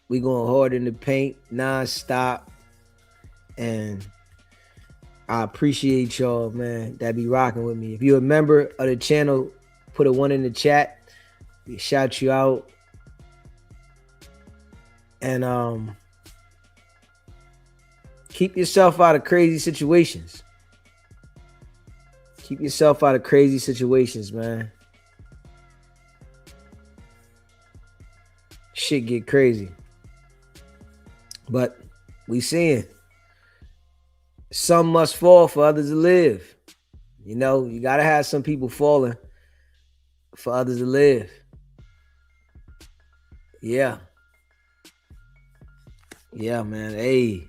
We going hard in the paint, non-stop. And I appreciate y'all, man, that be rocking with me. If you're a member of the channel, put a 1 in the chat. We shout you out. And keep yourself out of crazy situations. Keep yourself out of crazy situations, man. Shit get crazy. But we seeing some must fall for others to live. You know, you gotta have some people falling for others to live. Yeah. Yeah, man. Hey,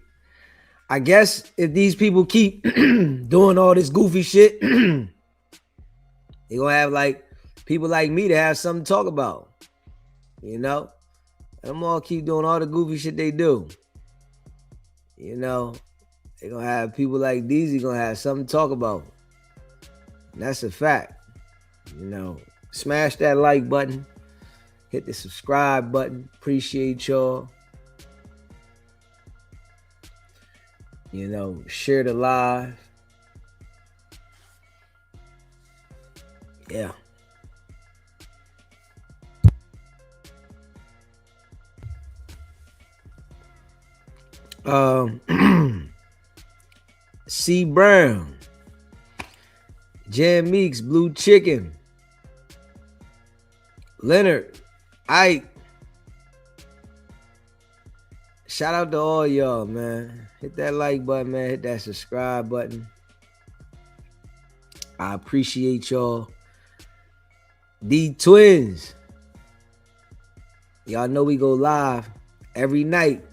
I guess if these people keep doing all this goofy shit, they're gonna have like people like me to have something to talk about. You know? Them all keep doing all the goofy shit they do. You know, they're gonna have people like Deezy gonna have something to talk about. And that's a fact. You know, smash that like button, hit the subscribe button. Appreciate y'all. You know, share the live. Yeah. C Brown, Jan Meeks, Blue Chicken, Leonard, Ike. Shout out to all y'all, man. Hit that like button, man. Hit that subscribe button. I appreciate y'all. The Twins. Y'all know we go live every night.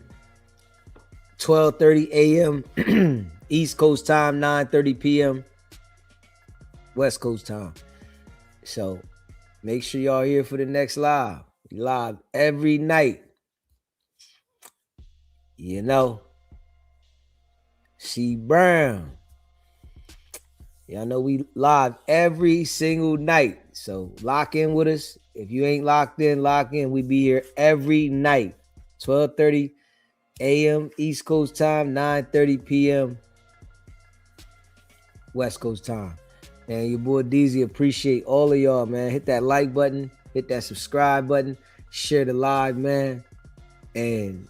12:30 a.m. East Coast time, 9:30 p.m. West Coast time. So make sure y'all here for the next live. We live every night. You know. C Brown. Y'all know we live every single night. So lock in with us. If you ain't locked in, lock in. We be here every night. 12:30 a.m. East Coast time, 9:30 p.m. West Coast time. And your boy Deezy, appreciate all of y'all, man. Hit that like button, hit that subscribe button, share the live, man. And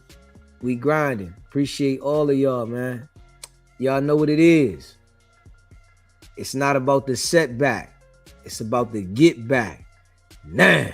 we grinding. Appreciate all of y'all, man. Y'all know what it is. It's not about the setback. It's about the get back. Nah.